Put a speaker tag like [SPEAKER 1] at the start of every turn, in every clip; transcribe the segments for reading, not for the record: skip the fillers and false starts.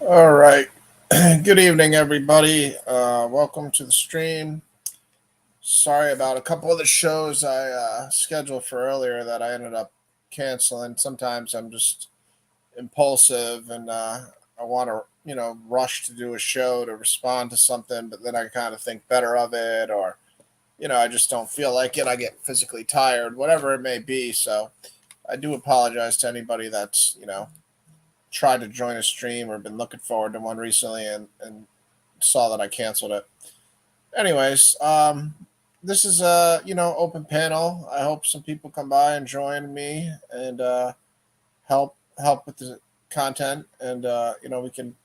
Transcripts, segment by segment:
[SPEAKER 1] All right. Good evening, everybody. Welcome to the stream. Sorry about a couple of the shows I scheduled for earlier that I ended up canceling. Sometimes I'm just impulsive and I want to, rush to do a show to respond to something, but then I kind of think better of it, or, I just don't feel like it. I get physically tired, whatever it may be. So I do apologize to anybody that's, tried to join a stream or been looking forward to one recently and saw that I canceled it. Anyways, this is a open panel. I hope some people come by and join me and help with the content, and we can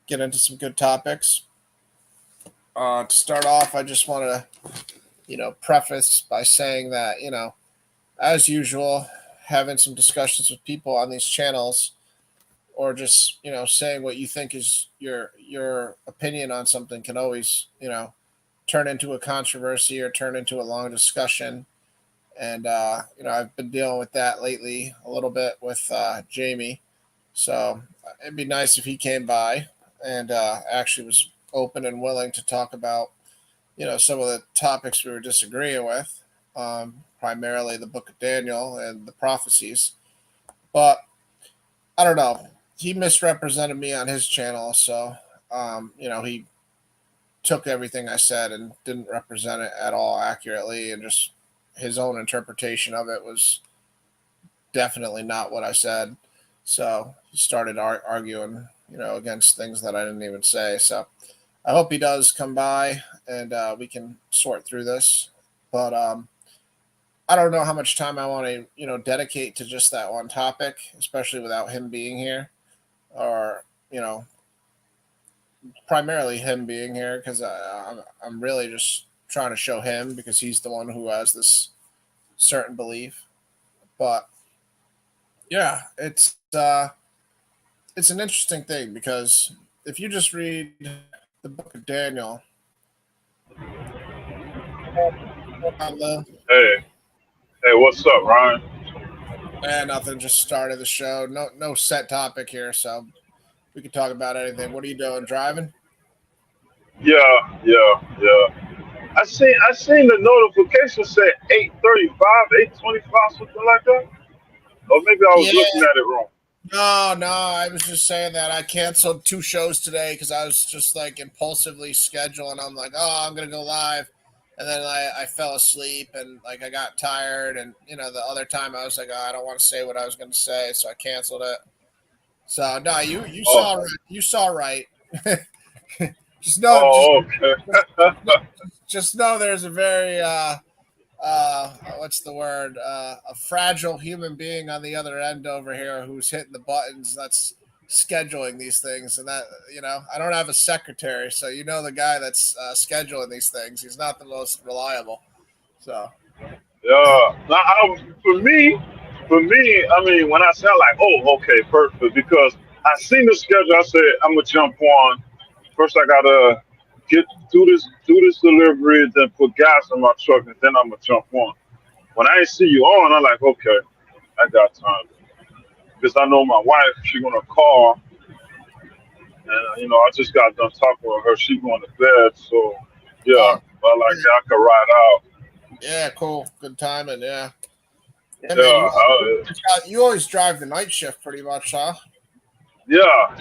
[SPEAKER 1] get into some good topics. To start off, I just want to preface by saying that as usual, having some discussions with people on these channels, or just saying what you think is your opinion on something, can always turn into a controversy or turn into a long discussion. And I've been dealing with that lately a little bit with Jamie. So it'd be nice if he came by and actually was open and willing to talk about some of the topics we were disagreeing with, primarily the Book of Daniel and the prophecies. But I don't know, he misrepresented me on his channel, so he took everything I said and didn't represent it at all accurately, and just his own interpretation of it was definitely not what I said. So he started arguing, against things that I didn't even say. So I hope he does come by and we can sort through this. But I don't know how much time I want to, dedicate to just that one topic, especially without him being here, or primarily him being here, because I'm really just trying to show him, because he's the one who has this certain belief. But yeah, it's an interesting thing, because if you just read the Book of Daniel,
[SPEAKER 2] Hey, hey, what's up, Ryan?
[SPEAKER 1] nothing, just started the show. No set topic here, so we can talk about anything. What are you doing? Driving?
[SPEAKER 2] Yeah. I seen the notification say 8:35, 8:25, something like that. Or maybe I was
[SPEAKER 1] Yeah.
[SPEAKER 2] looking at it wrong.
[SPEAKER 1] No. I was just saying that I canceled two shows today because I was just like impulsively scheduling. I'm like, oh, I'm gonna go live, and then I fell asleep and like I got tired, and the other time I was like, oh, I don't want to say what I was gonna say, so I canceled it. So no, you
[SPEAKER 2] Oh,
[SPEAKER 1] saw right. You saw right. just know, just
[SPEAKER 2] oh, okay.
[SPEAKER 1] just know, there's a very what's the word? A fragile human being on the other end over here who's hitting the buttons. That's scheduling these things, and that I don't have a secretary, so the guy that's scheduling these things. He's not the most reliable. So
[SPEAKER 2] Yeah. Now, for me, I mean, when I said like, oh, okay, perfect, because I seen the schedule. I said I'm gonna jump on. First, I gotta get do this delivery, then put gas in my truck, and then I'm gonna jump on. When I see you on, I'm like, okay, I got time. Because I know my wife, she gonna call, and I just got done talking with her. She going to bed, so yeah.
[SPEAKER 1] oh
[SPEAKER 2] But like, yeah, I could ride out.
[SPEAKER 1] yeah, cool, good timing. Yeah,
[SPEAKER 2] Yeah,
[SPEAKER 1] man. You always drive the night shift, pretty much, huh?
[SPEAKER 2] yeah.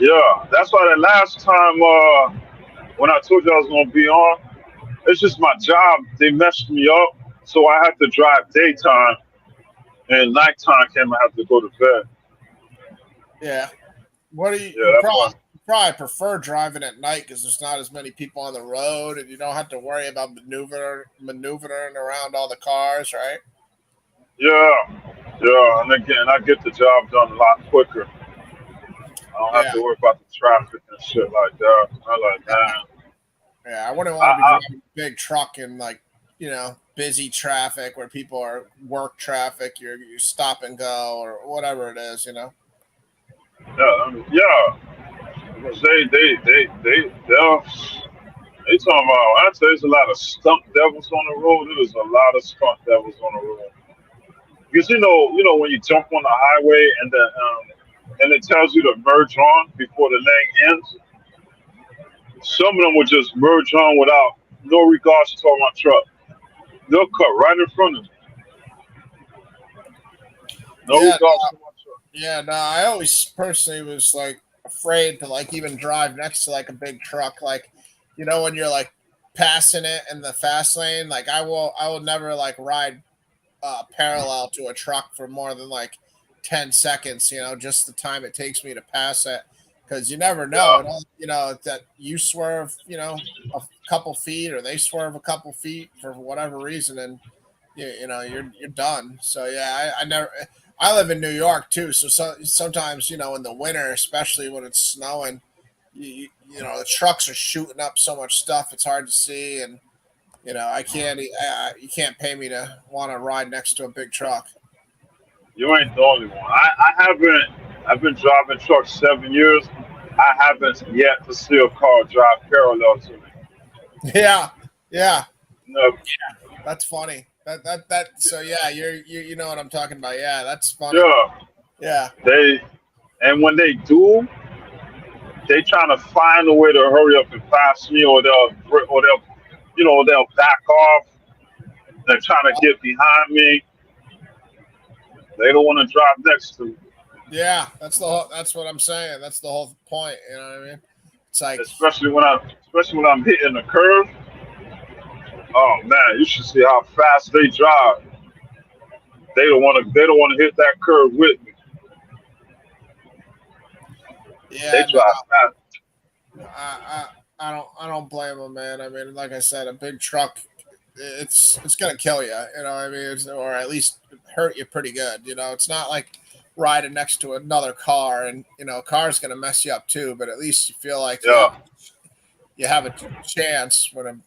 [SPEAKER 2] That's why the last time when I told you I was gonna be on, it's just my job. They messed me up, so I had to drive daytime, and nighttime came. I have to go to bed.
[SPEAKER 1] Yeah. What do
[SPEAKER 2] Yeah,
[SPEAKER 1] you
[SPEAKER 2] that's why.
[SPEAKER 1] probably prefer driving at night because there's not as many people on the road and you don't have to worry about maneuvering around all the cars, right?
[SPEAKER 2] Yeah, yeah, and again, I get the job done a lot quicker. I don't have
[SPEAKER 1] Yeah,
[SPEAKER 2] to worry about the traffic and shit like that. I like,
[SPEAKER 1] yeah,
[SPEAKER 2] man,
[SPEAKER 1] yeah. I wouldn't want to be
[SPEAKER 2] I
[SPEAKER 1] driving a big truck in like busy traffic where people are work traffic. You stop and go or whatever it is.
[SPEAKER 2] yeah, yeah. Because they talking about. I tell you, there's a lot of skunk devils on the road. There's a lot of skunk devils on the road. Because when you jump on the highway and and it tells you to merge on before the lane ends. Some of them will just merge on without no regards to my truck. They'll cut right in front of me. No
[SPEAKER 1] Yeah,
[SPEAKER 2] regards to my truck.
[SPEAKER 1] yeah. No, I always personally was like afraid to like even drive next to like a big truck. Like, you know, when you're like passing it in the fast lane, like I will never like ride parallel to a truck for more than like 10 seconds, you know, just the time it takes me to pass it. Because you never know,
[SPEAKER 2] Yeah,
[SPEAKER 1] you know, that you swerve, you know, a couple feet or they swerve a couple feet for whatever reason, and you know you're done. So yeah, I never. I live in New York too, so sometimes you know in the winter, especially when it's snowing, you know the trucks are shooting up so much stuff it's hard to see, and you know you can't pay me to want to ride next to a big truck.
[SPEAKER 2] you ain't the only one. I haven't. I've been driving trucks 7 years. I haven't yet to see a car drive parallel to me.
[SPEAKER 1] Yeah, yeah,
[SPEAKER 2] No,
[SPEAKER 1] that's funny. That so yeah, you know what I'm talking about. Yeah, that's funny.
[SPEAKER 2] yeah,
[SPEAKER 1] Yeah.
[SPEAKER 2] they and when they do, they trying to find a way to hurry up and pass me, they'll back off. They're trying to get behind me. They don't want to drive next to me,
[SPEAKER 1] Yeah, that's what I'm saying. That's the whole point. You know what I mean? It's like,
[SPEAKER 2] especially when I'm hitting a curve. Oh man, you should see how fast they drive. They don't want to hit that curve with me. They
[SPEAKER 1] yeah, no,
[SPEAKER 2] drive fast.
[SPEAKER 1] I don't blame them, man. I mean, like I said, a big truck, it's gonna kill you. You know what I mean? Or at least hurt you pretty good. You know, it's not like riding next to another car, and you know, a car's gonna mess you up too. But at least you feel like
[SPEAKER 2] Yeah,
[SPEAKER 1] you have a chance when a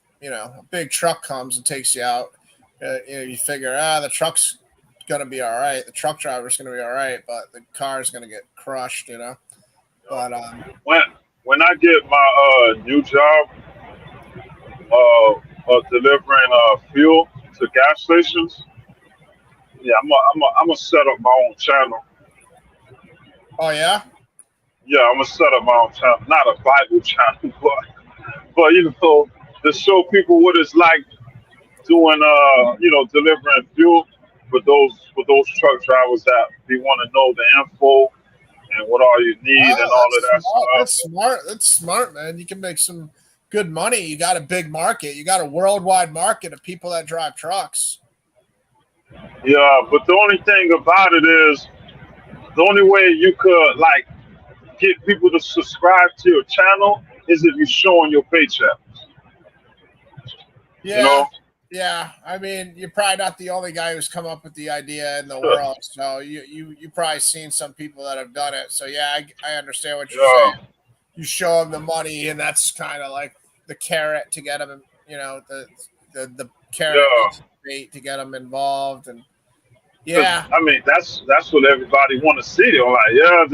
[SPEAKER 1] big truck comes and takes you out. You know, you figure the truck's gonna be all right. The truck driver's gonna be all right, but the car's gonna get crushed. You know, but
[SPEAKER 2] when when I get my new job of delivering fuel to gas stations, yeah, I'm gonna set up my own channel.
[SPEAKER 1] oh yeah,
[SPEAKER 2] Yeah, I'm gonna set up my own channel, not a Bible channel, but to show people what it's like doing delivering fuel for those truck drivers that they want to know the info and what all you need and
[SPEAKER 1] oh,
[SPEAKER 2] all of
[SPEAKER 1] that's
[SPEAKER 2] that
[SPEAKER 1] smart.
[SPEAKER 2] stuff.
[SPEAKER 1] That's smart. That's smart, man. You can make some good money. You got a big market. You got a worldwide market of people that drive trucks.
[SPEAKER 2] Yeah, but the only thing about it is the only way you could like get people to subscribe to your channel is if you're showing your paycheck. You
[SPEAKER 1] Yeah,
[SPEAKER 2] know?
[SPEAKER 1] yeah. I mean, you're probably not the only guy who's come up with the idea in the world. So you probably seen some people that have done it. So yeah, I understand what you're saying.
[SPEAKER 2] Yeah,
[SPEAKER 1] You show them the money, and that's kind of like the carrot to get them. You know, the carrot
[SPEAKER 2] yeah.
[SPEAKER 1] is the bait to get them involved, and
[SPEAKER 2] 'Cause,
[SPEAKER 1] yeah,
[SPEAKER 2] I mean, that's what everybody want to see. They're like, yeah,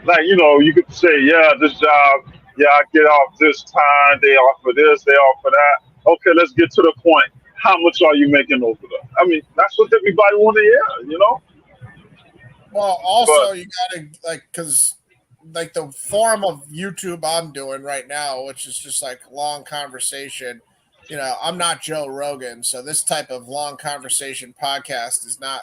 [SPEAKER 2] like you could say, yeah, this job, yeah, I get off this time. They offer this, they offer that. Okay, let's get to the point. How much are you making over there? I mean, that's what everybody want to hear.
[SPEAKER 1] well, also
[SPEAKER 2] But
[SPEAKER 1] you gotta like because like the form of YouTube I'm doing right now, which is just like long conversation. You know, I'm not Joe Rogan, so this type of long conversation podcast is not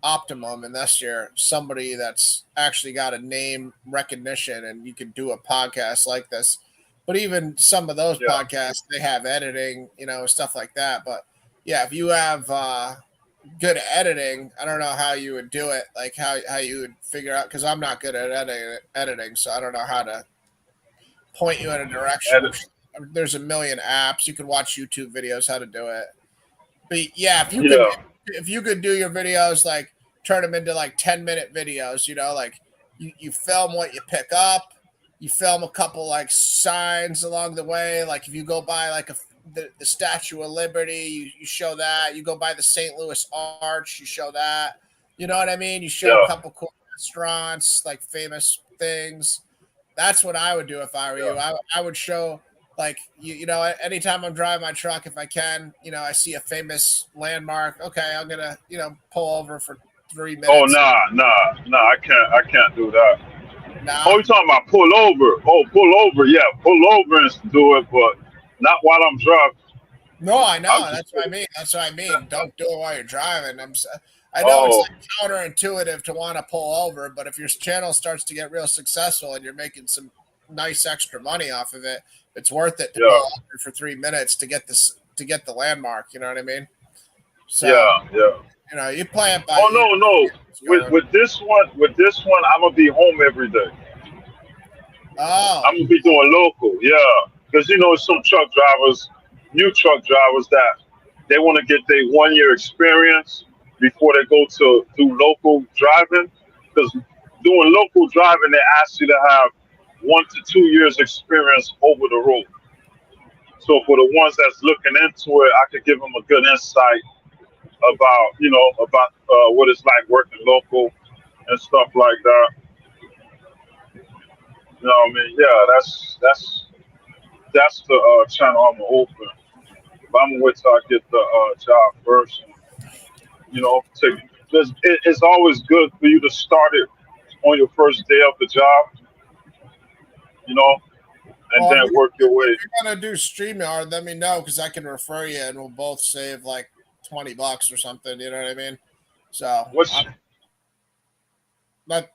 [SPEAKER 1] optimum unless you're somebody that's actually got a name recognition and you can do a podcast like this. But even some of those
[SPEAKER 2] yeah,
[SPEAKER 1] podcasts, they have editing, you know, stuff like that. But yeah, if you have good editing, I don't know how you would do it, like how you would figure out because I'm not good at editing, so I don't know how to point you in a direction.
[SPEAKER 2] edit,
[SPEAKER 1] There's a million apps. You could watch YouTube videos how to do it. But yeah,
[SPEAKER 2] yeah,
[SPEAKER 1] if you could do your videos like turn them into like 10-minute videos, you know, like you film what you pick up, you film a couple like signs along the way. Like if you go by like the Statue of Liberty, you show that. You go by the St. Louis Arch, you show that. You know what I mean? You show a
[SPEAKER 2] yeah,
[SPEAKER 1] couple cool restaurants, like famous things. That's what I would do if I were you.
[SPEAKER 2] yeah.
[SPEAKER 1] I would show like you know anytime I'm driving my truck if I can, you know, I see a famous landmark. Okay, I'm gonna pull over for 3
[SPEAKER 2] Oh,
[SPEAKER 1] minutes.
[SPEAKER 2] nah, I can't do that.
[SPEAKER 1] Nah.
[SPEAKER 2] Oh, you talking about pull over? Oh, pull over. Yeah, pull over and do it, but not while I'm driving.
[SPEAKER 1] No, I know.
[SPEAKER 2] I'm
[SPEAKER 1] That's
[SPEAKER 2] just,
[SPEAKER 1] what I mean. That's what I mean. Don't do it while you're driving. I know it's
[SPEAKER 2] oh,
[SPEAKER 1] like counterintuitive to want to pull over, but if your channel starts to get real successful and you're making some nice extra money off of it, it's worth it to pull
[SPEAKER 2] yeah,
[SPEAKER 1] over for 3 minutes to get the landmark. You know what I mean? So
[SPEAKER 2] yeah, yeah.
[SPEAKER 1] you play it by
[SPEAKER 2] Oh
[SPEAKER 1] ear.
[SPEAKER 2] no, no. With this one, I'm gonna be home every day.
[SPEAKER 1] Oh,
[SPEAKER 2] I'm gonna be doing local, yeah. Because some truck drivers, new truck drivers, that they want to get their 1 year experience before they go to do local driving. Because doing local driving, they ask you to have 1 to 2 years experience over the road. So for the ones that's looking into it, I could give them a good insight about what it's like working local and stuff like that. You know what I mean? Yeah, that's the channel I'm gonna open. But I'm gonna wait till I get the job first. It's always good for you to start it on your first day of the job, and
[SPEAKER 1] well,
[SPEAKER 2] then work your
[SPEAKER 1] if
[SPEAKER 2] way.
[SPEAKER 1] you're gonna do StreamYard, let me know because I can refer you and we'll both save like $20 or something. You know what I mean? So
[SPEAKER 2] What's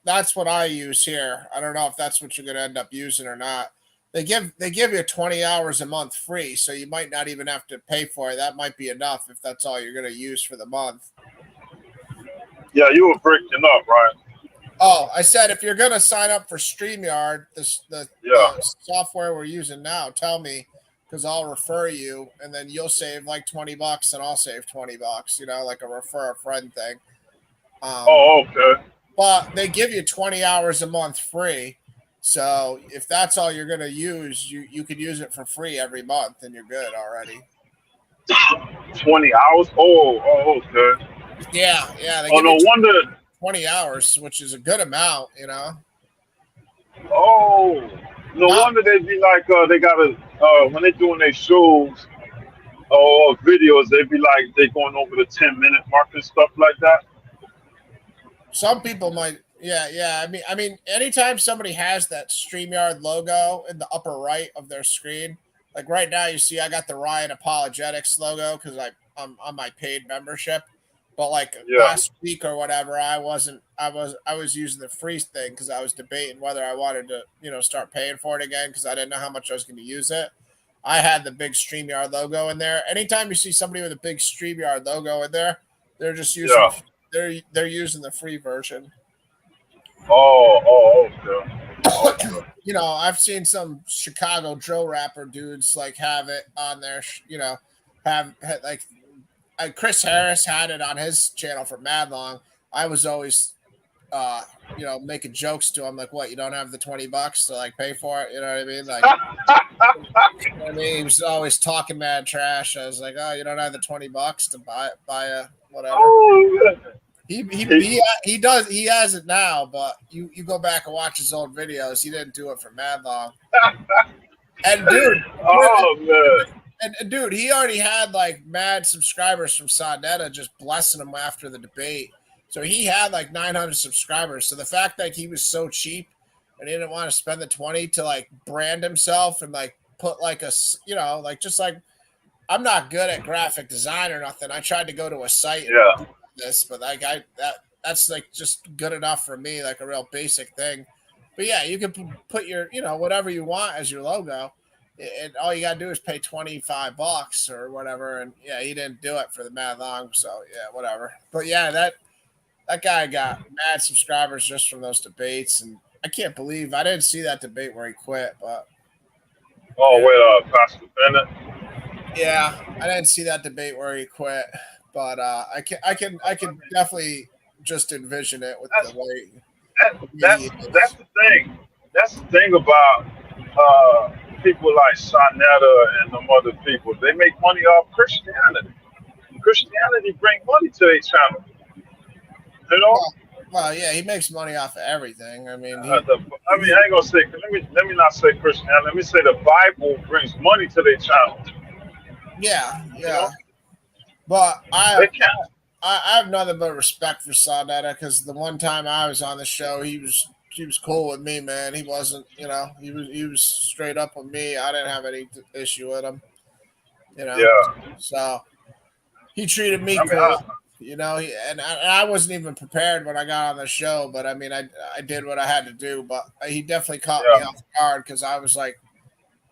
[SPEAKER 1] that's what I use here. I don't know if that's what you're going to end up using or not. They give you 20 hours a month free, so you might not even have to pay for it. That might be enough if that's all you're going to use for the month.
[SPEAKER 2] Yeah, you were breaking up, right?
[SPEAKER 1] Oh, I said if you're going to sign up for StreamYard, the
[SPEAKER 2] Yeah.
[SPEAKER 1] software we're using now, tell me because I'll refer you, and then you'll save like $20, and I'll save $20. Like a refer a friend thing.
[SPEAKER 2] Oh, okay.
[SPEAKER 1] But they give you 20 hours a month free. So if that's all you're going to use, you could use it for free every month and you're good already.
[SPEAKER 2] 20 hours. Oh, okay.
[SPEAKER 1] Yeah. They
[SPEAKER 2] Oh,
[SPEAKER 1] give
[SPEAKER 2] no
[SPEAKER 1] you
[SPEAKER 2] wonder.
[SPEAKER 1] 20 hours, which is a good amount.
[SPEAKER 2] Oh, no
[SPEAKER 1] Not
[SPEAKER 2] wonder they be like they gotta when they doing their shows or videos, they be like they going over the 10 minute mark and stuff like that.
[SPEAKER 1] some people might yeah. I mean anytime somebody has that StreamYard logo in the upper right of their screen, like right now you see I got the Ryan Apologetics logo because I'm on my paid membership. But like
[SPEAKER 2] Yeah.
[SPEAKER 1] last week or whatever, I was using the free thing because I was debating whether I wanted to, start paying for it again because I didn't know how much I was going to use it. I had the big StreamYard logo in there. Anytime you see somebody with a big StreamYard logo in there, they're just using
[SPEAKER 2] Yeah.
[SPEAKER 1] they're using the free version.
[SPEAKER 2] Oh, okay. Okay.
[SPEAKER 1] I've seen some Chicago drill rapper dudes like have it on their, have like Chris Harris had it on his channel for mad long. I was always, making jokes to him like, "What? You don't have the $20 to like pay for it?" You know what I mean? Like, he was always talking mad trash. I was like, "Oh, you don't have the $20 to buy a whatever."
[SPEAKER 2] Oh,
[SPEAKER 1] He does. He has it now, but you go back and watch his old videos. He didn't do it for mad long. And dude,
[SPEAKER 2] oh man.
[SPEAKER 1] and dude, he already had like mad subscribers from Sonetta just blessing him after the debate. So he had like 900 subscribers. So the fact that he was so cheap and he didn't want to spend the 20 to like brand himself and like put like like just like I'm not good at graphic design or nothing. I tried to go to a site and
[SPEAKER 2] Yeah.
[SPEAKER 1] do this, but like that's like just good enough for me, like a real basic thing. But yeah, you can put your, whatever you want as your logo. And all you gotta do is pay $25 or whatever. And yeah, he didn't do it for the mad long, so yeah, whatever. But yeah, that guy got mad subscribers just from those debates, and I can't believe I didn't see that debate where he quit. But
[SPEAKER 2] Oh,
[SPEAKER 1] yeah,
[SPEAKER 2] wait, Pastor Bennett.
[SPEAKER 1] yeah, I didn't see that debate where he quit. But I can definitely just envision it with the
[SPEAKER 2] That's
[SPEAKER 1] way he
[SPEAKER 2] that's
[SPEAKER 1] is.
[SPEAKER 2] the thing. That's the thing about people like Sonetta and them other people. They make money off Christianity. Christianity bring money to their channel. You know.
[SPEAKER 1] Well, yeah, he makes money off of everything. I mean,
[SPEAKER 2] I mean, I ain't gonna say. Let me not say Christianity. Let me say the Bible brings money to their channel.
[SPEAKER 1] yeah,
[SPEAKER 2] You know.
[SPEAKER 1] yeah. But
[SPEAKER 2] They can't.
[SPEAKER 1] I have nothing but respect for Sonetta because the one time I was on the show, he was was cool with me, man. He wasn't, he was straight up with me. I didn't have any issue with him, you know.
[SPEAKER 2] Yeah.
[SPEAKER 1] So he treated me
[SPEAKER 2] I mean,
[SPEAKER 1] cool, and I wasn't even prepared when I got on the show, but I mean, I did what I had to do, but he definitely caught me off guard because I was like,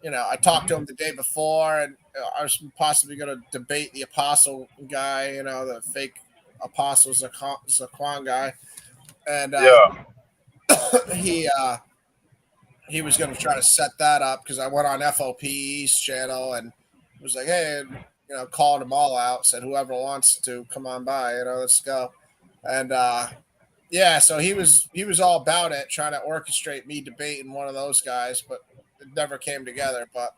[SPEAKER 1] I talked to him the day before, and I was possibly going to debate the Apostle guy, the fake Apostle Zaquan guy, and he was going to try to set that up because I went on FOP's channel and was like, hey, called them all out, said whoever wants to come on by, let's go, and so he was all about it, trying to orchestrate me debating one of those guys, but it never came together. But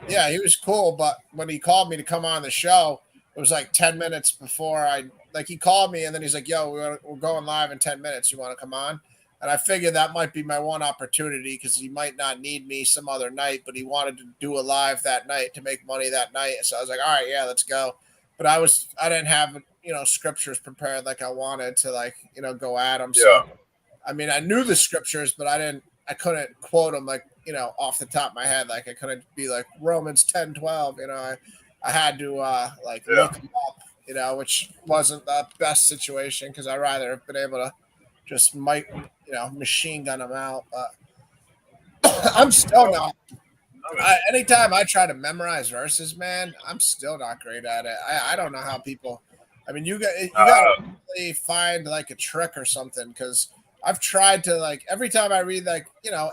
[SPEAKER 1] he was cool. But when he called me to come on the show, it was like 10 minutes before he called me, and then he's like, yo, we're going live in 10 minutes. You want to come on? And I figured that might be my one opportunity because he might not need me some other night, but he wanted to do a live that night to make money that night. So I was like, all right, yeah, let's go. But I didn't have, scriptures prepared like I wanted to go at them. So, I mean, I knew the scriptures, but I couldn't quote them off the top of my head. Like I couldn't be like Romans 10:12, I had to look them up, which wasn't the best situation because I'd rather have been able to just machine gun them out. But I'm still not. Anytime I try to memorize verses, man, I'm still not great at it. I don't know how people. I mean, you got to really find like a trick or something because I've tried to every time I read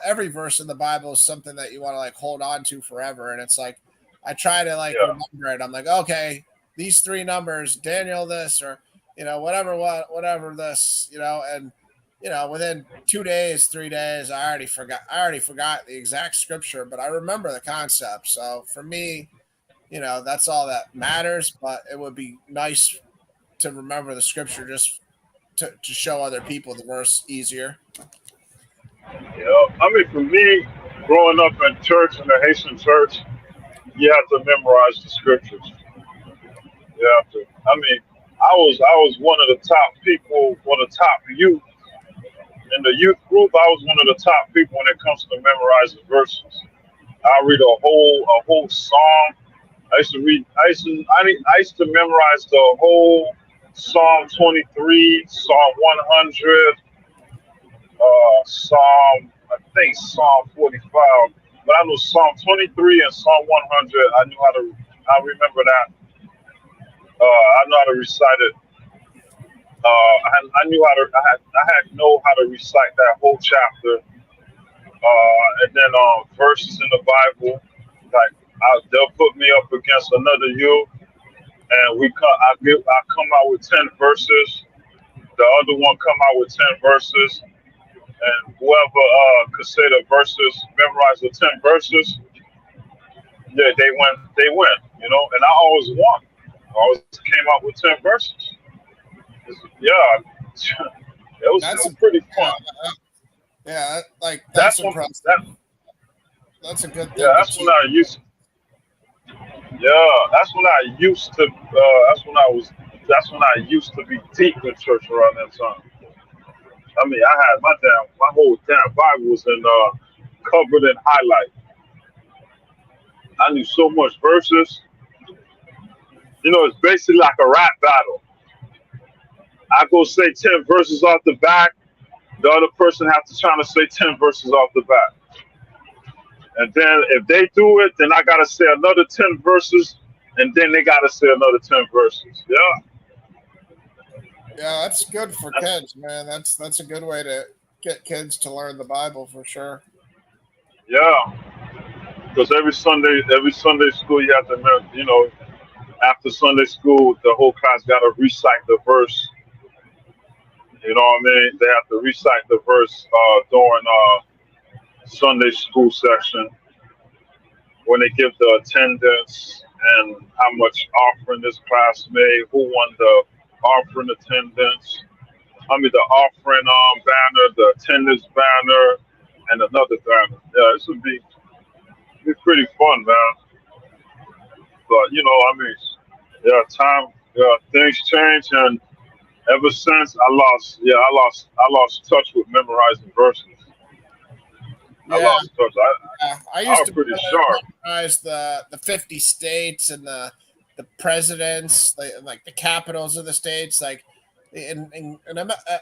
[SPEAKER 1] every verse in the Bible is something that you want to hold on to forever, and it's like I try to remember it. I'm like, okay, these three numbers, Daniel this or whatever this, and within 2 days, 3 days, I already forgot the exact scripture, but I remember the concept. So for me, that's all that matters. But it would be nice to remember the scripture just to show other people the verse easier.
[SPEAKER 2] Yeah, I mean, for me, growing up in church in the Haitian church, you have to memorize the scriptures. You have to. I mean, I was one of the top people, one of the top youth in the youth group. I was one of the top people when it comes to memorizing verses. I read a whole psalm. I used to memorize the whole Psalm 23, Psalm 100, Psalm 45. But I know Psalm 23 and Psalm 100. I remember that. I know how to recite it. I know how to recite that whole chapter. And then verses in the Bible, they'll put me up against another youth, and I come out with 10 verses. The other one come out with 10 verses, and whoever could say the verses, memorize the 10 verses, yeah, they win. And I always won. I always came out with 10 verses. Yeah, it was pretty fun.
[SPEAKER 1] Yeah, that's impressive. That's a good thing.
[SPEAKER 2] Yeah, that's when I used. Yeah, that's when I used to. That's when I used to be deep in church around that time. I mean, I had my whole damn Bible was covered in highlight. I knew so much verses. It's basically like a rap battle. I go say 10 verses off the back. The other person has to try to say 10 verses off the back. And then if they do it, then I got to say another 10 verses. And then they got to say another 10 verses. Yeah.
[SPEAKER 1] Yeah, that's good for kids, man. That's a good way to get kids to learn the Bible for sure.
[SPEAKER 2] Yeah. Because every Sunday school, you have to, after Sunday school, the whole class got to recite the verse. You know what I mean? They have to recite the verse during Sunday school section when they give the attendance and how much offering this class made, who won the offering attendance. I mean, the offering banner, the attendance banner, and another banner. Yeah, this would be pretty fun, man. But, things change, and Ever since I lost touch with memorizing verses. I
[SPEAKER 1] Yeah,
[SPEAKER 2] lost touch.
[SPEAKER 1] yeah. I
[SPEAKER 2] I
[SPEAKER 1] used
[SPEAKER 2] was
[SPEAKER 1] to
[SPEAKER 2] pretty sharp.
[SPEAKER 1] memorize the 50 states and the presidents, like the capitals of the states. Like in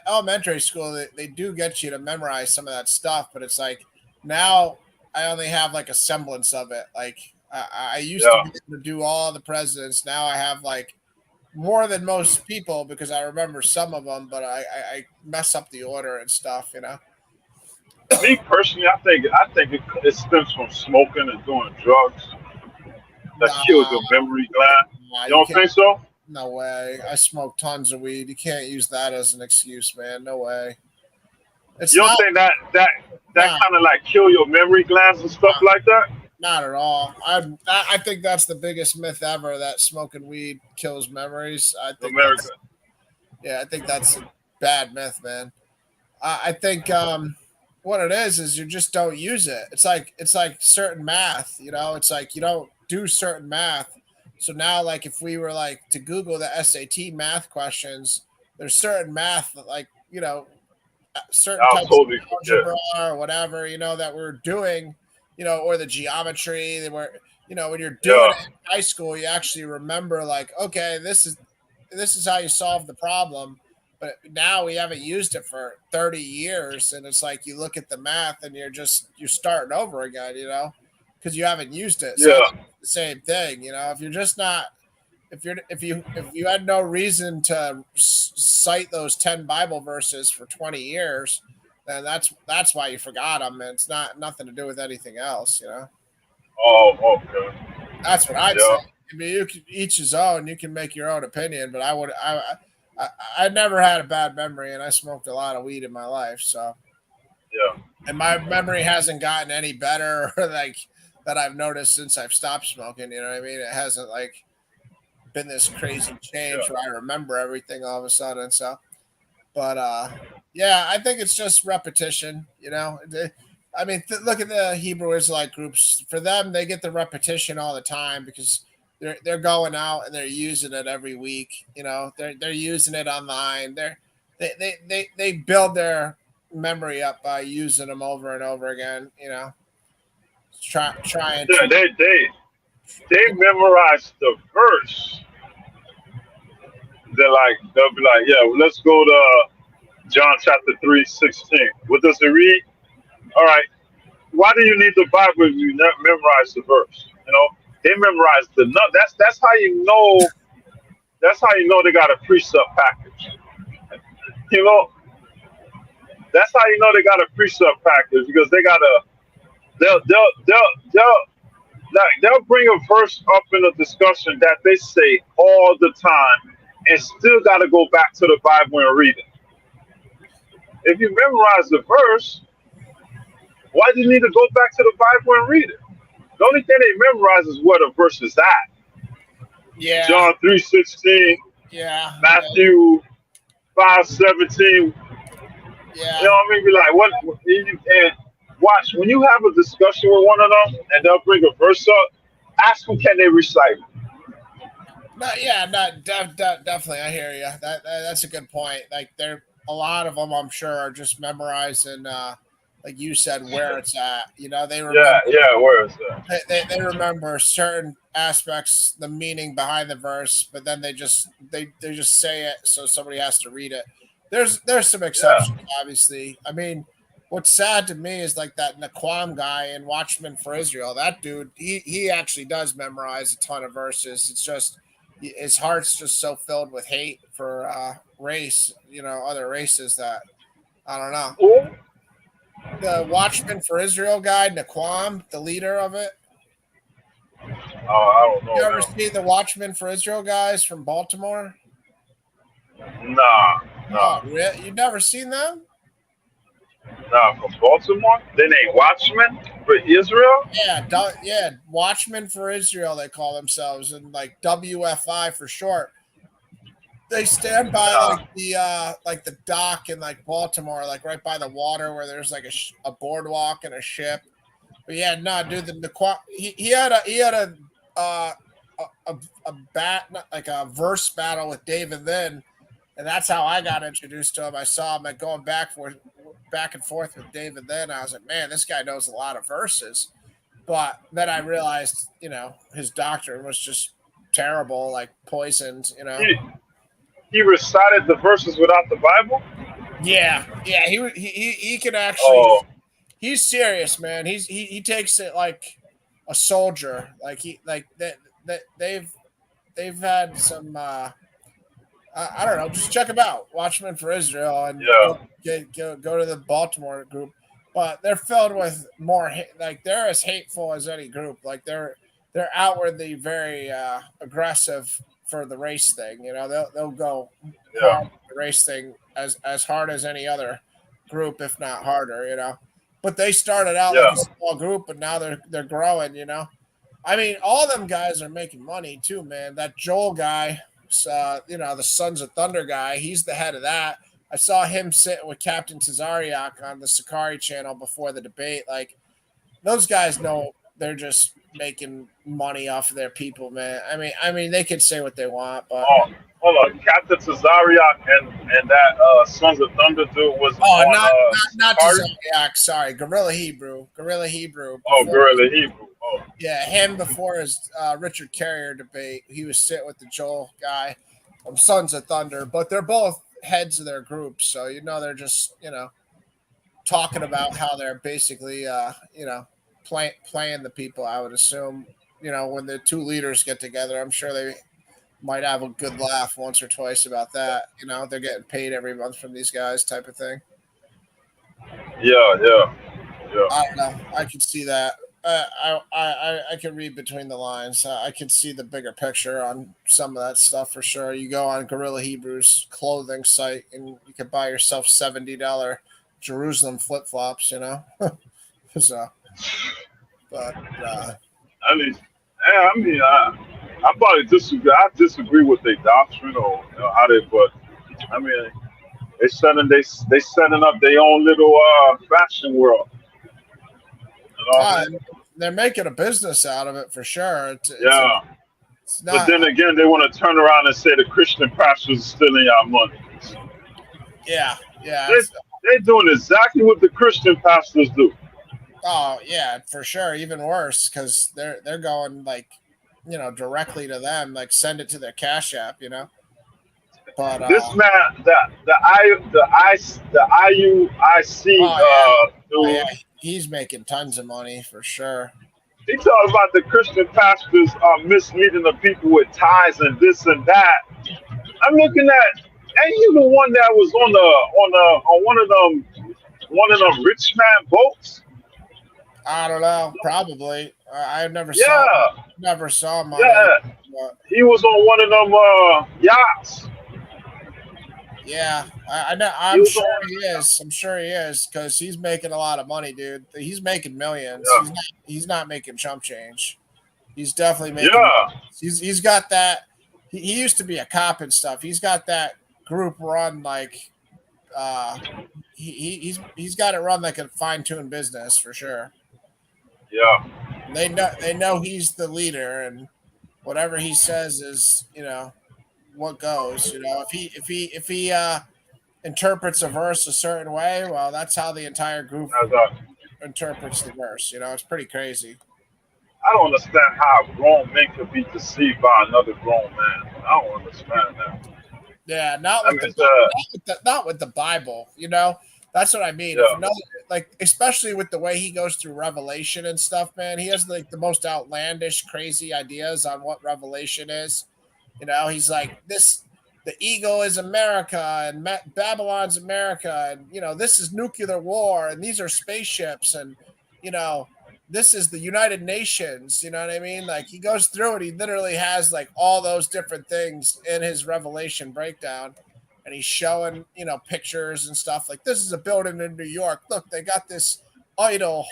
[SPEAKER 1] elementary school, they do get you to memorize some of that stuff, but it's like now I only have like a semblance of it. Like I used to be
[SPEAKER 2] Yeah.
[SPEAKER 1] able to do all the presidents. Now I have like more than most people because I remember some of them, but I mess up the order and stuff. You know.
[SPEAKER 2] Me personally, I think it stems from smoking and doing drugs that kills
[SPEAKER 1] Nah,
[SPEAKER 2] your memory gland.
[SPEAKER 1] nah,
[SPEAKER 2] You
[SPEAKER 1] you
[SPEAKER 2] don't
[SPEAKER 1] can't.
[SPEAKER 2] think so?
[SPEAKER 1] No way. I smoke tons of weed. You can't use that as an excuse, man. No way. It's
[SPEAKER 2] You don't
[SPEAKER 1] not
[SPEAKER 2] think that
[SPEAKER 1] nah,
[SPEAKER 2] kind of like kill your memory glands and stuff
[SPEAKER 1] nah,
[SPEAKER 2] like that?
[SPEAKER 1] not at all. I think that's the biggest myth ever that smoking weed kills memories.
[SPEAKER 2] America.
[SPEAKER 1] I think that's a bad myth, man. I think what it is you just don't use it. It's like certain math, you know. It's like you don't do certain math. So now, like, if we were like to Google the SAT math questions, there's certain math that, like, you know, certain
[SPEAKER 2] I'll
[SPEAKER 1] types of
[SPEAKER 2] totally forget.
[SPEAKER 1] algebra or whatever, you know, that we're doing, you know, or the geometry that we're, you know, when you're doing it
[SPEAKER 2] Yeah,
[SPEAKER 1] in high school, you actually remember like, okay, this is how you solve the problem. But now we haven't used it for 30 years. And it's like you look at the math and you're starting over again, you know, because you haven't used it. So I think
[SPEAKER 2] yeah,
[SPEAKER 1] it's the same thing, you know, if you're just not, if you had no reason to cite those 10 Bible verses for 20 years, then that's why you forgot them. And it's not nothing to do with anything else, you know.
[SPEAKER 2] oh, okay,
[SPEAKER 1] That's what I'd say.
[SPEAKER 2] yeah,
[SPEAKER 1] I mean, you can each his own. You can make your own opinion, but I never had a bad memory, and I smoked a lot of weed in my life. So,
[SPEAKER 2] yeah,
[SPEAKER 1] and my memory hasn't gotten any better, or like that I've noticed since I've stopped smoking. You know what I mean? It hasn't like been this crazy change
[SPEAKER 2] yeah,
[SPEAKER 1] where I remember everything all of a sudden. So, but yeah, I think it's just repetition. You know, I mean, look at the Hebrew Israelite groups. For them, they get the repetition all the time because they're going out and they're using it every week. You know, they're using it online. They build their memory up by using them over and over again. You know, trying
[SPEAKER 2] yeah.
[SPEAKER 1] to.
[SPEAKER 2] They memorize the verse. They'll be like, yeah, well, let's go to John chapter 3:16. What does it read? All right. Why do you need the Bible if you not memorize the verse? You know, they memorize the nut. That's how you know. That's how you know they got a precept package. You know, that's how you know they got a precept package because they got a they'll like they'll bring a verse up in a discussion that they say all the time and still got to go back to the Bible and read it. If you memorize the verse, why do you need to go back to the Bible and read it? The only thing they memorize is where the verse is at.
[SPEAKER 1] Yeah,
[SPEAKER 2] John 3:16,
[SPEAKER 1] yeah, yeah,
[SPEAKER 2] Matthew 5:17.
[SPEAKER 1] yeah.
[SPEAKER 2] You know what I mean? Be like, what? And watch when you have a discussion with one of them, and they'll bring a verse up. Ask them, can they recite it?
[SPEAKER 1] No, yeah, no, definitely. I hear you. That's a good point. Like there, a lot of them, I'm sure, are just memorizing, like you said, where it's at. You know, they
[SPEAKER 2] Yeah,
[SPEAKER 1] remember
[SPEAKER 2] yeah. Where is that?
[SPEAKER 1] they remember certain aspects, the meaning behind the verse, but then they just say it, so somebody has to read it. There's some exceptions,
[SPEAKER 2] Yeah,
[SPEAKER 1] obviously. I mean, what's sad to me is like that Naquam guy in Watchmen for Israel. That dude, he actually does memorize a ton of verses. It's just his heart's just so filled with hate for race, you know, other races that I don't know.
[SPEAKER 2] who?
[SPEAKER 1] The Watchmen for Israel guy, Naquam, the leader of it.
[SPEAKER 2] Oh, I don't
[SPEAKER 1] You
[SPEAKER 2] know
[SPEAKER 1] ever see the Watchmen for Israel guys from Baltimore?
[SPEAKER 2] him. Nah,
[SPEAKER 1] Oh,
[SPEAKER 2] nah,
[SPEAKER 1] really? You've never seen them?
[SPEAKER 2] nah. From Baltimore, they ain't Watchmen for Israel.
[SPEAKER 1] Yeah, yeah, Watchmen for Israel. They call themselves, and like WFI for short. They stand by
[SPEAKER 2] Nah.
[SPEAKER 1] like the dock in like Baltimore, like right by the water where there's like a boardwalk and a ship. But yeah, no, dude, he had uh, a bat like a verse battle with David Lynn And that's how I got introduced to him. I saw him going back and forth with David. Then I was like, man, this guy knows a lot of verses. But then I realized, his doctrine was just terrible, like poisoned.
[SPEAKER 2] He recited the verses without the Bible.
[SPEAKER 1] Yeah. He can actually.
[SPEAKER 2] Oh,
[SPEAKER 1] He's serious, man. He takes it like a soldier. Like they've had some. I don't know. Just check them out. Watchmen for Israel, and
[SPEAKER 2] yeah,
[SPEAKER 1] go to the Baltimore group. But they're filled with more like they're as hateful as any group. Like they're outwardly very aggressive for the race thing. They'll go hard for the race thing as hard as any other group, if not harder. But they started out like a small group, but now they're growing. I mean, all them guys are making money too, man. That Joel guy. The Sons of Thunder guy. He's the head of that. I saw him sitting with Captain Tazariak on the Sakari channel before the debate. Like, those guys know they're just making money off of their people, man. I mean, they could say what they want, but
[SPEAKER 2] hold on, Captain Tazariak and that Sons of Thunder dude was
[SPEAKER 1] not Tazariak. Sorry, Gorilla Hebrew.
[SPEAKER 2] Gorilla Hebrew. Oh.
[SPEAKER 1] Yeah, him before his Richard Carrier debate. He was sitting with the Joel guy from Sons of Thunder, but they're both heads of their groups, so they're just talking about how they're basically playing the people. I would assume when the two leaders get together, I'm sure they might have a good laugh once or twice about that. They're getting paid every month from these guys, type of thing.
[SPEAKER 2] Yeah.
[SPEAKER 1] I don't know. I can see that. I can read between the lines. I can see the bigger picture on some of that stuff for sure. You go on Gorilla Hebrew's clothing site and you can buy yourself $70 Jerusalem flip flops. So, but
[SPEAKER 2] I probably disagree. I disagree with their doctrine or how they, but I mean, they setting up their own little fashion world.
[SPEAKER 1] They're making a business out of it for sure. It's not,
[SPEAKER 2] but then again, they want to turn around and say the Christian pastors are stealing our money.
[SPEAKER 1] Yeah.
[SPEAKER 2] They're doing exactly what the Christian pastors do.
[SPEAKER 1] Oh yeah, for sure. Even worse because they're going like, directly to them, like send it to their Cash App, But
[SPEAKER 2] this man, the IUIC
[SPEAKER 1] dude, he's making tons of money for sure.
[SPEAKER 2] He talks about the Christian pastors are misleading the people with tithes and this and that. I'm looking at, ain't you the one that was on one of them rich man boats?
[SPEAKER 1] I don't know, probably. I never saw him.
[SPEAKER 2] Yeah, he was on one of them yachts.
[SPEAKER 1] Yeah, I know. I'm sure he is. I'm sure he is because he's making a lot of money, dude. He's making millions. Yeah. He's not making chump change. He's definitely making.
[SPEAKER 2] Yeah.
[SPEAKER 1] He's got that. He used to be a cop and stuff. He's got that group run like. He's got it run like a fine-tuned business for sure.
[SPEAKER 2] Yeah.
[SPEAKER 1] They know he's the leader, and whatever he says is what goes. If he interprets a verse a certain way, well, that's how the entire group interprets the verse. It's pretty crazy.
[SPEAKER 2] I don't understand how a grown man could be deceived by another grown man. I don't understand that.
[SPEAKER 1] Yeah, not with the Bible. That's what I mean. Yeah. Especially with the way he goes through Revelation and stuff, man. He has like the most outlandish, crazy ideas on what Revelation is. He's like the eagle is America and Babylon's America. And, this is nuclear war and these are spaceships. And, this is the United Nations. You know what I mean? Like he goes through it. He literally has like all those different things in his Revelation breakdown. And he's showing, pictures and stuff like this is a building in New York. Look, they got this idol,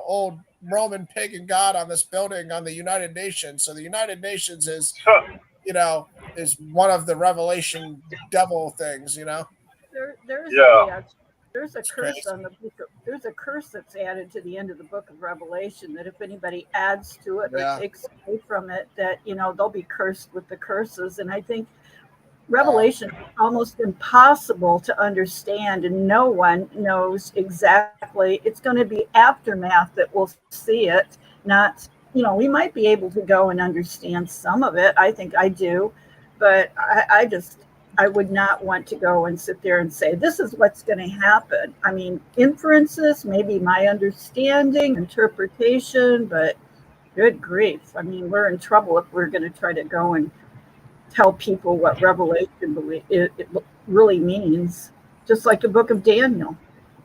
[SPEAKER 1] old Roman pagan god on this building on the United Nations. So the United Nations is, is one of the Revelation devil things,
[SPEAKER 3] There's a curse on the book. There's a curse that's added to the end of the book of Revelation that if anybody adds to it or takes away from it, that they'll be cursed with the curses. And I think Revelation is almost impossible to understand, and no one knows exactly. It's going to be aftermath that will see it, not, we might be able to go and understand some of it. I think I do, but I would not want to go and sit there and say, this is what's going to happen. I mean, inferences, maybe my understanding, interpretation, but good grief. I mean, we're in trouble if we're going to try to go and tell people what Revelation it really means. Just like the book of Daniel,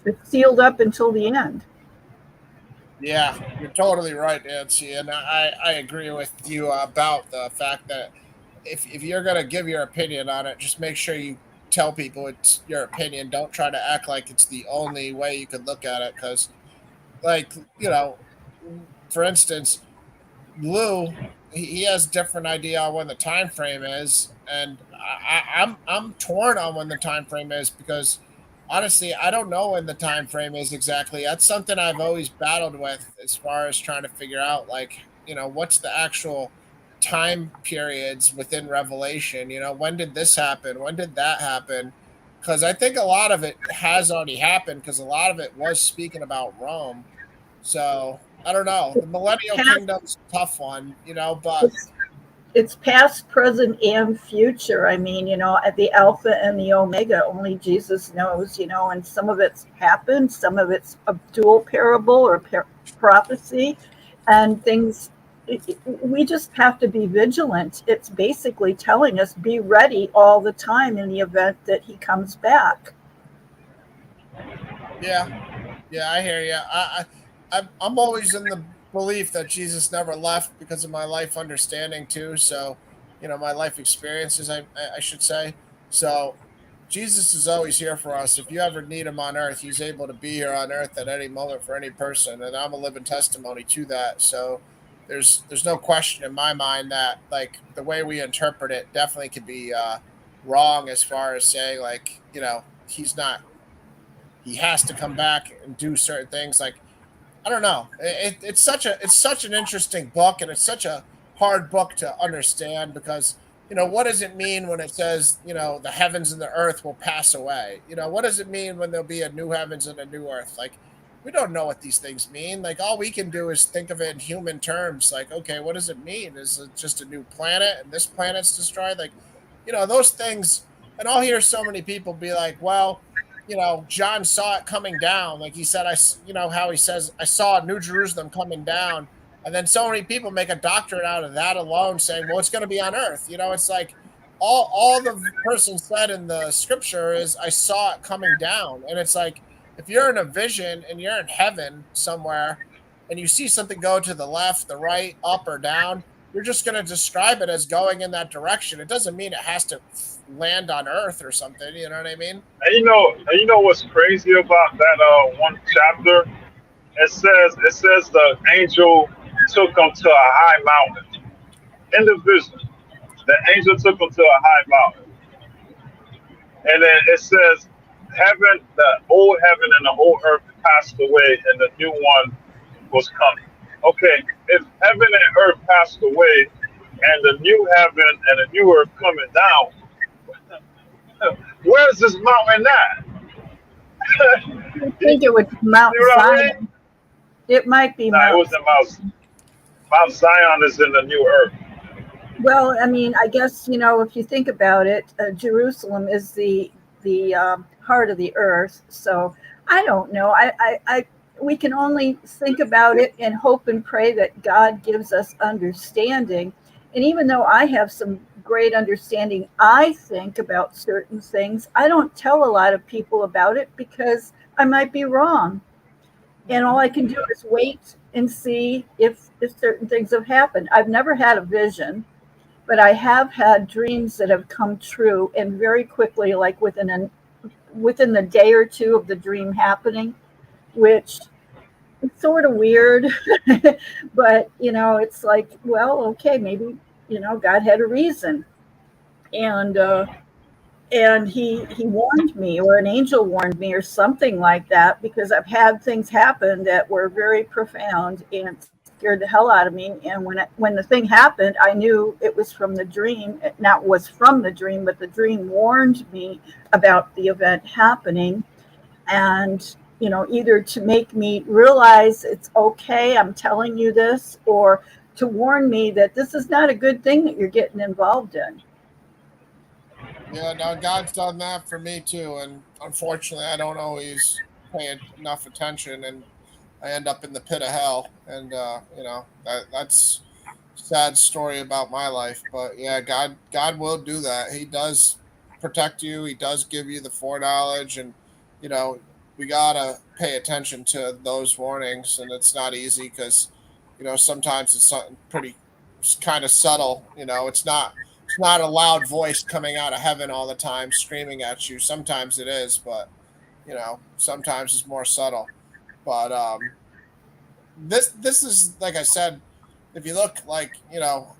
[SPEAKER 3] it's sealed up until the end.
[SPEAKER 1] Yeah, you're totally right, Nancy, and I agree with you about the fact that if you're gonna give your opinion on it, just make sure you tell people it's your opinion. Don't try to act like it's the only way you could look at it, because, like, for instance, Lou, he has a different idea on when the time frame is, and I'm torn on when the time frame is, because honestly, I don't know when the time frame is exactly. That's something I've always battled with as far as trying to figure out, like, what's the actual time periods within Revelation. When did this happen? When did that happen? Because I think a lot of it has already happened, because a lot of it was speaking about Rome. So I don't know. The Millennial Kingdom's a tough one, but
[SPEAKER 3] It's past, present, and future. I mean, at the Alpha and the Omega, only Jesus knows, and some of it's happened, some of it's a dual parable or prophecy, and things. We just have to be vigilant. It's basically telling us be ready all the time in the event that he comes back.
[SPEAKER 1] yeah, I hear you. I'm always in the belief that Jesus never left, because of my life understanding too. So, my life experiences, I should say. So, Jesus is always here for us. If you ever need him on earth, he's able to be here on earth at any moment for any person, and I'm a living testimony to that. So, there's no question in my mind that, like, the way we interpret it definitely could be wrong, as far as saying, like, he's not, he has to come back and do certain things. Like, I don't know. It's such an interesting book, and it's such a hard book to understand, because what does it mean when it says, the heavens and the earth will pass away? What does it mean when there'll be a new heavens and a new earth? Like, we don't know what these things mean. Like, all we can do is think of it in human terms. Like, okay, what does it mean? Is it just a new planet and this planet's destroyed? Like, those things. And I'll hear so many people be like, well, John saw it coming down. Like he said, how he says, I saw New Jerusalem coming down. And then so many people make a doctrine out of that alone, saying, well, it's going to be on earth. It's like all the person said in the scripture is, I saw it coming down. And it's like, if you're in a vision and you're in heaven somewhere and you see something go to the left, the right, up or down, you're just going to describe it as going in that direction. It doesn't mean it has to land on earth or something. You know what I mean?
[SPEAKER 2] And you know what's crazy about that one chapter? It says the angel took him to a high mountain. In the vision, the angel took him to a high mountain, and then it says, "Heaven, the old heaven and the old earth passed away, and the new one was coming." Okay, if heaven and earth passed away, and the new heaven and the new earth coming down, where's this mountain at?
[SPEAKER 3] I think it was Mount Zion. It might be
[SPEAKER 2] It wasn't Mount Zion is in the new earth.
[SPEAKER 3] Well, I mean, I guess, if you think about it, Jerusalem is the heart of the earth. So I don't know. We can only think about it and hope and pray that God gives us understanding. And even though I have some great understanding, I think, about certain things, I don't tell a lot of people about it, because I might be wrong. And all I can do is wait and see if certain things have happened. I've never had a vision, but I have had dreams that have come true, and very quickly, like within the day or two of the dream happening, which is sort of weird. But it's like, well, okay, maybe God had a reason, and he warned me, or an angel warned me, or something like that, because I've had things happen that were very profound, and scared the hell out of me. And when the thing happened, I knew it was from the dream. Not was from the dream, but the dream warned me about the event happening. And, you know, either to make me realize it's okay, I'm telling you this, or to warn me that this is not a good thing that you're getting involved in.
[SPEAKER 1] Yeah, no, God's done that for me too, and unfortunately, I don't always pay enough attention, and I end up in the pit of hell. And you know, that's a sad story about my life. But yeah, God will do that. He does protect you. He does give you the foreknowledge, and you know, we gotta pay attention to those warnings. And it's not easy because you know sometimes it's something pretty kind of subtle. You know, it's not a loud voice coming out of heaven all the time screaming at you. Sometimes it is, but you know, sometimes it's more subtle. But this is like I said, if you look like you know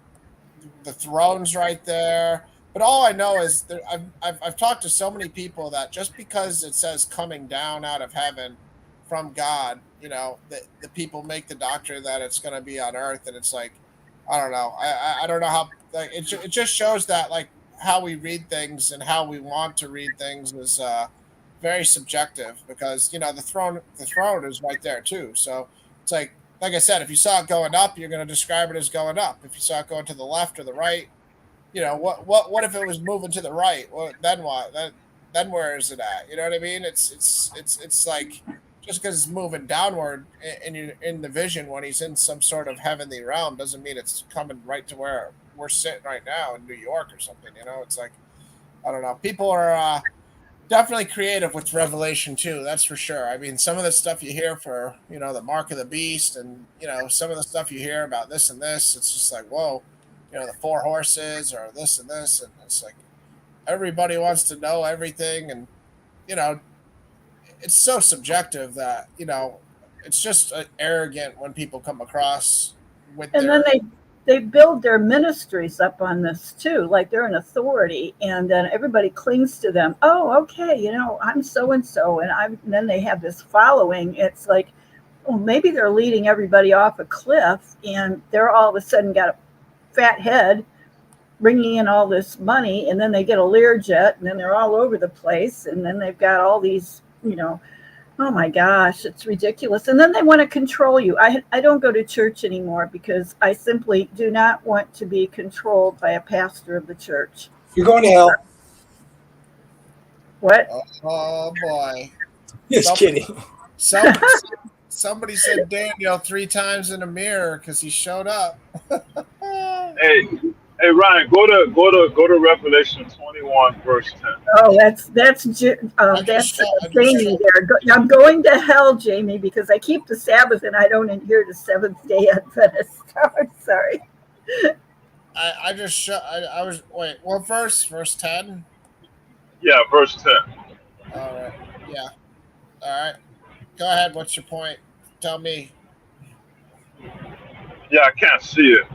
[SPEAKER 1] the throne's right there. But all I know is that I've talked to so many people that just because it says coming down out of heaven from God, you know, the people make the doctrine that it's going to be on earth, and it's like I don't know. I don't know how like it just shows that like how we read things and how we want to read things is very subjective because you know the throne is right there too. So it's like I said, if you saw it going up, you're going to describe it as going up. If you saw it going to the left or the right, you know what if it was moving to the right? Well, then what? Then where is it at? You know what I mean? It's like just because it's moving downward in the vision when he's in some sort of heavenly realm doesn't mean it's coming right to where we're sitting right now in New York or something. You know, it's like I don't know. People are definitely creative with Revelation too. That's for sure. I mean, some of the stuff you hear for you know the mark of the beast, and you know some of the stuff you hear about this and this, it's just like whoa, you know the four horses or this and this, and it's like everybody wants to know everything, and you know it's so subjective that you know it's just arrogant when people come across with
[SPEAKER 3] And then they build their ministries up on this too, like they're an authority, and then everybody clings to them. Oh, okay, you know, I'm so and so, and then they have this following. It's like, well, maybe they're leading everybody off a cliff, and they're all of a sudden got a fat head, bringing in all this money, and then they get a Learjet, and then they're all over the place, and then they've got all these, you know, oh my gosh, it's ridiculous. And then they want to control you. I don't go to church anymore because I simply do not want to be controlled by a pastor of the church.
[SPEAKER 4] You're going to hell.
[SPEAKER 3] What?
[SPEAKER 1] oh boy.
[SPEAKER 4] Just kidding.
[SPEAKER 1] Somebody said Daniel 3 times in a mirror because he showed up.
[SPEAKER 2] Hey Ryan, go to Revelation 21 verse 10.
[SPEAKER 3] Oh, that's Jamie there. I'm going to hell, Jamie, because I keep the Sabbath and I don't adhere to Seventh Day Adventist. I'm sorry.
[SPEAKER 1] I just I was wait. What verse? Verse 10.
[SPEAKER 2] Yeah, verse 10.
[SPEAKER 1] All right. Yeah. All right. Go ahead. What's your point? Tell me.
[SPEAKER 2] Yeah, I can't see it.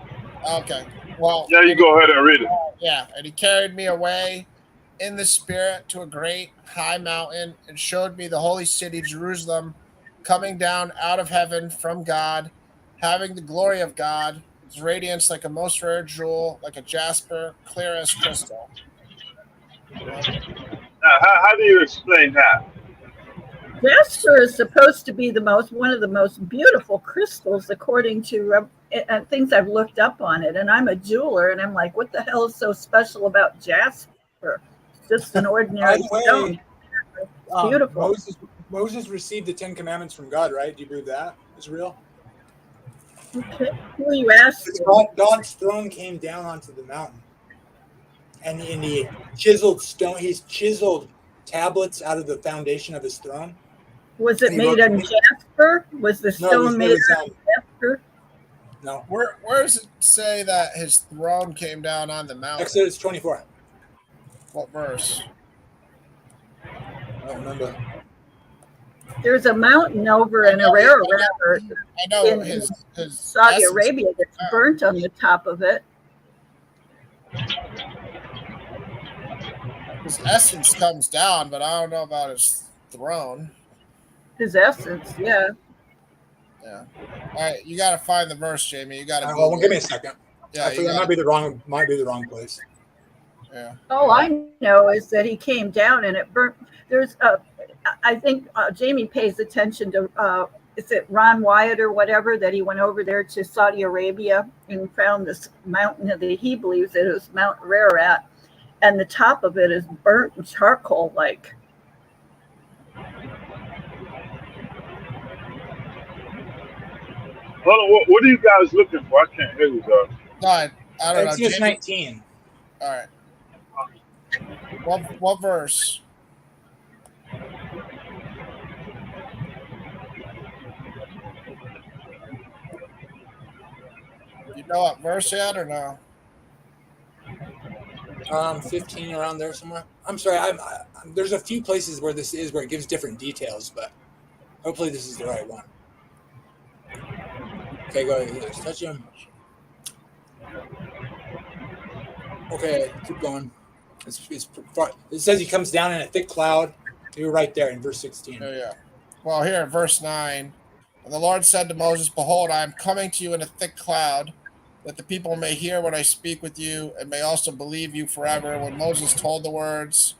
[SPEAKER 1] Okay. Well.
[SPEAKER 2] Yeah, you go ahead and read it.
[SPEAKER 1] Yeah, and he carried me away in the spirit to a great high mountain and showed me the holy city Jerusalem coming down out of heaven from God, having the glory of God, its radiance like a most rare jewel, like a jasper, clear as crystal.
[SPEAKER 2] Now, how do you explain that?
[SPEAKER 3] Jasper is supposed to be one of the most beautiful crystals, according to things I've looked up on it. And I'm a jeweler, and I'm like, what the hell is so special about jasper? It's just an ordinary stone. It's beautiful.
[SPEAKER 4] Moses received the 10 Commandments from God, right? Do you believe that is real?
[SPEAKER 3] Okay. Who you asking?
[SPEAKER 4] God's throne came down onto the mountain, and in the chiseled stone, he's chiseled tablets out of the foundation of his throne.
[SPEAKER 3] Was it made of jasper? Was the stone made of jasper?
[SPEAKER 4] No.
[SPEAKER 1] Where does it say that his throne came down on the mountain?
[SPEAKER 4] Exodus 24.
[SPEAKER 1] What verse?
[SPEAKER 4] I don't remember.
[SPEAKER 3] There's a mountain over in Ararat,
[SPEAKER 1] I know
[SPEAKER 3] in
[SPEAKER 1] his
[SPEAKER 3] Saudi Arabia, that's burnt on the top of it.
[SPEAKER 1] His essence comes down, but I don't know about his throne.
[SPEAKER 3] His essence, yeah.
[SPEAKER 1] Yeah. All right, you got to find the verse, Jamie. You got to.
[SPEAKER 4] Hold on, give me a second.
[SPEAKER 1] Yeah,
[SPEAKER 4] I think that might be the wrong place.
[SPEAKER 1] Yeah.
[SPEAKER 3] All I know is that he came down and it burnt. There's I think Jamie pays attention to, is it Ron Wyatt or whatever, that he went over there to Saudi Arabia and found this mountain that he believes it is Mount Ararat, and the top of it is burnt and charcoal like.
[SPEAKER 2] Hold on, what are you guys looking for? I can't hear you guys.
[SPEAKER 1] No, I don't know.
[SPEAKER 4] Exodus
[SPEAKER 1] Jamie?
[SPEAKER 4] 19.
[SPEAKER 1] All right. What verse? You know what verse yet or no?
[SPEAKER 4] 15 around there somewhere. I'm sorry. There's a few places where this is where it gives different details, but hopefully this is the right one. Okay, go ahead. Let's touch him. Okay, keep going. It says he comes down in a thick cloud. You're right there in verse 16.
[SPEAKER 1] Yeah. Well, here, verse 9. And the Lord said to Moses, Behold, I am coming to you in a thick cloud, that the people may hear when I speak with you, and may also believe you forever. When Moses told the words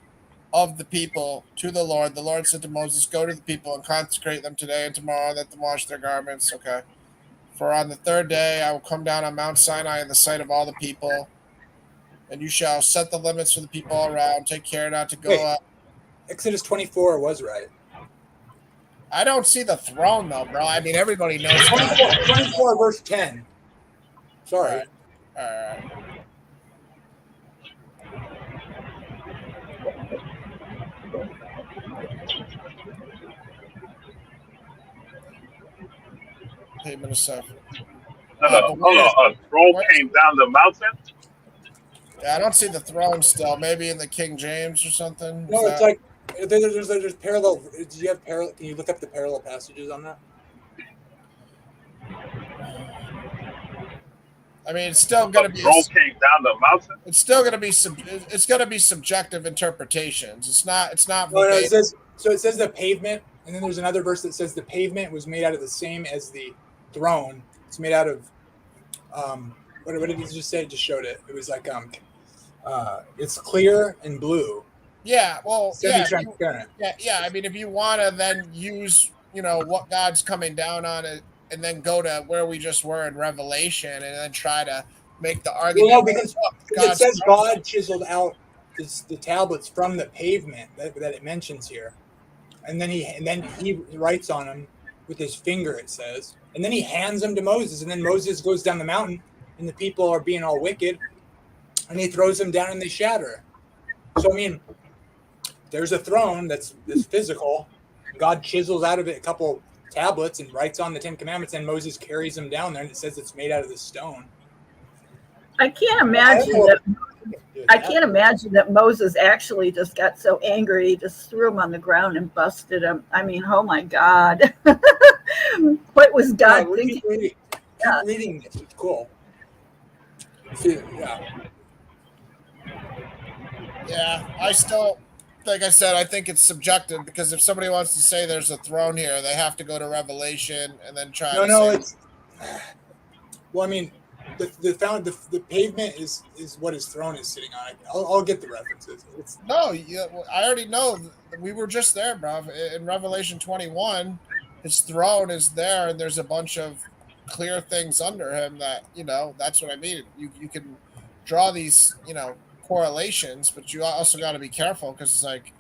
[SPEAKER 1] of the people to the Lord said to Moses, Go to the people and consecrate them today and tomorrow, let them wash their garments. Okay. For on the third day I will come down on Mount Sinai in the sight of all the people, and you shall set the limits for the people all around. Take care not to go up.
[SPEAKER 4] Exodus 24 was right.
[SPEAKER 1] I don't see the throne, though, bro. I mean, everybody knows.
[SPEAKER 4] 24 verse 10. Sorry.
[SPEAKER 1] All right. Payment of suffering.
[SPEAKER 2] Hold on. A throne came down the mountain?
[SPEAKER 1] Yeah, I don't see the throne still. Maybe in the King James or something.
[SPEAKER 4] No, it's like there's parallel. Do you have parallel? Can you look up the parallel passages on that?
[SPEAKER 1] I mean, it's still going to be.
[SPEAKER 2] Throne came down the mountain.
[SPEAKER 1] It's still going to be. It's going to be subjective interpretations. It's not. It's not.
[SPEAKER 4] No, it says the pavement, and then there's another verse that says the pavement was made out of the same as the throne. It's made out of. What did he just say? It just showed it. It was like it's clear and blue.
[SPEAKER 1] Yeah. Well. Yeah.
[SPEAKER 4] Transparent.
[SPEAKER 1] Yeah. I mean, if you want to then use, what God's coming down on it, and then go to where we just were in Revelation, and then try to make the argument.
[SPEAKER 4] Well, because it says God chiseled out the tablets from the pavement that it mentions here, and then he writes on them with his finger. It says, and then he hands them to Moses, and then Moses goes down the mountain, and the people are being all wicked, and he throws them down and they shatter. So I mean, there's a throne that's physical. God chisels out of it a couple tablets and writes on the 10 Commandments, and Moses carries them down there, and it says it's made out of this stone.
[SPEAKER 3] I can't imagine that Moses actually just got so angry he just threw him on the ground and busted him. I mean, oh my God. What was God thinking?
[SPEAKER 4] Keep reading this. It's cool.
[SPEAKER 1] Yeah, I still, like I said, I think it's subjective, because if somebody wants to say there's a throne here, they have to go to Revelation and then try.
[SPEAKER 4] Well, I mean, the pavement is what his throne is sitting on. I'll get the references.
[SPEAKER 1] I already know. We were just there, bro. In Revelation 21, his throne is there, and there's a bunch of clear things under him that, that's what I mean. You can draw these, correlations, but you also got to be careful, because it's like,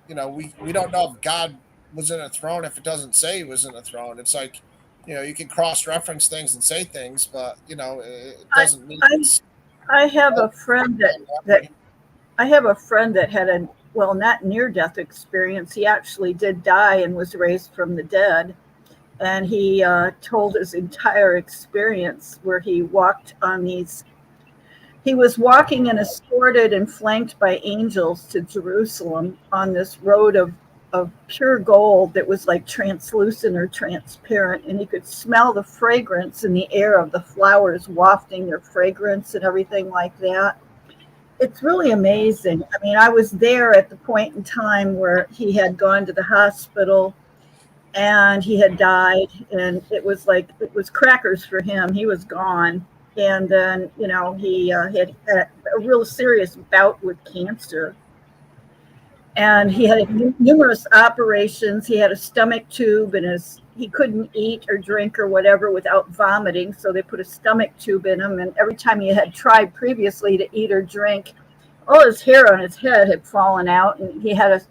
[SPEAKER 1] we don't know if God was in a throne if it doesn't say he was in a throne. It's like, you can cross-reference things and say things, but it doesn't mean.
[SPEAKER 3] I have a friend that had a not near-death experience. He actually did die and was raised from the dead, and he told his entire experience where he walked on these. He was walking and escorted and flanked by angels to Jerusalem on this road of pure gold that was like translucent or transparent, and he could smell the fragrance in the air of the flowers wafting their fragrance and everything like that. It's really amazing. I mean, I was there at the point in time where he had gone to the hospital, and he had died, and it was crackers for him. He was gone. And then, he had a real serious bout with cancer. And he had numerous operations. He had a stomach tube, and he couldn't eat or drink or whatever without vomiting. So they put a stomach tube in him. And every time he had tried previously to eat or drink, all his hair on his head had fallen out. And he had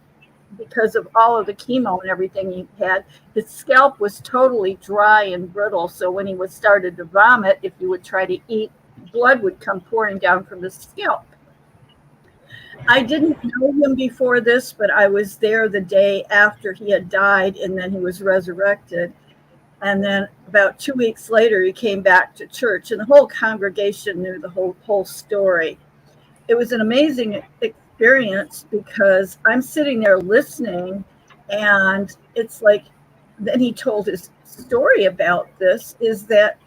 [SPEAKER 3] because of all of the chemo and everything he had, his scalp was totally dry and brittle. So when he started to vomit, if he would try to eat, blood would come pouring down from the scalp. I didn't know him before this, but I was there the day after he had died, and then he was resurrected. And then about 2 weeks later, he came back to church, and the whole congregation knew the whole story. It was an amazing experience because I'm sitting there listening, and it's like, then he told his story about this, is that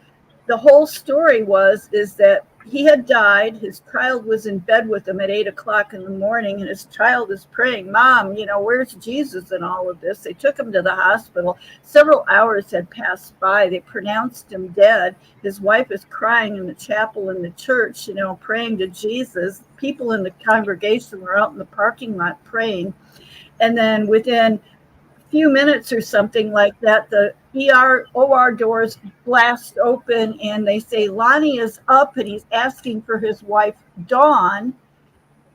[SPEAKER 3] the whole story is that he had died. His child was in bed with him at 8 o'clock in the morning, and his child is praying, "Mom, where's Jesus in all of this?" They took him to the hospital. Several hours had passed by. They pronounced him dead. His wife is crying in the chapel in the church, praying to Jesus. People in the congregation were out in the parking lot praying. And then within few minutes or something like that, the OR doors blast open, and they say Lonnie is up, and he's asking for his wife Dawn.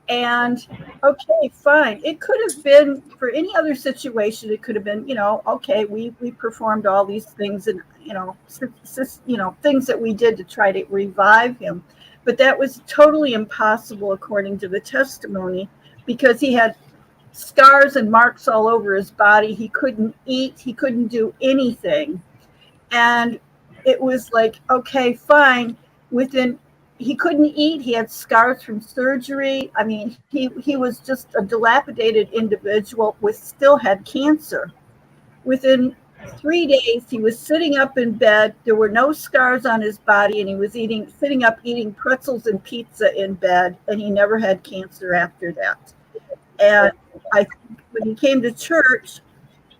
[SPEAKER 3] And okay, fine. It could have been for any other situation. It could have been, okay, we performed all these things, and things that we did to try to revive him, but that was totally impossible according to the testimony, because he had scars and marks all over his body. He couldn't eat. He couldn't do anything. And it was like, okay, fine. He couldn't eat. He had scars from surgery. I mean, he was just a dilapidated individual still had cancer. Within 3 days, he was sitting up in bed. There were no scars on his body, and he was sitting up eating pretzels and pizza in bed, and he never had cancer after that. And when he came to church,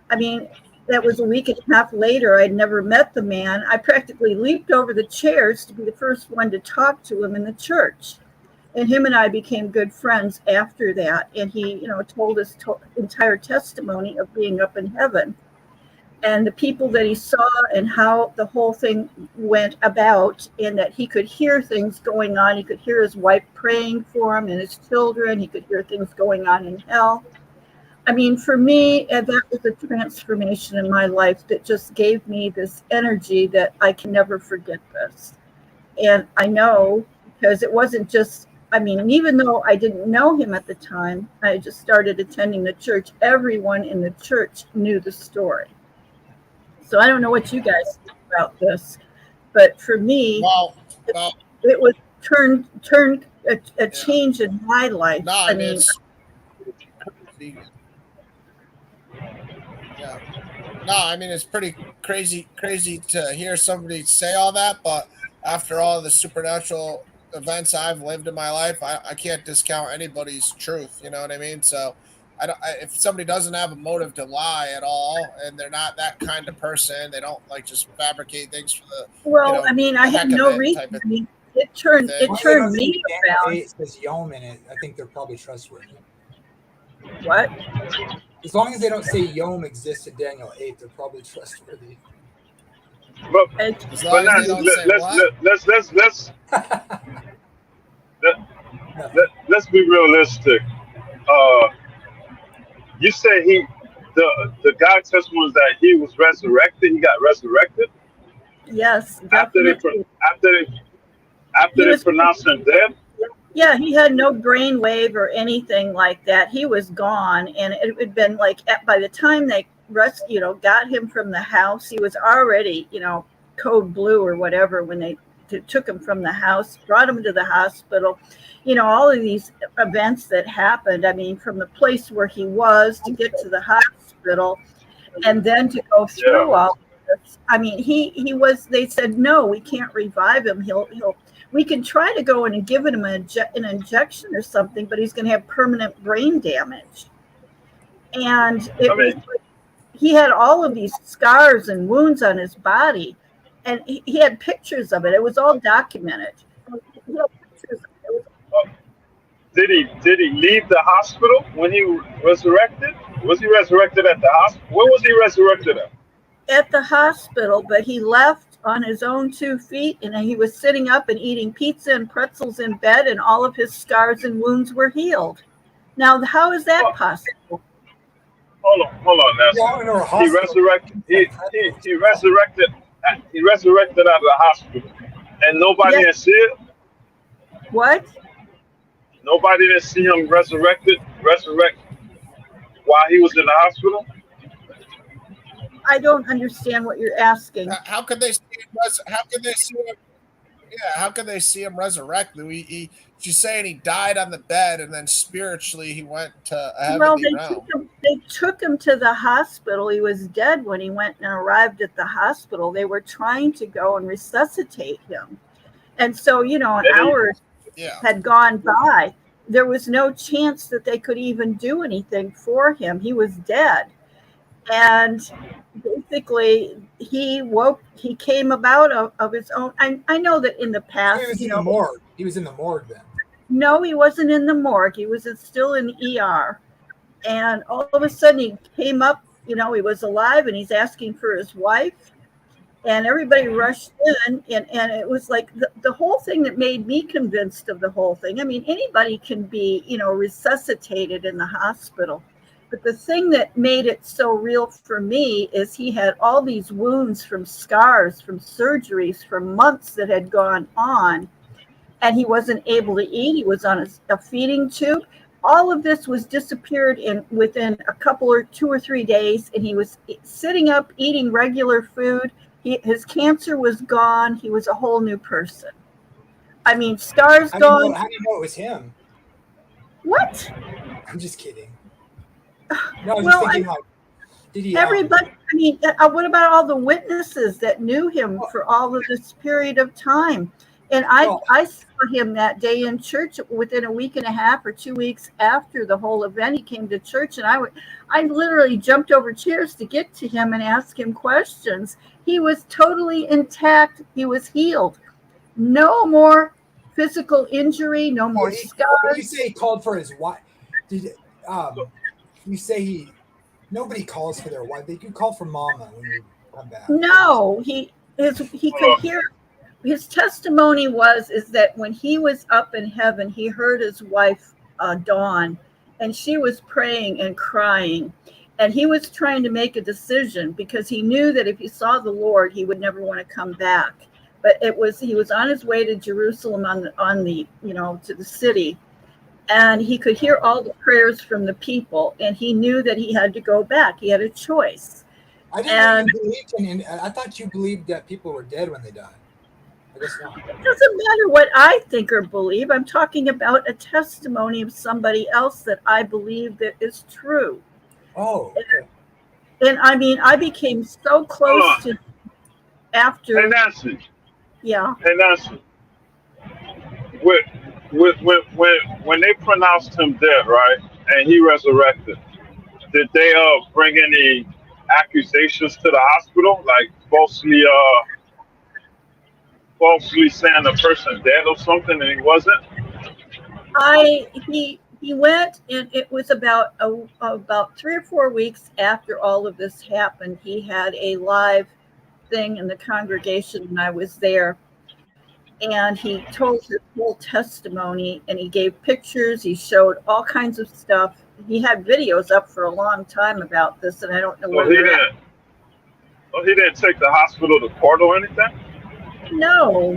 [SPEAKER 3] that was a week and a half later. I'd never met the man. I practically leaped over the chairs to be the first one to talk to him in the church. And him and I became good friends after that. And he, told his entire testimony of being up in heaven, and the people that he saw, and how the whole thing went about, and that he could hear things going on. He could hear his wife praying for him and his children. He could hear things going on in hell. For me, that was a transformation in my life that just gave me this energy that I can never forget this. And I know, because it wasn't just, even though I didn't know him at the time, I just started attending the church. Everyone in the church knew the story. So I don't know what you guys think about this, but for me, it was turned a change in my life.
[SPEAKER 1] It's pretty crazy to hear somebody say all that, but after all the supernatural events I've lived in my life, I can't discount anybody's truth. You know what I mean? So if somebody doesn't have a motive to lie at all, and they're not that kind of person, they don't just fabricate things for the
[SPEAKER 3] I had no reason. It turned me around.
[SPEAKER 4] It says Yom in it. I think they're probably trustworthy.
[SPEAKER 3] What?
[SPEAKER 4] As long as they don't say Yom exists in Daniel 8, they're probably trustworthy.
[SPEAKER 2] But let's be realistic. You say the guy testimony that he was resurrected. He got resurrected.
[SPEAKER 3] Yes.
[SPEAKER 2] After they pronounced him dead.
[SPEAKER 3] Yeah, he had no brain wave or anything like that. He was gone, and it had been by the time they got him from the house, he was already code blue or whatever when they took him from the house, brought him to the hospital. All of these events that happened. From the place where he was to get to the hospital, and then to go through all of this. He was. They said no, we can't revive him. We can try to go in and give him an injection or something, but he's going to have permanent brain damage. And he had all of these scars and wounds on his body, and he had pictures of it. It was all documented. He had pictures of it. It was
[SPEAKER 2] Did he leave the hospital when he resurrected? Was he resurrected at the hospital? When was he resurrected
[SPEAKER 3] at the hospital, but he left on his own 2 feet, and he was sitting up and eating pizza and pretzels in bed, and all of his scars and wounds were healed. Now, how is that possible?
[SPEAKER 2] Hold on, Nancy. He resurrected. He resurrected. He resurrected out of the hospital, and nobody didn't see it.
[SPEAKER 3] What?
[SPEAKER 2] Nobody didn't see him resurrect while he was in the hospital.
[SPEAKER 3] I don't understand what you're asking.
[SPEAKER 1] How could they see him? How could they see him? Yeah, how could they see him resurrect? She's saying he died on the bed, and then spiritually he went to a heavenly realm.
[SPEAKER 3] They took him to the hospital. He was dead when he went and arrived at the hospital. They were trying to go and resuscitate him, and so an hour had gone by. There was no chance that they could even do anything for him. He was dead, and basically he came about of his own. I know that in the past,
[SPEAKER 4] he was in the morgue. He was in the morgue then.
[SPEAKER 3] No, he wasn't in the morgue. He was still in the ER, and all of a sudden he came up. He was alive, and he's asking for his wife, and everybody rushed in, and it was like the whole thing that made me convinced of the whole thing. I mean, anybody can be resuscitated in the hospital. But the thing that made it so real for me is he had all these wounds from scars, from surgeries, from months that had gone on, and he wasn't able to eat. He was on a feeding tube. All of this was disappeared within a couple or 2 or 3 days, and he was sitting up, eating regular food. His cancer was gone. He was a whole new person. I mean, scars gone.
[SPEAKER 4] How do you know it was him?
[SPEAKER 3] What?
[SPEAKER 4] I'm just kidding. No, I was
[SPEAKER 3] Well,
[SPEAKER 4] just thinking, did he?
[SPEAKER 3] Everybody. I mean, what about all the witnesses that knew him for all of this period of time? And I saw him that day in church within a week and a half or 2 weeks after the whole event. He came to church, and I literally jumped over chairs to get to him and ask him questions. He was totally intact. He was healed. No more physical injury. No more scars.
[SPEAKER 4] You say he called for his wife. You say nobody calls for their wife. They do call for mama when you come back.
[SPEAKER 3] No, he could hear. His testimony is that when he was up in heaven, he heard his wife Dawn, and she was praying and crying, and he was trying to make a decision because he knew that if he saw the Lord, he would never want to come back. But he was on his way to Jerusalem on the to the city. And he could hear all the prayers from the people, and he knew that he had to go back. He had a choice.
[SPEAKER 4] I didn't believe I thought you believed that people were dead when they died. I guess not.
[SPEAKER 3] It doesn't matter what I think or believe. I'm talking about a testimony of somebody else that I believe that is true.
[SPEAKER 4] Oh, okay.
[SPEAKER 3] And I mean, I became so close to after.
[SPEAKER 2] Hey, Nancy.
[SPEAKER 3] Yeah.
[SPEAKER 2] Hey, Nancy. When they pronounced him dead, right, and he resurrected, did they bring any accusations to the hospital, like falsely saying the person dead or something, and he wasn't?
[SPEAKER 3] He went, and it was about 3 or 4 weeks after all of this happened. He had a live thing in the congregation, and I was there. And he told his whole testimony, and he gave pictures. He showed all kinds of stuff. He had videos up for a long time about this, and I don't know where they're at.
[SPEAKER 2] He didn't take the hospital to court or anything?
[SPEAKER 3] No.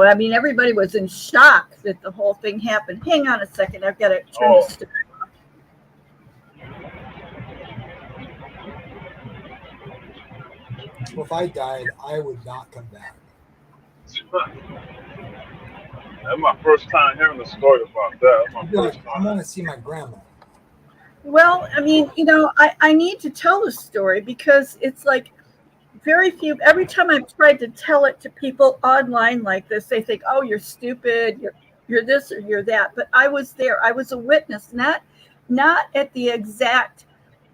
[SPEAKER 3] I mean, everybody was in shock that the whole thing happened. Hang on a second. I've got to turn this to.
[SPEAKER 4] Well, if I died, I would not come back.
[SPEAKER 2] That's my first time hearing a story about that.
[SPEAKER 4] I want to see my grandma.
[SPEAKER 3] Well, I mean, I need to tell the story because it's like very few. Every time I've tried to tell it to people online like this, they think, "Oh, you're stupid. You're this or you're that." But I was there. I was a witness, not at the exact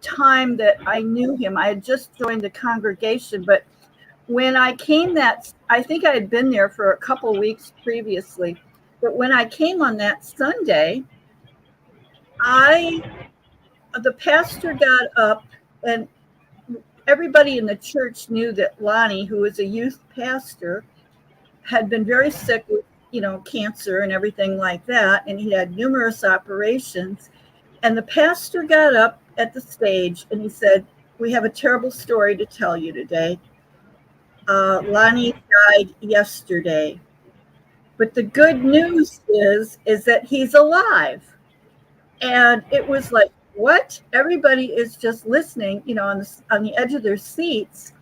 [SPEAKER 3] time that I knew him. I had just joined the congregation, but when I came I think I had been there for a couple weeks previously, but when I came on that Sunday, the pastor got up, and everybody in the church knew that Lonnie, who was a youth pastor, had been very sick with, cancer and everything like that. And he had numerous operations. And the pastor got up at the stage and he said, "We have a terrible story to tell you today. Lonnie died yesterday. But the good news is that he's alive." And it was like, what? Everybody is just listening, on the edge of their seats.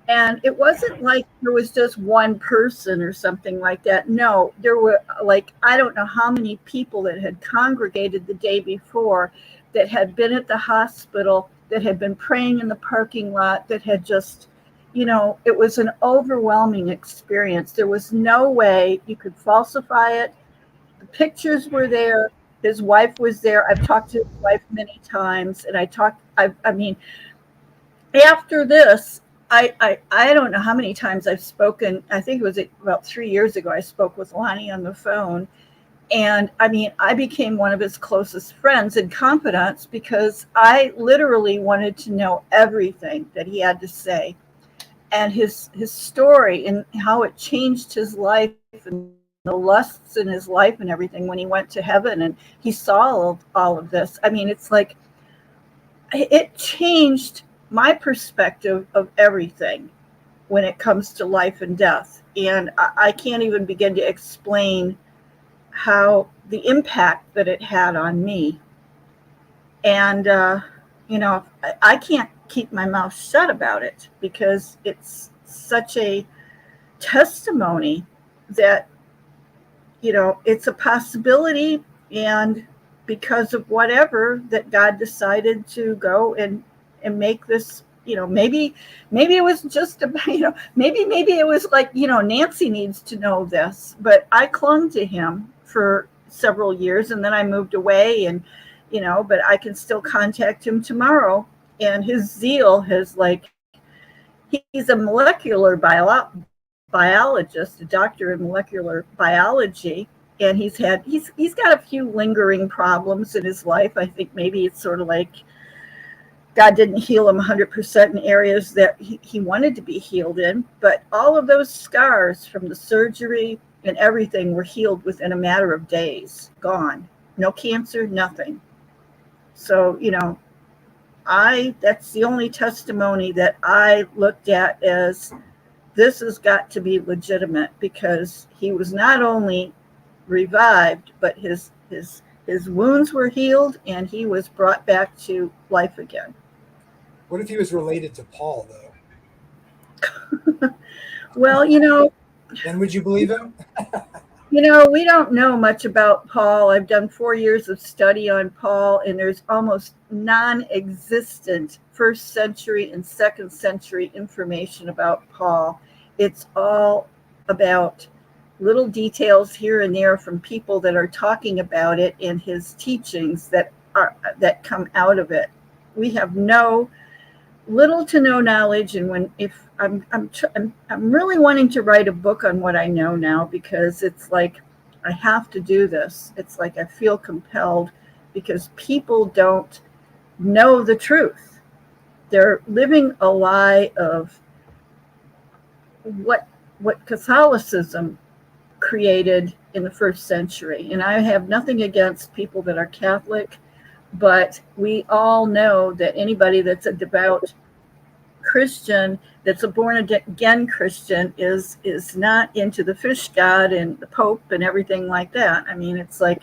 [SPEAKER 3] And it wasn't like there was just one person or something like that. No, there were, like, I don't know how many people that had congregated the day before, that had been at the hospital, that had been praying in the parking lot, that had just, it was an overwhelming experience. There was no way you could falsify it. The pictures were there. His wife was there. I've talked to his wife many times, and I mean, after this, I don't know how many times I've spoken. I think it was about 3 years ago I spoke with Lonnie on the phone. And I mean, I became one of his closest friends and confidants because I literally wanted to know everything that he had to say, and his story and how it changed his life, and the lusts in his life and everything when he went to heaven and he saw all of this. I mean, it's like it changed my perspective of everything when it comes to life and death. And I can't even begin to explain how the impact that it had on me. And, I can't keep my mouth shut about it because it's such a testimony that, it's a possibility. And because of whatever, that God decided to go and make this, maybe it was just about, maybe it was like, Nancy needs to know this, but I clung to him for several years, and then I moved away, and, but I can still contact him tomorrow. And his zeal has, like, he's a molecular biologist, a doctor in molecular biology. And he's got a few lingering problems in his life. I think maybe it's sort of like God didn't heal him 100% in areas that he wanted to be healed in. But all of those scars from the surgery and everything were healed within a matter of days, gone. No cancer, nothing. So, that's the only testimony that I looked at as, this has got to be legitimate, because he was not only revived, but his wounds were healed and he was brought back to life again.
[SPEAKER 4] What if he was related to Paul,
[SPEAKER 3] though? Well,
[SPEAKER 4] then would you believe him?
[SPEAKER 3] We don't know much about Paul. I've done 4 years of study on Paul, and there's almost non-existent 1st century and 2nd century information about Paul. It's all about little details here and there from people that are talking about it, and his teachings that come out of it. We have little to no knowledge. And I'm really wanting to write a book on what I know now, because it's like I have to do this. It's like I feel compelled, because people don't know the truth. They're living a lie of what Catholicism created in the 1st century. And I have nothing against people that are Catholic, but we all know that anybody that's a devout Christian, that's a born again Christian, is not into the fish god and the Pope and everything like that. I mean, it's like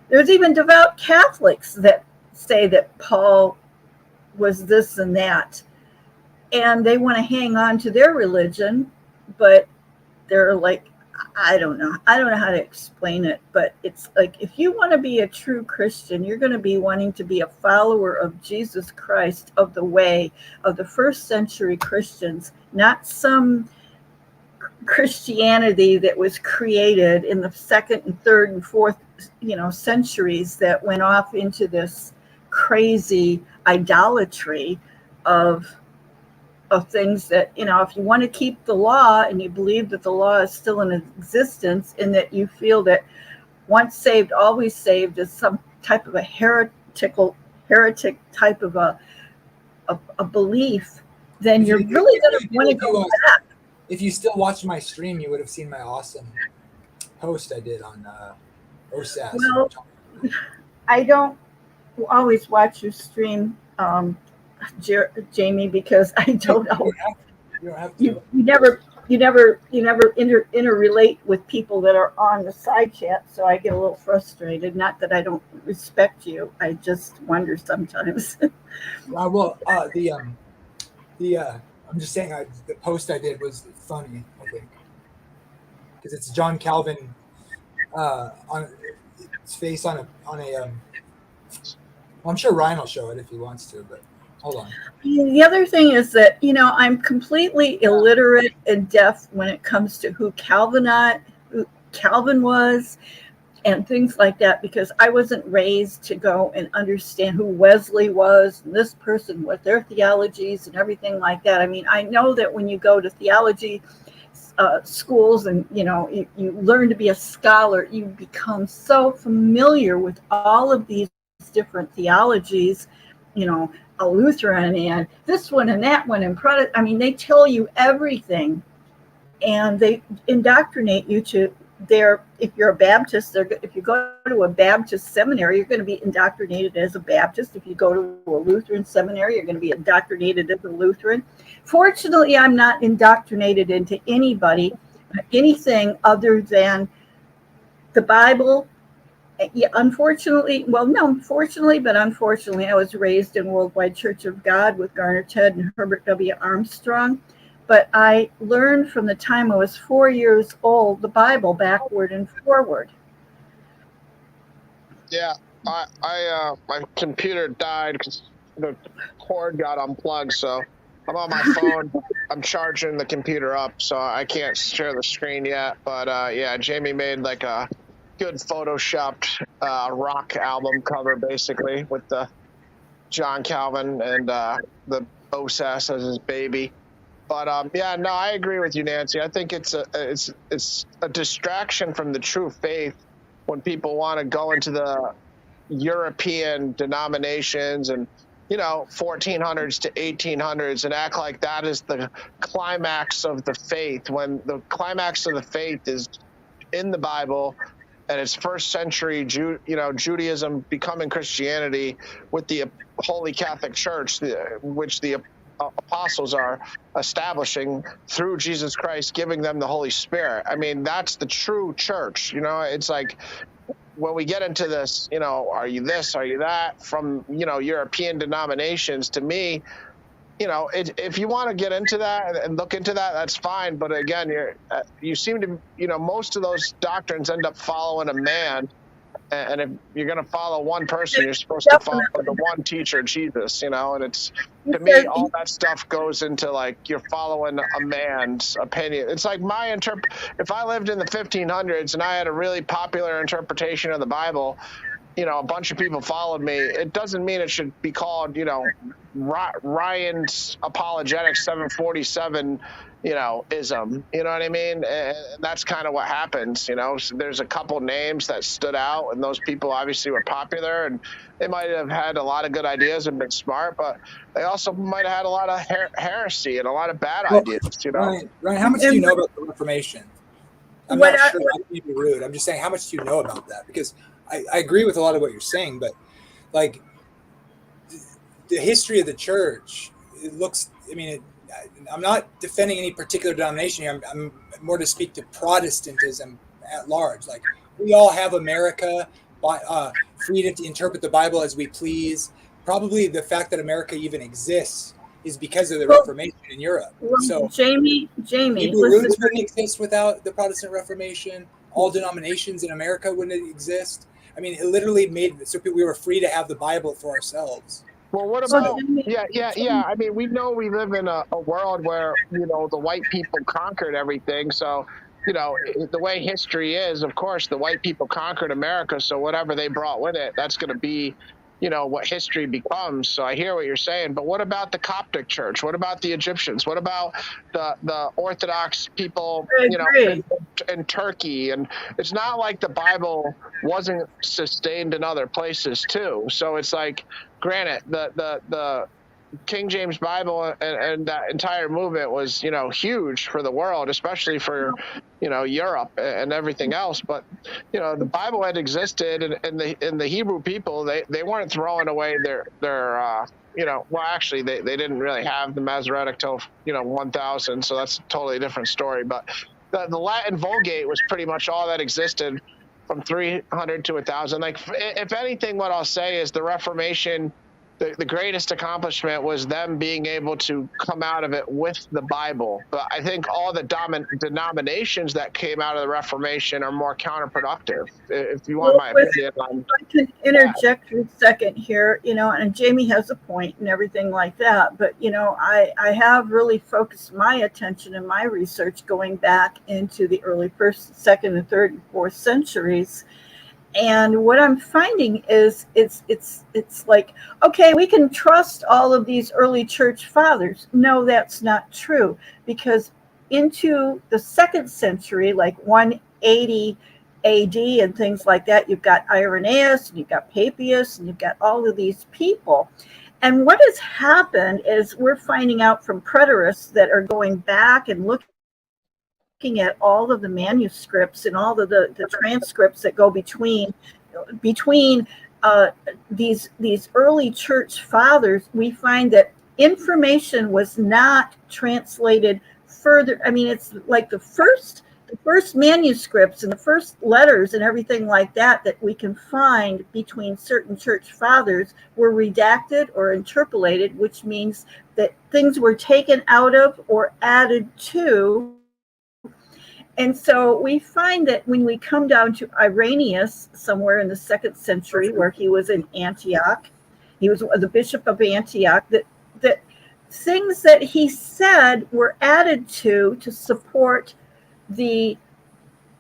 [SPEAKER 3] there's even devout Catholics that say that Paul was this and that, and they want to hang on to their religion, but they're like, I don't know how to explain it, but it's like, if you want to be a true Christian, you're going to be wanting to be a follower of Jesus Christ, of the way of the 1st century Christians, not some Christianity that was created in the 2nd and 3rd and 4th, centuries, that went off into this crazy idolatry of things that, if you want to keep the law and you believe that the law is still in existence, and that you feel that once saved always saved is some type of a heretic type of a belief, then you're really going to want to go back.
[SPEAKER 4] If you still watch my stream, you would have seen my awesome post I did on OSAS.
[SPEAKER 3] Well, I don't always watch your stream, Jamie, because I don't know.
[SPEAKER 4] You don't have to.
[SPEAKER 3] You never interrelate with people that are on the side chat, so I get a little frustrated. Not that I don't respect you, I just wonder sometimes.
[SPEAKER 4] I'm just saying, the post I did was funny, I think, because it's John Calvin on his face on a. I'm sure Ryan will show it if he wants to, but hold on.
[SPEAKER 3] The other thing is that, I'm completely illiterate and deaf when it comes to who Calvin was and things like that, because I wasn't raised to go and understand who Wesley was and this person, what their theologies and everything like that. I mean, I know that when you go to theology schools and, you learn to be a scholar, you become so familiar with all of these different theologies, a Lutheran and this one and that one and Protestant. I mean, they tell you everything, and they indoctrinate you to their. If you're a Baptist, if you go to a Baptist seminary, you're going to be indoctrinated as a Baptist. If you go to a Lutheran seminary, you're going to be indoctrinated as a Lutheran. Fortunately, I'm not indoctrinated into anything other than the Bible. Yeah, unfortunately, I was raised in Worldwide Church of God with Garner Ted and Herbert W. Armstrong. But I learned from the time I was 4 years old the Bible backward and forward.
[SPEAKER 1] Yeah, I my computer died because the cord got unplugged, so I'm on my phone. I'm charging the computer up, so I can't share the screen yet. But yeah, Jamie made like a good photoshopped rock album cover, basically, with the John Calvin and the OSAS as his baby. But yeah, no, I agree with you, Nancy. I think it's a distraction from the true faith when people want to go into the European denominations and 1400s to 1800s and act like that is the climax of the faith, when the climax of the faith is in the Bible. And it's first century Judaism becoming Christianity with the Holy Catholic Church, which the apostles are establishing through Jesus Christ, giving them the Holy Spirit. I mean, that's the true church. It's like when we get into this, are you this, are you that, from, European denominations, to me, if you want to get into that and look into that, that's fine. But again, you seem to, most of those doctrines end up following a man. And if you're going to follow one person, you're supposed to follow the one teacher, Jesus, and it's, to me, all that stuff goes into like you're following a man's opinion. It's like if I lived in the 1500s and I had a really popular interpretation of the Bible, a bunch of people followed me. It doesn't mean it should be called, Ryan's Apologetics 747, ism. You know what I mean? And that's kind of what happens. So there's a couple names that stood out, and those people obviously were popular, and they might have had a lot of good ideas and been smart, but they also might have had a lot of heresy and a lot of bad ideas.
[SPEAKER 4] Ryan, how much do you know about the Reformation? I'm not sure. I don't mean to be rude. I'm just saying, how much do you know about that? Because I agree with a lot of what you're saying, but like the history of the church, it looks, I'm not defending any particular denomination here. I'm more to speak to Protestantism at large. Like, we all have America, freedom to interpret the Bible as we please. Probably the fact that America even exists is because of the Reformation in Europe. So
[SPEAKER 3] Jamie,
[SPEAKER 4] Hebrew roots wouldn't exist without the Protestant Reformation. All denominations in America wouldn't exist. It literally made it so we were free to have the Bible for ourselves.
[SPEAKER 1] Well, what about, yeah. We know we live in a world where, the white people conquered everything. So, the way history is, of course, the white people conquered America. So whatever they brought with it, that's going to be
[SPEAKER 5] what history becomes. So I hear what you're saying, but what about the Coptic Church? What about the Egyptians? What about the Orthodox people,
[SPEAKER 3] I agree.
[SPEAKER 5] in Turkey? And it's not like the Bible wasn't sustained in other places too. So it's like, granted, the King James Bible and that entire movement was, huge for the world, especially for, Europe and everything else. But, the Bible had existed, and the Hebrew people, they weren't throwing away their well, actually, they didn't really have the Masoretic till, 1000. So that's a totally different story. But the Latin Vulgate was pretty much all that existed from 300 to 1000. Like, if anything, what I'll say is the Reformation, the greatest accomplishment was them being able to come out of it with the Bible. But I think all the denominations that came out of the Reformation are more counterproductive. If you want my opinion on
[SPEAKER 3] I can interject for a second here, and Jamie has a point and everything like that. But, I have really focused my attention and my research going back into the early first, second, and third, and fourth centuries. And what I'm finding is it's like, okay, we can trust all of these early church fathers. No, that's not true, because into the second century, like 180 AD and things like that, you've got Irenaeus, and you've got Papias, and you've got all of these people. And what has happened is we're finding out from preterists that are going back and looking at all of the manuscripts and all of the transcripts that go between these early church fathers. We find that information was not translated further. I mean, it's like the first manuscripts and the first letters and everything like that we can find between certain church fathers were redacted or interpolated, which means that things were taken out of or added to. And so we find that when we come down to Irenaeus, somewhere in the second century, where he was in Antioch, he was the bishop of Antioch, that things that he said were added to support the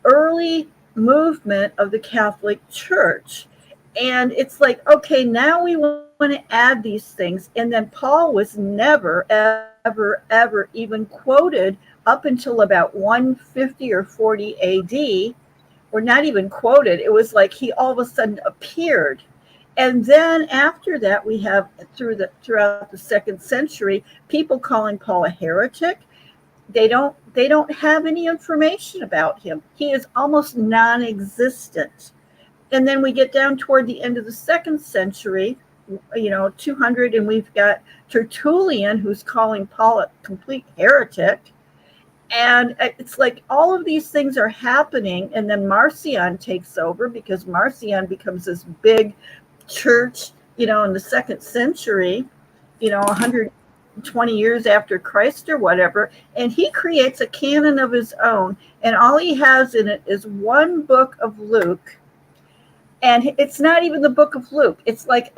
[SPEAKER 3] early movement of the Catholic Church. And it's like, okay, now we want to add these things. And then Paul was never, ever, ever even quoted up until about 150 or 40 AD, or not even quoted. It was like he all of a sudden appeared. And then after that, we have throughout the second century, people calling Paul a heretic. They don't have any information about him. He is almost non-existent. And then we get down toward the end of the second century, 200, and we've got Tertullian, who's calling Paul a complete heretic. And it's like all of these things are happening, and then Marcion takes over, because Marcion becomes this big church, in the second century, 120 years after Christ or whatever, and he creates a canon of his own, and all he has in it is one book of Luke, and it's not even the book of Luke. It's like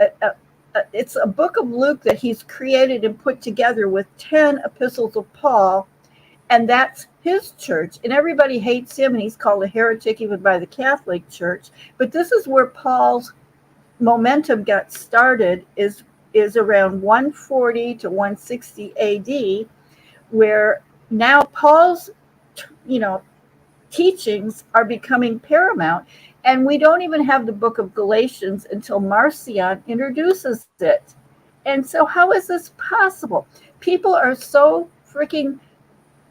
[SPEAKER 3] it's a book of Luke that he's created and put together with 10 epistles of Paul. And that's his church. And everybody hates him, and he's called a heretic even by the Catholic Church. But this is where Paul's momentum got started, is around 140 to 160 AD, where now Paul's, teachings are becoming paramount. And we don't even have the book of Galatians until Marcion introduces it. And so how is this possible? People are so freaking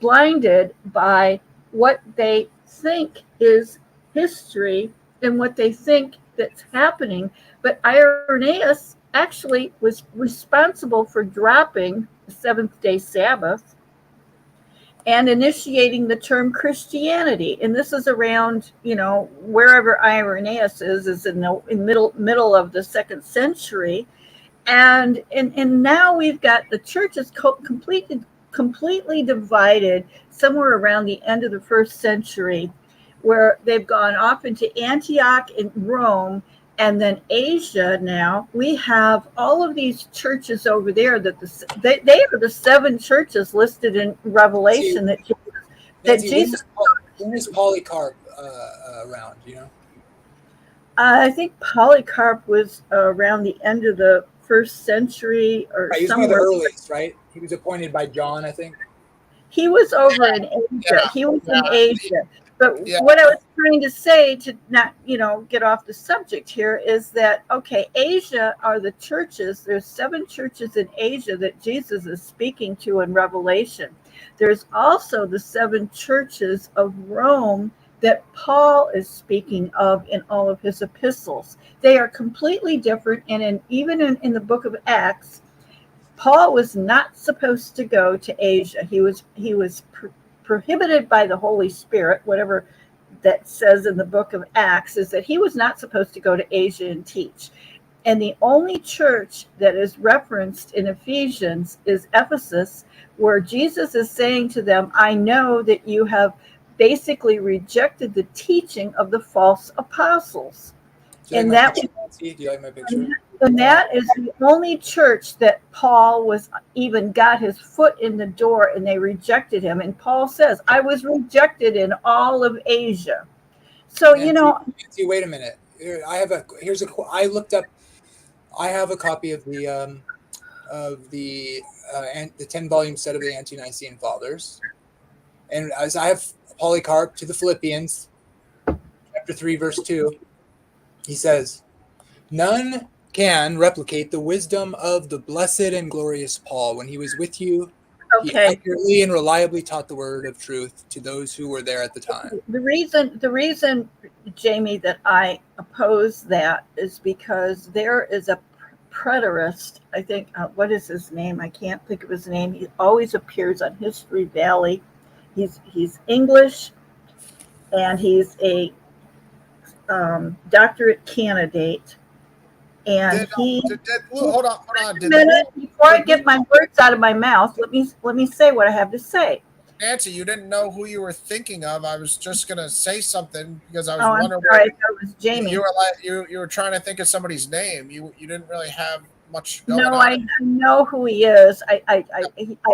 [SPEAKER 3] blinded by what they think is history and what they think that's happening. But Irenaeus actually was responsible for dropping the seventh-day Sabbath and initiating the term Christianity. And this is around, wherever Irenaeus is in the middle of the second century. And now we've got the church is completely divided somewhere around the end of the first century, where they've gone off into Antioch and Rome, and then Asia. Now we have all of these churches over there that they are the 7 churches listed in Revelation that Jesus.
[SPEAKER 4] When is Polycarp around?
[SPEAKER 3] I think Polycarp was around the end of the first century or
[SPEAKER 4] Right, he was one of the
[SPEAKER 3] somewhere.
[SPEAKER 4] earliest, right? He was appointed by John, I think.
[SPEAKER 3] He was over in Asia.
[SPEAKER 1] Yeah,
[SPEAKER 3] He was in
[SPEAKER 1] yeah,
[SPEAKER 3] Asia. But
[SPEAKER 1] yeah.
[SPEAKER 3] what I was trying to say, to not, get off the subject here, is that, okay, Asia are the churches. There's 7 churches in Asia that Jesus is speaking to in Revelation. There's also the 7 churches of Rome that Paul is speaking of in all of his epistles. They are completely different. And even in the book of Acts, Paul was not supposed to go to Asia. He was prohibited by the Holy Spirit, whatever that says in the book of Acts, is that he was not supposed to go to Asia and teach. And the only church that is referenced in Ephesians is Ephesus, where Jesus is saying to them, I know that you have basically rejected the teaching of the false apostles.
[SPEAKER 4] Do you
[SPEAKER 3] And
[SPEAKER 4] like my
[SPEAKER 3] that
[SPEAKER 4] picture, Nancy? Do you like my picture?
[SPEAKER 3] and that is the only church that Paul was even got his foot in the door, and they rejected him. And Paul says, I was rejected in all of Asia. So,
[SPEAKER 4] Nancy, wait a minute. I looked up. I have a copy of the 10-volume set of the Ante-Nicene Fathers, and as I have Polycarp to the Philippians, chapter 3, verse 2. He says, none can replicate the wisdom of the blessed and glorious Paul. When he was with you, he
[SPEAKER 3] okay.
[SPEAKER 4] accurately and reliably taught the word of truth to those who were there at the time.
[SPEAKER 3] The reason, Jamie, that I oppose that is because there is a preterist, I think, what is his name? I can't think of his name. He always appears on History Valley. He's English, and he's a doctorate candidate, and
[SPEAKER 1] Hold on.
[SPEAKER 3] a minute before I get my words out of my mouth. Let me say what I have to say.
[SPEAKER 1] Nancy, you didn't know who you were thinking of. I was just gonna say something because I was
[SPEAKER 3] I'm
[SPEAKER 1] wondering.
[SPEAKER 3] sorry, that was Jamie.
[SPEAKER 1] You were like you were trying to think of somebody's name. You didn't really have much going
[SPEAKER 3] No,
[SPEAKER 1] on.
[SPEAKER 3] I know who he is. I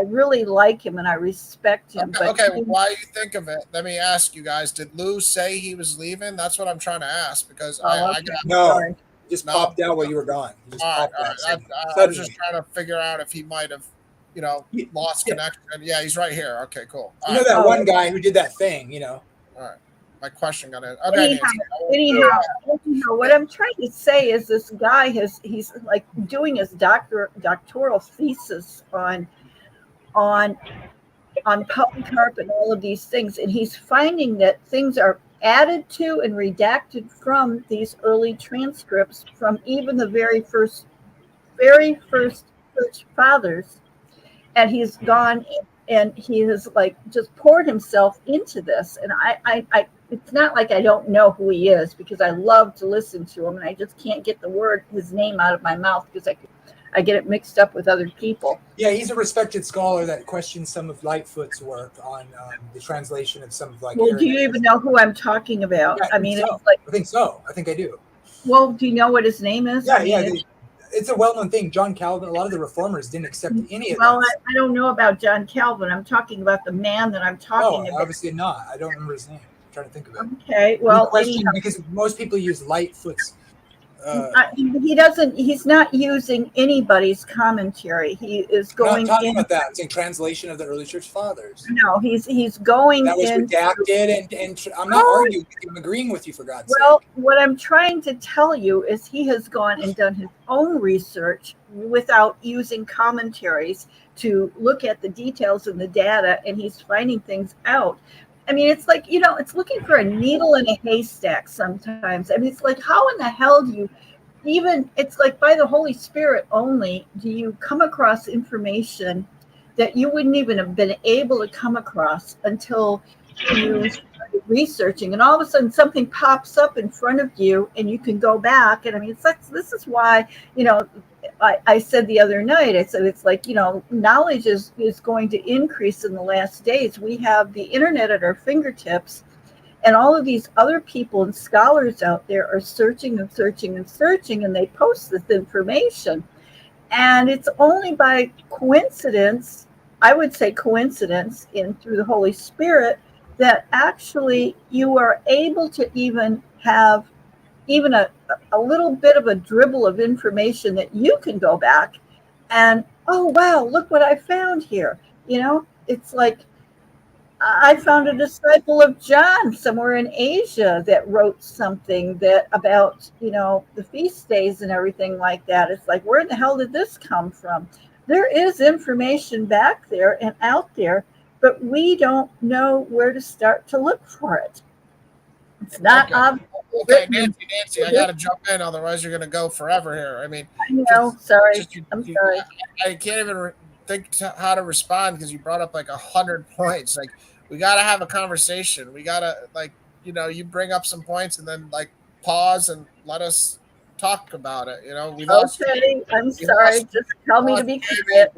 [SPEAKER 3] really like him and I respect him.
[SPEAKER 1] Okay, while you think of it, let me ask you guys: did Lou say he was leaving? That's what I'm trying to ask because I got
[SPEAKER 4] no. Just popped out while you were gone.
[SPEAKER 1] All right. I was just trying to figure out if he might have, lost connection. Yeah, he's right here. Okay, cool.
[SPEAKER 4] You know that one guy who did that thing,
[SPEAKER 1] All right. My question got in. Okay.
[SPEAKER 3] Anyhow, what I'm trying to say is this guy he's like doing his doctoral thesis on Polycarp and all of these things, and he's finding that things are added to and redacted from these early transcripts from even the very first church fathers, and he's gone and he has like just poured himself into this. And I it's not like I don't know who he is, because I love to listen to him, and I just can't get his name out of my mouth because I get it mixed up with other people.
[SPEAKER 4] Yeah, he's a respected scholar that questions some of Lightfoot's work on the translation of some of
[SPEAKER 3] Well, do you even know who I'm talking about?
[SPEAKER 4] Yeah,
[SPEAKER 3] I mean,
[SPEAKER 4] so.
[SPEAKER 3] it's like.
[SPEAKER 4] I think so. I think I do.
[SPEAKER 3] Well, do you know what his name is?
[SPEAKER 4] Yeah, it's a well-known thing. John Calvin, a lot of the reformers didn't accept any of
[SPEAKER 3] Well,
[SPEAKER 4] this.
[SPEAKER 3] I don't know about John Calvin. I'm talking about the man that I'm talking about.
[SPEAKER 4] Obviously not. I don't remember his name. I'm trying to think of it.
[SPEAKER 3] Okay, well,
[SPEAKER 4] because most people use Lightfoot's.
[SPEAKER 3] He's not using anybody's commentary. He is going.
[SPEAKER 4] I'm not talking about that. I'm saying translation of the early church fathers.
[SPEAKER 3] No, he's going.
[SPEAKER 4] That was redacted, and I'm not arguing with you. I'm agreeing with you, for God's sake.
[SPEAKER 3] Well, what I'm trying to tell you is he has gone and done his own research without using commentaries to look at the details and the data, and he's finding things out. I mean, it's like, it's looking for a needle in a haystack sometimes. I mean, it's like, how in the hell do you it's like by the Holy Spirit only do you come across information that you wouldn't even have been able to come across until you started researching, and all of a sudden something pops up in front of you and you can go back. And I mean, this is why, I said the other night, I said, it's like, knowledge is going to increase in the last days. We have the internet at our fingertips, and all of these other people and scholars out there are searching and searching and searching, and they post this information. And it's only by coincidence, I would say coincidence, through the Holy Spirit, that actually you are able to even have even a little bit of a dribble of information that you can go back and, oh, wow, look what I found here. You know, it's like I found a disciple of John somewhere in Asia that wrote something that about, you know, the feast days and everything like that. It's like, where in the hell did this come from? There is information back there and out there, but we don't know where to start to look for it. It's not obvious.
[SPEAKER 1] Okay, Nancy, I got to jump in, otherwise you're going to go forever here. I mean,
[SPEAKER 3] I know, sorry. I'm sorry.
[SPEAKER 1] I can't even think how to respond because you brought up like 100 points. Like, we got to have a conversation. We got to, like, you know, you bring up some points and then like pause and let us talk about it. You know,
[SPEAKER 3] Okay, I'm sorry. Just tell me to be quiet.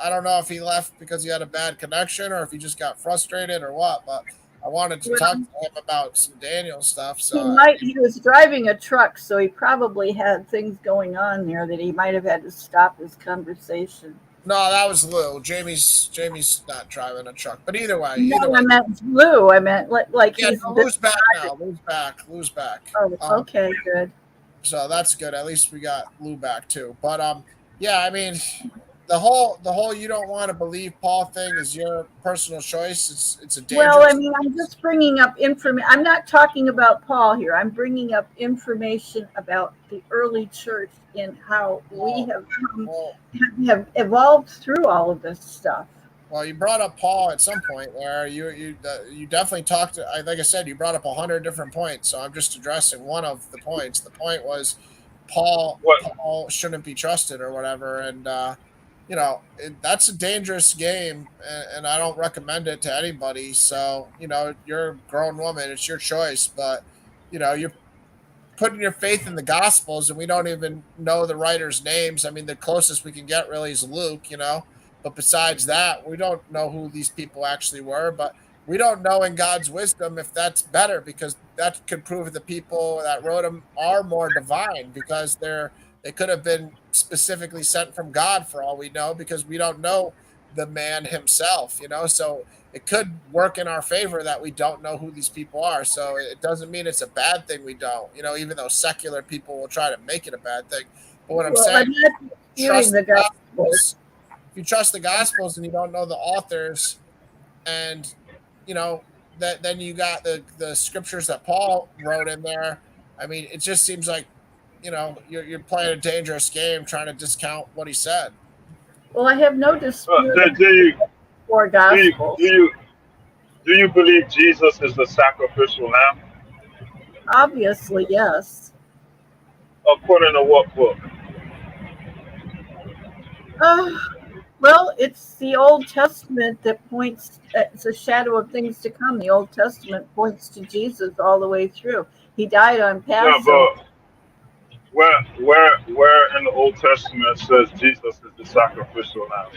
[SPEAKER 1] I don't know if he left because he had a bad connection or if he just got frustrated or what, but I wanted to talk to him about some Daniel stuff. So
[SPEAKER 3] he was driving a truck, so he probably had things going on there that he might have had to stop his conversation.
[SPEAKER 1] No, that was Lou. Jamie's not driving a truck, but either way.
[SPEAKER 3] I meant Lou. I meant like
[SPEAKER 1] yeah, Lou's back now. Lou's back.
[SPEAKER 3] Oh, okay, good.
[SPEAKER 1] So that's good. At least we got Lou back too. But yeah, I mean, the whole you don't want to believe Paul thing is your personal choice. It's a dangerous.
[SPEAKER 3] Well, I mean, I'm just bringing up information. I'm not talking about Paul here. I'm bringing up information about the early church and how we have evolved through all of this stuff.
[SPEAKER 1] Well, you brought up Paul at some point there. You definitely talked. Like I said, you brought up 100 different points. So I'm just addressing one of the points. The point was Paul shouldn't be trusted or whatever, and you know, that's a dangerous game, and I don't recommend it to anybody. So, you know, you're a grown woman, it's your choice, but, you know, you're putting your faith in the Gospels, and we don't even know the writers' names. I mean, the closest we can get really is Luke, you know, but besides that, we don't know who these people actually were, but we don't know in God's wisdom if that's better, because that could prove the people that wrote them are more divine, because they could have been specifically sent from God for all we know, because we don't know the man himself, you know, so it could work in our favor that we don't know who these people are. So it doesn't mean it's a bad thing we don't, you know, even though secular people will try to make it a bad thing. But what I'm saying, trust the Gospels. If you trust the Gospels and you don't know the authors, and, you know, then you got the scriptures that Paul wrote in there. I mean, it just seems like, you know, you're playing a dangerous game trying to discount what he said.
[SPEAKER 3] Well, I have no dispute for
[SPEAKER 2] Gospels. Do you believe Jesus is the sacrificial lamb?
[SPEAKER 3] Obviously, yes.
[SPEAKER 2] According to what book?
[SPEAKER 3] Well, it's the Old Testament that points. It's a shadow of things to come. The Old Testament points to Jesus all the way through. He died on Passover.
[SPEAKER 2] Yeah, where in the Old Testament says Jesus is the sacrificial lamb?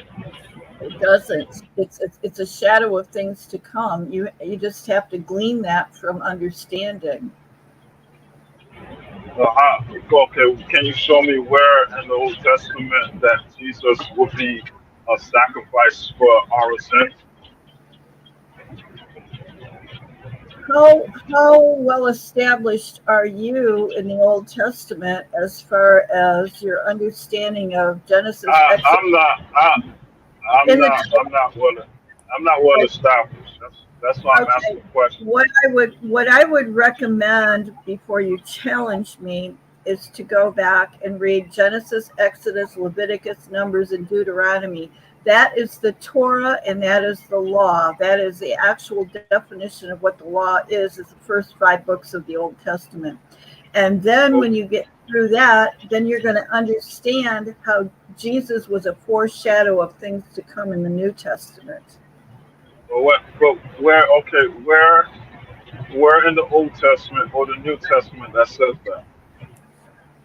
[SPEAKER 3] It doesn't. It's a shadow of things to come. You just have to glean that from understanding.
[SPEAKER 2] Okay, can you show me where in the Old Testament that Jesus would be a sacrifice for our sins?
[SPEAKER 3] How well established are you in the Old Testament as far as your understanding of Genesis?
[SPEAKER 2] I'm not well established. That's why I'm asking the question.
[SPEAKER 3] What I would recommend before you challenge me is to go back and read Genesis, Exodus, Leviticus, Numbers, and Deuteronomy. That is the Torah, and that is the law. That is the actual definition of what the law is the first 5 books of the Old Testament. And then when you get through that, then you're going to understand how Jesus was a foreshadow of things to come in the New Testament.
[SPEAKER 2] Where in the Old Testament or the New Testament that says that?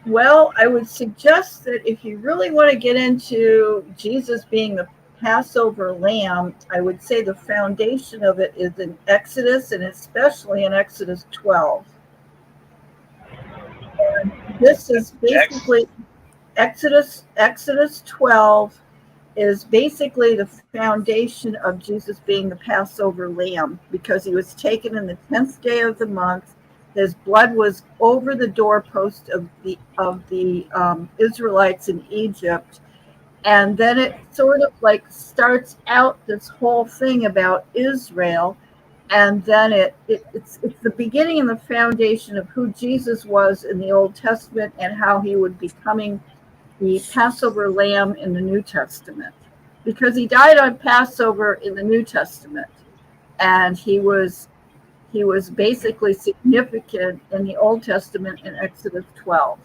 [SPEAKER 3] Well, I would suggest that if you really want to get into Jesus being the Passover lamb, I would say the foundation of it is in Exodus, and especially in Exodus 12. And this is basically Exodus 12 is basically the foundation of Jesus being the Passover lamb, because he was taken in the 10th day of the month, His blood was over the doorpost of the Israelites in Egypt, and then it sort of like starts out this whole thing about Israel, and then it's the beginning and the foundation of who Jesus was in the Old Testament and how he would be becoming the Passover lamb in the New Testament, because he died on Passover in the New Testament, and he was basically significant in the Old Testament in Exodus 12.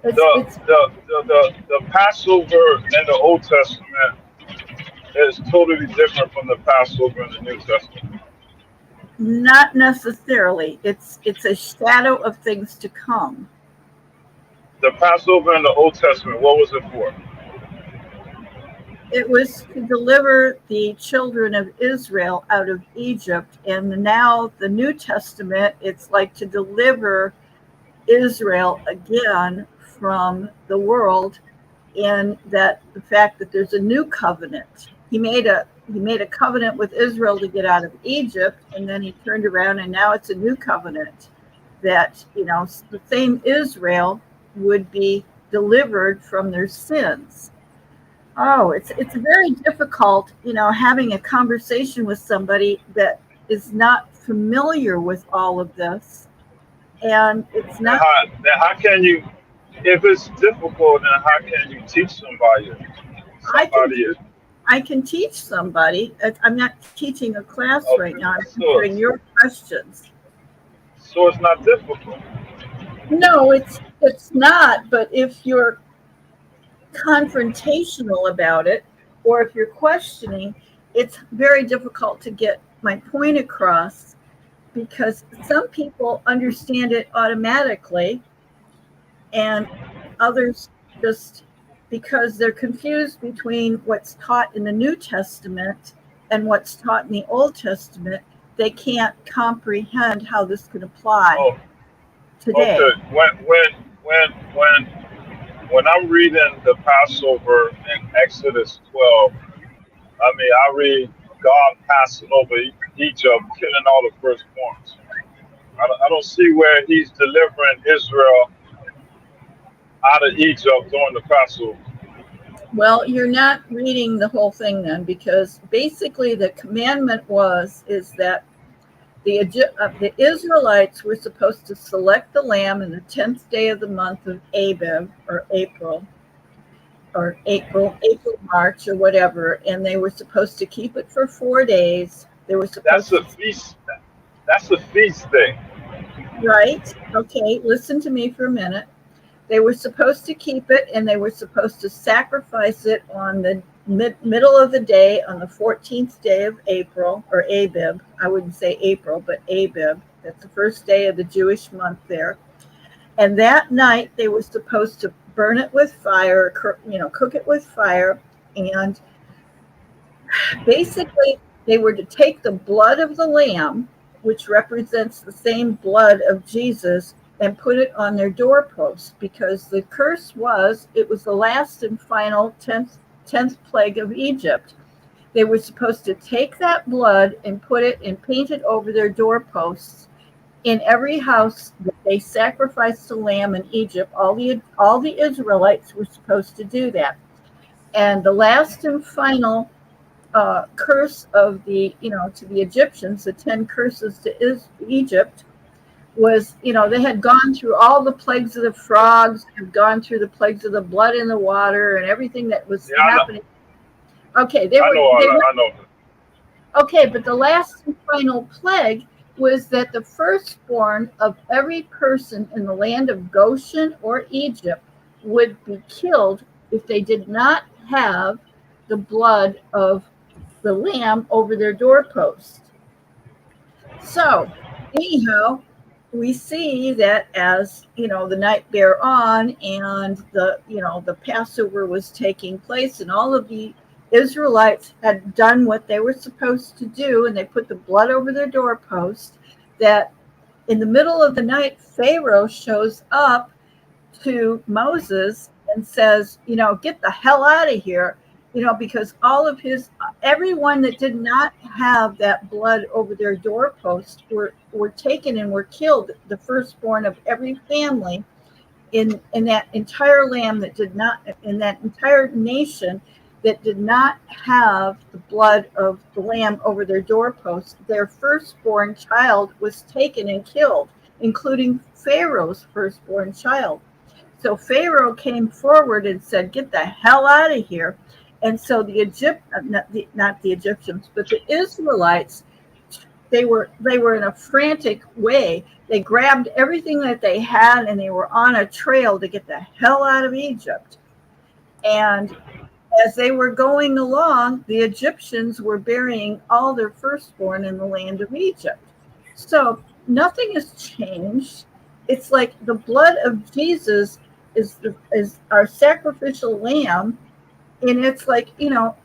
[SPEAKER 2] The Passover in the Old Testament is totally different from the Passover in the New Testament.
[SPEAKER 3] Not necessarily. It's a shadow of things to come.
[SPEAKER 2] The Passover in the Old Testament, what was it for?
[SPEAKER 3] It was to deliver the children of Israel out of Egypt, and now the New Testament, it's like to deliver Israel again from the world, in that the fact that there's a new covenant. He made a covenant with Israel to get out of Egypt, and then he turned around and now it's a new covenant that, the same Israel would be delivered from their sins. Oh, it's very difficult, having a conversation with somebody that is not familiar with all of this. And it's not.
[SPEAKER 2] How can you, if it's difficult, then how can you teach somebody?
[SPEAKER 3] I can teach somebody. I'm not teaching a class right now. I'm answering your questions.
[SPEAKER 2] So it's not difficult.
[SPEAKER 3] No, it's not. But if you're confrontational about it, or if you're questioning, it's very difficult to get my point across, because some people understand it automatically and others just, because they're confused between what's taught in the New Testament and what's taught in the Old Testament, they can't comprehend how this can apply today.
[SPEAKER 2] Okay. When I'm reading the Passover in Exodus 12, I read God passing over Egypt, killing all the firstborns. I don't see where he's delivering Israel out of Egypt during the Passover.
[SPEAKER 3] Well, you're not reading the whole thing then, because basically the commandment is that the Israelites were supposed to select the lamb in the 10th day of the month of Abib, or April, March, or whatever, and they were supposed to keep it for 4 days. They were supposed.
[SPEAKER 2] That's a feast. That's a feast day.
[SPEAKER 3] Right. Okay. Listen to me for a minute. They were supposed to keep it, and they were supposed to sacrifice it on the middle of the day, on the 14th day of April, or Abib. I wouldn't say April, but Abib. That's the first day of the Jewish month there. And that night they were supposed to burn it with fire, cook it with fire. And basically they were to take the blood of the lamb, which represents the same blood of Jesus, and put it on their doorposts, because the curse was, it was the last and final 10th plague of Egypt. They were supposed to take that blood and put it and paint it over their doorposts. In every house that they sacrificed a lamb in Egypt, all the Israelites were supposed to do that. And the last and final curse of to the Egyptians, the 10 curses to Egypt, was, they had gone through all the plagues of the frogs, had gone through the plagues of the blood in the water, and everything that was happening. Okay, I know. Okay, but the last and final plague was that the firstborn of every person in the land of Goshen or Egypt would be killed if they did not have the blood of the lamb over their doorpost. So, anyhow, we see that as the night bear on, and the Passover was taking place, and all of the Israelites had done what they were supposed to do, and they put the blood over their doorpost, that in the middle of the night Pharaoh shows up to Moses and says, get the hell out of here. because all of everyone that did not have that blood over their doorpost were taken and were killed. The firstborn of every family in that entire land in that entire nation that did not have the blood of the lamb over their doorposts, their firstborn child was taken and killed, including Pharaoh's firstborn child. So Pharaoh came forward and said, "Get the hell out of here." And so not the Egyptians, but the Israelites, they were in a frantic way. They grabbed everything that they had and they were on a trail to get the hell out of Egypt. And as they were going along, the Egyptians were burying all their firstborn in the land of Egypt. So nothing has changed. It's like the blood of Jesus is our sacrificial lamb. And it's like,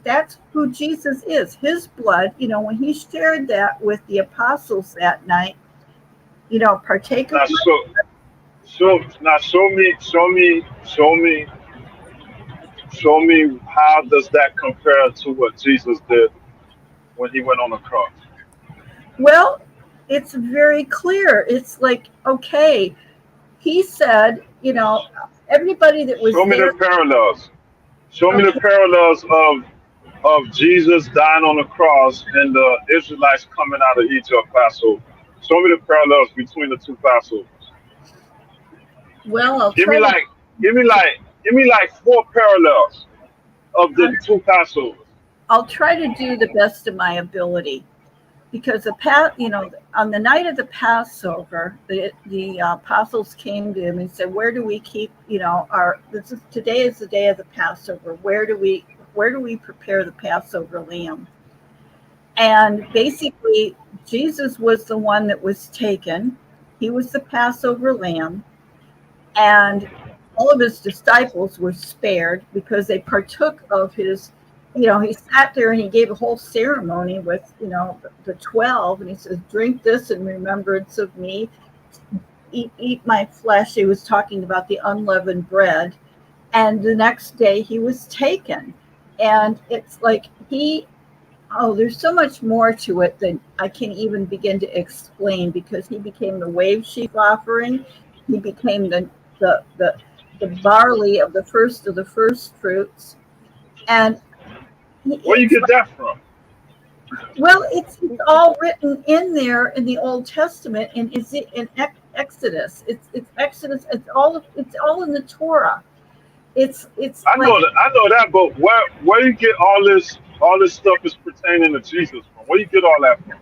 [SPEAKER 3] that's who Jesus is. His blood, when he shared that with the apostles that night, partake of
[SPEAKER 2] now show me how does that compare to what Jesus did when he went on the cross?
[SPEAKER 3] Well, it's very clear. It's like, okay, he said, everybody that was
[SPEAKER 2] Show me
[SPEAKER 3] there.
[SPEAKER 2] the parallels. Show me the parallels of Jesus dying on the cross and the Israelites coming out of Egypt Passover. Show me the parallels between the two Passovers.
[SPEAKER 3] Well,
[SPEAKER 2] give me like 4 parallels of the two Passovers.
[SPEAKER 3] I'll try to do the best of my ability, because on the night of the Passover, the apostles came to him and said, "Where do we keep today is the day of the Passover. Where do we prepare the Passover lamb?" And basically, Jesus was the one that was taken. He was the Passover lamb, and all of his disciples were spared because they partook of his. He sat there and he gave a whole ceremony with, the 12, and he says, "Drink this in remembrance of me. Eat my flesh." He was talking about the unleavened bread. And the next day he was taken. And it's like there's so much more to it than I can even begin to explain, because he became the wave sheaf offering. He became the barley of the first fruits. And
[SPEAKER 2] where you get that from?
[SPEAKER 3] Well, it's all written in there in the Old Testament, and is it in Exodus? It's Exodus. It's all in the Torah. I
[SPEAKER 2] know that, but where you get all this stuff is pertaining to Jesus from? Where you get all that from?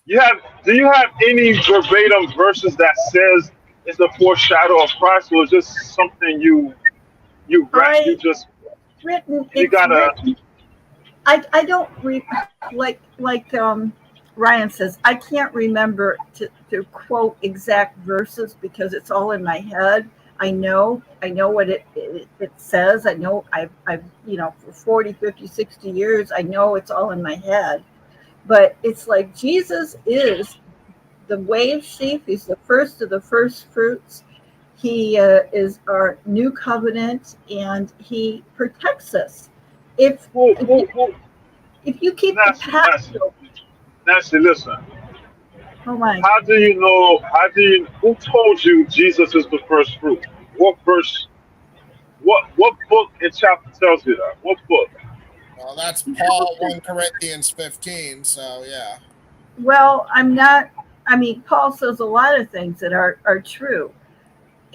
[SPEAKER 2] Do you have any verbatim verses that says it's a foreshadow of Christ, or just something you read?
[SPEAKER 3] I don't like Ryan says, I can't remember to quote exact verses because it's all in my head. I know what it says. I know I've for 40, 50, 60 years, I know it's all in my head. But it's like Jesus is the wave sheaf. He's the first of the first fruits. He is our new covenant, and he protects us. If you keep the Passover.
[SPEAKER 2] Nancy, listen.
[SPEAKER 3] Oh my.
[SPEAKER 2] How do you know? Who told you Jesus is the first fruit? What verse? What book and chapter tells you that? What book?
[SPEAKER 1] Well, that's Paul 1 Corinthians 15. So yeah.
[SPEAKER 3] Well, Paul says a lot of things that are true.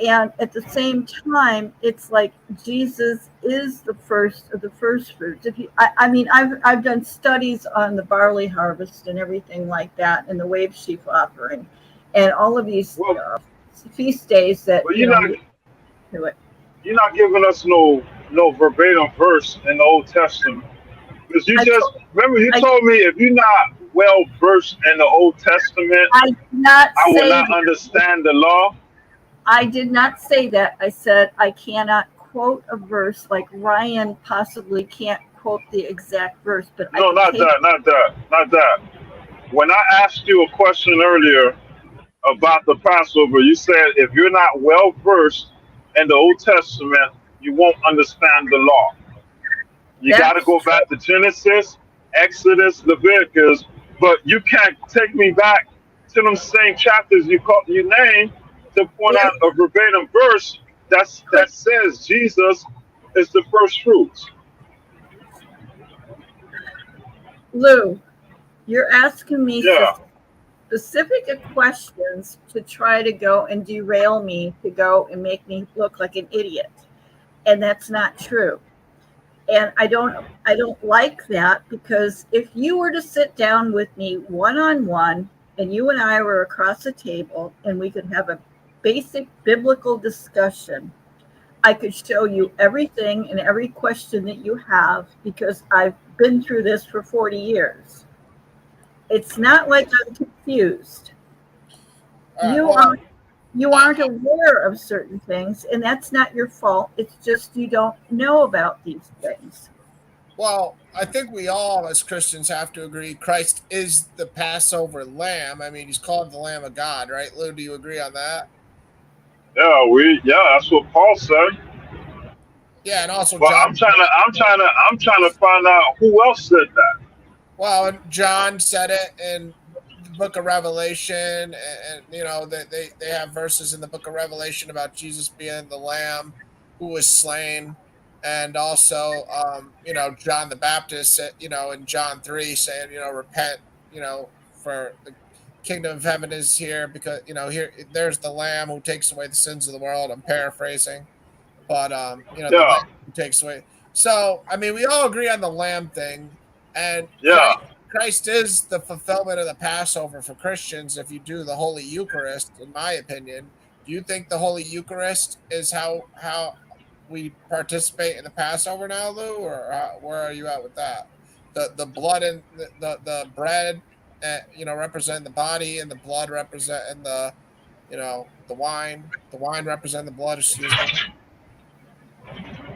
[SPEAKER 3] And at the same time, it's like Jesus is the first of the first fruits. I've done studies on the barley harvest and everything like that, and the wave sheaf offering, and all of these feast days that.
[SPEAKER 2] Well, you're not giving us no verbatim verse in the Old Testament, because you told me if you're not well versed in the Old Testament, I will not understand the law.
[SPEAKER 3] I did not say that. I said I cannot quote a verse, like Ryan possibly can't quote the exact verse. But
[SPEAKER 2] not that. When I asked you a question earlier about the Passover, you said if you're not well versed in the Old Testament, you won't understand the law. You got to go back to Genesis, Exodus, Leviticus, but you can't take me back to them same chapters you named to point out a verbatim verse that says Jesus is the first fruits.
[SPEAKER 3] Lou, you're asking me
[SPEAKER 2] Yeah.
[SPEAKER 3] specific questions to try to go and derail me to go and make me look like an idiot. And that's not true. And I don't like that, because if you were to sit down with me one-on-one and you and I were across the table and we could have a basic biblical discussion, I could show you everything and every question that you have, because I've been through this for 40 years. It's not like I'm confused. You aren't aware of certain things, and that's not your fault. It's just you don't know about these things.
[SPEAKER 1] Well, I think we all as Christians have to agree Christ is the Passover lamb. I mean, he's called the Lamb of God, right? Lou, do you agree on that?
[SPEAKER 2] Yeah, that's what Paul said.
[SPEAKER 1] Yeah, and also
[SPEAKER 2] But
[SPEAKER 1] John.
[SPEAKER 2] I'm trying to find out who else said that.
[SPEAKER 1] Well, John said it in the book of Revelation, and you know they have verses in the book of Revelation about Jesus being the Lamb who was slain, and also you know, John the Baptist, you know, in John 3 saying, you know, repent, you know, for the kingdom of heaven is here, because you know, here there's the Lamb who takes away the sins of the world. I'm paraphrasing, but you know, the Lamb who takes away. So I mean, we all agree on the Lamb thing, and
[SPEAKER 2] Yeah.
[SPEAKER 1] Christ is the fulfillment of the Passover for Christians. If you do the Holy Eucharist, in my opinion, do you think the Holy Eucharist is how we participate in the Passover now, Lou, or where are you at with that? The blood and the bread, you know, represent the body, and the blood represent the, you know, the wine. The wine represent the blood. Excuse me.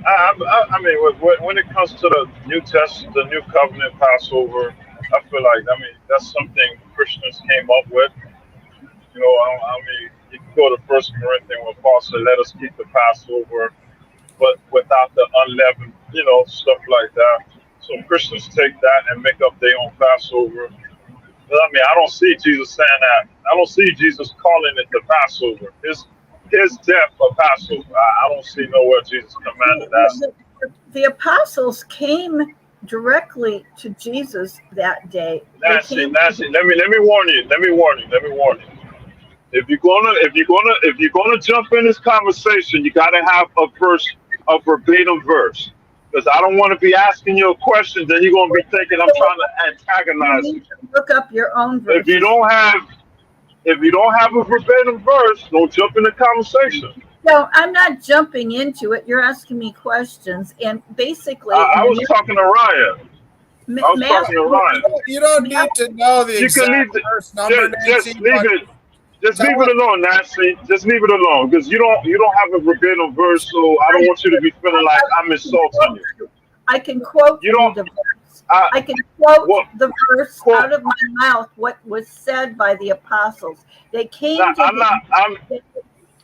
[SPEAKER 2] I mean, when it comes to the New Testament, the New Covenant Passover, I feel like, I mean, that's something Christians came up with. You know, I mean, you can go to First Corinthians where Paul said, "Let us keep the Passover, but without the unleavened," you know, stuff like that. So Christians take that and make up their own Passover. But I mean, I don't see Jesus saying that. I don't see Jesus calling it the Passover. His death a Passover. I don't see nowhere Jesus commanded that.
[SPEAKER 3] The apostles came directly to Jesus that day.
[SPEAKER 2] Nancy, let me warn you. If you're gonna jump in this conversation, you gotta have a verbatim verse. Because I don't want to be asking you a question, then you're gonna be thinking I'm trying to antagonize you.
[SPEAKER 3] Look up your own verse.
[SPEAKER 2] If you don't have a verbatim verse, don't jump in the conversation.
[SPEAKER 3] No, I'm not jumping into it. You're asking me questions, and basically,
[SPEAKER 2] I was talking to Ryan.
[SPEAKER 1] You don't need to know the exact verse number,
[SPEAKER 2] Just leave it. Just leave it alone, Nancy. Just leave it alone, because you don't have a verbatim verse, so I don't want you to be feeling like I'm insulting you.
[SPEAKER 3] I can quote the verse. I can quote the verse out of my mouth. What was said by the apostles? They came to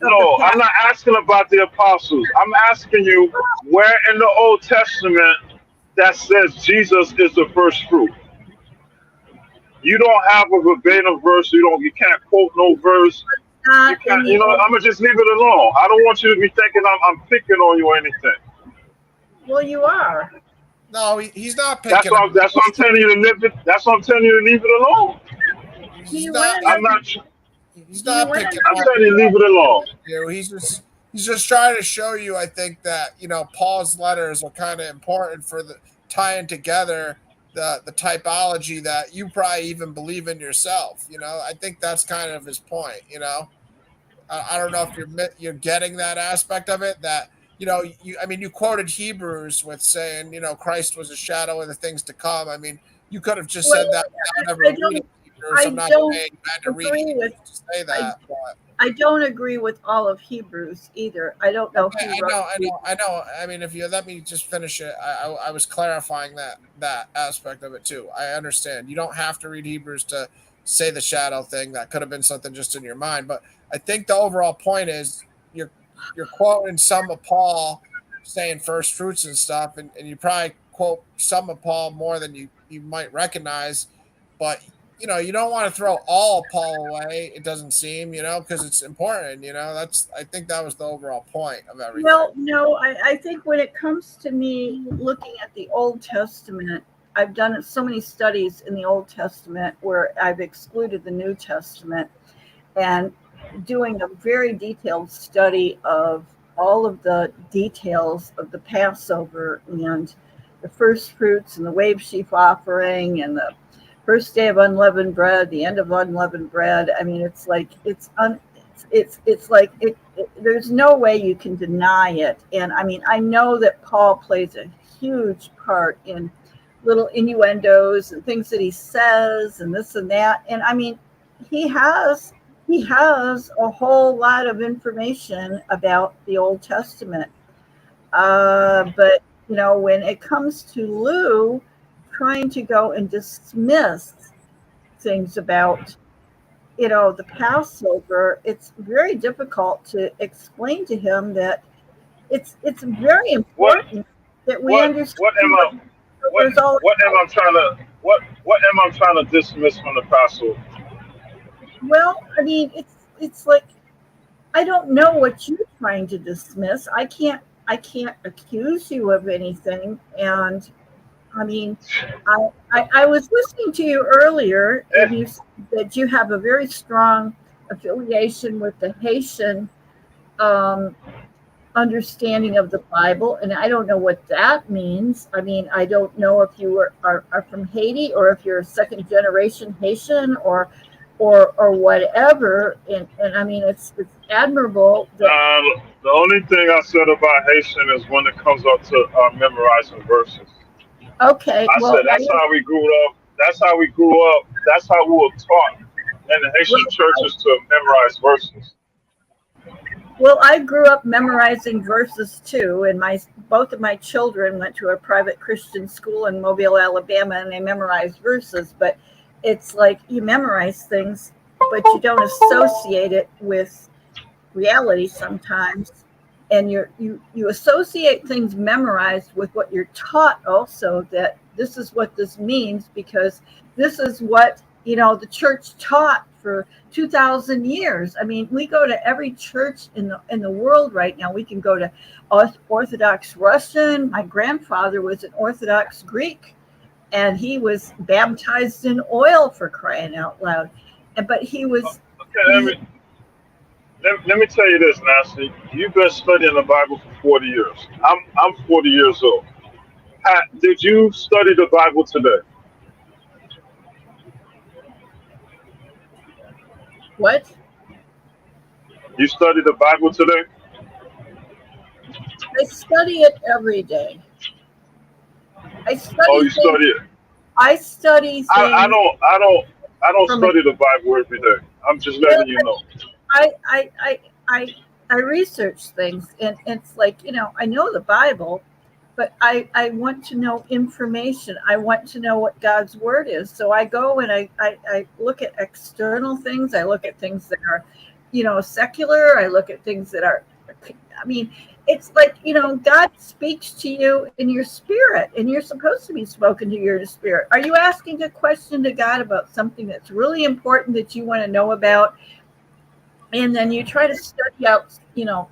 [SPEAKER 2] I'm not asking about the apostles. I'm asking you where in the Old Testament that says Jesus is the first fruit. You don't have a verbatim verse. You can't quote no verse. You can't. You know, I'm gonna just leave it alone. I don't want you to be thinking I'm picking on you or anything.
[SPEAKER 3] Well, you are.
[SPEAKER 1] No, he's not picking.
[SPEAKER 2] That's what I'm telling you to leave it. That's what I'm telling you to leave it alone.
[SPEAKER 1] He's not picking.
[SPEAKER 2] I'm telling you to leave it alone.
[SPEAKER 1] He's just trying to show you, I think, that, you know, Paul's letters are kind of important for the tying together the typology that you probably even believe in yourself. You know, I think that's kind of his point. You know, I don't know if you're getting that aspect of it. That, you know, you quoted Hebrews with saying, you know, Christ was a shadow of the things to come. I mean, you could have just said that without ever reading Hebrews. I'm not saying you had to read Hebrews to say that.
[SPEAKER 3] I don't agree with all of Hebrews either. I don't know.
[SPEAKER 1] Okay, I know. I mean, if you let me just finish it, I was clarifying that aspect of it too. I understand. You don't have to read Hebrews to say the shadow thing. That could have been something just in your mind. But I think the overall point is you're quoting some of Paul saying first fruits and stuff, and you probably quote some of Paul more than you might recognize, but you know, you don't want to throw all Paul away. It doesn't seem, you know, because it's important. You know, I think that was the overall point of everything.
[SPEAKER 3] Well, no, I think when it comes to me looking at the Old Testament, I've done so many studies in the Old Testament where I've excluded the New Testament, and doing a very detailed study of all of the details of the Passover and the first fruits and the wave sheaf offering and the first day of unleavened bread, the end of unleavened bread. I mean, it's like there's no way you can deny it. And I mean, I know that Paul plays a huge part in little innuendos and things that he says and this and that. And I mean, he has a whole lot of information about the Old Testament. But you know, when it comes to Lou trying to go and dismiss things about, you know, the Passover, it's very difficult to explain to him that it's very important that we understand.
[SPEAKER 2] What am I trying to dismiss from the Passover?
[SPEAKER 3] Well, I mean, it's like, I don't know what you're trying to dismiss. I can't accuse you of anything. And I mean, I was listening to you earlier, and you said that you have a very strong affiliation with the Haitian understanding of the Bible, and I don't know what that means. I mean, I don't know if you are from Haiti, or if you're a second generation Haitian, or whatever. And I mean, it's admirable that
[SPEAKER 2] the only thing I said about Haitian is when it comes up to memorizing verses.
[SPEAKER 3] Okay.
[SPEAKER 2] I said that's how we grew up. That's how we grew up. That's how we were taught in the Haitian churches to memorize verses.
[SPEAKER 3] Well, I grew up memorizing verses too, and both of my children went to a private Christian school in Mobile, Alabama, and they memorized verses. But it's like you memorize things, but you don't associate it with reality sometimes. And you associate things memorized with what you're taught also, that this is what this means, because this is what, you know, the church taught for 2,000 years. I mean, we go to every church in the world right now. We can go to Orthodox Russian. My grandfather was an Orthodox Greek, and he was baptized in oil, for crying out loud. But he was.
[SPEAKER 2] Okay, let me tell you this, Nancy. You've been studying the Bible for 40 years. I'm 40 years old. Did you study the Bible today?
[SPEAKER 3] What?
[SPEAKER 2] You study the Bible today?
[SPEAKER 3] I study it every day. I study.
[SPEAKER 2] Oh, you study it.
[SPEAKER 3] I study things.
[SPEAKER 2] I don't study the Bible every day. I'm just letting you know.
[SPEAKER 3] I research things, and it's like, you know, I know the Bible, but I want to know information. I want to know what God's word is. So I go and I look at external things. I look at things that are, you know, secular. I look at things that are, I mean, it's like, you know, God speaks to you in your spirit, and you're supposed to be spoken to your spirit. Are you asking a question to God about something that's really important that you want to know about? And then you try to study out, you know,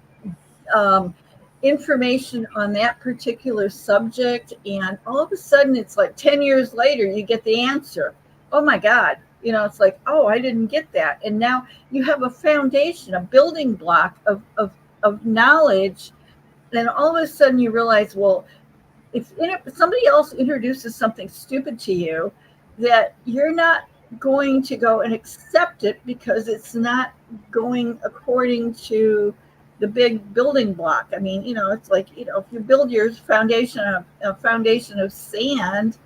[SPEAKER 3] information on that particular subject, and all of a sudden it's like 10 years later you get the answer. Oh my God, you know, it's like, oh, I didn't get that. And now you have a foundation, a building block of knowledge. Then all of a sudden you realize, well, if somebody else introduces something stupid to you, that you're not going to go and accept it because it's not going according to the big building block. I mean, you know, it's like, you know, if you build your foundation on a foundation of sand,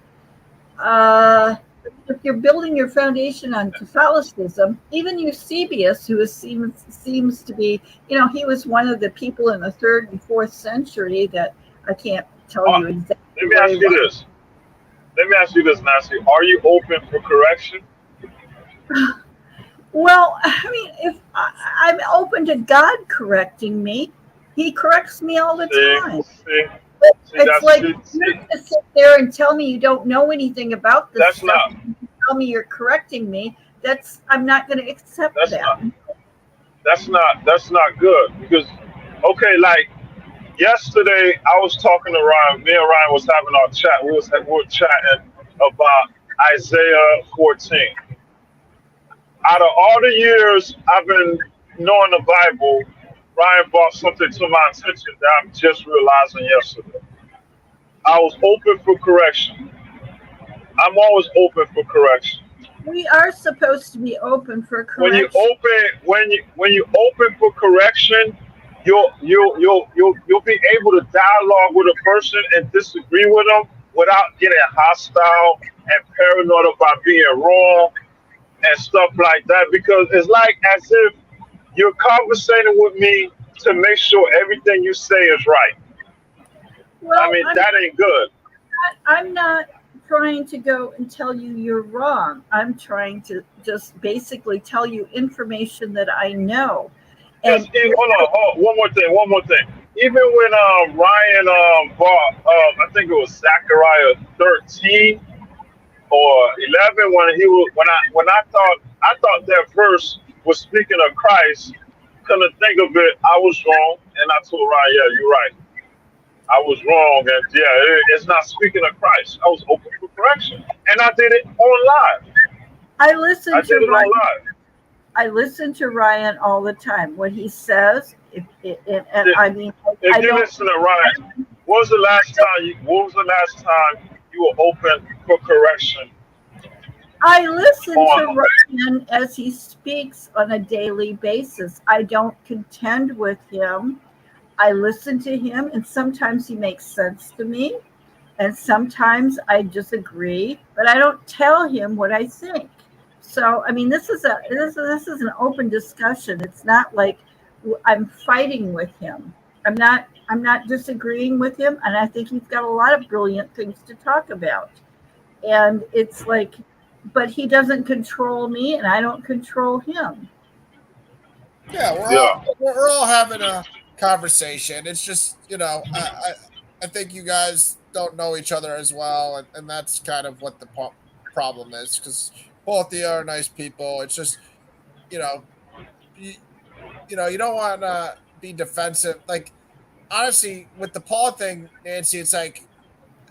[SPEAKER 3] if you're building your foundation on Catholicism, even Eusebius, who seems to be, you know, he was one of the people in the 3rd and 4th century that I can't tell you exactly.
[SPEAKER 2] Let me ask you this, Nancy. Are you open for correction?
[SPEAKER 3] Well, I mean, if I'm open to God correcting me, He corrects me all the time.
[SPEAKER 2] See,
[SPEAKER 3] It's
[SPEAKER 2] that's
[SPEAKER 3] like
[SPEAKER 2] see,
[SPEAKER 3] you have to sit there and tell me you don't know anything about this
[SPEAKER 2] that's
[SPEAKER 3] stuff.
[SPEAKER 2] not
[SPEAKER 3] Tell me you're correcting me. I'm not going to accept
[SPEAKER 2] that's
[SPEAKER 3] that.
[SPEAKER 2] not good because okay, like yesterday I was talking to Ryan. Me and Ryan was having our chat. We were chatting about Isaiah 14. Out of all the years I've been knowing the Bible, Ryan brought something to my attention that I'm just realizing yesterday. I was open for correction. I'm always open for correction.
[SPEAKER 3] We are supposed to be open for
[SPEAKER 2] When you
[SPEAKER 3] correction.
[SPEAKER 2] when you open for correction, you'll be able to dialogue with a person and disagree with them without getting hostile and paranoid about being wrong and stuff like that. Because it's like as if you're conversating with me to make sure everything you say is right.
[SPEAKER 3] Well,
[SPEAKER 2] I mean, that ain't good.
[SPEAKER 3] I'm not trying to go and tell you you're wrong. I'm trying to just basically tell you information that I know. And
[SPEAKER 2] Hold on, one more thing. Even when Ryan bought, I think it was Zechariah 13 or 11, when I thought that verse was speaking of Christ. Couldn't think of it. I was wrong, and I told Ryan, yeah, you're right. I was wrong, and yeah, it's not speaking of Christ. I was open for correction, and I did it on live.
[SPEAKER 3] I listen
[SPEAKER 2] I did it
[SPEAKER 3] Ryan.
[SPEAKER 2] on live.
[SPEAKER 3] I listen to Ryan all the time. What he says, I mean,
[SPEAKER 2] If
[SPEAKER 3] I
[SPEAKER 2] you
[SPEAKER 3] don't.
[SPEAKER 2] listen to Ryan, what was the last time you were open for correction?
[SPEAKER 3] I listen to Ryan as he speaks on a daily basis. I don't contend with him. I listen to him, and sometimes he makes sense to me, and sometimes I disagree. But I don't tell him what I think. So, I mean, this is an open discussion. It's not like I'm fighting with him. I'm not disagreeing with him, and I think he's got a lot of brilliant things to talk about. And it's like, but he doesn't control me, and I don't control him.
[SPEAKER 1] Yeah, we're all having a conversation. It's just, I think you guys don't know each other as well, and that's kind of what the problem is, because both of you are nice people. It's just, you know, you, you don't want to be defensive. Like, honestly, with the Paul thing, Nancy, it's like,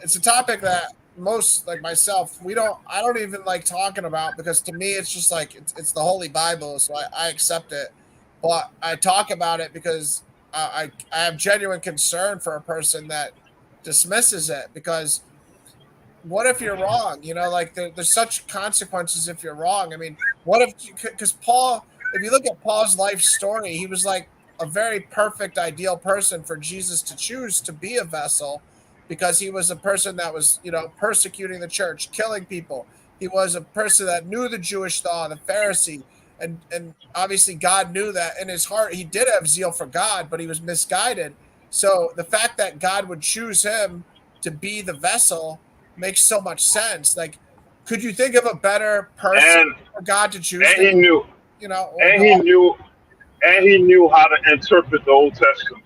[SPEAKER 1] it's a topic that most, like myself, I don't even like talking about, because to me, it's just like, it's the Holy Bible. So I accept it, but I talk about it because I have genuine concern for a person that dismisses it, because what if you're wrong? Like there's such consequences if you're wrong. I mean, what if, because Paul, if you look at Paul's life story, he was like a very perfect, ideal person for Jesus to choose to be a vessel, because he was a person that was, persecuting the church, killing people. He was a person that knew the Jewish law, the Pharisee, and obviously God knew that in his heart. He did have zeal for God, but he was misguided. So the fact that God would choose him to be the vessel makes so much sense. Like, could you think of a better person for God to choose?
[SPEAKER 2] And he knew, and he knew how to interpret the Old Testament.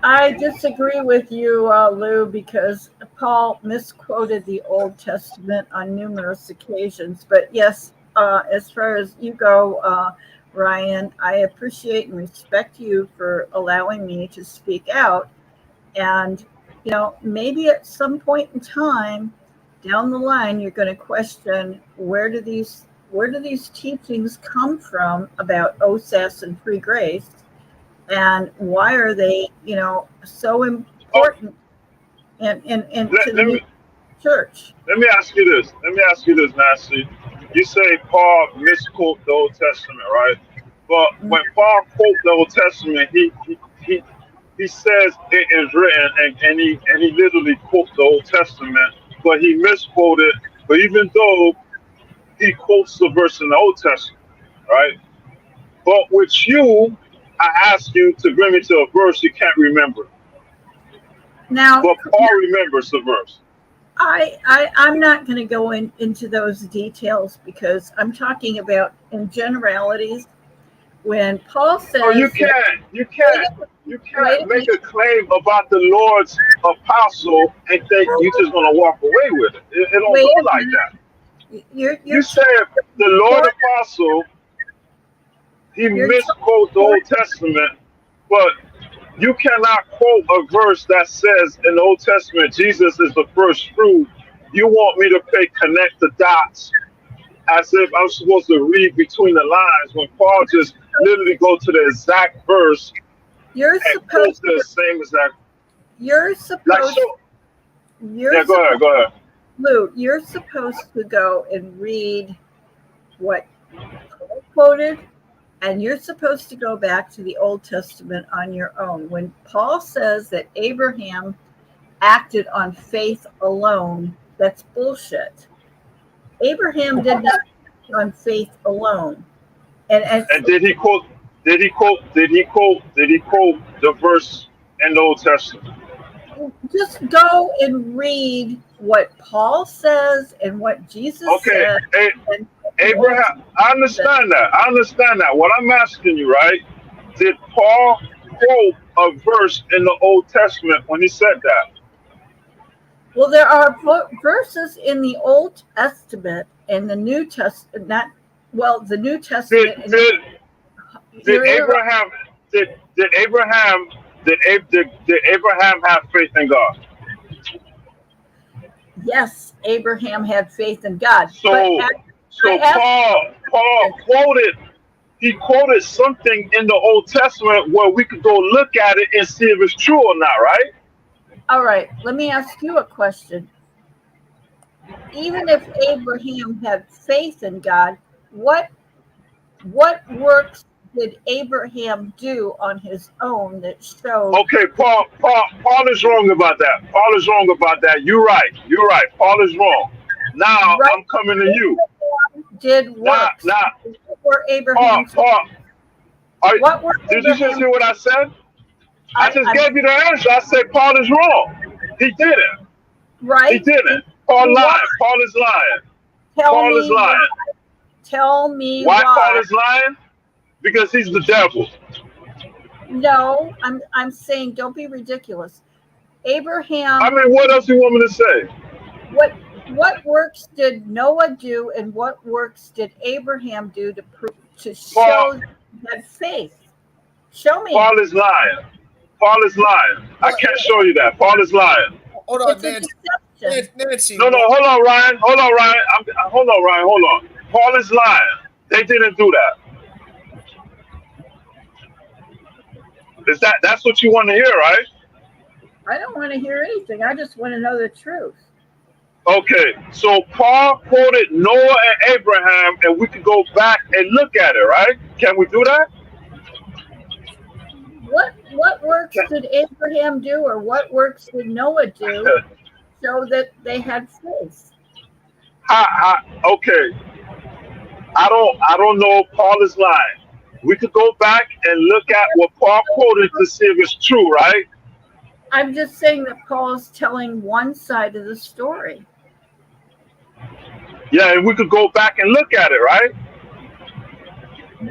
[SPEAKER 3] I disagree with you, Lou, because Paul misquoted the Old Testament on numerous occasions. But yes, as far as you go, Ryan, I appreciate and respect you for allowing me to speak out. And, maybe at some point in time down the line, you're going to question, where do these teachings come from about OSAS and free grace? And why are they, so important in to the church?
[SPEAKER 2] Let me ask you this, Nancy. You say Paul misquote the Old Testament, right? But when Paul quotes the Old Testament, he says it is written, and he literally quotes the Old Testament, but he misquoted. But even though he quotes the verse in the Old Testament, right? But with you, I ask you to bring me to a verse you can't remember.
[SPEAKER 3] Now,
[SPEAKER 2] but Paul remembers the verse.
[SPEAKER 3] I'm not going to go into those details, because I'm talking about in generalities. When Paul says,
[SPEAKER 2] "Oh, you can't," You can't make a claim about the Lord's apostle and think you're just gonna walk away with it. It don't
[SPEAKER 3] Wait
[SPEAKER 2] go
[SPEAKER 3] a
[SPEAKER 2] like
[SPEAKER 3] minute.
[SPEAKER 2] that.
[SPEAKER 3] You're
[SPEAKER 2] You said the Lord apostle, he misquotes the Old Testament, but you cannot quote a verse that says in the Old Testament Jesus is the first fruit. You want me to connect the dots as if I'm supposed to read between the lines when Paul just literally go to the exact verse
[SPEAKER 3] you're
[SPEAKER 2] and quote
[SPEAKER 3] supposed
[SPEAKER 2] the
[SPEAKER 3] to.
[SPEAKER 2] same exact.
[SPEAKER 3] You're
[SPEAKER 2] Like
[SPEAKER 3] supposed.
[SPEAKER 2] so.
[SPEAKER 3] You're
[SPEAKER 2] Yeah, go ahead. Go ahead.
[SPEAKER 3] Lou, you're supposed to go and read what Paul quoted, and you're supposed to go back to the Old Testament on your own. When Paul says that Abraham acted on faith alone, that's bullshit. Abraham did not act on faith alone. And
[SPEAKER 2] And did he quote? Did he quote the verse in the Old Testament?
[SPEAKER 3] just go and read what Paul says and what Jesus
[SPEAKER 2] Okay,
[SPEAKER 3] said. And
[SPEAKER 2] Abraham. I understand that. I understand that. What I'm asking you, right? Did Paul quote a verse in the Old Testament when he said that?
[SPEAKER 3] Well, there are verses in the Old Testament and the New Testament. The New Testament.
[SPEAKER 2] Did Abraham have faith in God?
[SPEAKER 3] Yes, Abraham had faith in God.
[SPEAKER 2] So Paul quoted. He quoted something in the Old Testament where we could go look at it and see if it's true or not, right?
[SPEAKER 3] All right, let me ask you a question. Even if Abraham had faith in God, what works did Abraham do on his own that showed?
[SPEAKER 2] Okay, Paul is wrong about that. Paul is wrong about that. You're right. Paul is wrong. Now
[SPEAKER 3] Right.
[SPEAKER 2] I'm coming to you.
[SPEAKER 3] Did works for Abraham? What work?
[SPEAKER 2] Did you just hear what I said? I just gave you the answer. I said Paul is wrong. He didn't.
[SPEAKER 3] Right.
[SPEAKER 2] He didn't. Paul lied. Paul is lying. Paul is lying.
[SPEAKER 3] Tell me
[SPEAKER 2] why Paul is lying? Because he's the devil.
[SPEAKER 3] No, I'm saying don't be ridiculous. Abraham.
[SPEAKER 2] I mean, what else do you want me to say?
[SPEAKER 3] What works did Noah do, and what works did Abraham do to show that faith? Show me.
[SPEAKER 2] Paul is lying. Paul is lying. I can't show you that. Paul is lying.
[SPEAKER 1] Hold on, Nancy. Nancy.
[SPEAKER 2] No, hold on, Ryan. Hold on, Ryan. Paul is lying. They didn't do that. That's what you want to hear, right?
[SPEAKER 3] I don't want to hear anything. I just want to know the truth.
[SPEAKER 2] Okay, so Paul quoted Noah and Abraham, and we could go back and look at it, right? Can we do that?
[SPEAKER 3] What works did Abraham do, or what works did Noah do, so that they had faith?
[SPEAKER 2] Okay, I don't know. Paul is lying. We could go back and look at what Paul quoted to see if it's true, right?
[SPEAKER 3] I'm just saying that Paul's telling one side of the story.
[SPEAKER 2] Yeah, and we could go back and look at it, right?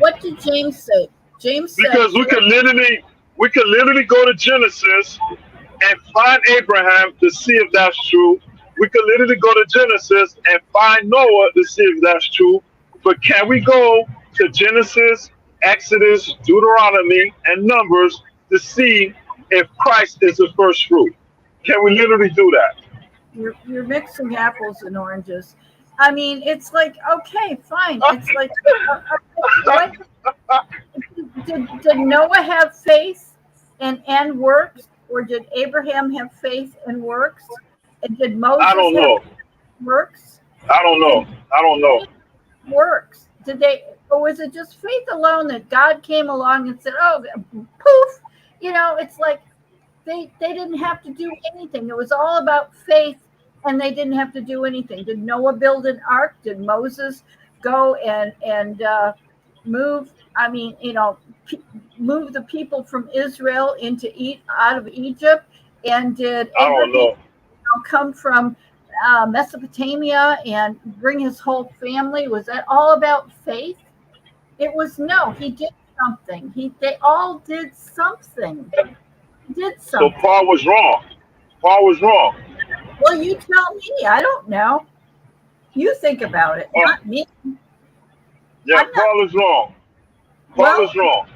[SPEAKER 3] What did James say? James said,
[SPEAKER 2] because we could literally go to Genesis and find Abraham to see if that's true. We could literally go to Genesis and find Noah to see if that's true. But can we go to Genesis, Exodus, Deuteronomy, and Numbers to see if Christ is the first fruit? Can we literally do that?
[SPEAKER 3] You're mixing apples and oranges. I mean, it's like, okay, fine. It's like, what? Did Noah have faith and works, or did Abraham have faith and works? And did Moses
[SPEAKER 2] I don't know.
[SPEAKER 3] have works?
[SPEAKER 2] I don't know.
[SPEAKER 3] Works. Did they, or was it just faith alone that God came along and said, oh, poof? You know, it's like they didn't have to do anything. It was all about faith, and they didn't have to do anything. Did Noah build an ark? Did Moses go and move? I mean, move the people from Israel out of Egypt? And did Abraham come from Mesopotamia and bring his whole family? Was that all about faith? It was no. He didn't something. They all did something. Did
[SPEAKER 2] So
[SPEAKER 3] something.
[SPEAKER 2] Paul was wrong. Paul was wrong.
[SPEAKER 3] Well, you tell me. I don't know. You think about it, not me.
[SPEAKER 2] Yeah,
[SPEAKER 3] I'm not-
[SPEAKER 2] Paul is wrong. Paul
[SPEAKER 3] Well,
[SPEAKER 2] is wrong.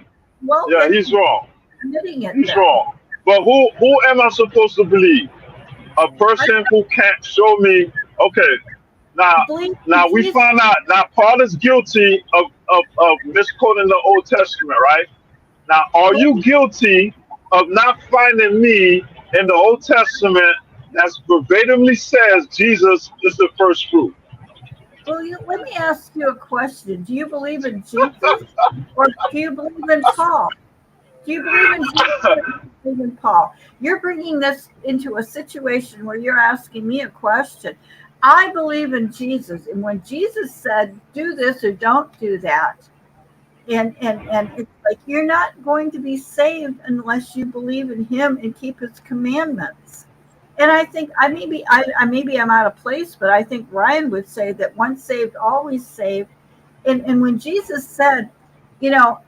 [SPEAKER 3] Well,
[SPEAKER 2] Yeah,
[SPEAKER 3] then
[SPEAKER 2] he's wrong.
[SPEAKER 3] admitting it.
[SPEAKER 2] He's
[SPEAKER 3] then.
[SPEAKER 2] wrong. But who am I supposed to believe? A person who can't show me. Okay,
[SPEAKER 3] Believe in
[SPEAKER 2] now we
[SPEAKER 3] Jesus.
[SPEAKER 2] find out now Paul is guilty of misquoting the Old Testament, right? Now, are you guilty of not finding me in the Old Testament that's verbatimly says Jesus is the first fruit?
[SPEAKER 3] Well, let me ask you a question. Do you believe in Jesus, or do you believe in Paul? Do you believe in Jesus or do you believe in Paul? You're bringing this into a situation where you're asking me a question. I believe in Jesus, and when Jesus said, "Do this or don't do that," and it's like you're not going to be saved unless you believe in Him and keep His commandments. And I think maybe I'm out of place, but I think Ryan would say that once saved, always saved. And when Jesus said, you know,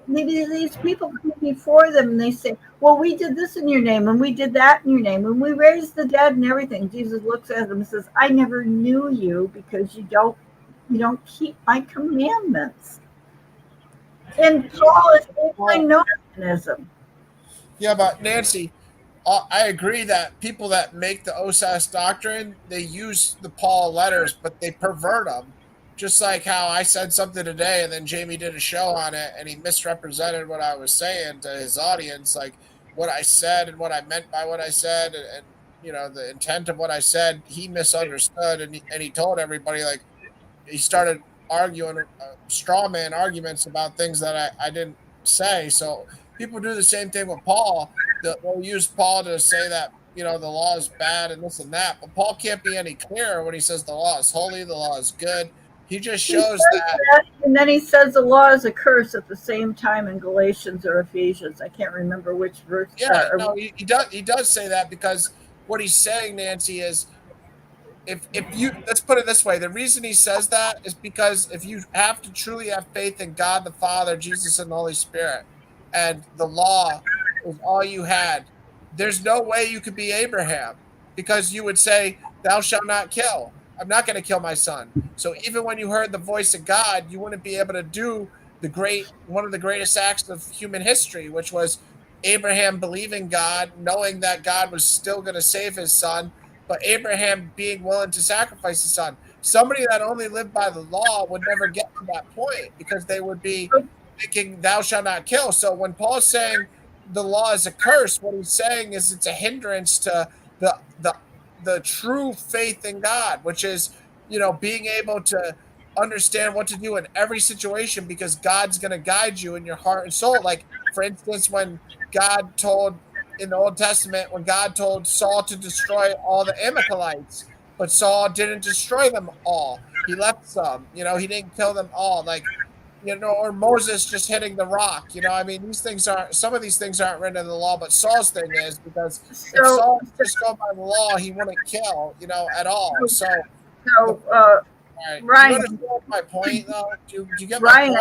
[SPEAKER 3] maybe these people come before them and they say, well, we did this in your name and we did that in your name and we raised the dead and everything. Jesus looks at them and says, I never knew you because you don't keep my commandments. And Paul is antinomianism.
[SPEAKER 1] Yeah, but Nancy, I agree that people that make the OSAS doctrine, they use the Paul letters, but they pervert them. Just like how I said something today and then Jamie did a show on it and he misrepresented what I was saying to his audience, like what I said and what I meant by what I said and you know, the intent of what I said, he misunderstood and he told everybody, like, he started arguing straw man arguments about things that I didn't say. So people do the same thing with Paul. They'll use Paul to say that, you know, the law is bad and this and that. But Paul can't be any clearer when he says the law is holy, the law is good. He just shows that.
[SPEAKER 3] And then he says the law is a curse at the same time in Galatians or Ephesians. I can't remember which verse.
[SPEAKER 1] Yeah, no, he does say that because what he's saying, Nancy, is if you, let's put it this way, the reason he says that is because if you have to truly have faith in God the Father, Jesus, and the Holy Spirit, and the law is all you had, there's no way you could be Abraham because you would say, thou shalt not kill. I'm not going to kill my son. So even when you heard the voice of God, you wouldn't be able to do one of the greatest acts of human history, which was Abraham believing God, knowing that God was still going to save his son, but Abraham being willing to sacrifice his son. Somebody that only lived by the law would never get to that point because they would be thinking, thou shalt not kill. So when Paul's saying the law is a curse, what he's saying is it's a hindrance to the true faith in God, which is, you know, being able to understand what to do in every situation because God's going to guide you in your heart and soul. Like, for instance, when God told in the Old Testament, when God told Saul to destroy all the Amalekites, but Saul didn't destroy them all. He left some, you know, he didn't kill them all. Like, you know, or Moses just hitting the rock. You know, I mean, some of these things aren't written in the law, but Saul's thing is because if Saul just go by the law, he wouldn't kill, you know, at all. So right.
[SPEAKER 3] Ryan,
[SPEAKER 1] you understand my point, though? Do you get my point?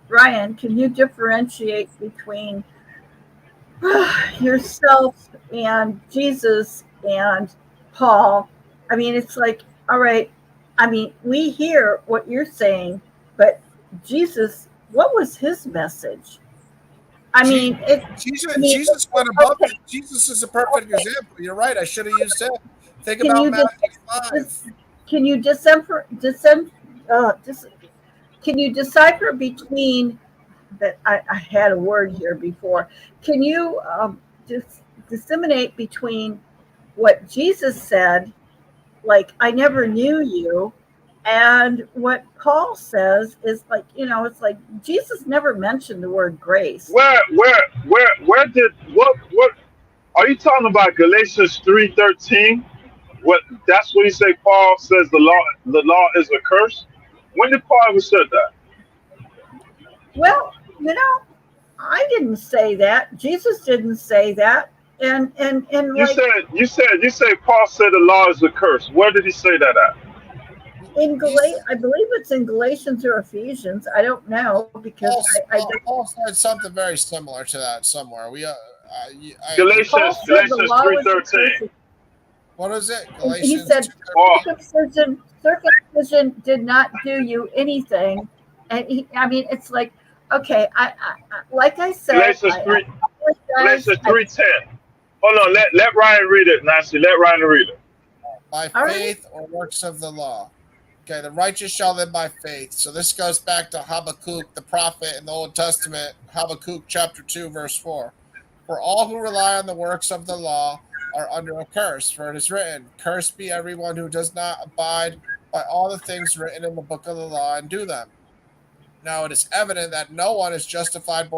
[SPEAKER 3] Ryan, can you differentiate between yourself and Jesus and Paul? I mean, it's like, all right, I mean, we hear what you're saying, but Jesus, what was his message? I mean,
[SPEAKER 1] Jesus went above it. Jesus is a perfect example. You're right. I should have used him. Think about Matthew 5.
[SPEAKER 3] Can you decipher between that? I had a word here before. Can you disseminate between what Jesus said, like, I never knew you, and what Paul says is like, you know, it's like Jesus never mentioned the word grace.
[SPEAKER 2] Where did what are you talking about? Galatians 3:13? What, that's what he say? Paul says the law is a curse. When did Paul ever said that?
[SPEAKER 3] Well, you know, I didn't say that. Jesus didn't say that. And
[SPEAKER 2] you said Paul said the law is a curse. Where did he say that at?
[SPEAKER 3] I believe it's in Galatians or Ephesians. I don't know because
[SPEAKER 1] Paul said something very similar to that somewhere.
[SPEAKER 2] Galatians
[SPEAKER 3] Paul said the law was
[SPEAKER 2] 3:13.
[SPEAKER 1] What is it?
[SPEAKER 3] He
[SPEAKER 1] Galatians.
[SPEAKER 3] said
[SPEAKER 1] 2:13?
[SPEAKER 3] circumcision did not do you anything, and it's like, okay, like I said,
[SPEAKER 2] Galatians 3:10. Hold on, let Ryan read it, Nancy. Let Ryan read it.
[SPEAKER 1] By faith or works of the law. Okay, the righteous shall live by faith. So this goes back to Habakkuk, the prophet in the Old Testament, Habakkuk chapter 2, verse 4. For all who rely on the works of the law are under a curse, for it is written, cursed be everyone who does not abide by all the things written in the book of the law and do them. Now it is evident that no one is justified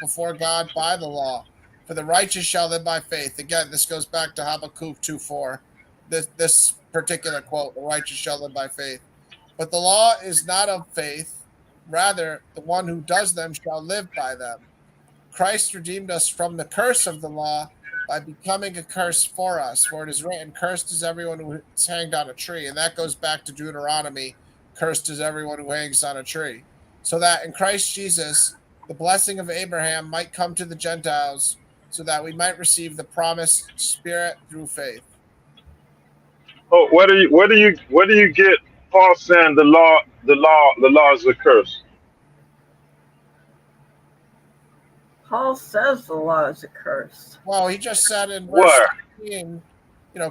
[SPEAKER 1] before God by the law, for the righteous shall live by faith. Again, this goes back to Habakkuk 2:4. This particular quote, the righteous shall live by faith. But the law is not of faith, rather the one who does them shall live by them. Christ redeemed us from the curse of the law by becoming a curse for us. For it is written, cursed is everyone who is hanged on a tree. And that goes back to Deuteronomy, cursed is everyone who hangs on a tree. So that in Christ Jesus, the blessing of Abraham might come to the Gentiles, so that we might receive the promised Spirit through faith.
[SPEAKER 2] Oh, where do you get Paul saying the law is a curse?
[SPEAKER 3] Paul says the law is a curse.
[SPEAKER 1] Well, he just said in verse 15,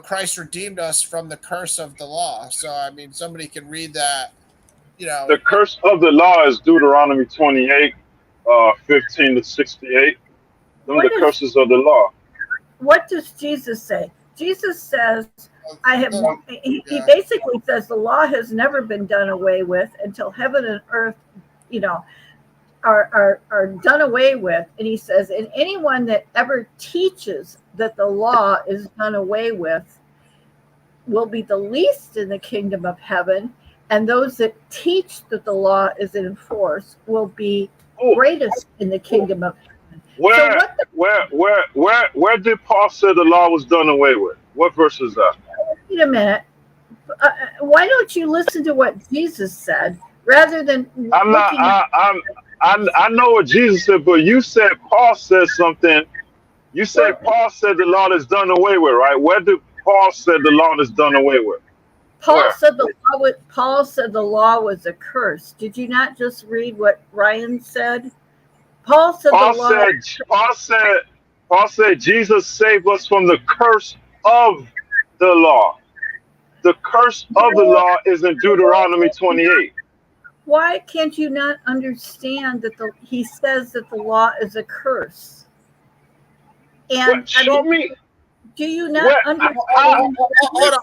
[SPEAKER 1] Christ redeemed us from the curse of the law. So, somebody can read that,
[SPEAKER 2] The curse of the law is Deuteronomy 28, 15 to 68. Them are the curses of the law.
[SPEAKER 3] What does Jesus say? Jesus says, he basically says the law has never been done away with until heaven and earth, are done away with. And he says, and anyone that ever teaches that the law is done away with will be the least in the kingdom of heaven. And those that teach that the law is in force will be greatest in the kingdom of heaven.
[SPEAKER 2] Where did Paul say the law was done away with? What verse is that?
[SPEAKER 3] Wait a minute. Why don't you listen to what Jesus said rather than
[SPEAKER 2] I know what Jesus said, but you said Paul said something. You said Paul said the law is done away with, right? Where did Paul say the law is done away with?
[SPEAKER 3] Paul said the law was a curse. Did you not just read what Ryan said? Paul said Jesus saved us from the curse of the law. The curse of the law is in Deuteronomy 28. Why can't you not understand that he says that the law is a curse? And
[SPEAKER 2] show me.
[SPEAKER 3] Do you not understand?
[SPEAKER 1] Hold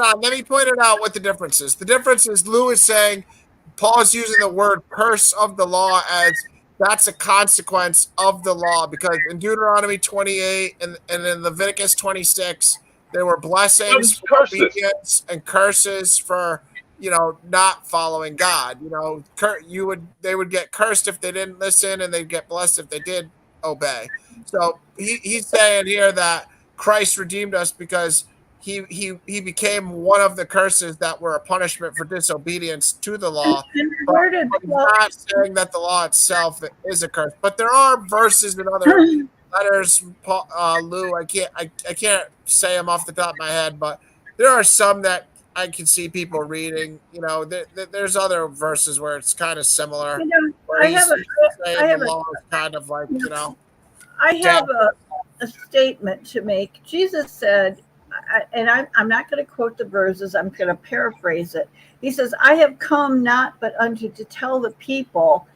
[SPEAKER 1] on. Let me point it out what the difference is. The difference is Lou is saying Paul is using the word curse of the law as that's a consequence of the law, because in Deuteronomy 28 and in Leviticus 26, there were blessings for obedience and curses for not following God. They would get cursed if they didn't listen, and they'd get blessed if they did obey. So he's saying here that Christ redeemed us because he became one of the curses that were a punishment for disobedience to the law. But he's not saying that the law itself is a curse. But there are verses in other letters, Lou. I can't say them off the top of my head, but there are some that I can see people reading. There's other verses where it's kind of similar.
[SPEAKER 3] I have a statement to make. Jesus said, and I'm not going to quote the verses, I'm going to paraphrase it. He says, I have come not but unto to tell the people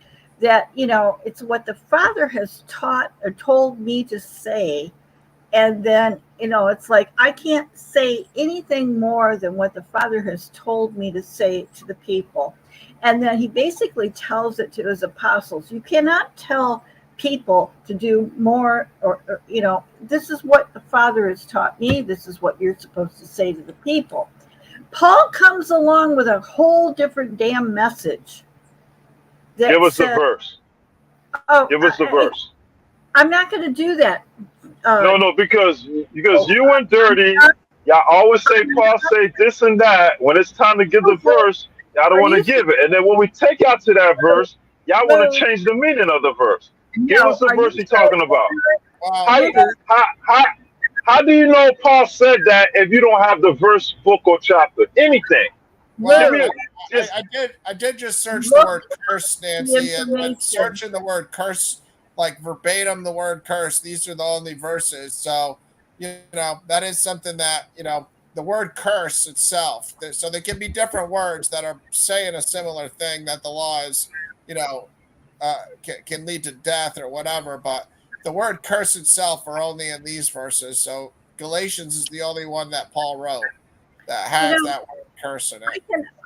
[SPEAKER 3] that, it's what the Father has taught or told me to say. And then, it's like, I can't say anything more than what the Father has told me to say to the people. And then he basically tells it to his apostles. You cannot tell people to do more or this is what the Father has taught me. This is what you're supposed to say to the people. Paul comes along with a whole different damn message.
[SPEAKER 2] Give us a verse. Give us a verse.
[SPEAKER 3] I'm not going to do that.
[SPEAKER 2] No, because you and Dirty, y'all always say Paul say this and that. When it's time to give the verse, Y'all don't
[SPEAKER 3] Are
[SPEAKER 2] want to
[SPEAKER 3] you
[SPEAKER 2] give it. And then when we take y'all to that verse, y'all want to change the meaning of the verse. Give
[SPEAKER 3] No,
[SPEAKER 2] us the
[SPEAKER 3] are
[SPEAKER 2] verse
[SPEAKER 3] you
[SPEAKER 2] he's talking about.
[SPEAKER 1] Well,
[SPEAKER 2] How, how do you know Paul said that if you don't have the verse, book, or chapter? Anything. Give me
[SPEAKER 3] Lou,
[SPEAKER 2] just
[SPEAKER 1] I did just search the
[SPEAKER 3] look
[SPEAKER 1] word curse,
[SPEAKER 3] the
[SPEAKER 1] Nancy, and
[SPEAKER 3] information.
[SPEAKER 1] searching the word curse, like verbatim the word curse, these are the only verses. So, that is something that, the word curse itself, so there can be different words that are saying a similar thing that the law is, can lead to death or whatever, but the word curse itself are only in these verses. So Galatians is the only one that Paul wrote that
[SPEAKER 3] You
[SPEAKER 1] has
[SPEAKER 3] know,
[SPEAKER 1] that word curse in it.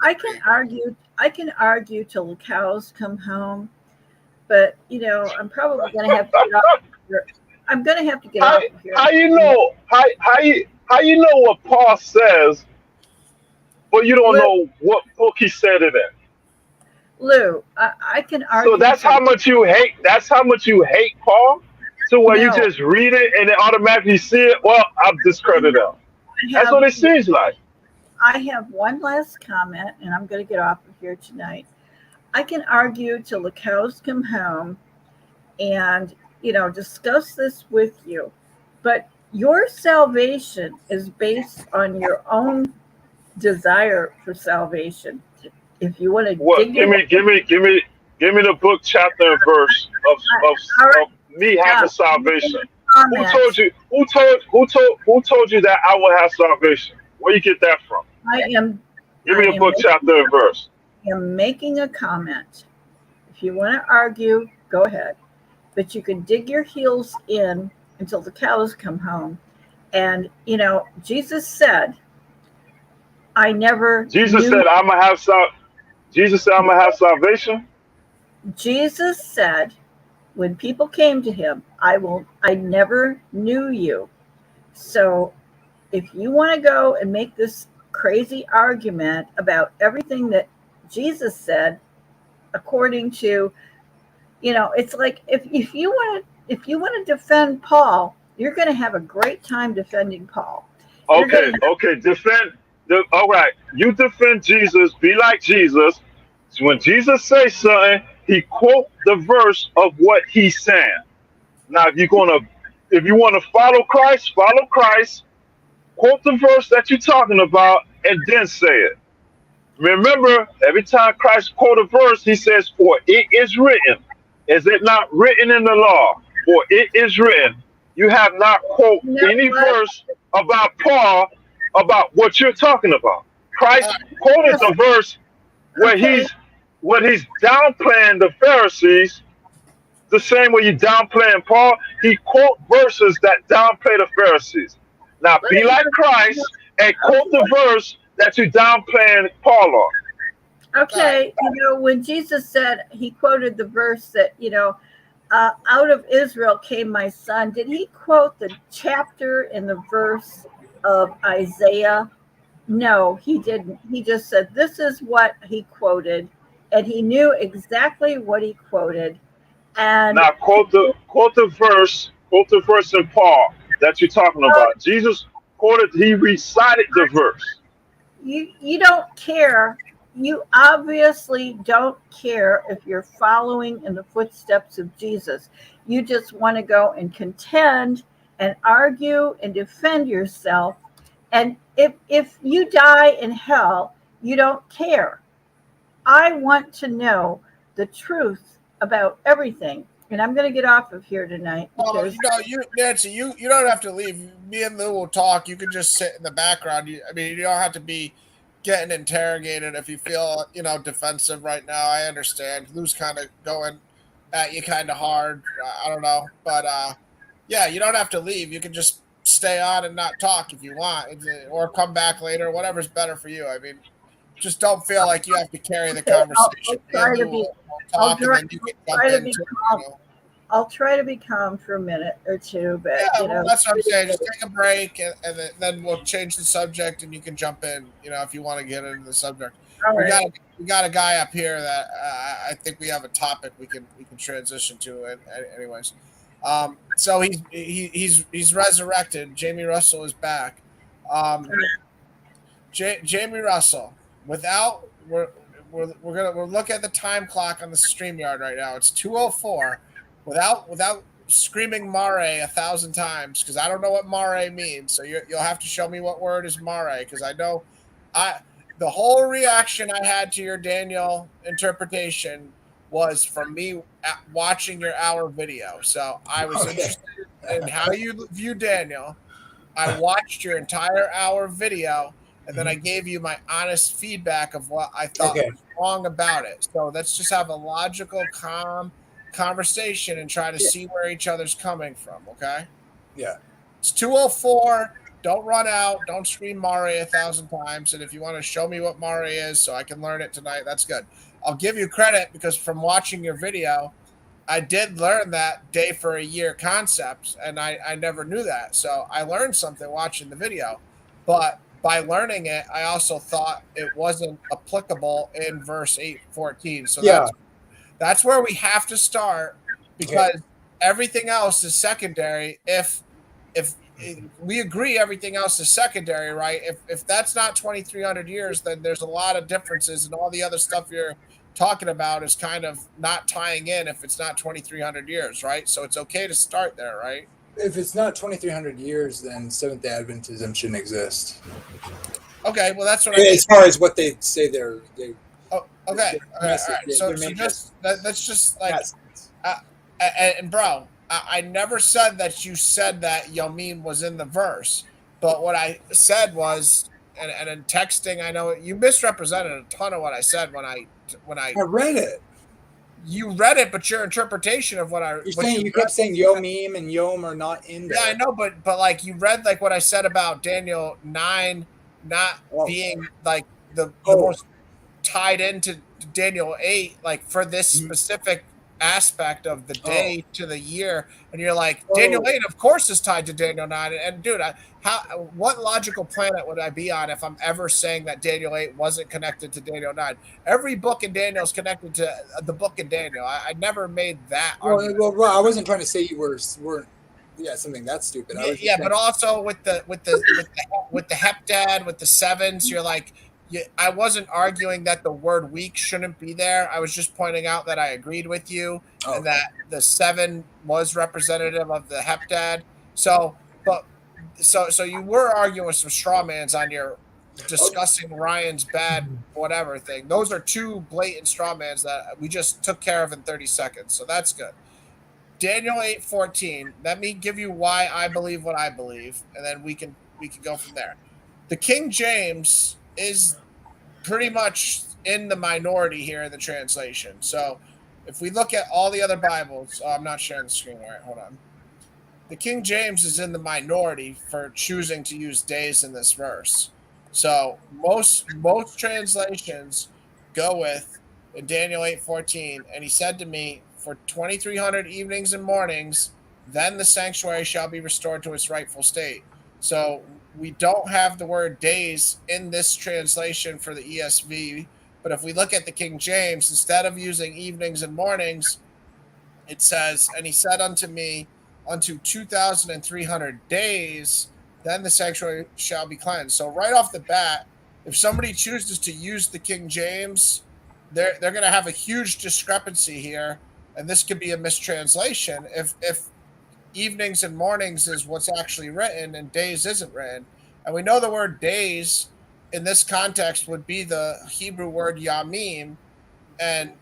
[SPEAKER 3] I can argue till the cows come home, but I'm probably going to have to get off here. I'm going to have to get
[SPEAKER 2] how,
[SPEAKER 3] off of here.
[SPEAKER 2] how you know how you know what Paul says, but you don't
[SPEAKER 3] Lou,
[SPEAKER 2] know what book he said it in.
[SPEAKER 3] I can
[SPEAKER 2] So
[SPEAKER 3] argue
[SPEAKER 2] that's how
[SPEAKER 3] till
[SPEAKER 2] much you hate. That's how much you hate Paul. To where you
[SPEAKER 3] no.
[SPEAKER 2] just read it and then automatically see it. Well, I'll discredit him.
[SPEAKER 3] I
[SPEAKER 2] That's
[SPEAKER 3] have
[SPEAKER 2] what it seems like.
[SPEAKER 3] I have one last comment, and I'm going to get off of here tonight. I can argue till the cows come home, and discuss this with you, but your salvation is based on your own desire for salvation. If you want to
[SPEAKER 2] What?
[SPEAKER 3] dig your
[SPEAKER 2] Give me the book, chapter, and verse
[SPEAKER 3] all right,
[SPEAKER 2] of me having
[SPEAKER 3] stop.
[SPEAKER 2] salvation. Who told
[SPEAKER 3] Comments.
[SPEAKER 2] you? Who told you that I will have salvation? Where you get that from?
[SPEAKER 3] I am
[SPEAKER 2] Give
[SPEAKER 3] I
[SPEAKER 2] me the
[SPEAKER 3] am
[SPEAKER 2] book, chapter, and verse.
[SPEAKER 3] making a comment. If you want to argue, go ahead, but you can dig your heels in until the cows come home. And Jesus said, "I never
[SPEAKER 2] Jesus
[SPEAKER 3] knew."
[SPEAKER 2] said, "I'm gonna have sal." Jesus said, "I'm gonna have salvation."
[SPEAKER 3] Jesus said, when people came to him, I never knew you. So if you want to go and make this crazy argument about everything that Jesus said, according to, it's like if you want to defend Paul, you're going to have a great time defending Paul. You're going
[SPEAKER 2] Okay,
[SPEAKER 3] to
[SPEAKER 2] okay. All right. You defend Jesus. Be like Jesus. So when Jesus says something, he quote the verse of what he's saying. Now, if you want to follow Christ, follow Christ. Quote the verse that you're talking about, and then say it. Remember, every time Christ quote a verse, he says, "For it is written." Is it not written in the law? For it is written. You have not quote
[SPEAKER 3] you know
[SPEAKER 2] any
[SPEAKER 3] what?
[SPEAKER 2] verse about Paul about what you're talking about. Christ quoted the verse where
[SPEAKER 3] Okay,
[SPEAKER 2] he's downplaying the Pharisees the same way you downplaying Paul. He quote verses that downplay the Pharisees. Now
[SPEAKER 3] let
[SPEAKER 2] be
[SPEAKER 3] me.
[SPEAKER 2] like Christ and quote the
[SPEAKER 3] Okay,
[SPEAKER 2] verse that you downplaying Paul on.
[SPEAKER 3] okay. When Jesus said, he quoted the verse that out of Israel came my son. Did he quote the chapter and the verse of Isaiah? No, he didn't. He just said this is what he quoted, and he knew exactly what he quoted. And
[SPEAKER 2] Now quote the verse in Paul that you're talking
[SPEAKER 3] uh,
[SPEAKER 2] about. Jesus quoted, he recited the verse.
[SPEAKER 3] you don't care. You obviously don't care if you're following in the footsteps of Jesus. You just want to go and contend and argue and defend yourself. And if you die in hell, you don't care. I want to know the truth about everything. And I'm going to get off of here tonight
[SPEAKER 1] Well,
[SPEAKER 3] because
[SPEAKER 1] Nancy, you don't have to leave. Me and Lou will talk. You can just sit in the background. You don't have to be getting interrogated if you feel, defensive right now. I understand. Lou's kind of going at you kind of hard. I don't know, but yeah, you don't have to leave. You can just stay on and not talk if you want, or come back later. Whatever's better for you. Just don't feel like you have to carry the
[SPEAKER 3] okay,
[SPEAKER 1] conversation. Me and Lou will
[SPEAKER 3] I'll
[SPEAKER 1] talk, and then you can jump
[SPEAKER 3] try to be
[SPEAKER 1] into.
[SPEAKER 3] calm. I'll try to be calm for a minute or two, but
[SPEAKER 1] Yeah, well, that's what I'm saying. Just take a break, and then we'll change the subject, and you can jump in. If you want to get into the subject,
[SPEAKER 3] all
[SPEAKER 1] we
[SPEAKER 3] right.
[SPEAKER 1] got a guy up here that I think we have a topic we can transition to. Anyways, so he's resurrected. Jamie Russell is back. Jamie Russell, without we're looking at the time clock on the StreamYard right now. It's 2:04. Without screaming "Mare" 1,000 times, because I don't know what "Mare" means. So you'll have to show me what word is "Mare," because I know the whole reaction I had to your Daniel interpretation was from me watching your hour video. So I was interested in how you view Daniel. I watched your entire hour video, and then I gave you my honest feedback of what I thought was wrong about it. So let's just have a logical, calm conversation and try to see where each other's coming from, okay?
[SPEAKER 4] Yeah.
[SPEAKER 1] It's 2:04. Don't run out. Don't scream "Mare" 1,000 times. And if you want to show me what "Mare" is so I can learn it tonight, that's good. I'll give you credit because from watching your video, I did learn that day for a year concept, and I never knew that. So I learned something watching the video. But by learning it, I also thought it wasn't applicable in verse 8:14. So that's where we have to start, because everything else is secondary. If we agree everything else is secondary, right? If that's not 2,300 years, then there's a lot of differences, and all the other stuff you're talking about is kind of not tying in if it's not 2,300 years, right? So it's okay to start there, right?
[SPEAKER 4] If it's not 2,300 years, then Seventh-day Adventism shouldn't exist.
[SPEAKER 1] Okay, well that's what I mean.
[SPEAKER 4] As far as what they say they
[SPEAKER 1] Oh, okay. All right. So just that's just like, and bro, I never said that you said that Yomim was in the verse, but what I said was, and in texting, I know you misrepresented a ton of what I said when I
[SPEAKER 4] read it.
[SPEAKER 1] You read it, but your interpretation of what
[SPEAKER 4] you kept saying Yomim and Yom are not in there.
[SPEAKER 1] Yeah, I know, but like you read like what I said about Daniel 9 not being like the most tied into Daniel 8, like for this specific aspect of the day to the year, and you're like, Daniel 8 of course is tied to Daniel 9, and dude, what logical planet would I be on if I'm ever saying that Daniel 8 wasn't connected to Daniel 9? Every book in Daniel is connected to the book in Daniel. I never made that argument.
[SPEAKER 4] Well, I wasn't trying to say you weren't something that's stupid.
[SPEAKER 1] But also with the heptad, with the sevens, you're like, I wasn't arguing that the word week shouldn't be there. I was just pointing out that I agreed with you and that the 7 was representative of the heptad. So you were arguing with some straw mans on your discussing Ryan's bad whatever thing. Those are two blatant straw mans that we just took care of in 30 seconds. So that's good. Daniel 8:14. Let me give you why I believe what I believe, and then we can go from there. The King James is pretty much in the minority here in the translation. So if we look at all the other Bibles, I'm not sharing the screen. All right, hold on. The King James is in the minority for choosing to use days in this verse. So most translations go with in Daniel 8:14, and he said to me, for 2,300 evenings and mornings, then the sanctuary shall be restored to its rightful state. So we don't have the word days in this translation for the ESV, but if we look at the King James, instead of using evenings and mornings, it says, and he said unto me, unto 2,300 days, then the sanctuary shall be cleansed. So right off the bat, if somebody chooses to use the King James, they're going to have a huge discrepancy here, and this could be a mistranslation if evenings and mornings is what's actually written and days isn't written. And we know the word days in this context would be the Hebrew word yamim, and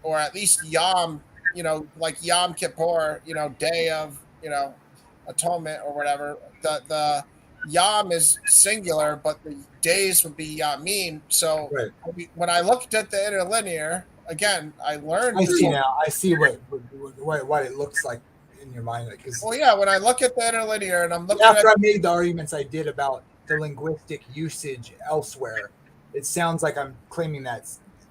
[SPEAKER 1] or at least yom, like Yom Kippur, day of, atonement or whatever. The yam is singular, but the days would be yamim. So when I looked at the interlinear, again, I learned.
[SPEAKER 4] I see now. I see what it looks like in your mind.
[SPEAKER 1] When I look at the interlinear and I'm looking
[SPEAKER 4] after I made the arguments I did about the linguistic usage elsewhere, it sounds like I'm claiming that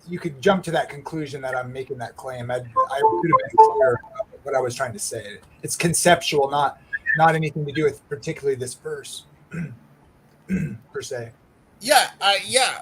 [SPEAKER 4] you could jump to that conclusion that I'm making that claim. I could have been clear about what I was trying to say. It's conceptual, not anything to do with particularly this verse per se.
[SPEAKER 1] Yeah.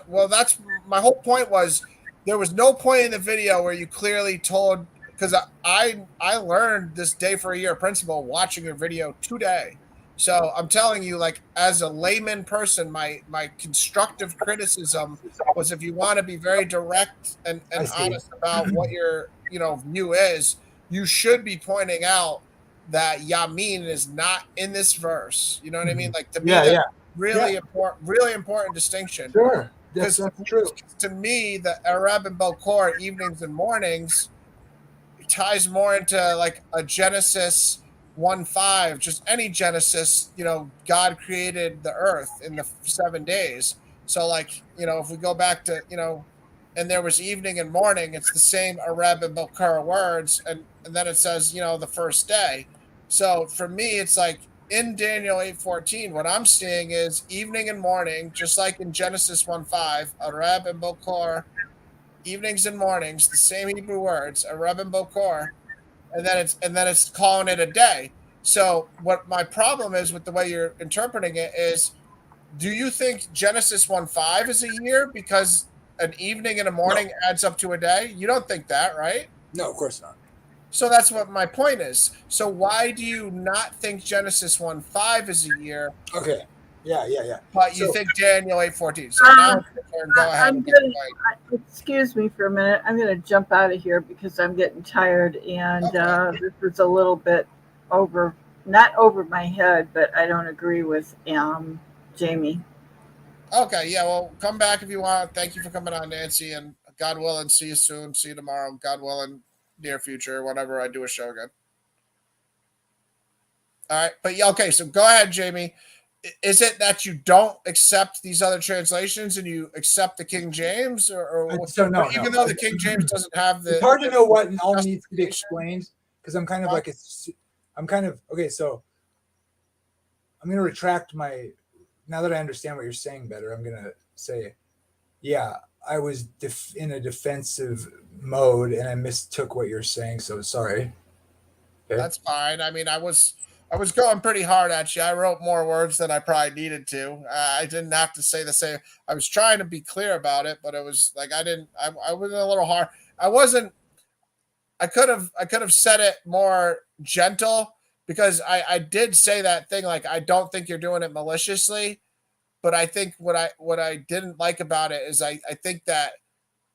[SPEAKER 1] Well, that's my whole point. Was there was no point in the video where you clearly told, because I learned this day for a year principle watching your video today, So I'm telling you, like, as a layman person, my constructive criticism was, if you want to be very direct and
[SPEAKER 4] I see.
[SPEAKER 1] honest about what your view is, you should be pointing out that Yamin is not in this verse. You know what I mean? Like, to me,
[SPEAKER 4] Yeah,
[SPEAKER 1] that's
[SPEAKER 4] yeah.
[SPEAKER 1] really important distinction.
[SPEAKER 4] Sure.
[SPEAKER 1] Because
[SPEAKER 4] That's true.
[SPEAKER 1] to me, the Arab and Bokor evenings and mornings ties more into like a Genesis 1:5, just any Genesis. God created the earth in the 7 days. So, like, if we go back to, and there was evening and morning, it's the same Arab and Bokar words, and then it says, the first day. So for me, it's like in Daniel 8:14, what I'm seeing is evening and morning, just like in Genesis 1:5, Arab and Bokor, evenings and mornings, the same Hebrew words, Arab and Bokor, and then it's calling it a day. So what my problem is with the way you're interpreting it is, do you think Genesis 1:5 is a year because an evening and a morning adds up to a day? You don't think that, right?
[SPEAKER 4] No, of course not.
[SPEAKER 1] So that's what my point is. So why do you not think Genesis 1:5 is a year?
[SPEAKER 4] Okay. Yeah.
[SPEAKER 1] But you think Daniel 8:14. So now go ahead and get the point.
[SPEAKER 3] Excuse me for a minute. I'm going to jump out of here because I'm getting tired, and this is a little bit not over my head, but I don't agree with Jamie.
[SPEAKER 1] Okay, yeah, well, come back if you want. Thank you for coming on, Nancy, and God willing, see you soon. See you tomorrow. God willing, near future, whenever I do a show again. All right, but yeah, okay, so go ahead, Jamie. Is it that you don't accept these other translations and you accept the King James, or
[SPEAKER 4] no,
[SPEAKER 1] even though the King James doesn't have the?
[SPEAKER 4] It's hard to know what all needs to be explained because I'm kind of like okay. So I'm going to retract my. Now that I understand what you're saying better, I'm going to say, yeah, I was in a defensive mode and I mistook what you're saying. So sorry.
[SPEAKER 1] Okay. That's fine. I mean, I was going pretty hard at you. I wrote more words than I probably needed to. I didn't have to say the same. I was trying to be clear about it, but it was like I was a little hard. I could have said it more gentle, because I did say that thing, like, I don't think you're doing it maliciously, but I think what I didn't like about it is I think that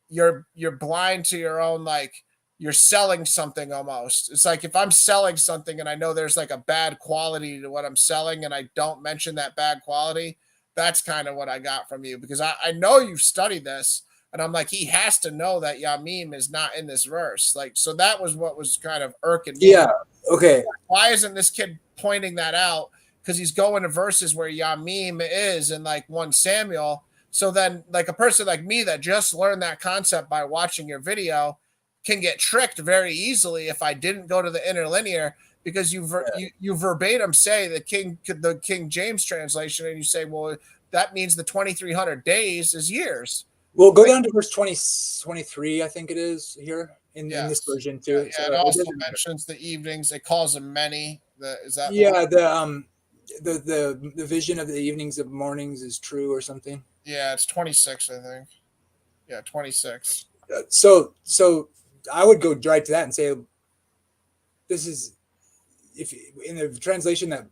[SPEAKER 1] you're blind to your own, like, you're selling something almost. It's like if I'm selling something and I know there's like a bad quality to what I'm selling and I don't mention that bad quality, that's kind of what I got from you, because I know you've studied this. And I'm like, he has to know that Yamim is not in this verse. Like, so that was what was kind of irking me.
[SPEAKER 4] Yeah. Okay.
[SPEAKER 1] Why isn't this kid pointing that out? Because he's going to verses where Yamim is in like 1 Samuel. So then, like, a person like me that just learned that concept by watching your video can get tricked very easily if I didn't go to the interlinear, because you verbatim say the King James translation, and you say, well, that means the 2,300 days is years.
[SPEAKER 4] We'll go down to verse 23, I think it is here in this version too.
[SPEAKER 1] Yeah, so it also mentions the evenings. It calls them many. Is that?
[SPEAKER 4] Yeah, the vision of the evenings of mornings is true or something.
[SPEAKER 1] Yeah, it's 26, I think. Yeah, 26.
[SPEAKER 4] So I would go right to that and say, this is, if in the translation that,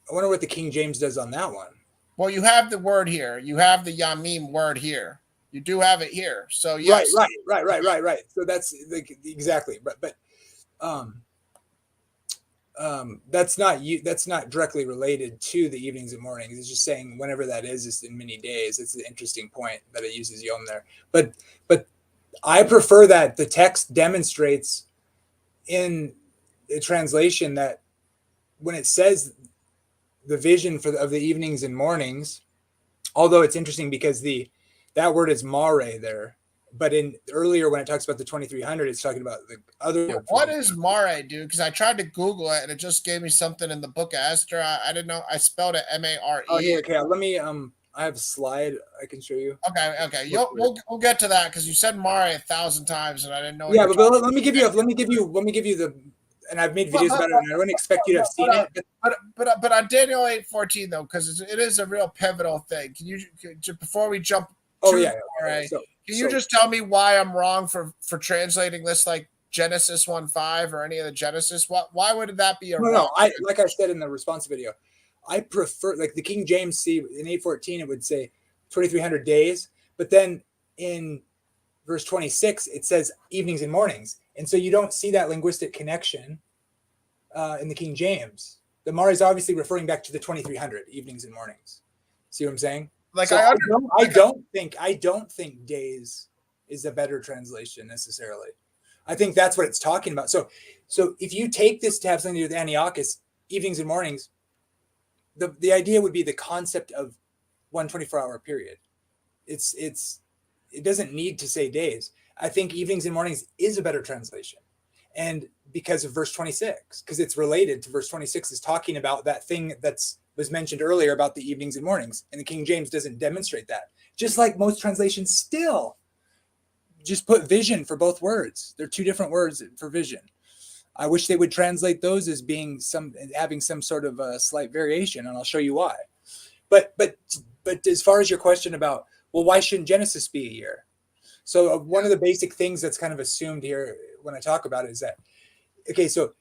[SPEAKER 4] I wonder what the King James does on that one.
[SPEAKER 1] Well, you have the word here. You have the Yamim word here. You do have it here. So yes.
[SPEAKER 4] Right. So that's like exactly. But that's not directly related to the evenings and mornings. It's just saying whenever that is in many days. It's an interesting point that it uses yom there. But I prefer that the text demonstrates in a translation that when it says the vision of the evenings and mornings, although it's interesting because that word is mare there, but in earlier when it talks about the 2,300, it's talking about the other.
[SPEAKER 1] Yeah, what is mare, dude? Because I tried to Google it and it just gave me something in the book of Esther. I didn't know. I spelled it Mare.
[SPEAKER 4] Oh, yeah. Okay. Let me. I have a slide I can show you.
[SPEAKER 1] Okay. We'll get to that because you said mare 1,000 times and I didn't know.
[SPEAKER 4] Yeah, but let me give you the. And I've made videos about it, and I wouldn't expect you to have seen it.
[SPEAKER 1] But on Daniel 8:14 though, because it is a real pivotal thing. Can you before we jump? Can you just tell me why I'm wrong for translating this like Genesis 1:5 or any of the Genesis? Why would that be a wrong?
[SPEAKER 4] No. Like I said in the response video, I prefer, like the King James, see in 8:14 it would say 2,300 days, but then in verse 26 it says evenings and mornings, and so you don't see that linguistic connection in the King James. The Mari is obviously referring back to the 2,300 evenings and mornings. See what I'm saying?
[SPEAKER 1] Like
[SPEAKER 4] So
[SPEAKER 1] I
[SPEAKER 4] I don't think days is a better translation necessarily. I think that's what it's talking about. So if you take this to have something to do with Antiochus, evenings and mornings, the idea would be the concept of 1 24-hour period. It doesn't need to say days. I think evenings and mornings is a better translation. And because of verse 26, because it's related to verse 26, is talking about that thing that's was mentioned earlier about the evenings and mornings. And the King James doesn't demonstrate that. Just like most translations still just put vision for both words. They're two different words for vision. I wish they would translate those as being having some sort of a slight variation, and I'll show you why. But as far as your question about, well, why shouldn't Genesis be a year? So one of the basic things that's kind of assumed here when I talk about it is that, okay, so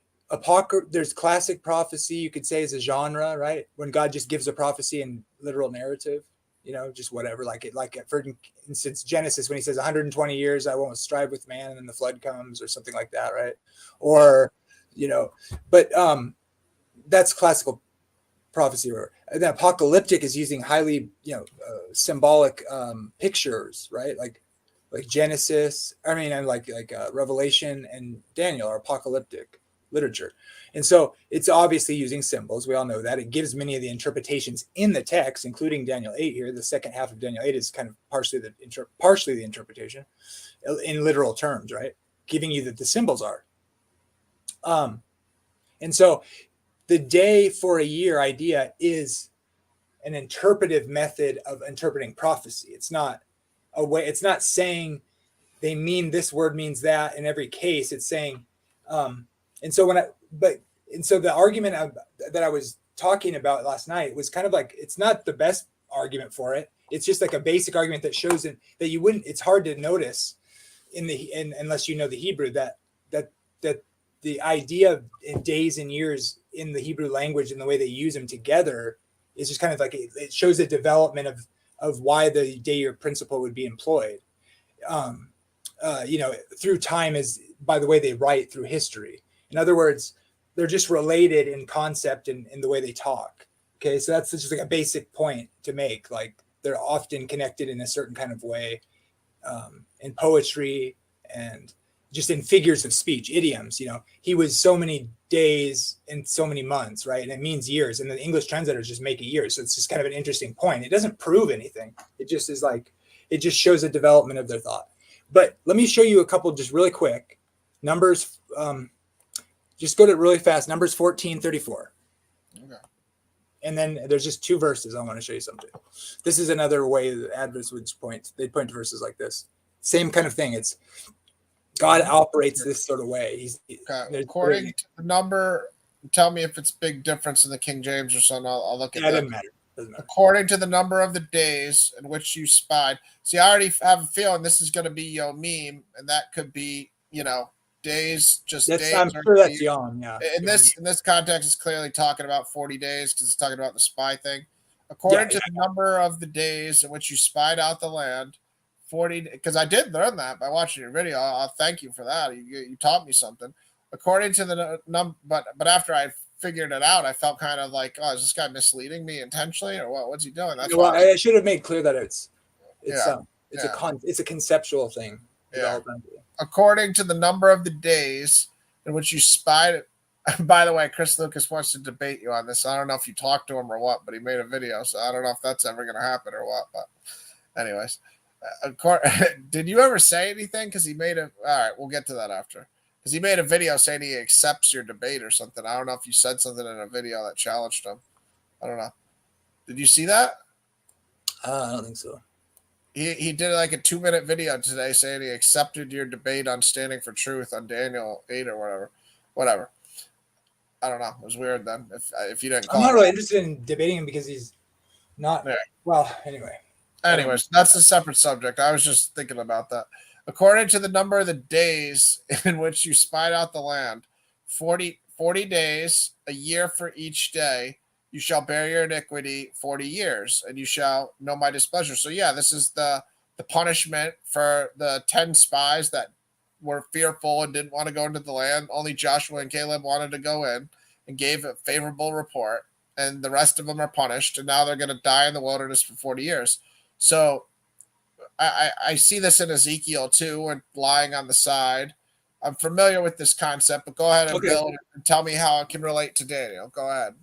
[SPEAKER 4] there's classic prophecy, you could say, is a genre, right? When God just gives a prophecy in literal narrative, just whatever, for instance, Genesis, when he says 120 years, I won't strive with man, and then the flood comes or something like that, right? Or, but that's classical prophecy. And then apocalyptic is using highly, symbolic pictures, right? Like Genesis, and Revelation and Daniel are apocalyptic literature. And so it's obviously using symbols. We all know that. It gives many of the interpretations in the text, including Daniel 8 here. The second half of Daniel 8 is kind of partially the interpretation in literal terms, right? Giving you that the symbols are. And so the day for a year idea is an interpretive method of interpreting prophecy. It's not saying they mean this word means that in every case. It's saying, and so the argument that I was talking about last night was kind of like, it's not the best argument for it. It's just like a basic argument that shows that you wouldn't. It's hard to notice unless you know the Hebrew that the idea of days and years in the Hebrew language and the way they use them together is just kind of like it shows the development of why the day year principle would be employed. Through time is by the way they write through history. In other words, they're just related in concept and in the way they talk. Okay, so that's just like a basic point to make. Like they're often connected in a certain kind of way in poetry and just in figures of speech, idioms. He was so many days and so many months, right? And it means years. And the English translators just make it years. So it's just kind of an interesting point. It doesn't prove anything. It just is it just shows the development of their thought. But let me show you a couple just really quick numbers. Just go to it really fast. Numbers 14:34. Okay. And then there's just two verses. I want to show you something. This is another way that Adventists would point. They point to verses like this. Same kind of thing. It's God operates this sort of way.
[SPEAKER 1] According to the number, tell me if it's big difference in the King James or something. I'll look at that.
[SPEAKER 4] Doesn't matter.
[SPEAKER 1] According to the number of the days in which you spied. See, I already have a feeling this is going to be Yomim, and that could be, days, just days.
[SPEAKER 4] I'm sure that's Yom, yeah.
[SPEAKER 1] In this context, it's clearly talking about 40 days because it's talking about the spy thing. According to the number of the days in which you spied out the land, 40, because I did learn that by watching your video. I'll thank you for that. You taught me something. According to the number, but after I figured it out, I felt kind of like, oh, is this guy misleading me intentionally or what? What's he doing? That's
[SPEAKER 4] I should have made clear that it's a conceptual thing.
[SPEAKER 1] Yeah. According to the number of the days in which you spied it. By the way, Chris Lucas wants to debate you on this. I don't know if you talked to him or what, but he made a video, so I don't know if that's ever going to happen or what. But anyways, did you ever say anything? Because he made all right, we'll get to that after. Because he made a video saying he accepts your debate or something. I don't know if you said something in a video that challenged him. I don't know. Did you see that?
[SPEAKER 4] I don't think so.
[SPEAKER 1] He did like a 2-minute video today saying he accepted your debate on standing for truth on Daniel 8 or whatever. I don't know. It was weird then. If you didn't call
[SPEAKER 4] I'm not really interested in debating him because he's not. Yeah. Well, anyway.
[SPEAKER 1] Anyways, that's a separate subject. I was just thinking about that. According to the number of the days in which you spied out the land, 40 days, a year for each day, you shall bear your iniquity 40 years, and you shall know my displeasure. So yeah, this is the punishment for the 10 spies that were fearful and didn't want to go into the land. Only Joshua and Caleb wanted to go in and gave a favorable report, and the rest of them are punished, and now they're going to die in the wilderness for 40 years. So I see this in Ezekiel too, and lying on the side. I'm familiar with this concept, but go ahead and build and tell me how it can relate to Daniel. Go ahead.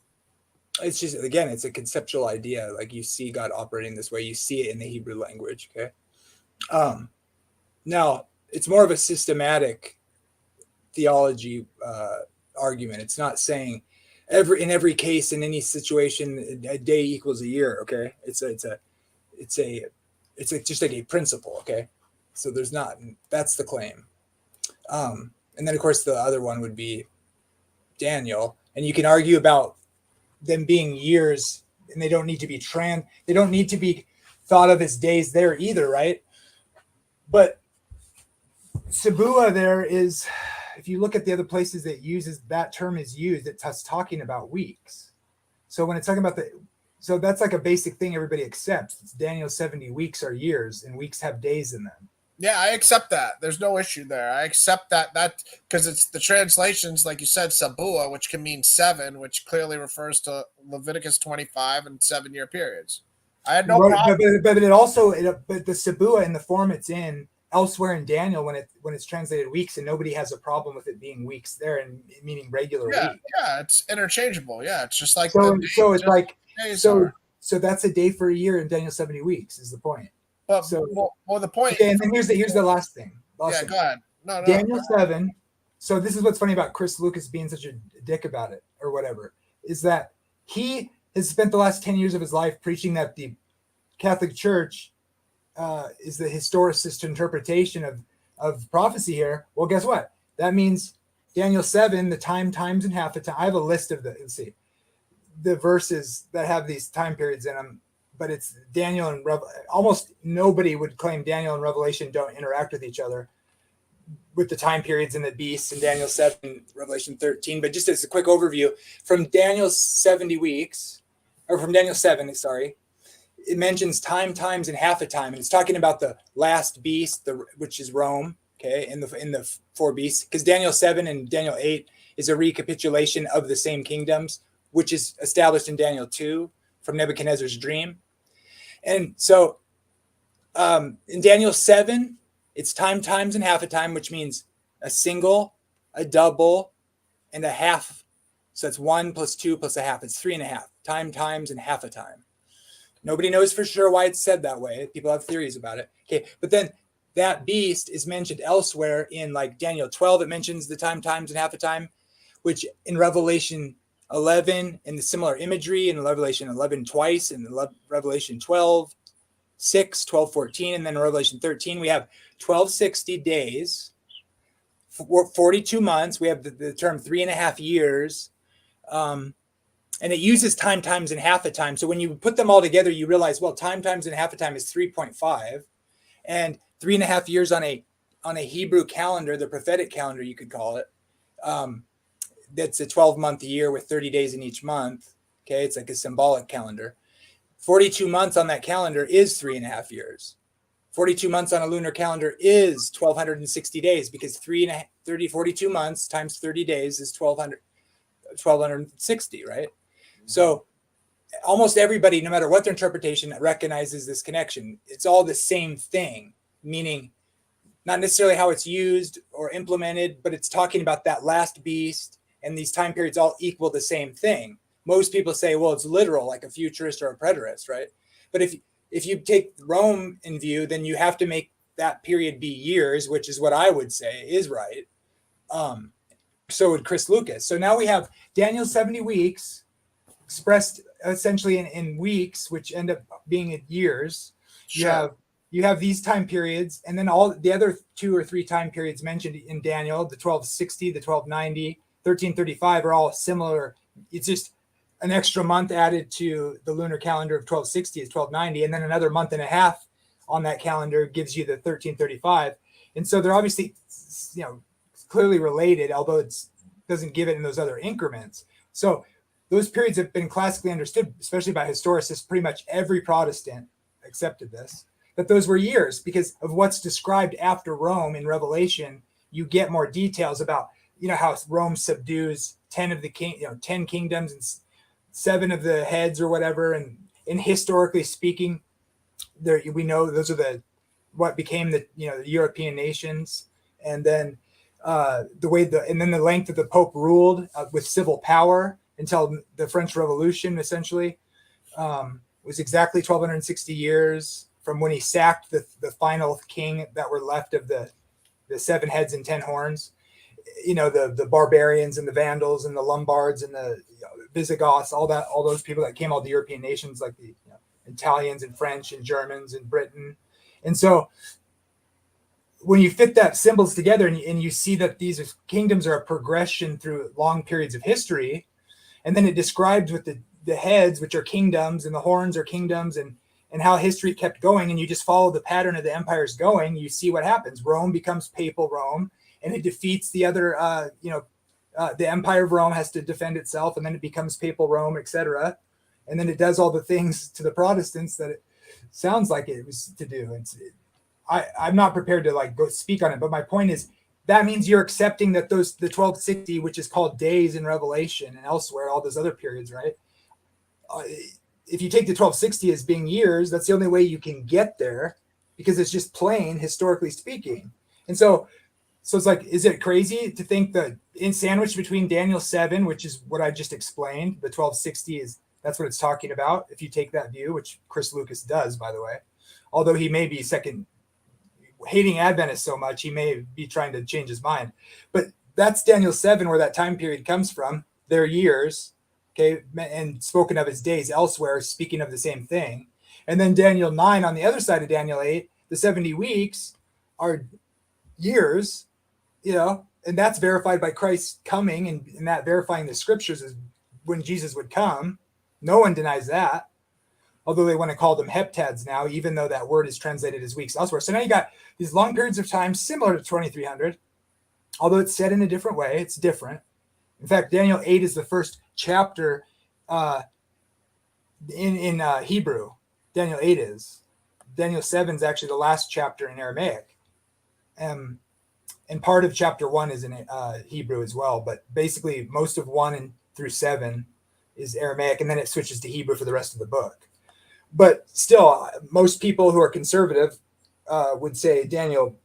[SPEAKER 4] It's just, again, it's a conceptual idea. Like, you see God operating this way. You see it in the Hebrew language. Okay. Now it's more of a systematic theology argument. It's not saying in every case, in any situation, a day equals a year. Okay. It's just like a principle. Okay. So that's the claim. And then of course the other one would be Daniel, and you can argue about them being years, and they don't need to be thought of as days there either. Right. But Sabua there is, if you look at the other places that term is used, it's talking about weeks. So when it's talking about so that's like a basic thing everybody accepts. It's Daniel 70 weeks are years, and weeks have days in them.
[SPEAKER 1] Yeah, I accept that. There's no issue there. I accept that because it's the translations, like you said, Sabua, which can mean 7, which clearly refers to Leviticus 25 and 7-year periods. I had no problem.
[SPEAKER 4] But it also, but the Sabua in the form it's in elsewhere in Daniel, when it's translated weeks, and nobody has a problem with it being weeks there and meaning regular week.
[SPEAKER 1] Yeah, it's interchangeable. Yeah, it's just like
[SPEAKER 4] so it's like so that's a day for a year in Daniel 70 weeks is the point.
[SPEAKER 1] But the point.
[SPEAKER 4] Okay, and then here's the last thing.
[SPEAKER 1] Go ahead. No.
[SPEAKER 4] Daniel 7. So this is what's funny about Chris Lucas being such a dick about it, or whatever, is that he has spent the last 10 years of his life preaching that the Catholic Church is the historicist interpretation of prophecy here. Well, guess what? That means Daniel 7, the times, and half a time. I have a list of the verses that have these time periods in them. But it's Daniel and almost nobody would claim Daniel and Revelation don't interact with each other with the time periods in the beasts in Daniel 7, Revelation 13. But just as a quick overview, from Daniel 70 weeks, or from Daniel 7, sorry, it mentions times, and half a time. And it's talking about the last beast, which is Rome, okay, in the 4 beasts. Because Daniel 7 and Daniel 8 is a recapitulation of the same kingdoms, which is established in Daniel 2 from Nebuchadnezzar's dream. And so in Daniel 7, it's times, and half a time, which means a single, a double, and a half. So it's 1 plus 2 plus a half. It's 3.5. Times, and half a time. Nobody knows for sure why it's said that way. People have theories about it. Okay, but then that beast is mentioned elsewhere in like Daniel 12. It mentions the times, and half a time, which in Revelation 11 and the similar imagery in Revelation 11 twice, and Revelation 12, 6, 12, 14, and then Revelation 13, we have 1260 days, 42 months. We have the term 3.5 years, and it uses times, and half a time. So when you put them all together, you realize, well, times, and half a time is 3.5, and 3.5 years on a Hebrew calendar, the prophetic calendar, you could call it. That's a 12-month year with 30 days in each month. Okay, it's like a symbolic calendar. 42 months on that calendar is 3.5 years. 42 months on a lunar calendar is 1,260 days, because 42 months times 30 days is 1,260, right? So almost everybody, no matter what their interpretation, recognizes this connection. It's all the same thing, meaning not necessarily how it's used or implemented, but it's talking about that last beast. And these time periods all equal the same thing. Most people say, well, it's literal, like a futurist or a preterist, right? But if you take Rome in view, then you have to make that period be years, which is what I would say is right. So would Chris Lucas. So now we have Daniel 70 weeks expressed essentially in weeks, which end up being in years.
[SPEAKER 1] Sure.
[SPEAKER 4] You have these time periods, and then all the other 2 or 3 time periods mentioned in Daniel, the 1260, the 1290, 1335 are all similar. It's just an extra month added to the lunar calendar of 1260 is 1290, and then another month and a half on that calendar gives you the 1335. And so they're obviously, clearly related, although it doesn't give it in those other increments. So those periods have been classically understood, especially by historicists. Pretty much every Protestant accepted this, that those were years, because of what's described after Rome in Revelation. You get more details about, how Rome subdues 10 of the 10 kingdoms and 7 of the heads or whatever. And historically speaking, there we know those are what became the European nations. And then the length of the Pope ruled with civil power until the French Revolution, essentially, was exactly 1260 years from when he sacked the final king that were left of the 7 heads and 10 horns. The barbarians and the Vandals and the Lombards and the Visigoths, all those people that came, all the European nations, like the Italians and French and Germans and Britain. And so when you fit that symbols together and you see that these kingdoms are a progression through long periods of history, and then it describes with the heads, which are kingdoms, and the horns are kingdoms, and how history kept going, and you just follow the pattern of the empires going, you see what happens. Rome becomes papal Rome, and it defeats the other, the Empire of Rome has to defend itself, and then it becomes papal Rome, etc. And then it does all the things to the Protestants that it sounds like it was to do. I'm not prepared to go speak on it, but my point is that means you're accepting that the 1260, which is called days in Revelation and elsewhere, all those other periods, right? If you take the 1260 as being years, that's the only way you can get there, because it's just plain historically speaking. And so it's like, is it crazy to think that in sandwiched between Daniel 7, which is what I just explained, the 1260 that's what it's talking about, if you take that view, which Chris Lucas does, by the way, although he may be hating Adventists so much, he may be trying to change his mind. But that's Daniel 7, where that time period comes from, their years, okay, and spoken of as days elsewhere, speaking of the same thing. And then Daniel 9, on the other side of Daniel 8, the 70 weeks are years, and that's verified by Christ coming, and that verifying the scriptures is when Jesus would come. No one denies that, although they want to call them heptads now, even though that word is translated as weeks elsewhere. So now you got these long periods of time similar to 2300, although it's said in a different way. It's different. In fact, Daniel 8 is the first chapter in Hebrew. Daniel 8 is. Daniel 7 is actually the last chapter in Aramaic. And part of chapter 1 is in Hebrew as well. But basically, most of 1 through 7 is Aramaic, and then it switches to Hebrew for the rest of the book. But still, most people who are conservative would say Daniel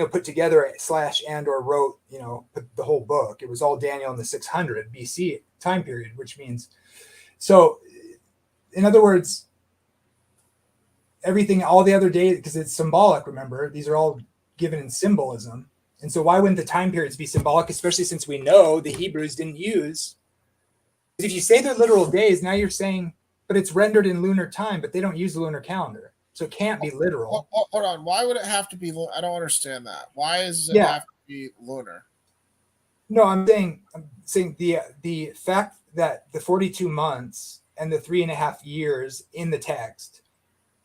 [SPEAKER 4] put together /and/or wrote, the whole book. It was all Daniel in the 600 BC time period, which means, so in other words, everything, all the other days, because it's symbolic, remember, these are all given in symbolism. And so why wouldn't the time periods be symbolic, especially since we know the Hebrews didn't use, if you say they're literal days, now you're saying, but it's rendered in lunar time, but they don't use the lunar calendar. So it can't be literal.
[SPEAKER 1] Hold on. Why would it have to be? I don't understand that. Why does it have to be lunar?
[SPEAKER 4] No, I'm saying the fact that the 42 months and the 3.5 years in the text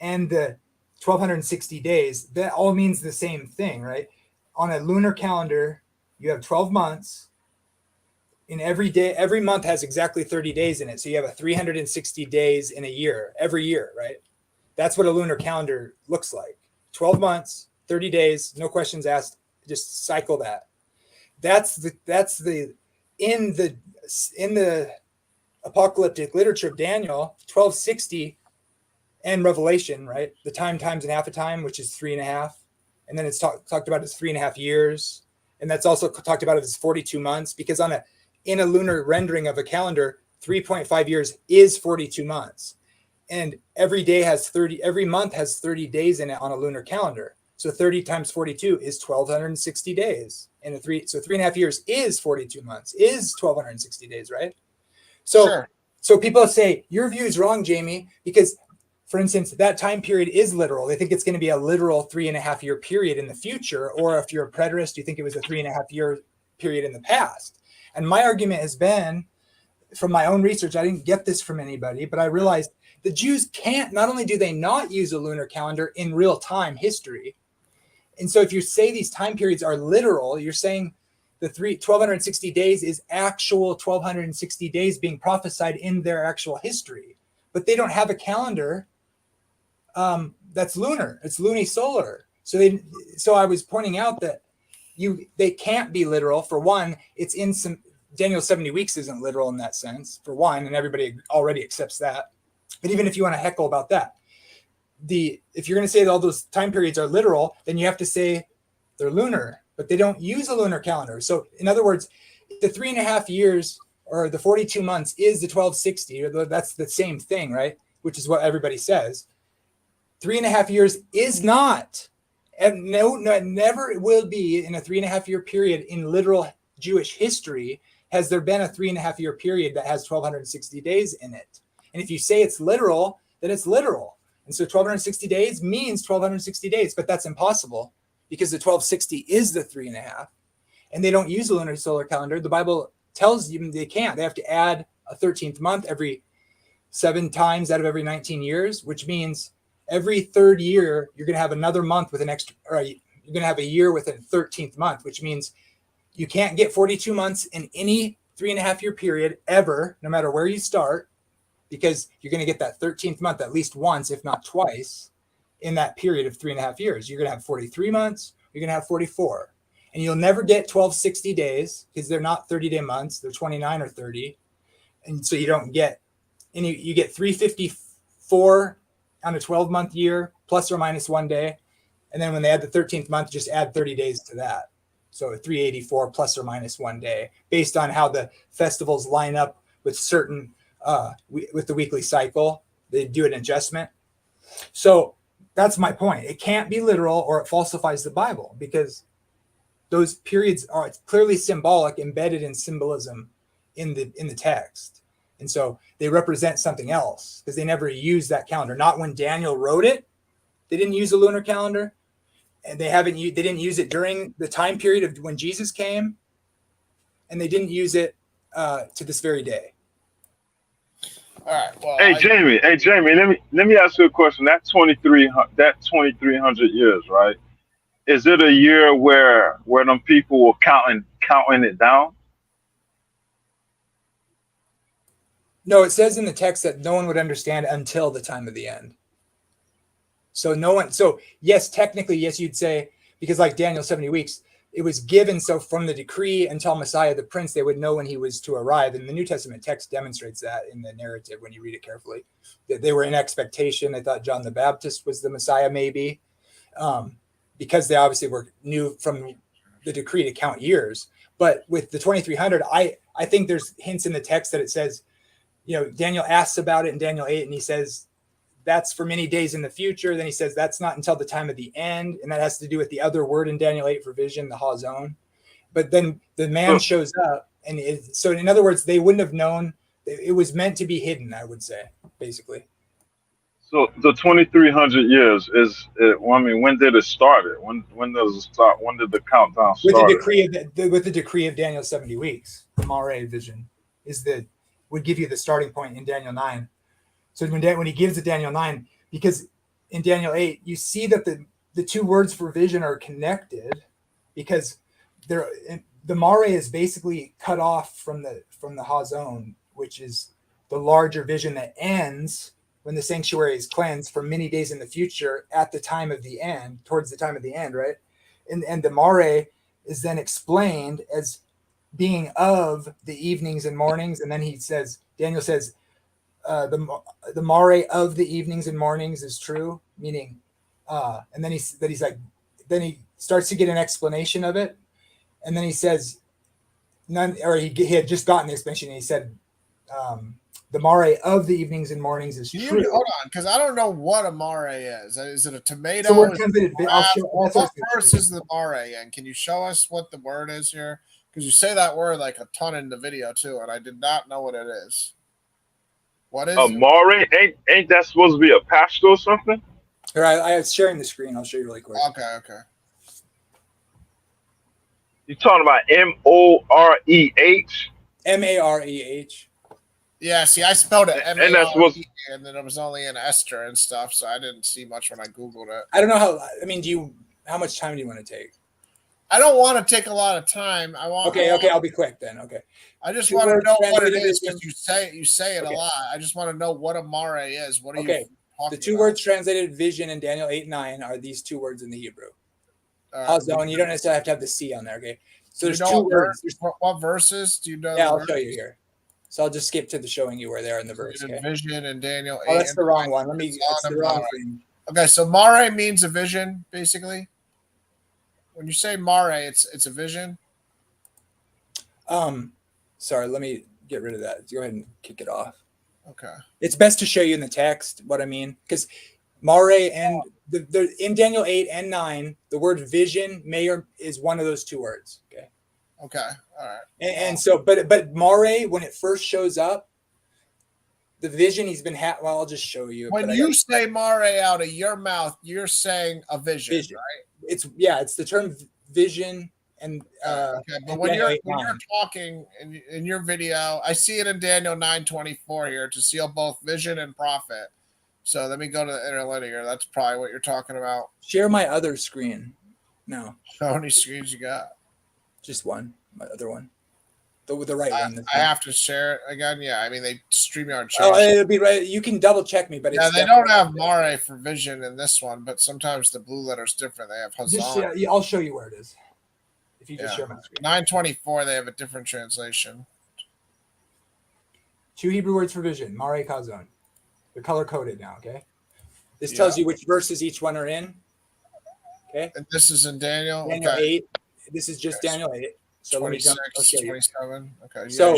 [SPEAKER 4] and the 1260 days, that all means the same thing, right? On a lunar calendar, you have 12 months. In every day, every month has exactly 30 days in it. So you have 360 days in a year, every year, right? That's what a lunar calendar looks like. 12 months, 30 days, no questions asked, just cycle that. That's in the apocalyptic literature of Daniel, 1260 and Revelation, right? The time times and half a time, which is 3.5. And then it's talked about as 3.5 years. And that's also talked about as 42 months, because in a lunar rendering of a calendar, 3.5 years is 42 months. And every month has 30 days in it on a lunar calendar. So 30 times 42 is 1,260 days. And so 3.5 years is 42 months, is 1,260 days, right? So,
[SPEAKER 1] Sure.
[SPEAKER 4] So people say, your view is wrong, Jamie, because, for instance, that time period is literal. They think it's going to be a literal 3.5 year period in the future. Or if you're a preterist, you think it was a 3.5 year period in the past. And my argument has been, from my own research, I didn't get this from anybody, but I realized the Jews not only do they not use a lunar calendar in real time history. And so if you say these time periods are literal, you're saying the 1260 days is actual 1260 days being prophesied in their actual history, but they don't have a calendar that's lunar. It's lunisolar. So I was pointing out that they can't be literal. For one, it's in some Daniel 70 weeks isn't literal in that sense, for one, and everybody already accepts that. But even if you want to heckle about that, if you're going to say that all those time periods are literal, then you have to say they're lunar, but they don't use a lunar calendar. So in other words, the 3.5 years or the 42 months is the 1260. That's the same thing, right? Which is what everybody says. 3.5 years is not, and no, it never will be in a 3.5 year period in literal Jewish history. Has there been a 3.5 year period that has 1260 days in it? And if you say it's literal, then it's literal. And so 1260 days means 1260 days, but that's impossible because the 1260 is the 3.5. And they don't use a lunar solar calendar. The Bible tells you they can't. They have to add a 13th month every 7 times out of every 19 years, which means every third year, you're going to have another month with an extra, or you're going to have a year with a 13th month, which means you can't get 42 months in any 3.5 year period ever, no matter where you start, because you're going to get that 13th month at least once, if not twice, in that period of 3.5 years. You're going to have 43 months, you're going to have 44. And you'll never get 1260 days because they're not 30-day months, they're 29 or 30. And so you don't get any, you get 354 on a 12-month year, plus or minus 1 day. And then when they add the 13th month, just add 30 days to that. So 384 plus or minus 1 day, based on how the festivals line up with certain, with the weekly cycle. They do an adjustment. So that's my point. It can't be literal or it falsifies the Bible because those periods are clearly symbolic, embedded in symbolism in the text. And so they represent something else because they never used that calendar. Not when Daniel wrote it, they didn't use a lunar calendar. And they didn't use it during the time period of when Jesus came, and they didn't use it to this very day.
[SPEAKER 1] All right. Well,
[SPEAKER 2] Jamie, let me ask you a question. That 2300 years, right? Is it a year where them people were counting it down?
[SPEAKER 4] No, it says in the text that no one would understand until the time of the end. So yes, technically, yes, you'd say, because like Daniel 70 weeks, it was given. So from the decree until Messiah, the prince, they would know when he was to arrive. And the New Testament text demonstrates that in the narrative when you read it carefully. That they were in expectation. They thought John the Baptist was the Messiah, maybe, because they obviously knew from the decree to count years. But with the 2300, I think there's hints in the text that it says, Daniel asks about it in Daniel 8, and he says, that's for many days in the future. Then he says that's not until the time of the end. And that has to do with the other word in Daniel 8 for vision, the hazon. But then the man shows up. And so in other words, they wouldn't have known. It was meant to be hidden, I would say, basically.
[SPEAKER 2] So the 2300 years is, when did it start? When does it start? When did the countdown start?
[SPEAKER 4] With the decree of Daniel 70 weeks, the Mare vision would give you the starting point in Daniel 9. So when he gives it Daniel 9, because in Daniel 8, you see that the two words for vision are connected because the Mare is basically cut off from the hazon, which is the larger vision that ends when the sanctuary is cleansed for many days in the future at the time of the end, towards the time of the end, right? And the Mare is then explained as being of the evenings and mornings. And then Daniel says, the Mare of the evenings and mornings is true, meaning, and then he starts to get an explanation of it. And then he says, he had just gotten the explanation and he said, the Mare of the evenings and mornings is true.
[SPEAKER 1] Hold on, because I don't know what a Mare is. Is it a tomato?
[SPEAKER 4] So
[SPEAKER 1] what verse is the Mare in? Can you show us what the word is here? Because you say that word like a ton in the video too, and I did not know what it is. What is
[SPEAKER 2] Mare? Ain't that supposed to be a pastor or something?
[SPEAKER 4] Here, I was sharing the screen. I'll show you really quick.
[SPEAKER 1] Okay.
[SPEAKER 2] You're talking about Moreh?
[SPEAKER 4] Mareh.
[SPEAKER 1] Yeah, see, I spelled it
[SPEAKER 2] And that's what,
[SPEAKER 1] and then it was only in Esther and stuff, so I didn't see much when I Googled it.
[SPEAKER 4] I don't know how much time do you want to take?
[SPEAKER 1] I don't want to take a lot of time. I want.
[SPEAKER 4] Okay, I'll be quick then. Okay.
[SPEAKER 1] I just
[SPEAKER 4] Two
[SPEAKER 1] want to
[SPEAKER 4] words
[SPEAKER 1] know what it
[SPEAKER 4] translated
[SPEAKER 1] is
[SPEAKER 4] vision.
[SPEAKER 1] because you say it a
[SPEAKER 4] Okay.
[SPEAKER 1] lot. I just want to know what a mare is. What are you
[SPEAKER 4] Okay.
[SPEAKER 1] talking
[SPEAKER 4] The two
[SPEAKER 1] about?
[SPEAKER 4] words translated vision in Daniel 8:9 are these two words in the Hebrew.
[SPEAKER 1] Uh,
[SPEAKER 4] Hazon. You don't necessarily have to have the C on there. Okay. So
[SPEAKER 1] do you
[SPEAKER 4] there's
[SPEAKER 1] know
[SPEAKER 4] two
[SPEAKER 1] what
[SPEAKER 4] words.
[SPEAKER 1] verse- what verses do you know?
[SPEAKER 4] Yeah,
[SPEAKER 1] the
[SPEAKER 4] I'll show you
[SPEAKER 1] verses?
[SPEAKER 4] here. So I'll just skip to the showing you where they are in the verse. Okay.
[SPEAKER 1] Vision and Daniel 8.
[SPEAKER 4] Oh, that's
[SPEAKER 1] and
[SPEAKER 4] the wrong one. It's the
[SPEAKER 1] and
[SPEAKER 4] wrong
[SPEAKER 1] mare.
[SPEAKER 4] thing.
[SPEAKER 1] Okay, so mare means a vision, basically. When you say mare, it's a vision.
[SPEAKER 4] Sorry, let me get rid of that. Go ahead and kick it off.
[SPEAKER 1] Okay.
[SPEAKER 4] It's best to show you in the text what I mean, because mare and the in Daniel 8 and 9, the word vision is one of those two words. Okay.
[SPEAKER 1] Okay. All right.
[SPEAKER 4] And so, but mare, when it first shows up, the vision he's been well, I'll just show you.
[SPEAKER 1] When you say mare out of your mouth, you're saying a vision, right?
[SPEAKER 4] It's the term vision and
[SPEAKER 1] okay. But when you're talking in your video, I see it in Daniel 9:24 here to seal both vision and prophet. So let me go to the interlinear. That's probably what you're talking about.
[SPEAKER 4] Share my other screen. No.
[SPEAKER 1] How many screens you got?
[SPEAKER 4] Just one. My other one. The right one.
[SPEAKER 1] I have to share it again. Yeah, I mean they StreamYard changed.
[SPEAKER 4] Oh, it'll be right. You can double check me, but
[SPEAKER 1] yeah,
[SPEAKER 4] it's
[SPEAKER 1] they don't have mare for vision in this one, but sometimes the blue letter's different. They have Hazan.
[SPEAKER 4] I'll show you where it is. If you just share my screen.
[SPEAKER 1] 9:24, they have a different translation.
[SPEAKER 4] Two Hebrew words for vision, mare kazon. They're color coded now. Okay. This tells you which verses each one are in. Okay.
[SPEAKER 1] And this is in Daniel.
[SPEAKER 4] Daniel
[SPEAKER 1] okay.
[SPEAKER 4] 8. This is just Daniel 8. So
[SPEAKER 1] 26,
[SPEAKER 4] I'll show you.
[SPEAKER 1] 27. Okay.
[SPEAKER 4] So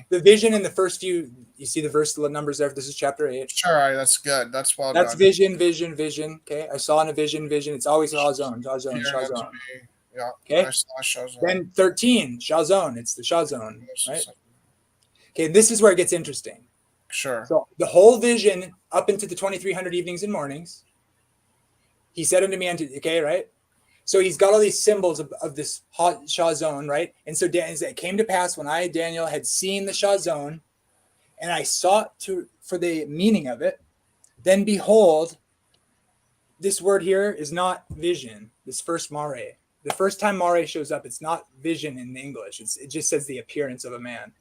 [SPEAKER 4] the vision in the first few, you see the verse numbers there. This is chapter 8.
[SPEAKER 1] Sure, that's good. That's well
[SPEAKER 4] That's
[SPEAKER 1] done.
[SPEAKER 4] vision. Okay. I saw in a vision. It's always Shazon.
[SPEAKER 1] Yeah.
[SPEAKER 4] Okay.
[SPEAKER 1] I saw Shazon.
[SPEAKER 4] Then 13, Shazon. It's the Shazon, right? Okay. This is where it gets interesting.
[SPEAKER 1] Sure.
[SPEAKER 4] So the whole vision up into the 2300 evenings and mornings, he said unto me, okay, right? So he's got all these symbols of this Shazon, right? And so it came to pass when I, Daniel, had seen the Shazon, and I sought for the meaning of it. Then behold, this word here is not vision. This first mare. The first time mare shows up, it's not vision in English. It just says the appearance of a man.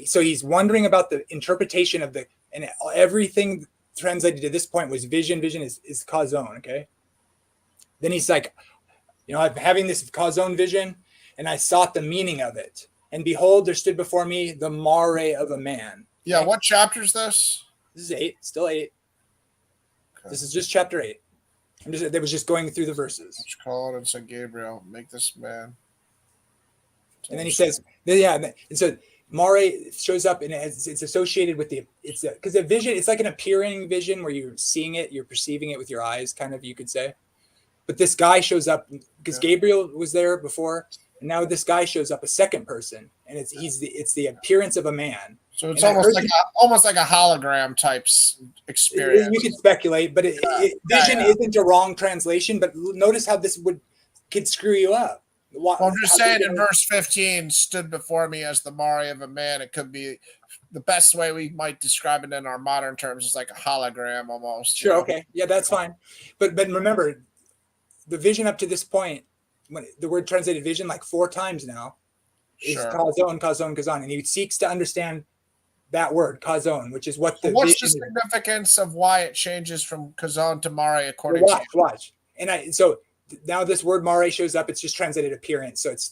[SPEAKER 4] So he's wondering about the interpretation of and everything translated to this point was vision. Vision is kazon, okay? Then he's like, I'm having this kazon vision, and I sought the meaning of it. And behold, there stood before me the mare of a man.
[SPEAKER 1] Yeah, what chapter is this?
[SPEAKER 4] This is 8, still 8.
[SPEAKER 1] Okay.
[SPEAKER 4] This is just chapter 8. They was just going through the verses.
[SPEAKER 1] Which called and said, Gabriel, make this man.
[SPEAKER 4] And then he says, and so mare shows up, and it's associated with because the vision, it's like an appearing vision where you're seeing it, you're perceiving it with your eyes, kind of, you could say. But this guy shows up because Gabriel was there before, and now this guy shows up, a second person, and it's the appearance of a man.
[SPEAKER 1] So it's almost like a hologram type experience.
[SPEAKER 4] You could speculate, but vision isn't a wrong translation. But notice how this could screw you up.
[SPEAKER 1] Well, I'm just saying in verse 15, stood before me as the mare of a man. It could be the best way we might describe it in our modern terms is like a hologram almost.
[SPEAKER 4] Sure. Okay. Yeah, that's fine. But remember, the vision up to this point, when the word translated vision like 4 times now, is kazon, and he seeks to understand that word kazon, which is what
[SPEAKER 1] what's the significance of why it changes from kazon to mare according to
[SPEAKER 4] watch. And so now this word mare shows up. It's just translated appearance, so it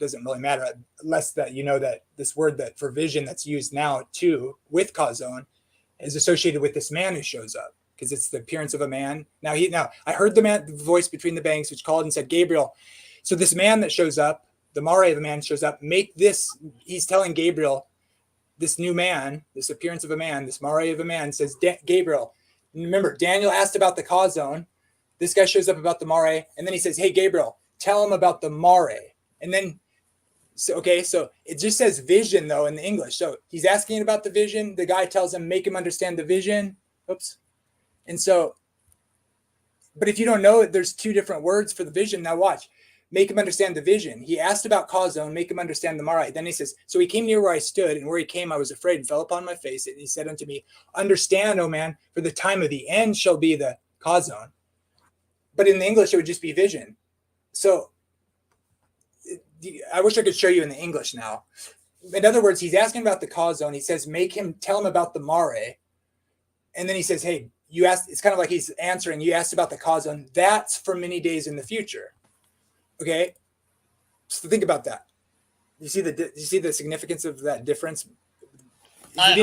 [SPEAKER 4] doesn't really matter unless that that this word that for vision that's used now too with kazon is associated with this man who shows up. Because it's the appearance of a man. Now I heard the voice between the banks, which called and said, Gabriel. So this man that shows up, the mare of a man shows up. Make this. He's telling Gabriel, this new man, this appearance of a man, this mare of a man says, Gabriel. Remember, Daniel asked about the kazon. This guy shows up about the mare, and then he says, hey Gabriel, tell him about the mare. And then, so it just says vision though in the English. So he's asking about the vision. The guy tells him, make him understand the vision. Oops. And so, but if you don't know it, there's 2 different words for the vision. Now watch, make him understand the vision. He asked about kazon, make him understand the mare. Then he says, so he came near where I stood, and where he came, I was afraid and fell upon my face. And he said unto me, understand, O man, for the time of the end shall be the kazon. But in the English, it would just be vision. So I wish I could show you in the English now. In other words, he's asking about the cause zone. He says, tell him about the mare. And then he says, hey, you asked, it's kind of like he's answering, you asked about the cause zone. That's for many days in the future. Okay. So think about that. You see the significance of that difference?
[SPEAKER 1] I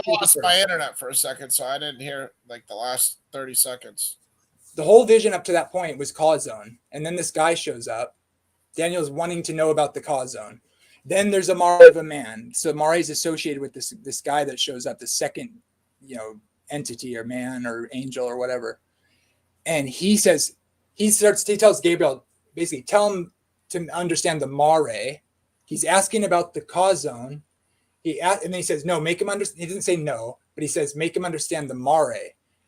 [SPEAKER 1] lost my internet for a second, so I didn't hear like the last 30 seconds.
[SPEAKER 4] The whole vision up to that point was cause zone. And then this guy shows up. Daniel's wanting to know about the cause zone. Then there's a mare of a man. So mare is associated with this guy that shows up, the second, entity or man or angel or whatever. And he tells Gabriel, basically tell him to understand the mare. He's asking about the cause zone. And then he says, no, make him understand. He didn't say no, but he says, make him understand the mare.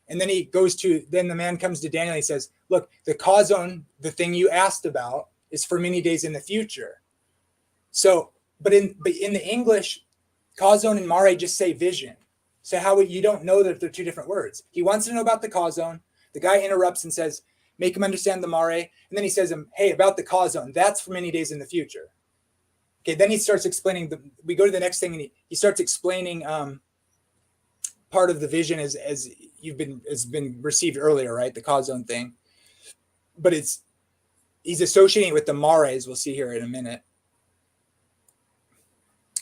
[SPEAKER 4] And then then the man comes to Daniel and he says, look, the cause zone, the thing you asked about, is for many days in the future. So, but in the English, cause zone and mare just say vision. So you don't know that they're two different words. He wants to know about the cause zone. The guy interrupts and says, make him understand the mare. And then he says, hey, about the cause zone, that's for many days in the future. Okay, then he starts explaining, we go to the next thing, and he starts explaining part of the vision has been received earlier, right? The cause zone thing. But he's associating it with the mare, as we'll see here in a minute.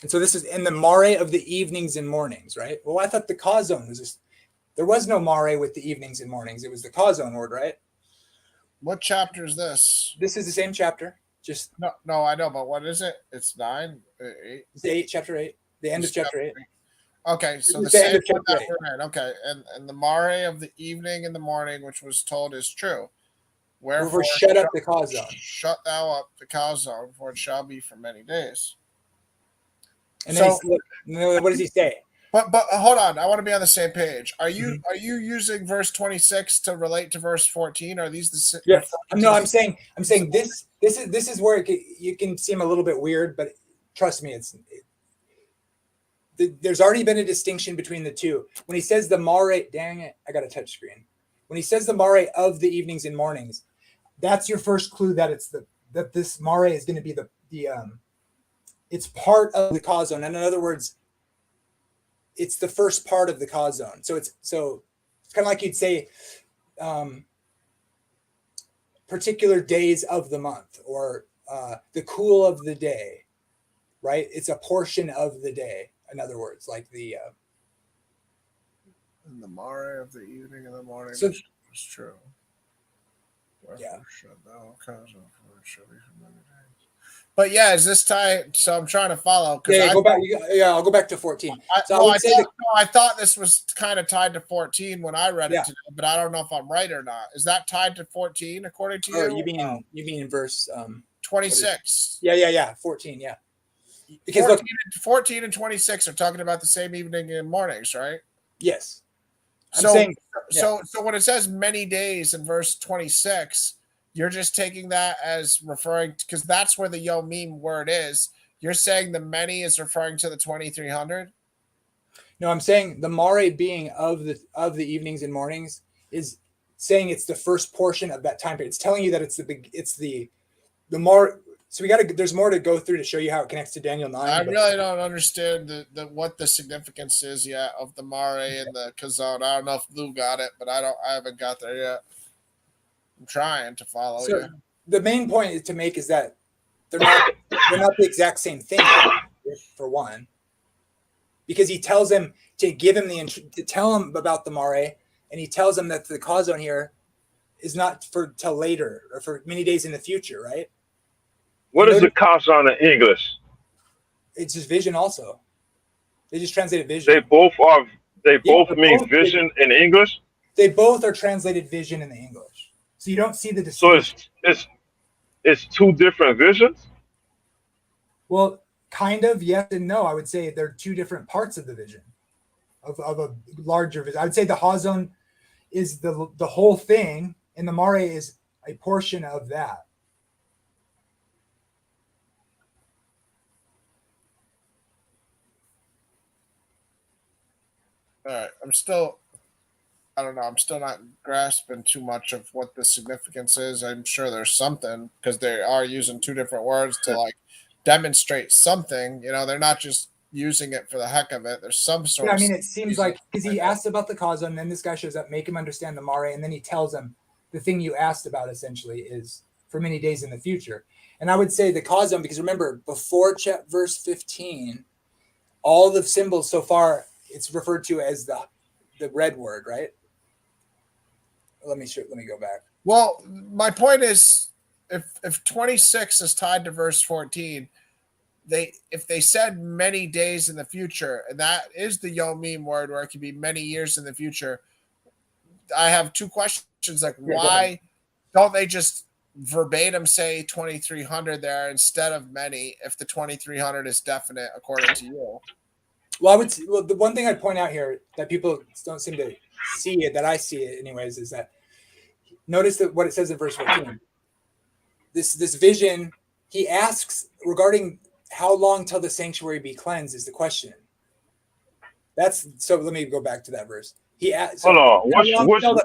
[SPEAKER 4] And so this is in the mare of the evenings and mornings, right? Well, I thought the cause zone there was no mare with the evenings and mornings. It was the cause zone word, right?
[SPEAKER 1] What chapter is this?
[SPEAKER 4] This is the same chapter. Just
[SPEAKER 1] no, I know, but what is it? It's 9, 8.
[SPEAKER 4] It's chapter 8. The end of chapter 8.
[SPEAKER 1] Okay, so the
[SPEAKER 4] the end
[SPEAKER 1] same
[SPEAKER 4] of chapter 8.
[SPEAKER 1] we're in. Okay, and the mare of the evening and the morning, which was told, is true.
[SPEAKER 4] Wherefore shut up the cause zone.
[SPEAKER 1] Shut thou up the cause zone, for it shall be for many days.
[SPEAKER 4] And then what does he say?
[SPEAKER 1] But hold on, I want to be on the same page. Are you using verse 26 to relate to verse 14? Are these the?
[SPEAKER 4] Yes. No, I'm saying this is where you can seem a little bit weird, but trust me, there's already been a distinction between the two. When he says the mare, dang it, I got a touch screen. When he says the mare of the evenings and mornings, that's your first clue that that this mare is going to be it's part of the cause zone. And in other words, it's the first part of the cause zone. So it's kind of like you'd say particular days of the month, or the cool of the day, right? It's a portion of the day. In other words, like the
[SPEAKER 1] in the mare of the evening and the morning.
[SPEAKER 4] So
[SPEAKER 1] it's true.
[SPEAKER 4] Yeah.
[SPEAKER 1] But yeah, is this tied? So I'm trying to follow.
[SPEAKER 4] I'll go back to 14.
[SPEAKER 1] I thought this was kind of tied to 14 when I read it today, but I don't know if I'm right or not. Is that tied to 14 according to you?
[SPEAKER 4] You mean in verse
[SPEAKER 1] 26?
[SPEAKER 4] Yeah, 14, yeah. Because
[SPEAKER 1] 14 and 26 are talking about the same evening and mornings, right?
[SPEAKER 4] Yes.
[SPEAKER 1] So when it says many days in verse 26, you're just taking that as referring, because that's where the Yomim word is. You're saying the many is referring to the 2300?
[SPEAKER 4] No, I'm saying the mare being of the evenings and mornings is saying it's the first portion of that time period. It's telling you that it's the more. So there's more to go through to show you how it connects to Daniel 9.
[SPEAKER 1] I really don't understand what the significance is yet of the mare and the kazon. I don't know if Lou got it, but I haven't got there yet. I'm trying to follow you.
[SPEAKER 4] The main point to make is that they're not the exact same thing, for one, because he tells him to tell him about the mare, and he tells him that the cause zone here is not till later or for many days in the future, right?
[SPEAKER 2] What is the cause on in English?
[SPEAKER 4] It's just vision also. They just translated vision.
[SPEAKER 2] They both mean vision in English?
[SPEAKER 4] They both are translated vision in the English. So you don't see the distinction.
[SPEAKER 2] So it's two different visions?
[SPEAKER 4] Well, kind of, yes and no. I would say they're two different parts of the vision, of a larger vision. I would say the Hazon is the whole thing, and the Mare is a portion of that.
[SPEAKER 1] All right. I'm still not grasping too much of what the significance is. I'm sure there's something, because they are using two different words to like demonstrate something. They're not just using it for the heck of it. There's some sort
[SPEAKER 4] Yeah, I
[SPEAKER 1] of.
[SPEAKER 4] mean, it seems like because he asked about the cosm, and then this guy shows up, make him understand the mare, and then he tells him the thing you asked about essentially is for many days in the future. And I would say the cosm, because remember, before verse 15, all the symbols so far, it's referred to as the red word, right? Let me go back.
[SPEAKER 1] Well, my point is, if 26 is tied to verse 14, if they said many days in the future, and that is the Yomim word, where it could be many years in the future, I have two questions. Like, why don't they just verbatim say 2300 there instead of many, if the 2300 is definite according to you?
[SPEAKER 4] Well, the one thing I'd point out here that people don't seem to see it, that I see it anyways, is that notice that what it says in verse 14. This vision, he asks regarding how long till the sanctuary be cleansed is the question. So let me go back to that verse.
[SPEAKER 2] Hold on.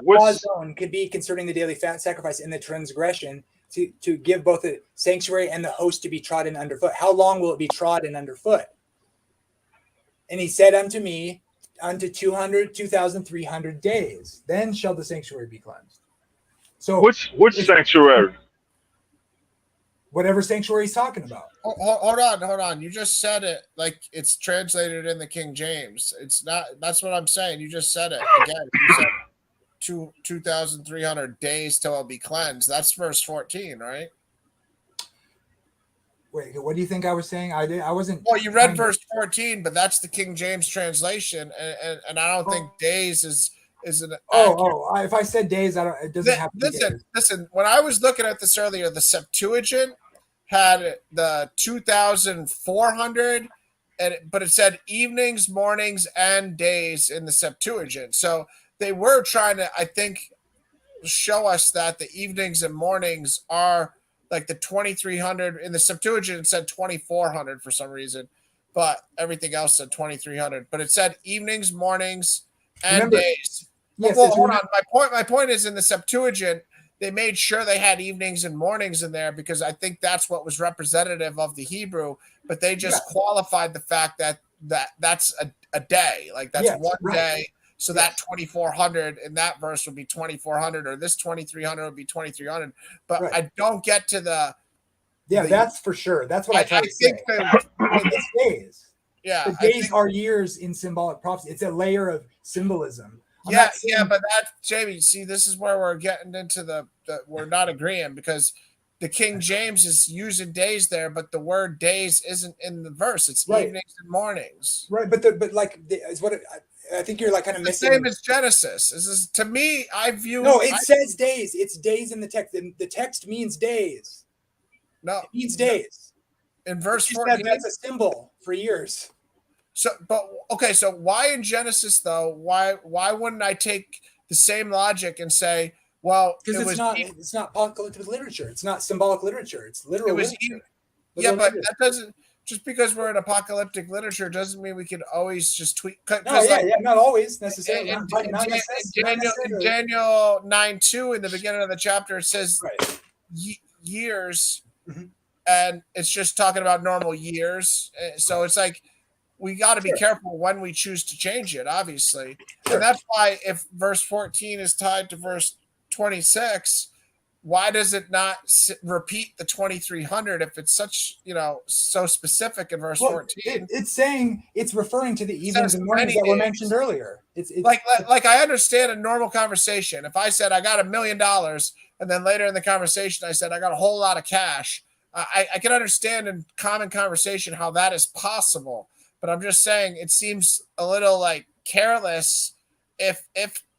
[SPEAKER 4] What's zone could be concerning the daily fat sacrifice and the transgression to give both the sanctuary and the host to be trodden underfoot. How long will it be trodden underfoot? And he said unto me, unto 2,300 days, then shall the sanctuary be cleansed. So
[SPEAKER 2] which sanctuary?
[SPEAKER 4] Whatever sanctuary he's talking about.
[SPEAKER 1] Hold on. You just said it like it's translated in the King James. It's not. That's what I'm saying. You just said it again. You said 2,300 days till it'll be cleansed. That's verse 14, right?
[SPEAKER 4] Wait, what do you think I was saying? I wasn't.
[SPEAKER 1] Well, you read verse 14, but that's the King James translation, and I don't think days is an.
[SPEAKER 4] If I said days, it doesn't have to be days.
[SPEAKER 1] Listen. When I was looking at this earlier, the Septuagint had the 2,400, but it said evenings, mornings, and days in the Septuagint. So they were trying to, I think, show us that the evenings and mornings are like the 2,300. In the Septuagint, it said 2,400 for some reason, but everything else said 2,300. But it said evenings, mornings, and days.
[SPEAKER 4] Yes,
[SPEAKER 1] well, hold on. My point is, in the Septuagint, they made sure they had evenings and mornings in there because I think that's what was representative of the Hebrew. But they just qualified the fact that that's a day, like that's one day. So that 2,400 in that verse would be 2,400, or this 2,300 would be 2,300. But I don't get to the.
[SPEAKER 4] Yeah, that's for sure. That's what I try to say. It's days.
[SPEAKER 1] Yeah,
[SPEAKER 4] the days are years in symbolic prophecy. It's a layer of symbolism.
[SPEAKER 1] But that, Jamie, see, this is where we're getting into we're not agreeing, because the King James is using days there, but the word days isn't in the verse. It's evenings and mornings.
[SPEAKER 4] Right, but I think you're like kind of missing.
[SPEAKER 1] The same as Genesis. This is, to me, I view.
[SPEAKER 4] No, it says days. It's days in the text. The text means days.
[SPEAKER 1] No,
[SPEAKER 4] it means days.
[SPEAKER 1] In verse 14,
[SPEAKER 4] that's a symbol for years.
[SPEAKER 1] So why in Genesis though? Why wouldn't I take the same logic and say, well,
[SPEAKER 4] because it's not apocalyptic literature. It's not symbolic literature. It's literal literature.
[SPEAKER 1] But that doesn't. Just because we're in apocalyptic literature doesn't mean we can always just tweak.
[SPEAKER 4] Not always necessarily.
[SPEAKER 1] In Daniel 9:2, in the beginning of the chapter, it says years, and it's just talking about normal years. So it's like we got to be careful when we choose to change it, obviously. And that's why if verse 14 is tied to verse 26, why does it not repeat the 2,300 if it's such, so specific in verse 14?
[SPEAKER 4] It's saying, it's referring to the evenings and mornings that were mentioned earlier. It's
[SPEAKER 1] like I understand a normal conversation. If I said I got $1 million and then later in the conversation I said I got a whole lot of cash, I can understand in common conversation how that is possible. But I'm just saying it seems a little like careless if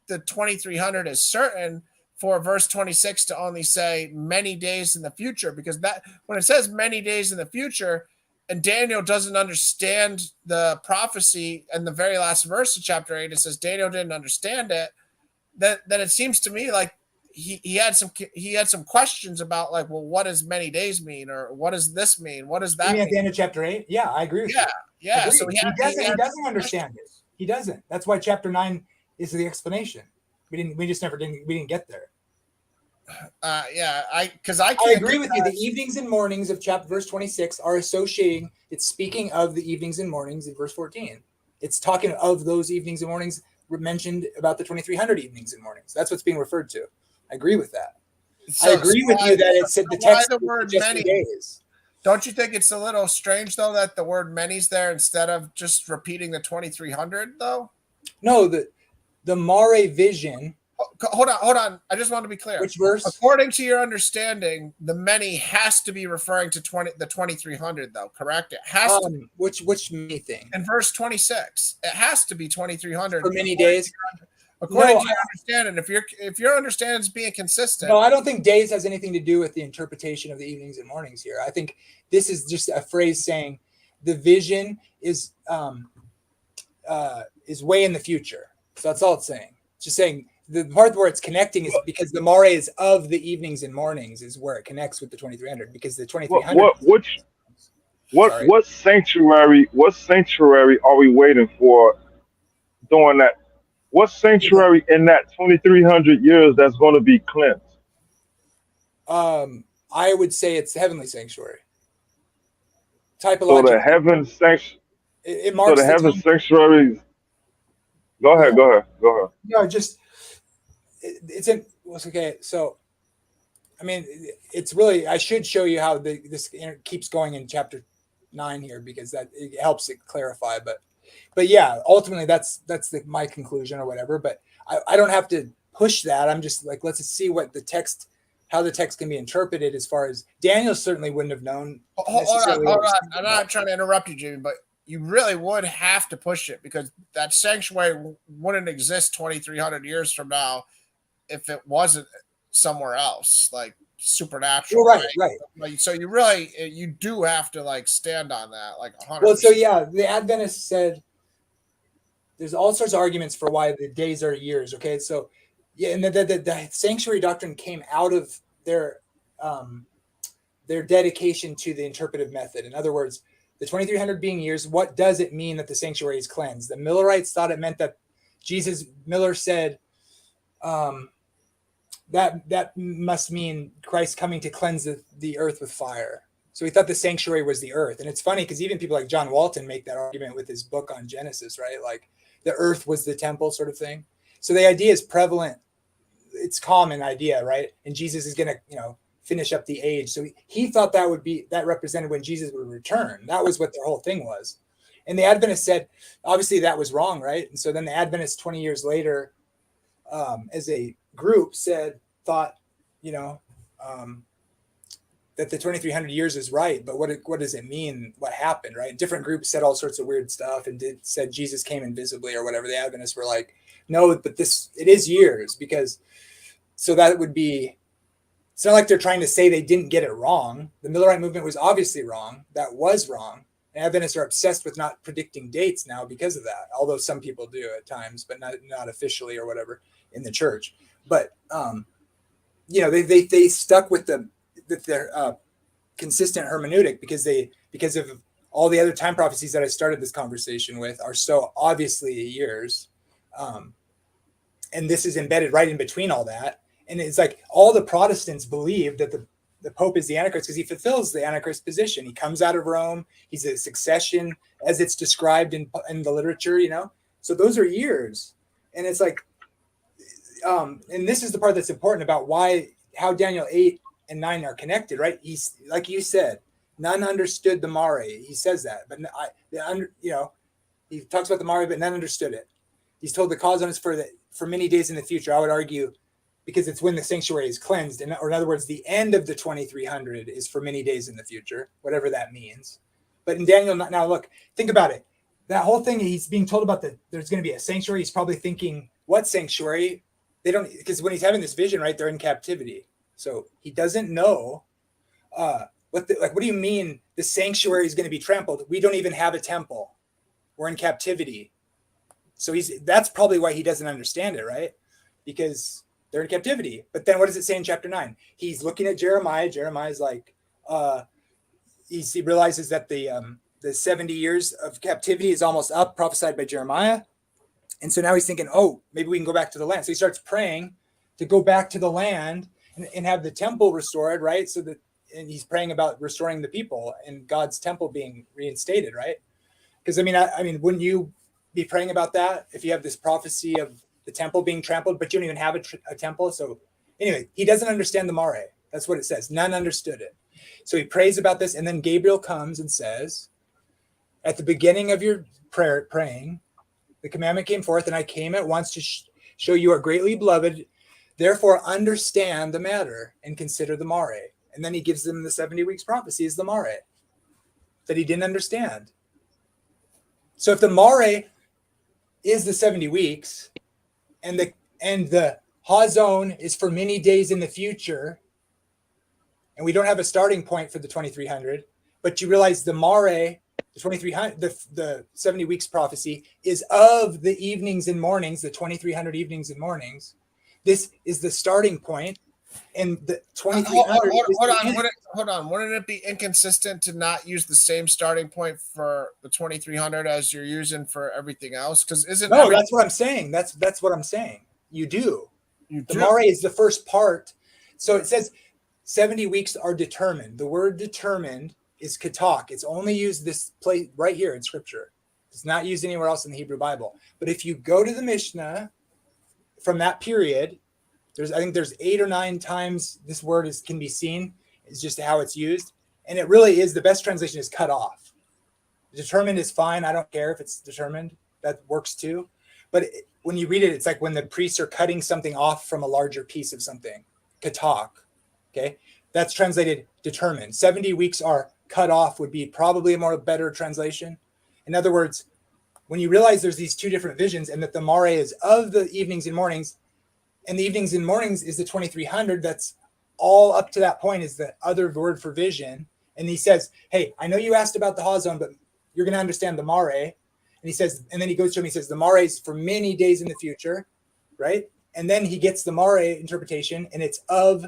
[SPEAKER 1] the 2,300 is certain for verse 26 to only say many days in the future, because that when it says many days in the future and Daniel doesn't understand the prophecy in the very last verse of chapter 8, it says Daniel didn't understand it, then it seems to me like he had some questions about like, well, what does many days mean, or what does this mean? What does that mean?
[SPEAKER 4] At the end of chapter 8? Yeah, I agree with you.
[SPEAKER 1] Yeah. So he
[SPEAKER 4] doesn't understand it. He doesn't. That's why chapter 9 is the explanation. We didn't get there.
[SPEAKER 1] because I
[SPEAKER 4] I
[SPEAKER 1] can't
[SPEAKER 4] agree with you.
[SPEAKER 1] get
[SPEAKER 4] The evenings and mornings of chapter verse 26 are associating. It's speaking of the evenings and mornings in verse 14. It's talking of those evenings and mornings mentioned about the 2300 evenings and mornings. That's what's being referred to. I agree with that. I agree with you that it said the
[SPEAKER 1] why
[SPEAKER 4] text
[SPEAKER 1] the word
[SPEAKER 4] just
[SPEAKER 1] many?
[SPEAKER 4] days.
[SPEAKER 1] Don't you think it's a little strange though that the word many's there instead of just repeating the 2300 though?
[SPEAKER 4] No, the Mare vision.
[SPEAKER 1] Hold on. I just want to be clear.
[SPEAKER 4] Which verse?
[SPEAKER 1] According to your understanding, the many has to be referring to the 2300 though, correct? It has to.
[SPEAKER 4] Which many thing?
[SPEAKER 1] In verse 26, it has to be 2300
[SPEAKER 4] For many days.
[SPEAKER 1] According to your understanding, if your understanding is being consistent.
[SPEAKER 4] No, I don't think days has anything to do with the interpretation of the evenings and mornings here. I think this is just a phrase saying the vision is way in the future. So that's all it's saying. It's just saying the part where it's connecting is because the Mare is of the evenings and mornings is where it connects with the 2300 because the 2300.
[SPEAKER 2] What sanctuary are we waiting for during that? What sanctuary in that 2300 years that's going to be cleansed?
[SPEAKER 4] I would say it's the heavenly sanctuary.
[SPEAKER 2] So the heaven sanctuary.
[SPEAKER 4] It marks
[SPEAKER 2] so the heaven sanctuaries. Go ahead.
[SPEAKER 4] No, just it's okay. So, I mean, it's really. I should show you how this keeps going in chapter 9 here because that it helps it clarify. But yeah, ultimately that's my conclusion or whatever. But I don't have to push that. I'm just like, let's see how the text can be interpreted as far as Daniel certainly wouldn't have known.
[SPEAKER 1] Hold on. I'm not trying to interrupt you, Jimmy, but you really would have to push it because that sanctuary wouldn't exist 2,300 years from now if it wasn't somewhere else, like supernatural.
[SPEAKER 4] Well, right.
[SPEAKER 1] Like, so you do have to like stand on that, like 100%.
[SPEAKER 4] Well, so yeah, the Adventists said there's all sorts of arguments for why the days are years. Okay, so yeah, and the sanctuary doctrine came out of their dedication to the interpretive method. In other words, the 2,300 being years, what does it mean that the sanctuary is cleansed? The Millerites thought it meant that Miller said that must mean Christ coming to cleanse the earth with fire. So he thought the sanctuary was the earth. And it's funny because even people like John Walton make that argument with his book on Genesis, right? Like the earth was the temple sort of thing. So the idea is prevalent. It's common idea, right? And Jesus is going to, finish up the age. So he thought that represented when Jesus would return. That was what their whole thing was. And the Adventists said, obviously that was wrong, right? And so then the Adventists 20 years later, as a group thought, that the 2,300 years is right, but what does it mean? What happened, right? Different groups said all sorts of weird stuff and said Jesus came invisibly or whatever. The Adventists were like, no, but it is years so that would be, it's not like they're trying to say they didn't get it wrong. The Millerite movement was obviously wrong. That was wrong. And Adventists are obsessed with not predicting dates now because of that, although some people do at times, but not officially or whatever in the church. But, they stuck with their consistent hermeneutic because of all the other time prophecies that I started this conversation with are so obviously years. And this is embedded right in between all that. And it's like all the Protestants believe that the Pope is the Antichrist because he fulfills the Antichrist position. He comes out of Rome. He's a succession as it's described in the literature, So those are years. And it's like, and this is the part that's important about how Daniel 8 and 9 are connected, right? He's like you said, none understood the Mare. He says that, but he talks about the Mare, but none understood it. He's told the cause on is for many days in the future. I would argue because it's when the sanctuary is cleansed, or in other words, the end of the 2,300 is for many days in the future, whatever that means. But in Daniel, now look, think about it. That whole thing, he's being told about there's going to be a sanctuary. He's probably thinking, what sanctuary? They don't, because when he's having this vision, right, they're in captivity. So he doesn't know what do you mean the sanctuary is going to be trampled? We don't even have a temple. We're in captivity. So that's probably why he doesn't understand it, right? Because they're in captivity. But then what does it say in chapter 9? He's looking at Jeremiah. Jeremiah's like, he realizes that the 70 years of captivity is almost up, prophesied by Jeremiah. And so now he's thinking, oh, maybe we can go back to the land. So he starts praying to go back to the land. And and have the temple restored, right? So that, and he's praying about restoring the people and God's temple being reinstated, right? Because I mean, wouldn't you be praying about that if you have this prophecy of the temple being trampled, but you don't even have a temple? So anyway, he doesn't understand the Mare. That's what it says. None understood it. So he prays about this, and then Gabriel comes and says, at the beginning of your praying, the commandment came forth, and I came at once to show you are greatly beloved. Therefore, understand the matter and consider the Mare. And then he gives them the 70 weeks prophecy is the Mare that he didn't understand. So if the Mare is the 70 weeks, and the Hazon is for many days in the future, and we don't have a starting point for the 2300, but you realize the Mare, the 2300, the 70 weeks prophecy is of the evenings and mornings, the 2300 evenings and mornings. This is the starting point, and the 2300.
[SPEAKER 1] Hold on. Wouldn't it be inconsistent to not use the same starting point for the 2300 as you're using for everything else? Because
[SPEAKER 4] that's what I'm saying. That's what I'm saying. You do. The Mare is the first part. So it says 70 weeks are determined. The word determined is katak. It's only used this place right here in Scripture. It's not used anywhere else in the Hebrew Bible. But if you go to the Mishnah from that period, I think there's 8 or 9 times this word can be seen. It's just how it's used. And it really is, the best translation is cut off. Determined is fine. I don't care if it's determined. That works too. But when you read it, it's like when the priests are cutting something off from a larger piece of something. Katak. Okay. That's translated determined. 70 weeks are cut off would be probably a better translation. In other words, when you realize there's these two different visions and that the Mare is of the evenings and mornings, and the evenings and mornings is the 2300, that's all up to that point is the other word for vision. And he says, hey, I know you asked about the Hazon, but you're going to understand the Mare. And he says, and then he goes to him, he says, the Mare is for many days in the future, right? And then he gets the Mare interpretation, and it's of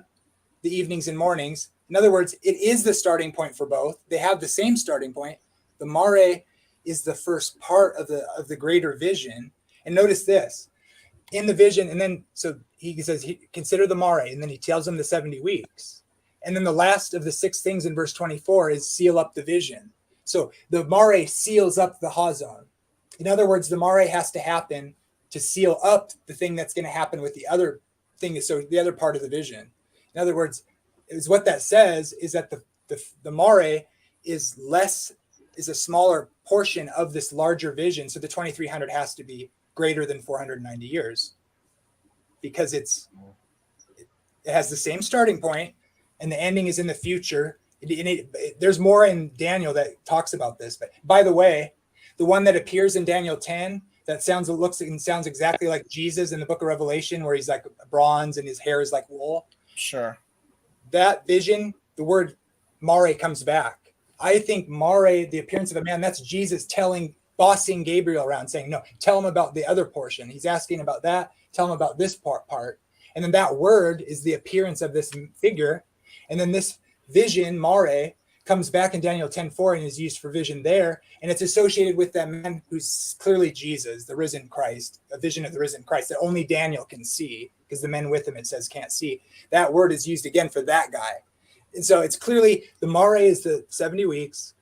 [SPEAKER 4] the evenings and mornings. In other words, it is the starting point for both. They have the same starting point. The Mare is the first part of the greater vision. And notice this. In the vision, and then so he says, consider the Mare, and then he tells them the 70 weeks. And then the last of the 6 things in verse 24 is seal up the vision. So the Mare seals up the Hazon. In other words, the Mare has to happen to seal up the thing that's going to happen with the other thing, so the other part of the vision. In other words, is what that says is that the Mare is a smaller portion of this larger vision. So the 2300 has to be greater than 490 years because it has the same starting point and the ending is in the future. There's more in Daniel that talks about this. But by the way, the one that appears in Daniel 10 that sounds exactly like Jesus in the book of Revelation, where he's like bronze and his hair is like wool.
[SPEAKER 1] Sure.
[SPEAKER 4] That vision, the word Mare comes back. I think Mare, the appearance of a man, that's Jesus bossing Gabriel around, saying, no, tell him about the other portion. He's asking about that. Tell him about this part. And then that word is the appearance of this figure. And then this vision, Mare, comes back in Daniel 10:4 and is used for vision there. And it's associated with that man who's clearly Jesus, the risen Christ, a vision of the risen Christ that only Daniel can see because the men with him, it says, can't see. That word is used again for that guy. And so it's clearly the Mare is the 70 weeks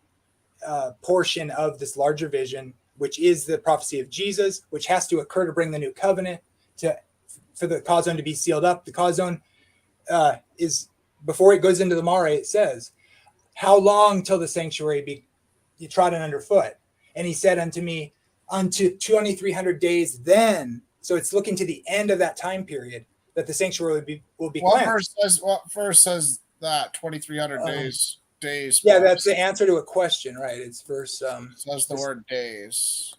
[SPEAKER 4] portion of this larger vision, which is the prophecy of Jesus, which has to occur to bring the new covenant for the Hazon to be sealed up. The Hazon is, before it goes into the Mare, it says, how long till the sanctuary be trodden underfoot? And he said unto me, unto 2300 days then. So it's looking to the end of that time period that the sanctuary will be cleansed.
[SPEAKER 1] What verse says that 2300 days?
[SPEAKER 4] Yeah, that's the answer to a question, right? It's verse.
[SPEAKER 1] Says the word days.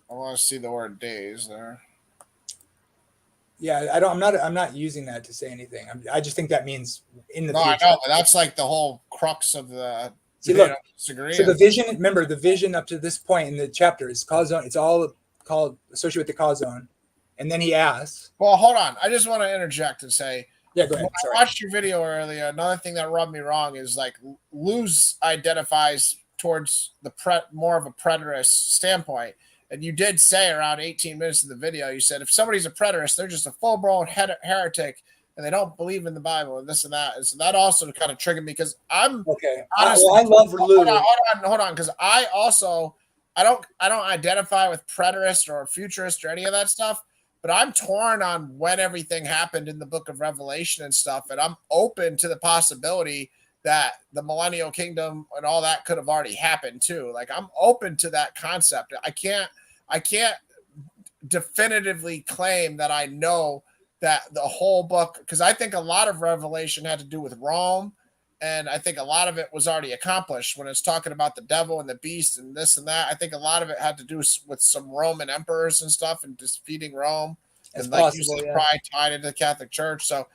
[SPEAKER 1] I want to see the word days there.
[SPEAKER 4] Yeah, I'm not using that to say anything. I just think that means in the future.
[SPEAKER 1] I know, but that's like the whole crux of the.
[SPEAKER 4] See, look, so the vision. Remember, the vision up to this point in the chapter is Hazon. It's all called associated with the Hazon, and then he asks.
[SPEAKER 1] Well, hold on. I just want to interject and say.
[SPEAKER 4] Yeah, go ahead.
[SPEAKER 1] When I watched your video earlier, another thing that rubbed me wrong is like Luz identifies towards more of a preterist standpoint. And you did say around 18 minutes of the video, you said if somebody's a preterist, they're just a full-blown heretic and they don't believe in the Bible and this and that. And so that also kind of triggered me because I'm
[SPEAKER 4] Okay.
[SPEAKER 1] honestly,
[SPEAKER 4] Well, I love Lou.
[SPEAKER 1] hold on, because I don't identify with preterist or futurist or any of that stuff, but I'm torn on when everything happened in the book of Revelation and stuff, and I'm open to the possibility that the millennial kingdom and all that could have already happened too. Like I'm open to that concept. I can't definitively claim that I know that the whole book, because I think a lot of Revelation had to do with Rome, and I think a lot of it was already accomplished when it's talking about the devil and the beast and this and that. I think a lot of it had to do with some Roman emperors and stuff and defeating Rome,
[SPEAKER 4] It's
[SPEAKER 1] and like
[SPEAKER 4] possible,
[SPEAKER 1] you said,
[SPEAKER 4] yeah.
[SPEAKER 1] pride tied into the Catholic Church. So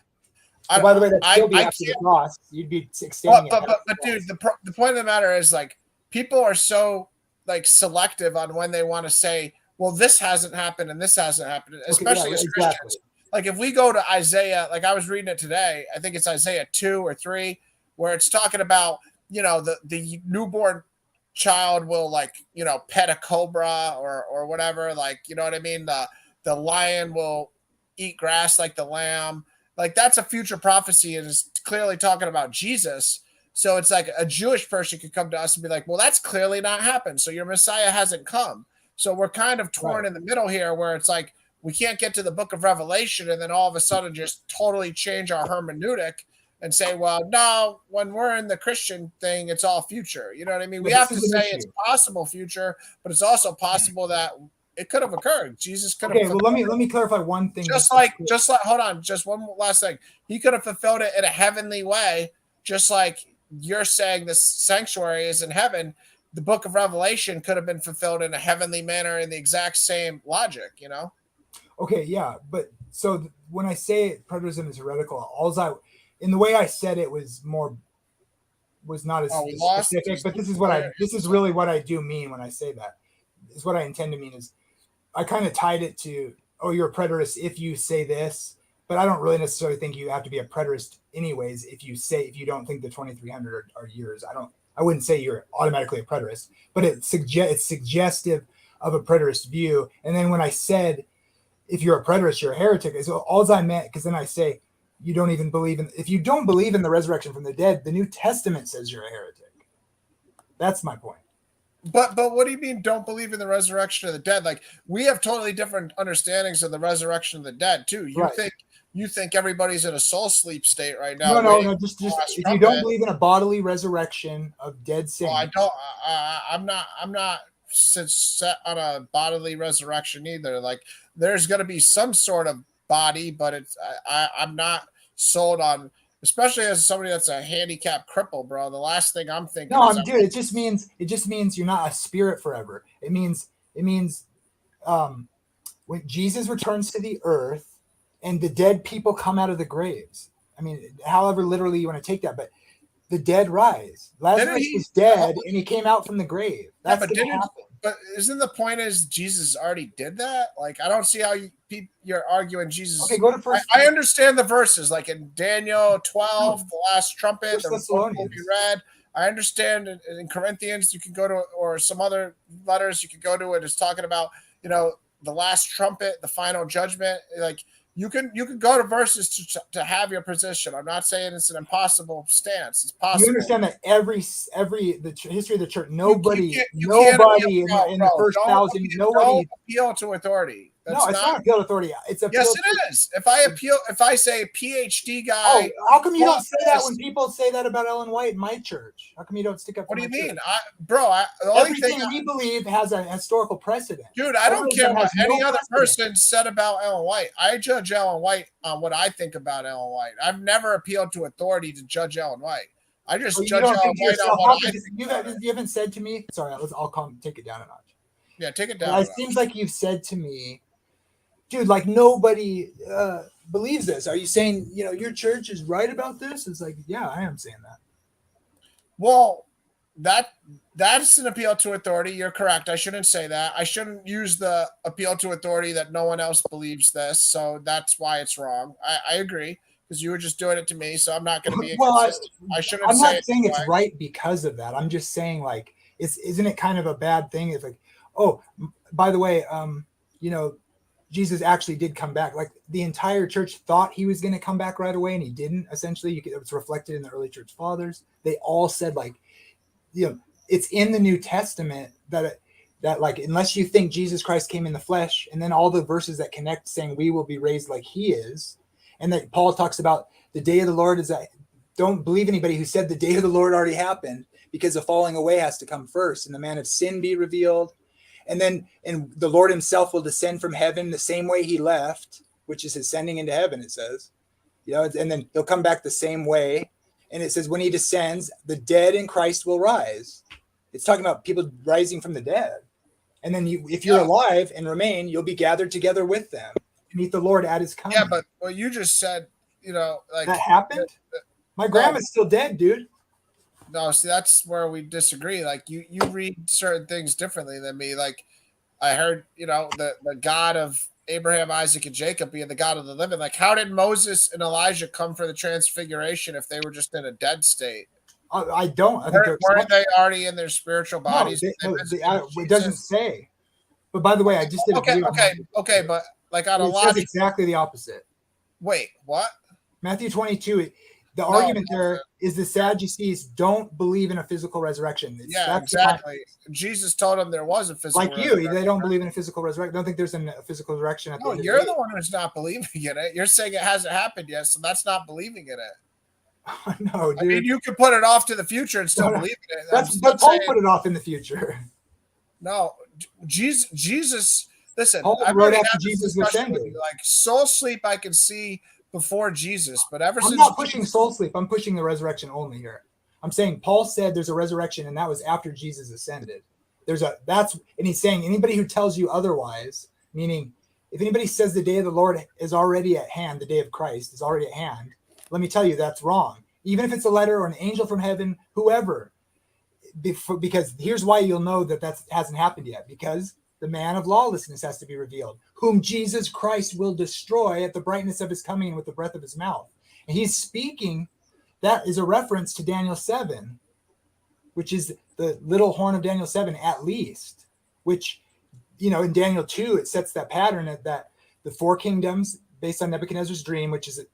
[SPEAKER 4] So by the way, that'd still be
[SPEAKER 1] I
[SPEAKER 4] after the
[SPEAKER 1] can't-
[SPEAKER 4] cross. You'd be extending
[SPEAKER 1] but
[SPEAKER 4] it.
[SPEAKER 1] dude, the point of the matter is like people are so like selective on when they want to say, well, this hasn't happened and this hasn't happened, especially as Christians. Like if we go to Isaiah, like I was reading it today, I think it's Isaiah 2 or 3, where it's talking about, you know, the newborn child will like, you know, pet a cobra or whatever, like, you know what I mean? The lion will eat grass like the lamb. Like that's a future prophecy and is clearly talking about Jesus. So it's like a Jewish person could come to us and be like, well, that's clearly not happened. So your Messiah hasn't come. So we're kind of torn in the middle here where it's like, we can't get to the book of Revelation and then all of a sudden just totally change our hermeneutic and say, well, no, when we're in the Christian thing, it's all future. You know what I mean? We have to say it's possible future, but it's also possible that it could have occurred. Jesus could have.
[SPEAKER 4] Okay, well, let me clarify one thing.
[SPEAKER 1] Just like, hold on, just one last thing. He could have fulfilled it in a heavenly way, just like you're saying this sanctuary is in heaven. The book of Revelation could have been fulfilled in a heavenly manner in the exact same logic, you know?
[SPEAKER 4] Okay, yeah, but so when I say preterism is heretical, in the way I said it was not as specific, but this is really what I do mean when I say that. Is what I intend to mean is I kind of tied it to, oh, you're a preterist if you say this, but I don't really necessarily think you have to be a preterist anyways if you don't think the 2300 are yours. I wouldn't say you're automatically a preterist, but it's suggestive of a preterist view. And then when I said if you're a preterist, you're a heretic, is all I meant, because then I say you don't even believe if you don't believe in the resurrection from the dead, the New Testament says you're a heretic. That's my point.
[SPEAKER 1] But what do you mean don't believe in the resurrection of the dead? Like we have totally different understandings of the resurrection of the dead too. You think everybody's in a soul sleep state right now.
[SPEAKER 4] No, just if you don't believe in a bodily resurrection of dead saints.
[SPEAKER 1] Well, I don't I'm not set on a bodily resurrection either. Like there's going to be some sort of body, but I'm not sold on, especially as somebody that's a handicapped cripple, bro. The last thing I'm thinking.
[SPEAKER 4] No, dude. It just means you're not a spirit forever. It means when Jesus returns to the earth and the dead people come out of the graves. I mean, however literally you want to take that, but the dead rise. Lazarus was dead and he came out from the grave. That's going to happen.
[SPEAKER 1] But isn't the point is Jesus already did that? Like, I don't see how you're arguing Jesus.
[SPEAKER 4] Okay, go to first.
[SPEAKER 1] I understand the verses, like in Daniel 12, the last trumpet, the book will be read. I understand in Corinthians, you can go to, or some other letters you can go to it is talking about, you know, the last trumpet, the final judgment. Like you can go to verses to have your position. I'm not saying it's an impossible stance. It's possible.
[SPEAKER 4] You understand that the history of the church, nobody in the first thousand, nobody
[SPEAKER 1] appeal to authority.
[SPEAKER 4] It's not appeal to authority. It's appeal.
[SPEAKER 1] Yes, it is. If I say PhD guy.
[SPEAKER 4] Oh, how come you don't say that when people say that about Ellen White in my church? How come you don't stick up?
[SPEAKER 1] What do you mean,
[SPEAKER 4] the only thing we believe has a historical precedent.
[SPEAKER 1] Dude, I don't care what any other person said about Ellen White. I judge Ellen White on what I think about Ellen White. I've never appealed to authority to judge Ellen White. I just judge Ellen White on what I think.
[SPEAKER 4] You haven't said to me. Sorry, I'll take it down a notch.
[SPEAKER 1] Yeah, take it down.
[SPEAKER 4] It seems like you've said to me, dude, like nobody believes this. Are you saying, your church is right about this? It's like, yeah, I am saying that.
[SPEAKER 1] Well, that's an appeal to authority. You're correct. I shouldn't say that. I shouldn't use the appeal to authority that no one else believes this. So that's why it's wrong. I agree because you were just doing it to me. So I'm not going to be inconsistent. I shouldn't.
[SPEAKER 4] I'm not saying it's right because of that. I'm just saying isn't it kind of a bad thing if like, oh, by the way, Jesus actually did come back. Like the entire church thought he was going to come back right away, and he didn't. Essentially, it was reflected in the early church fathers. They all said, like, it's in the New Testament that like, unless you think Jesus Christ came in the flesh, and then all the verses that connect saying we will be raised like he is, and that Paul talks about the day of the Lord is that don't believe anybody who said the day of the Lord already happened, because the falling away has to come first, and the man of sin be revealed. And the Lord himself will descend from heaven the same way he left, which is ascending into heaven, it says. And then he'll come back the same way. And it says when he descends, the dead in Christ will rise. It's talking about people rising from the dead. And then if you're alive and remain, you'll be gathered together with them to meet the Lord at his coming.
[SPEAKER 1] Yeah, but what you just said, like
[SPEAKER 4] that happened. My grandma's still dead, dude.
[SPEAKER 1] No, see, that's where we disagree. Like you read certain things differently than me. Like I heard, the God of Abraham, Isaac, and Jacob being the God of the living. Like, how did Moses and Elijah come for the transfiguration if they were just in a dead state?
[SPEAKER 4] I don't. I
[SPEAKER 1] think weren't they already in their spiritual bodies?
[SPEAKER 4] No, it doesn't say. But by the way, I just did.
[SPEAKER 1] Okay, but like on a
[SPEAKER 4] lot, says exactly the opposite.
[SPEAKER 1] Wait, what?
[SPEAKER 4] Matthew 22. The argument there is the Sadducees don't believe in a physical resurrection.
[SPEAKER 1] That's exactly. Jesus told them there was a physical
[SPEAKER 4] resurrection. They don't believe in a physical resurrection. Don't think there's a physical resurrection. At the end
[SPEAKER 1] you're the one who's not believing in it. You're saying it hasn't happened yet, so that's not believing in it.
[SPEAKER 4] No, dude.
[SPEAKER 1] I mean, you could put it off to the future and still believe in it.
[SPEAKER 4] But Paul put it off in the future.
[SPEAKER 1] No, Jesus. Listen,
[SPEAKER 4] Paul wrote after Jesus ascended.
[SPEAKER 1] Like soul sleep, I can see before Jesus, but since
[SPEAKER 4] I'm not pushing soul sleep, I'm pushing the resurrection only here. I'm saying Paul said there's a resurrection, and that was after Jesus ascended. And he's saying anybody who tells you otherwise, meaning if anybody says the day of the Lord is already at hand, the day of Christ is already at hand, let me tell you that's wrong. Even if it's a letter or an angel from heaven, whoever, because here's why you'll know that hasn't happened yet, because the man of lawlessness has to be revealed, whom Jesus Christ will destroy at the brightness of his coming and with the breath of his mouth. And he's speaking, that is a reference to Daniel 7, which is the little horn of Daniel 7 at least, which, in Daniel 2, it sets that pattern that the four kingdoms based on Nebuchadnezzar's dream, which is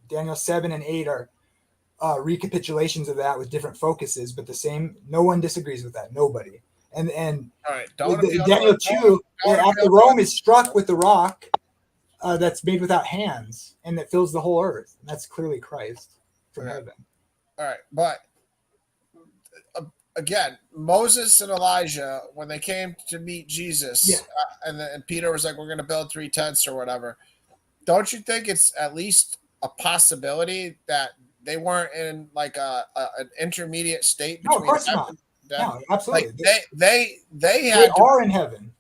[SPEAKER 4] Daniel 7 and 8 are recapitulations of that with different focuses, but the same, no one disagrees with that, nobody. And
[SPEAKER 1] all right,
[SPEAKER 4] Daniel 2, after Rome is struck with the rock that's made without hands and that fills the whole earth, and that's clearly Christ from heaven.
[SPEAKER 1] All right, but again, Moses and Elijah, when they came to meet Jesus, and Peter was like, "We're going to build 3 tents or whatever." Don't you think it's at least a possibility that they weren't in like an intermediate state between?
[SPEAKER 4] No, of course not. No, absolutely.
[SPEAKER 1] Like they
[SPEAKER 4] are in heaven.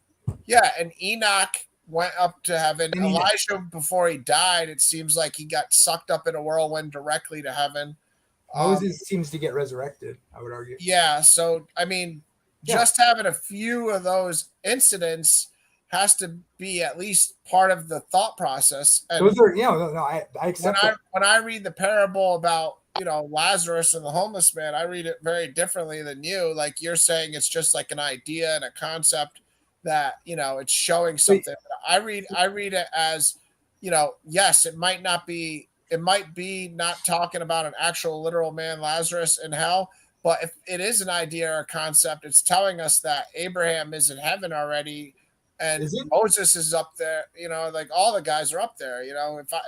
[SPEAKER 1] Yeah, and Enoch went up to heaven. And Elijah, before he died, it seems like he got sucked up in a whirlwind directly to heaven.
[SPEAKER 4] Moses seems to get resurrected, I would argue.
[SPEAKER 1] Yeah, so I mean, just having a few of those incidents has to be at least part of the thought process. And
[SPEAKER 4] those are, I accept
[SPEAKER 1] when I read the parable about Lazarus and the homeless man, I read it very differently than you. Like you're saying, it's just like an idea and a concept that it's showing something. I read it as yes, it might be not talking about an actual literal man, Lazarus, in hell, but if it is an idea or a concept, it's telling us that Abraham is in heaven already. And Moses is up there, like all the guys are up there.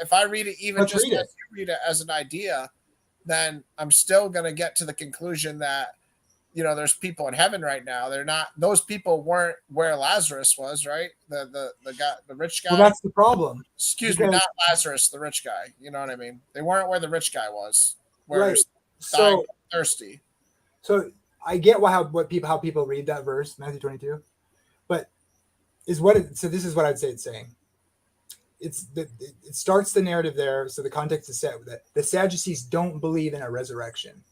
[SPEAKER 1] If I read it even just as you read it as an idea, then I'm still going to get to the conclusion that, there's people in heaven right now. They're not; those people weren't where Lazarus was, right? The guy, the rich guy.
[SPEAKER 4] Well, that's the problem.
[SPEAKER 1] Excuse me, not Lazarus, the rich guy. You know what I mean? They weren't where the rich guy was.
[SPEAKER 4] Right.
[SPEAKER 1] So thirsty.
[SPEAKER 4] So I get how people read that verse, Matthew 22, but. So this is what I'd say it's saying. It starts the narrative there. So the context is set that the Sadducees don't believe in a resurrection,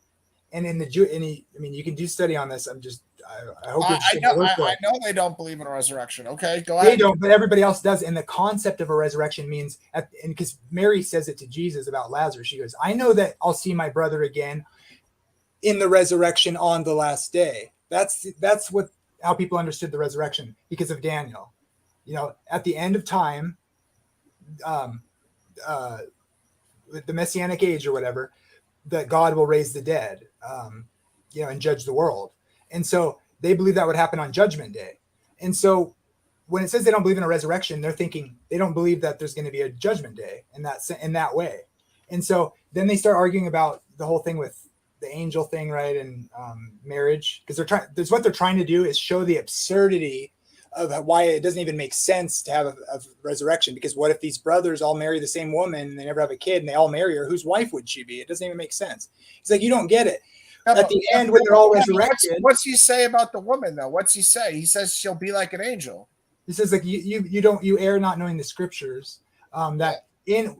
[SPEAKER 4] and in you can do study on this. I hope
[SPEAKER 1] I know they don't believe in a resurrection. Okay, go ahead.
[SPEAKER 4] They don't, but everybody else does. And the concept of a resurrection means, and because Mary says it to Jesus about Lazarus, she goes, "I know that I'll see my brother again in the resurrection on the last day." That's how people understood the resurrection because of Daniel. At the end of time, um, with the Messianic age or whatever, that God will raise the dead, and judge the world. And so they believe that would happen on Judgment Day. And so when it says they don't believe in a resurrection, they're thinking they don't believe that there's going to be a Judgment Day in that way. And so then they start arguing about the whole thing with the angel thing, right? And marriage, because what they're trying to do is show the absurdity of why it doesn't even make sense to have a resurrection. Because what if these brothers all marry the same woman and they never have a kid and they all marry her? Whose wife would she be? It doesn't even make sense. It's like, you don't get it. At the end, when they're all resurrected,
[SPEAKER 1] what's he say about the woman though? What's he say? He says she'll be like an angel.
[SPEAKER 4] He says like you err not knowing the scriptures. That in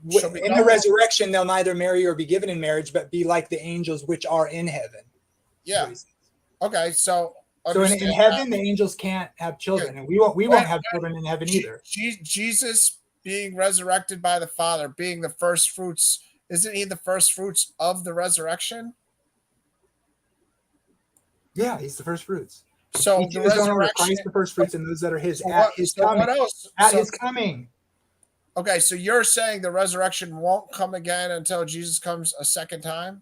[SPEAKER 4] the resurrection they'll neither marry or be given in marriage, but be like the angels which are in heaven.
[SPEAKER 1] Yeah. Okay, so
[SPEAKER 4] in heaven the angels can't have children, and we won't have children in heaven either.
[SPEAKER 1] Jesus being resurrected by the Father, being the first fruits, isn't he the first fruits of the resurrection?
[SPEAKER 4] Yeah, he's the first fruits.
[SPEAKER 1] So the resurrection,
[SPEAKER 4] Christ the first fruits, and those that are his at his coming. What else? At his coming.
[SPEAKER 1] Okay, so you're saying the resurrection won't come again until Jesus comes a second time?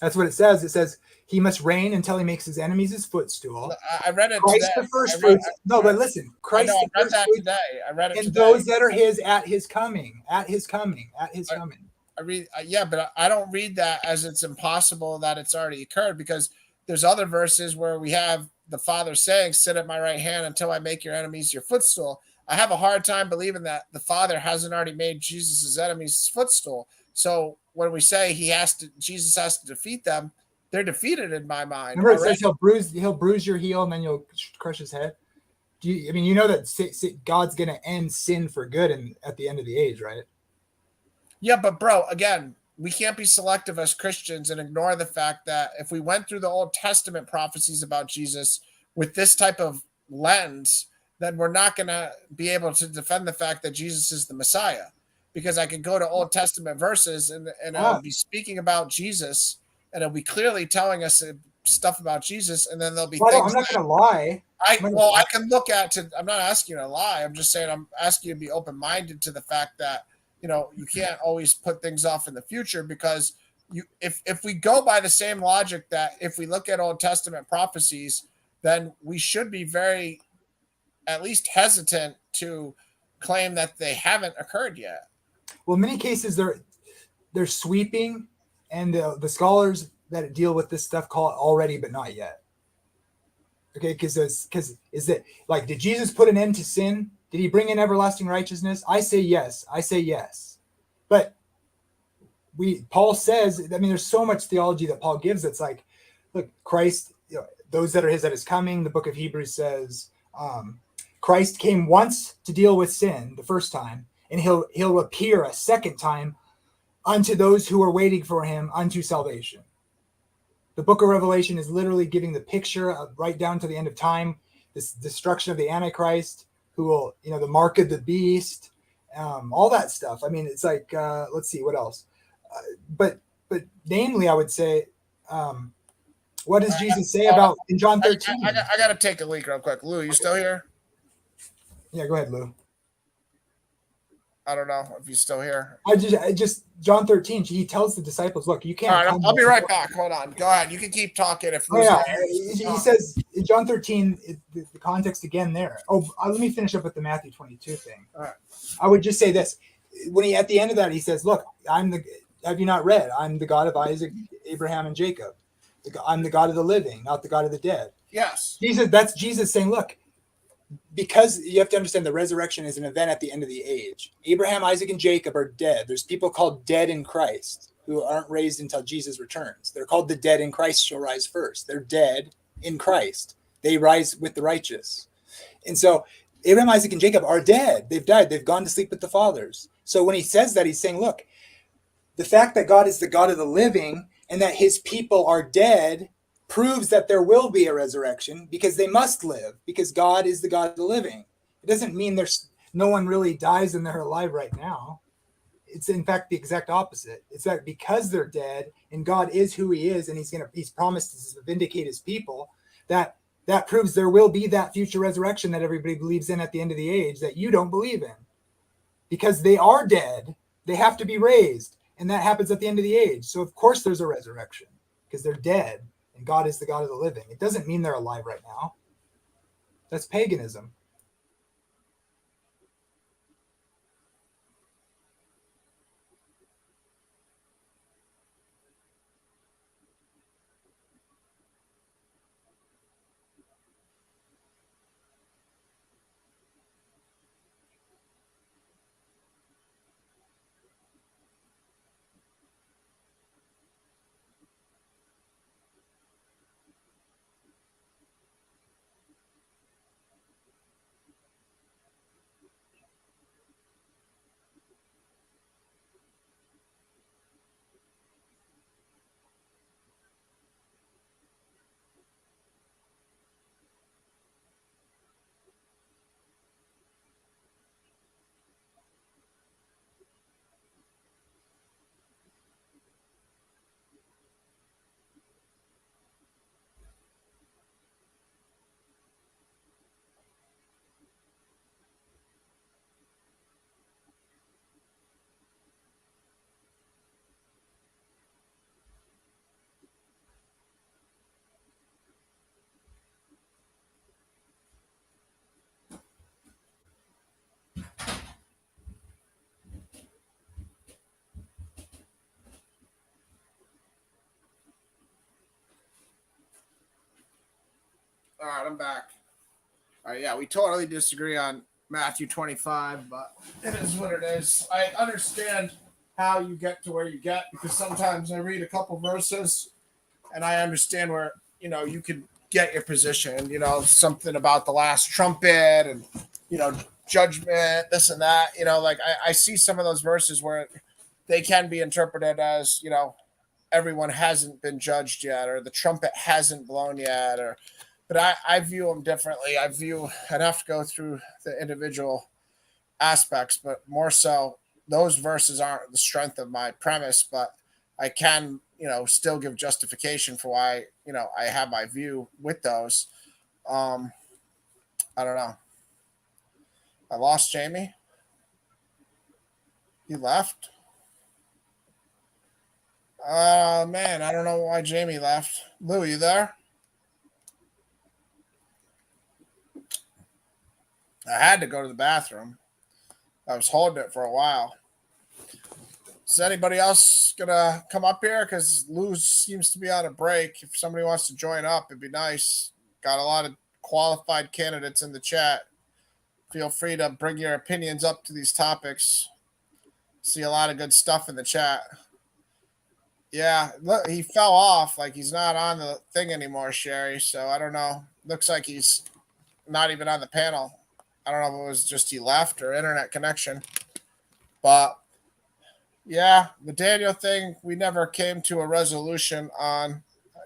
[SPEAKER 4] That's what it says. It says he must reign until he makes his enemies his footstool.
[SPEAKER 1] I read it
[SPEAKER 4] Christ
[SPEAKER 1] today.
[SPEAKER 4] the first fruits. No, but listen, Christ
[SPEAKER 1] I
[SPEAKER 4] the
[SPEAKER 1] read that
[SPEAKER 4] fruits,
[SPEAKER 1] today. I read it
[SPEAKER 4] and
[SPEAKER 1] today.
[SPEAKER 4] those that are his at his coming, at his coming, at his coming.
[SPEAKER 1] I read, but I don't read that as it's impossible that it's already occurred, because there's other verses where we have the Father saying, sit at my right hand until I make your enemies your footstool. I have a hard time believing that the Father hasn't already made Jesus' enemies his footstool. So when we say Jesus has to defeat them, they're defeated in my mind.
[SPEAKER 4] Remember, it says he'll bruise your heel and then you'll crush his head. You know that God's going to end sin for good at the end of the age, right?
[SPEAKER 1] Yeah, but bro, again, we can't be selective as Christians and ignore the fact that if we went through the Old Testament prophecies about Jesus with this type of lens, then we're not going to be able to defend the fact that Jesus is the Messiah. Because I could go to Old Testament verses and I'll be speaking about Jesus, and it'll be clearly telling us stuff about Jesus, and then there'll be things.
[SPEAKER 4] I'm not going to lie.
[SPEAKER 1] I can look at I'm not asking you to lie. I'm just saying I'm asking you to be open-minded to the fact that you can't always put things off in the future, because if we go by the same logic that if we look at Old Testament prophecies, then we should be very at least hesitant to claim that they haven't occurred yet.
[SPEAKER 4] Well, in many cases they're sweeping, and the scholars that deal with this stuff call it already but not yet. Okay, because is it like, did Jesus put an end to sin? Did he bring in everlasting righteousness? I say yes. But Paul says, there's so much theology that Paul gives. It's like, look, Christ, those that are his at his coming. The book of Hebrews says, Christ came once to deal with sin the first time, and he'll appear a second time unto those who are waiting for him unto salvation. The book of Revelation is literally giving the picture of right down to the end of time, this destruction of the Antichrist, who will, the mark of the beast, all that stuff. It's like, let's see, what else? But namely, I would say, what does Jesus say about in John 13?
[SPEAKER 1] I got to take a leak real quick. Lou, you still here?
[SPEAKER 4] Yeah, go ahead, Lou.
[SPEAKER 1] I don't know if he's still here.
[SPEAKER 4] I just John 13. He tells the disciples, "Look, you can't."
[SPEAKER 1] All right, I'll be right back. Hold on. Go ahead. You can keep talking.
[SPEAKER 4] He says in John 13, the context again there. Let me finish up with the Matthew 22 thing.
[SPEAKER 1] All right.
[SPEAKER 4] I would just say this: when he at the end of that, he says, "Look, have you not read? I'm the God of Isaac, Abraham, and Jacob. I'm the God of the living, not the God of the dead."
[SPEAKER 1] Yes.
[SPEAKER 4] That's Jesus saying, "Look." Because you have to understand the resurrection is an event at the end of the age. Abraham, Isaac, and Jacob are dead. There's people called dead in Christ who aren't raised until Jesus returns. They're called the dead in Christ shall rise first. They're dead in Christ. They rise with the righteous. And so Abraham, Isaac, and Jacob are dead. They've died. They've gone to sleep with the fathers. So when he says that, he's saying, look, the fact that God is the God of the living and that his people are dead proves that there will be a resurrection, because they must live, because God is the God of the living. It doesn't mean there's no one really dies and they're alive right now. It's in fact the exact opposite. It's that because they're dead and God is who he is, and he's promised to vindicate his people, that proves there will be that future resurrection that everybody believes in at the end of the age that you don't believe in. because they are dead. They have to be raised, and that happens at the end of the age. So of course there's a resurrection because they're dead, and God is the God of the living. It doesn't mean they're alive right now. That's paganism.
[SPEAKER 1] All right, I'm back. All right, yeah, we totally disagree on Matthew 25, but it is what it is. I understand how you get to where you get because sometimes I read a couple verses and I understand where, you could get your position, something about the last trumpet and, judgment, this and that, like I see some of those verses where they can be interpreted as, everyone hasn't been judged yet or the trumpet hasn't blown yet but I view them differently. I'd have to go through the individual aspects, but more so those verses aren't the strength of my premise, but I can, still give justification for why, I have my view with those. I don't know. I lost Jamie. He left. Man, I don't know why Jamie left. Lou, you there? I had to go to the bathroom. I was holding it for a while. Is anybody else gonna come up here? Because Lou seems to be on a break. If somebody wants to join up, it'd be nice. Got a lot of qualified candidates in the chat. Feel free to bring your opinions up to these topics. See a lot of good stuff in the chat. Yeah, look, he fell off. Like he's not on the thing anymore, Sherry. So I don't know. Looks like he's not even on the panel. I don't know if it was just he left or internet connection. But yeah, the Daniel thing, we never came to a resolution on.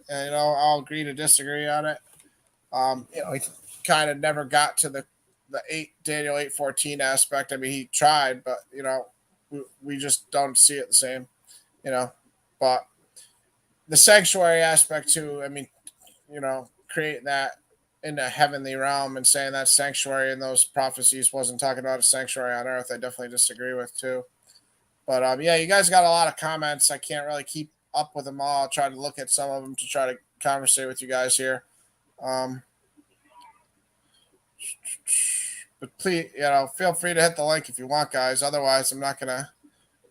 [SPEAKER 1] And, I'll agree to disagree on it. He kind of never got to the Daniel 8:14 aspect. I mean, he tried, but we just don't see it the same. But the sanctuary aspect too. I mean, creating that in the heavenly realm and saying that sanctuary in those prophecies wasn't talking about a sanctuary on earth, I definitely disagree with too. But yeah, you guys got a lot of comments. I can't really keep up with them all. I'll try to look at some of them to try to conversate with you guys here. But please, feel free to hit the link if you want, guys. Otherwise, I'm not gonna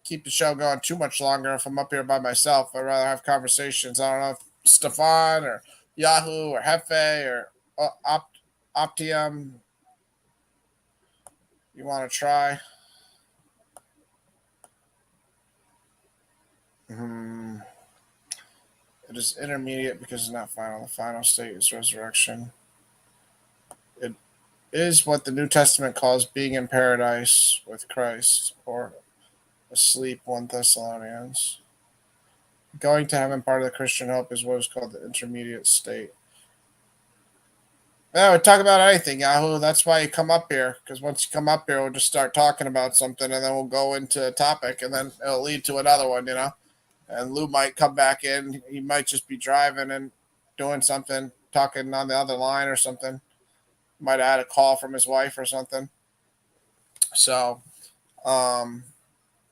[SPEAKER 1] keep the show going too much longer if I'm up here by myself. I'd rather have conversations. I don't know if Stefan or Yahoo or Hefe or Optium you want to try. It is intermediate because it's not final. The final state is resurrection. It is what the New Testament calls being in paradise with Christ or asleep, 1 Thessalonians. Going to heaven, part of the Christian hope, is what is called the intermediate state. Yeah, we talk about anything, Yahoo. That's why you come up here, because once you come up here, we'll just start talking about something, and then we'll go into a topic, and then it'll lead to another one, And Lou might come back in. He might just be driving and doing something, talking on the other line or something. Might have had a call from his wife or something. So, Um,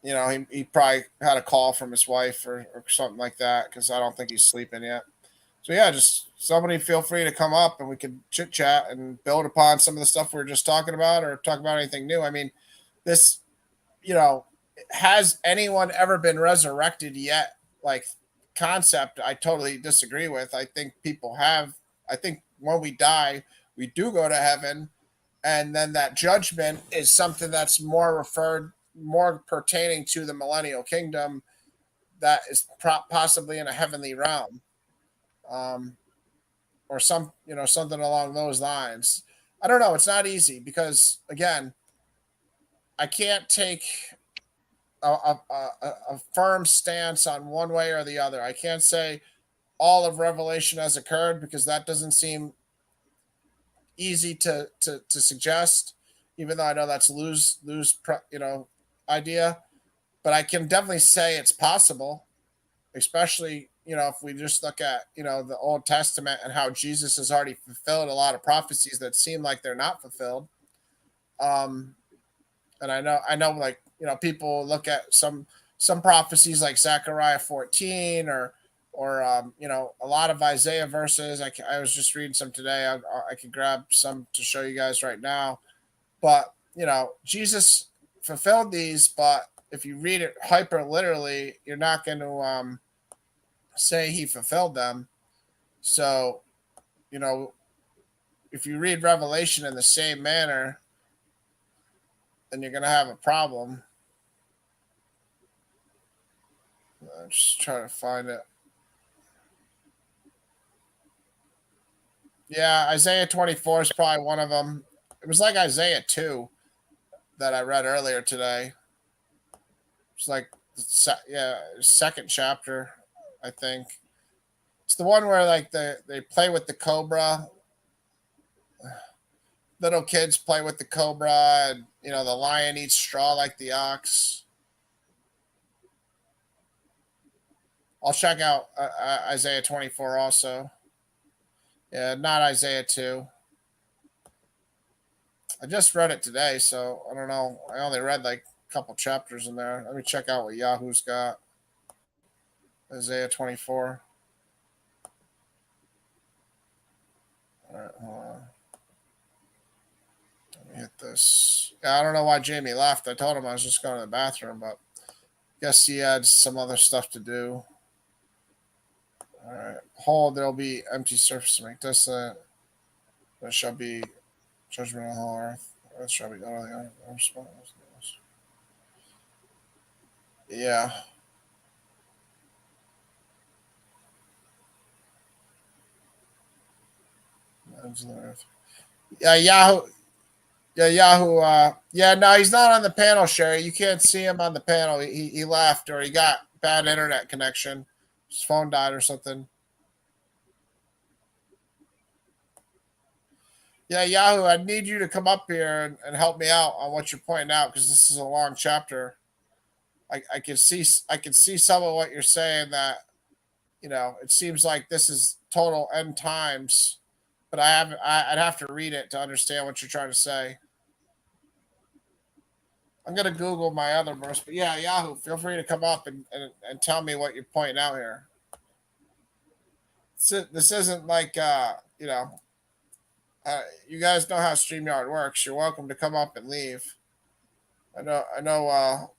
[SPEAKER 1] he probably had a call from his wife or something like that because I don't think he's sleeping yet. So yeah, just somebody feel free to come up and we can chit chat and build upon some of the stuff we were just talking about or talk about anything new. I mean, this, has anyone ever been resurrected yet? Like concept, I totally disagree with. I think people have. I think when we die, we do go to heaven, and then that judgment is something that's more pertaining to the millennial kingdom that is possibly in a heavenly realm, um, or something along those lines. I don't know. It's not easy because again, I can't take a firm stance on one way or the other. I can't say all of Revelation has occurred because that doesn't seem easy to suggest, even though I know that's idea. But I can definitely say it's possible, especially if we just look at the Old Testament and how Jesus has already fulfilled a lot of prophecies that seem like they're not fulfilled. And I know, like people look at some prophecies like Zechariah 14 or a lot of Isaiah verses. I was just reading some today. I could grab some to show you guys right now. But Jesus fulfilled these, but if you read it hyper literally, you're not going to say he fulfilled them. So if you read Revelation in the same manner, then you're going to have a problem. I'm just trying to find it. Yeah, Isaiah 24 is probably one of them. It was like Isaiah 2 that I read earlier today. It's like, second chapter, I think. It's the one where like they play with the cobra. Little kids play with the cobra, and the lion eats straw like the ox. I'll check out Isaiah 24 also. Yeah, not Isaiah 2. I just read it today, so I don't know. I only read like a couple chapters in there. Let me check out what Yahoo's got. Isaiah 24. All right, hold on. Let me hit this. Yeah, I don't know why Jamie left. I told him I was just going to the bathroom, but I guess he had some other stuff to do. All right. Hold, there'll be empty surface to make this. There shall be judgment on the whole earth. There shall be yeah. Yeah, Yahoo. Yeah, Yahoo. No, he's not on the panel, Sherry. You can't see him on the panel. He left, or he got bad internet connection. His phone died or something. Yeah, Yahoo, I need you to come up here and help me out on what you're pointing out because this is a long chapter. I can see some of what you're saying that it seems like this is total end times, but I'd have to read it to understand what you're trying to say. I'm gonna Google my other verse, but yeah, Yahoo, feel free to come up and tell me what you're pointing out here. This isn't like you guys know how StreamYard works. You're welcome to come up and leave. I know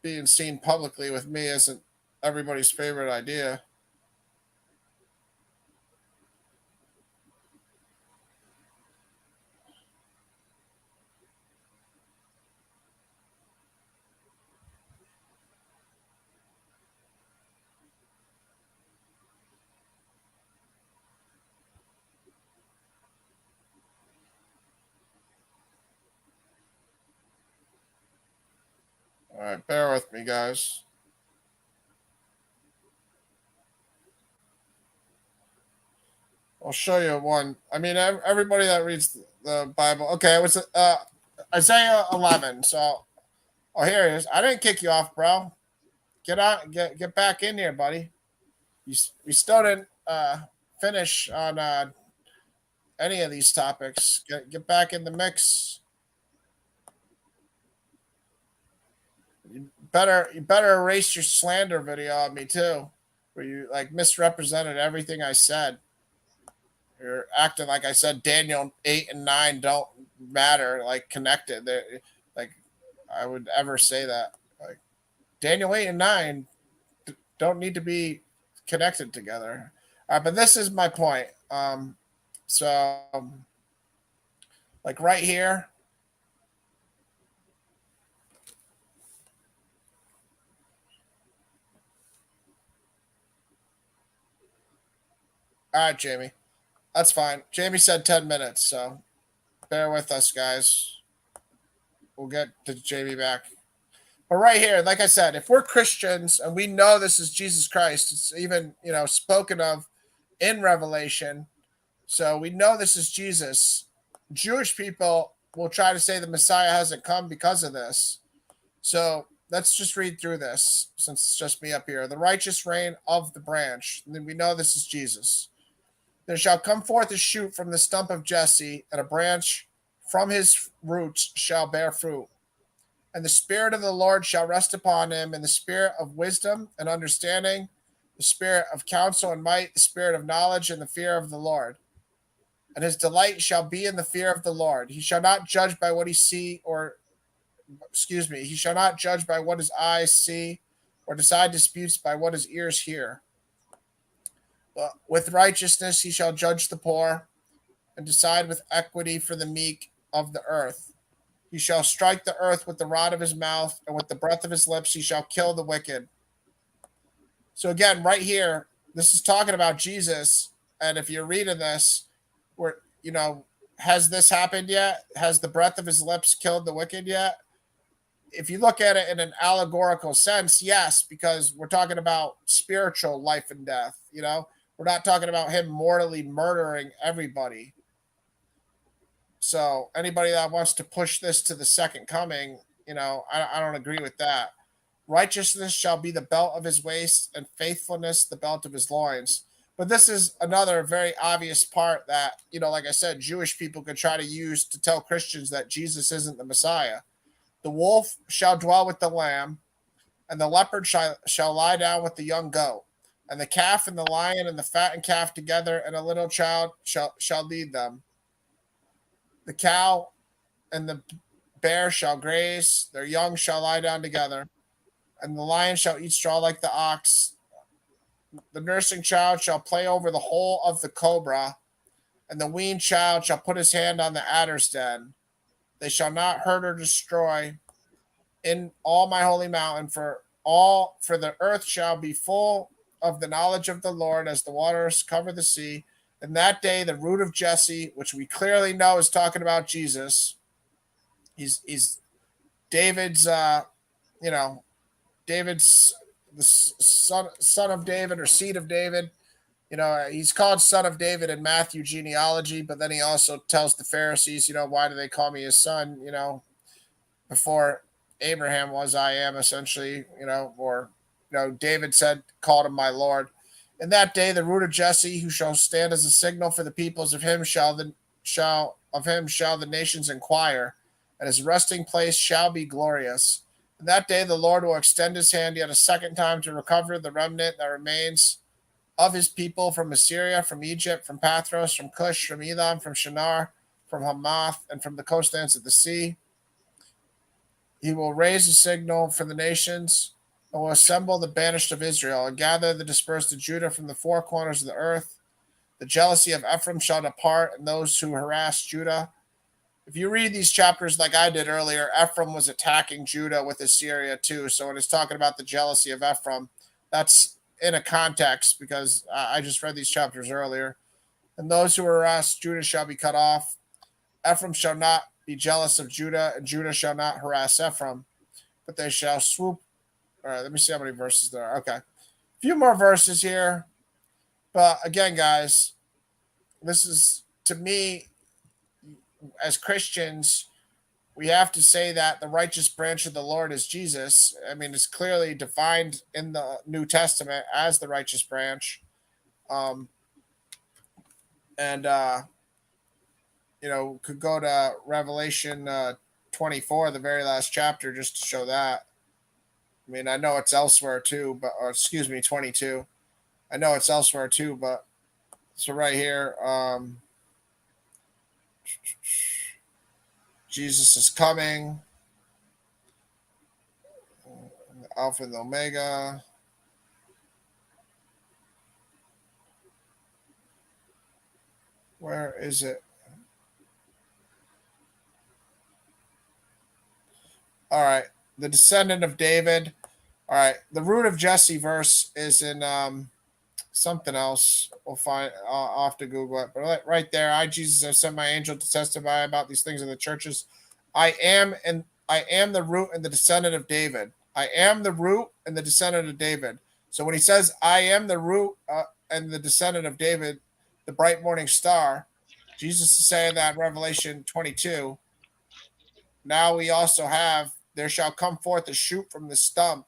[SPEAKER 1] being seen publicly with me isn't everybody's favorite idea. All right, bear with me, guys. I'll show you one. I mean, everybody that reads the Bible. Okay, it was Isaiah 11. So, here it is. I didn't kick you off, bro. Get out, get back in here, buddy. We still didn't finish on any of these topics. Get back in the mix. You better erase your slander video on me too, where you like misrepresented everything I said. You're acting like I said Daniel 8 and 9 don't matter, like connected. They're, like I would ever say that. Like Daniel 8 and 9 don't need to be connected together. But this is my point. So like right here. All right, Jamie. That's fine. Jamie said 10 minutes, so bear with us, guys. We'll get to Jamie back. But right here, like I said, if we're Christians and we know this is Jesus Christ, it's even, spoken of in Revelation. So we know this is Jesus. Jewish people will try to say the Messiah hasn't come because of this. So let's just read through this since it's just me up here. The righteous reign of the branch. And then we know this is Jesus. There shall come forth a shoot from the stump of Jesse, and a branch from his roots shall bear fruit. And the Spirit of the Lord shall rest upon him, and the Spirit of wisdom and understanding, the Spirit of counsel and might, the Spirit of knowledge and the fear of the Lord. And his delight shall be in the fear of the Lord. He shall not judge by what he he shall not judge by what his eyes see, or decide disputes by what his ears hear. But with righteousness he shall judge the poor, and decide with equity for the meek of the earth. He shall strike the earth with the rod of his mouth, and with the breath of his lips he shall kill the wicked. So again, right here, this is talking about Jesus. And if you're reading this, where has this happened yet? Has the breath of his lips killed the wicked yet? If you look at it in an allegorical sense, yes, because we're talking about spiritual life and death. We're not talking about him mortally murdering everybody. So anybody that wants to push this to the second coming, I don't agree with that. Righteousness shall be the belt of his waist, and faithfulness the belt of his loins. But this is another very obvious part that, like I said, Jewish people could try to use to tell Christians that Jesus isn't the Messiah. The wolf shall dwell with the lamb, and the leopard shall lie down with the young goat, and the calf and the lion and the fattened calf together, and a little child shall lead them. The cow and the bear shall graze, their young shall lie down together, and the lion shall eat straw like the ox. The nursing child shall play over the hole of the cobra, and the weaned child shall put his hand on the adder's den. They shall not hurt or destroy in all my holy mountain, for the earth shall be full of the knowledge of the Lord as the waters cover the sea. In that day, the root of Jesse, which we clearly know is talking about Jesus, he's David's, David's the son of David or seed of David. He's called son of David in Matthew genealogy, but then he also tells the Pharisees, why do they call me his son? Before Abraham was, I am, essentially, David called him my Lord. In that day, the root of Jesse, who shall stand as a signal for the peoples, of him shall the nations inquire, and his resting place shall be glorious. In that day, the Lord will extend his hand yet a second time to recover the remnant that remains of his people from Assyria, from Egypt, from Pathros, from Cush, from Elam, from Shinar, from Hamath, and from the coastlands of the sea. He will raise a signal for the nations, and will assemble the banished of Israel, and gather the dispersed of Judah from the four corners of the earth. The jealousy of Ephraim shall depart, and those who harass Judah. If you read these chapters like I did earlier, Ephraim was attacking Judah with Assyria too. So when it's talking about the jealousy of Ephraim, that's in a context, because I just read these chapters earlier. And those who harass Judah shall be cut off. Ephraim shall not be jealous of Judah, and Judah shall not harass Ephraim, but they shall swoop. All right, let me see how many verses there are. Okay. A few more verses here. But again, guys, this is, to me, as Christians, we have to say that the righteous branch of the Lord is Jesus. I mean, it's clearly defined in the New Testament as the righteous branch. Could go to Revelation 24, the very last chapter, just to show that. I mean, I know it's elsewhere too, but or excuse me, 22. I know it's elsewhere too, but so right here, Jesus is coming, Alpha and Omega. Where is it? All right, the descendant of David. All right, the root of Jesse verse is in something else. We'll find. I'll have to Google it, but right there, I Jesus have sent my angel to testify about these things in the churches. I am the root and the descendant of David. I am the root and the descendant of David. So when he says I am the root and the descendant of David, the bright morning star, Jesus is saying that in Revelation 22. Now we also have there shall come forth a shoot from the stump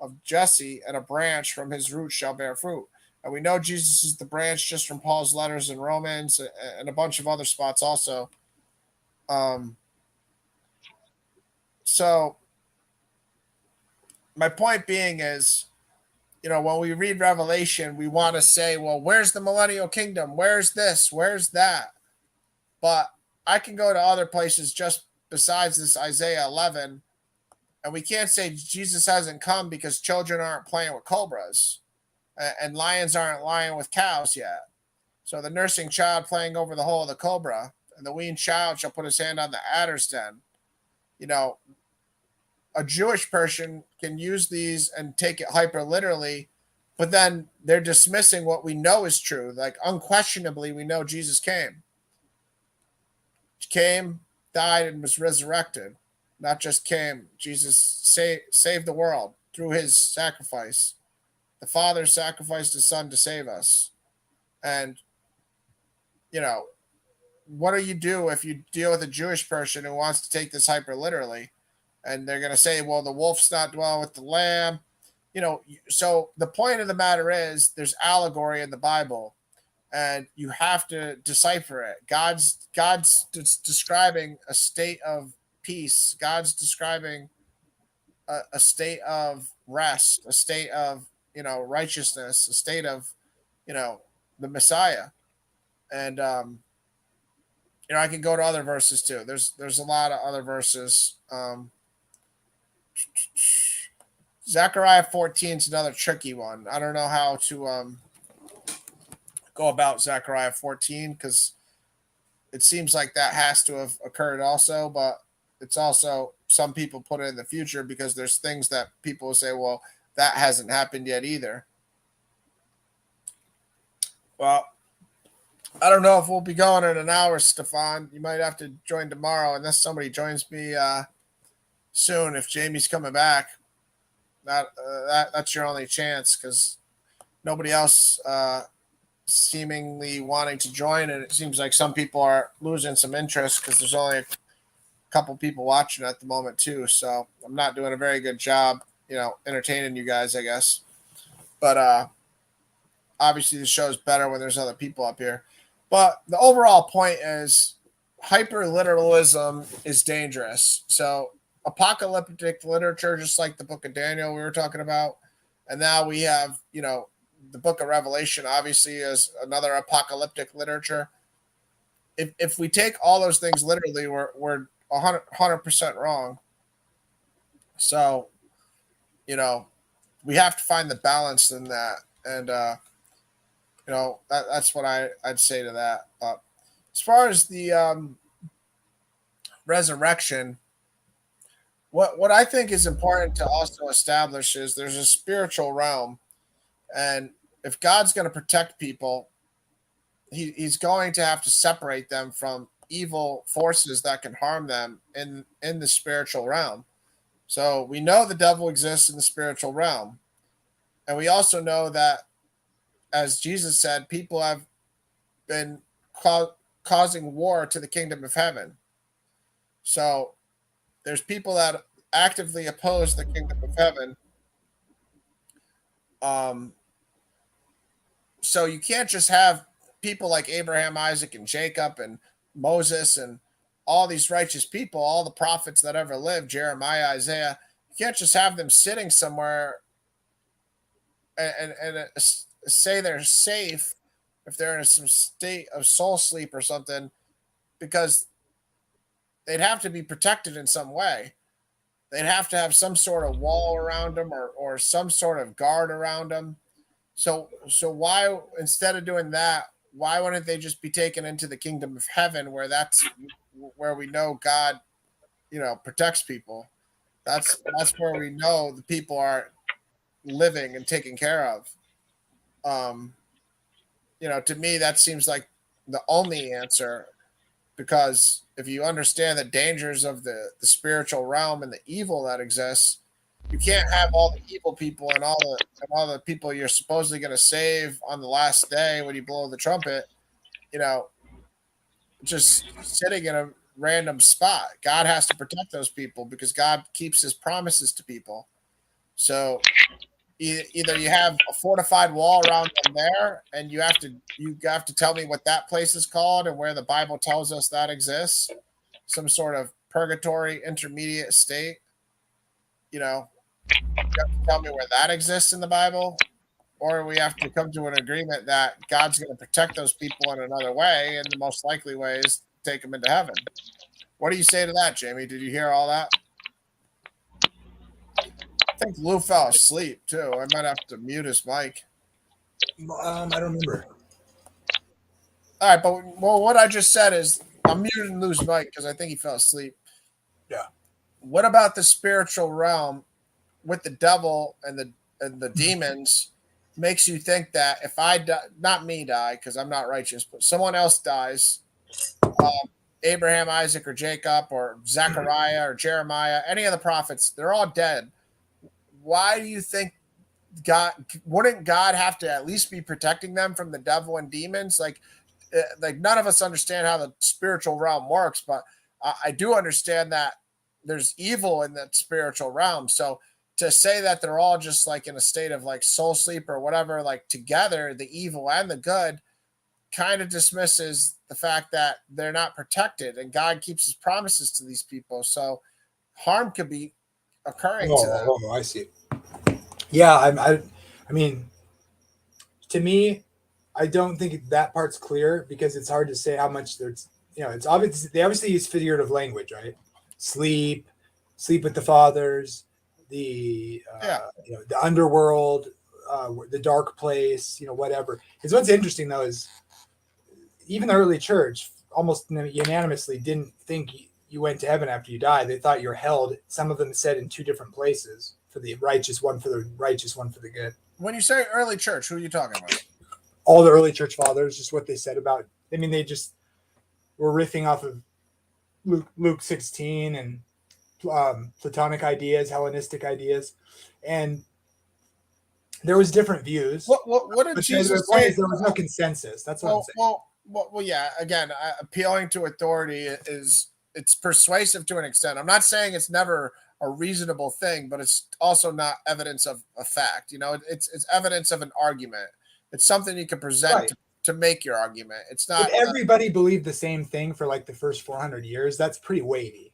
[SPEAKER 1] of Jesse, and a branch from his root shall bear fruit. And we know Jesus is the branch just from Paul's letters in Romans and a bunch of other spots also. So my point being is, when we read Revelation, we want to say, well, where's the millennial kingdom? Where's this? Where's that? But I can go to other places just besides this Isaiah 11, and we can't say Jesus hasn't come because children aren't playing with cobras and lions aren't lying with cows yet. So the nursing child playing over the hole of the cobra, and the weaned child shall put his hand on the adder's den. A Jewish person can use these and take it hyper literally, but then they're dismissing what we know is true. Like, unquestionably, we know Jesus came, died, and was resurrected. Not just came. Jesus saved the world through his sacrifice. The Father sacrificed his Son to save us. And, what do you do if you deal with a Jewish person who wants to take this hyper literally? And they're going to say, well, the wolf's not dwelling with the lamb. So the point of the matter is there's allegory in the Bible, and you have to decipher it. God's describing a state of peace. God's describing a state of rest, a state of, righteousness, a state of, the Messiah. And, I can go to other verses too. There's a lot of other verses. Zechariah 14 is another tricky one. I don't know how to go about Zechariah 14 because it seems like that has to have occurred also, but it's also some people put it in the future because there's things that people will say, well, that hasn't happened yet either. Well, I don't know if we'll be going in an hour, Stefan. You might have to join tomorrow unless somebody joins me soon. If Jamie's coming back, that's your only chance because nobody else seemingly wanting to join, and it seems like some people are losing some interest because there's only a couple people watching at the moment too. So I'm not doing a very good job, entertaining you guys, I guess. But obviously the show's better when there's other people up here. But the overall point is hyper literalism is dangerous. So apocalyptic literature, just like the book of Daniel we were talking about, and now we have, the book of Revelation obviously is another apocalyptic literature. If we take all those things literally, we're 100% wrong. So, we have to find the balance in that, and that's what I'd say to that. As far as the resurrection, what I think is important to also establish is there's a spiritual realm, and if God's going to protect people, he's going to have to separate them from evil forces that can harm them in the spiritual realm. So we know the devil exists in the spiritual realm, and we also know that, as Jesus said, people have been causing war to the kingdom of heaven. So there's people that actively oppose the kingdom of heaven. So you can't just have people like Abraham, Isaac, and Jacob, and Moses, and all these righteous people, all the prophets that ever lived, Jeremiah, Isaiah. you can't just have them sitting somewhere and say they're safe if they're in some state of soul sleep or something, because they'd have to be protected in some way. They'd have to have some sort of wall around them or some sort of guard around them. So why, instead of doing that, why wouldn't they just be taken into the kingdom of heaven, where that's where we know God, protects people. That's where we know the people are living and taken care of. To me, that seems like the only answer, because if you understand the dangers of the spiritual realm and the evil that exists, you can't have all the evil people and all the people you're supposedly going to save on the last day when you blow the trumpet, just sitting in a random spot. God has to protect those people because God keeps his promises to people. So either you have a fortified wall around them there, and you have to tell me what that place is called and where the Bible tells us that exists, some sort of purgatory intermediate state. You have to tell me where that exists in the Bible, or we have to come to an agreement that God's going to protect those people in another way, and the most likely way is to take them into heaven. What do you say to that, Jamie? Did you hear all that? I think Lou fell asleep too. I might have to mute his mic.
[SPEAKER 4] I don't remember.
[SPEAKER 1] All right, but what I just said is I'm muting Lou's mic because I think he fell asleep.
[SPEAKER 4] Yeah.
[SPEAKER 1] What about the spiritual realm with the devil and the demons makes you think that if I die, not me die because I'm not righteous, but someone else dies, Abraham, Isaac, or Jacob, or Zechariah, or Jeremiah, any of the prophets, they're all dead. Why do you think wouldn't God have to at least be protecting them from the devil and demons? Like none of us understand how the spiritual realm works, but I do understand that there's evil in that spiritual realm. So to say that they're all just like in a state of like soul sleep or whatever, like together, the evil and the good, kind of dismisses the fact that they're not protected, and God keeps his promises to these people. So harm could be occurring to them.
[SPEAKER 4] Oh, I see. Yeah, I mean, to me, I don't think that part's clear because it's hard to say how much there's. It's obvious they obviously use figurative language, right? Sleep with the fathers, the the underworld, the dark place, whatever. Because what's interesting though is even the early church almost unanimously didn't think you went to heaven after you died. They thought you're held. Some of them said in two different places, for the righteous, one for the righteous, one for the good.
[SPEAKER 1] When you say early church, who are you talking about?
[SPEAKER 4] All the early church fathers, just what they said about. I mean, they just were riffing off of Luke 16 and Platonic ideas, Hellenistic ideas, and there was different views.
[SPEAKER 1] What did Jesus say?
[SPEAKER 4] There was no consensus. That's what I'm saying.
[SPEAKER 1] Well, yeah. Again, appealing to authority it's persuasive to an extent. I'm not saying it's never a reasonable thing, but it's also not evidence of a fact. It's evidence of an argument. It's something you can present
[SPEAKER 4] Right.
[SPEAKER 1] to make your argument. It's not.
[SPEAKER 4] If everybody believed the same thing for like the first 400 years, that's pretty weighty.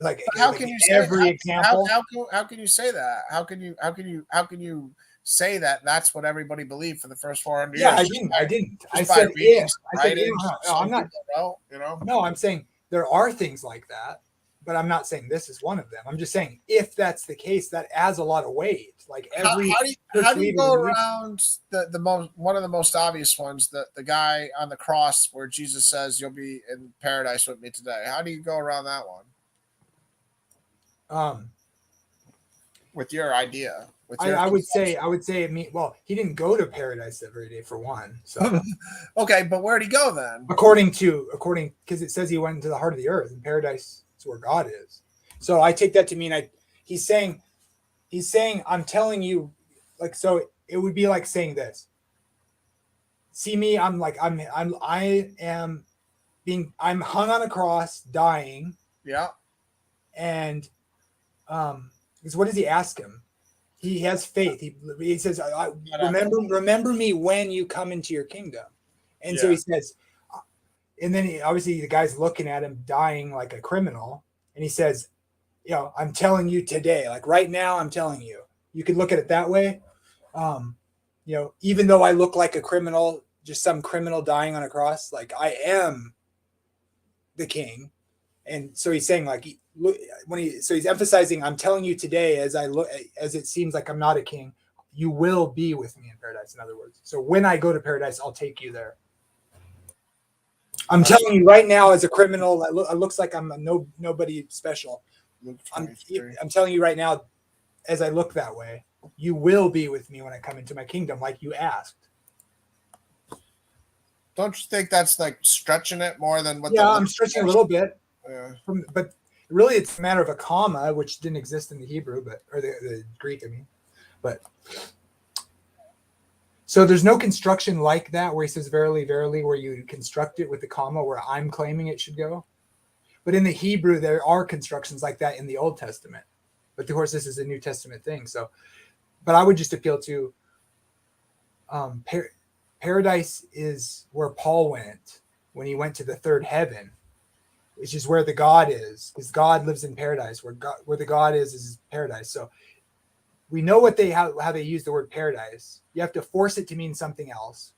[SPEAKER 4] Like,
[SPEAKER 1] how can you say
[SPEAKER 4] every example?
[SPEAKER 1] How can you say that? How can you say that that's what everybody believed for the first 400 years?
[SPEAKER 4] Yeah, I didn't. I said if. I said, no, I'm not. No, I'm saying there are things like that, but I'm not saying this is one of them. I'm just saying if that's the case, that adds a lot of weight. Like
[SPEAKER 1] how do you go around the most, one of the most obvious ones, the guy on the cross where Jesus says you'll be in paradise with me today? How do you go around that one? With your idea.
[SPEAKER 4] I would say he didn't go to paradise every day for one. So
[SPEAKER 1] okay, but where'd he go then?
[SPEAKER 4] According because it says he went into the heart of the earth, and paradise is where God is. So I take that to mean he's saying I'm telling you, like, so it would be like saying this. See me, I'm hung on a cross, dying.
[SPEAKER 1] Yeah.
[SPEAKER 4] And because what does he ask him? He has faith. He says, remember me when you come into your kingdom. And so he says, and then obviously the guy's looking at him dying like a criminal. And he says, I'm telling you today, like right now, I'm telling you. You could look at it that way. Even though I look like a criminal, just some criminal dying on a cross, like I am the king. And so he's saying, like, he's emphasizing, I'm telling you today, as it seems like I'm not a king, you will be with me in paradise. In other words, so when I go to paradise, I'll take you there. I'm telling you right now, as a criminal, it looks like I'm nobody special. I'm telling you right now, as I look that way, you will be with me when I come into my kingdom, like you asked.
[SPEAKER 1] Don't you think that's like stretching it more than what?
[SPEAKER 4] Yeah, I'm stretching a little bit.
[SPEAKER 1] Yeah.
[SPEAKER 4] But really, it's a matter of a comma, which didn't exist in the Hebrew, or the Greek, I mean. But so there's no construction like that where he says "verily, verily," where you construct it with the comma where I'm claiming it should go. But in the Hebrew, there are constructions like that in the Old Testament. But of course, this is a New Testament thing. So, but I would just appeal to paradise is where Paul went when he went to the third heaven, which is where the God is, because God lives in paradise. Where the God is paradise. So we know how they use the word paradise. You have to force it to mean something else.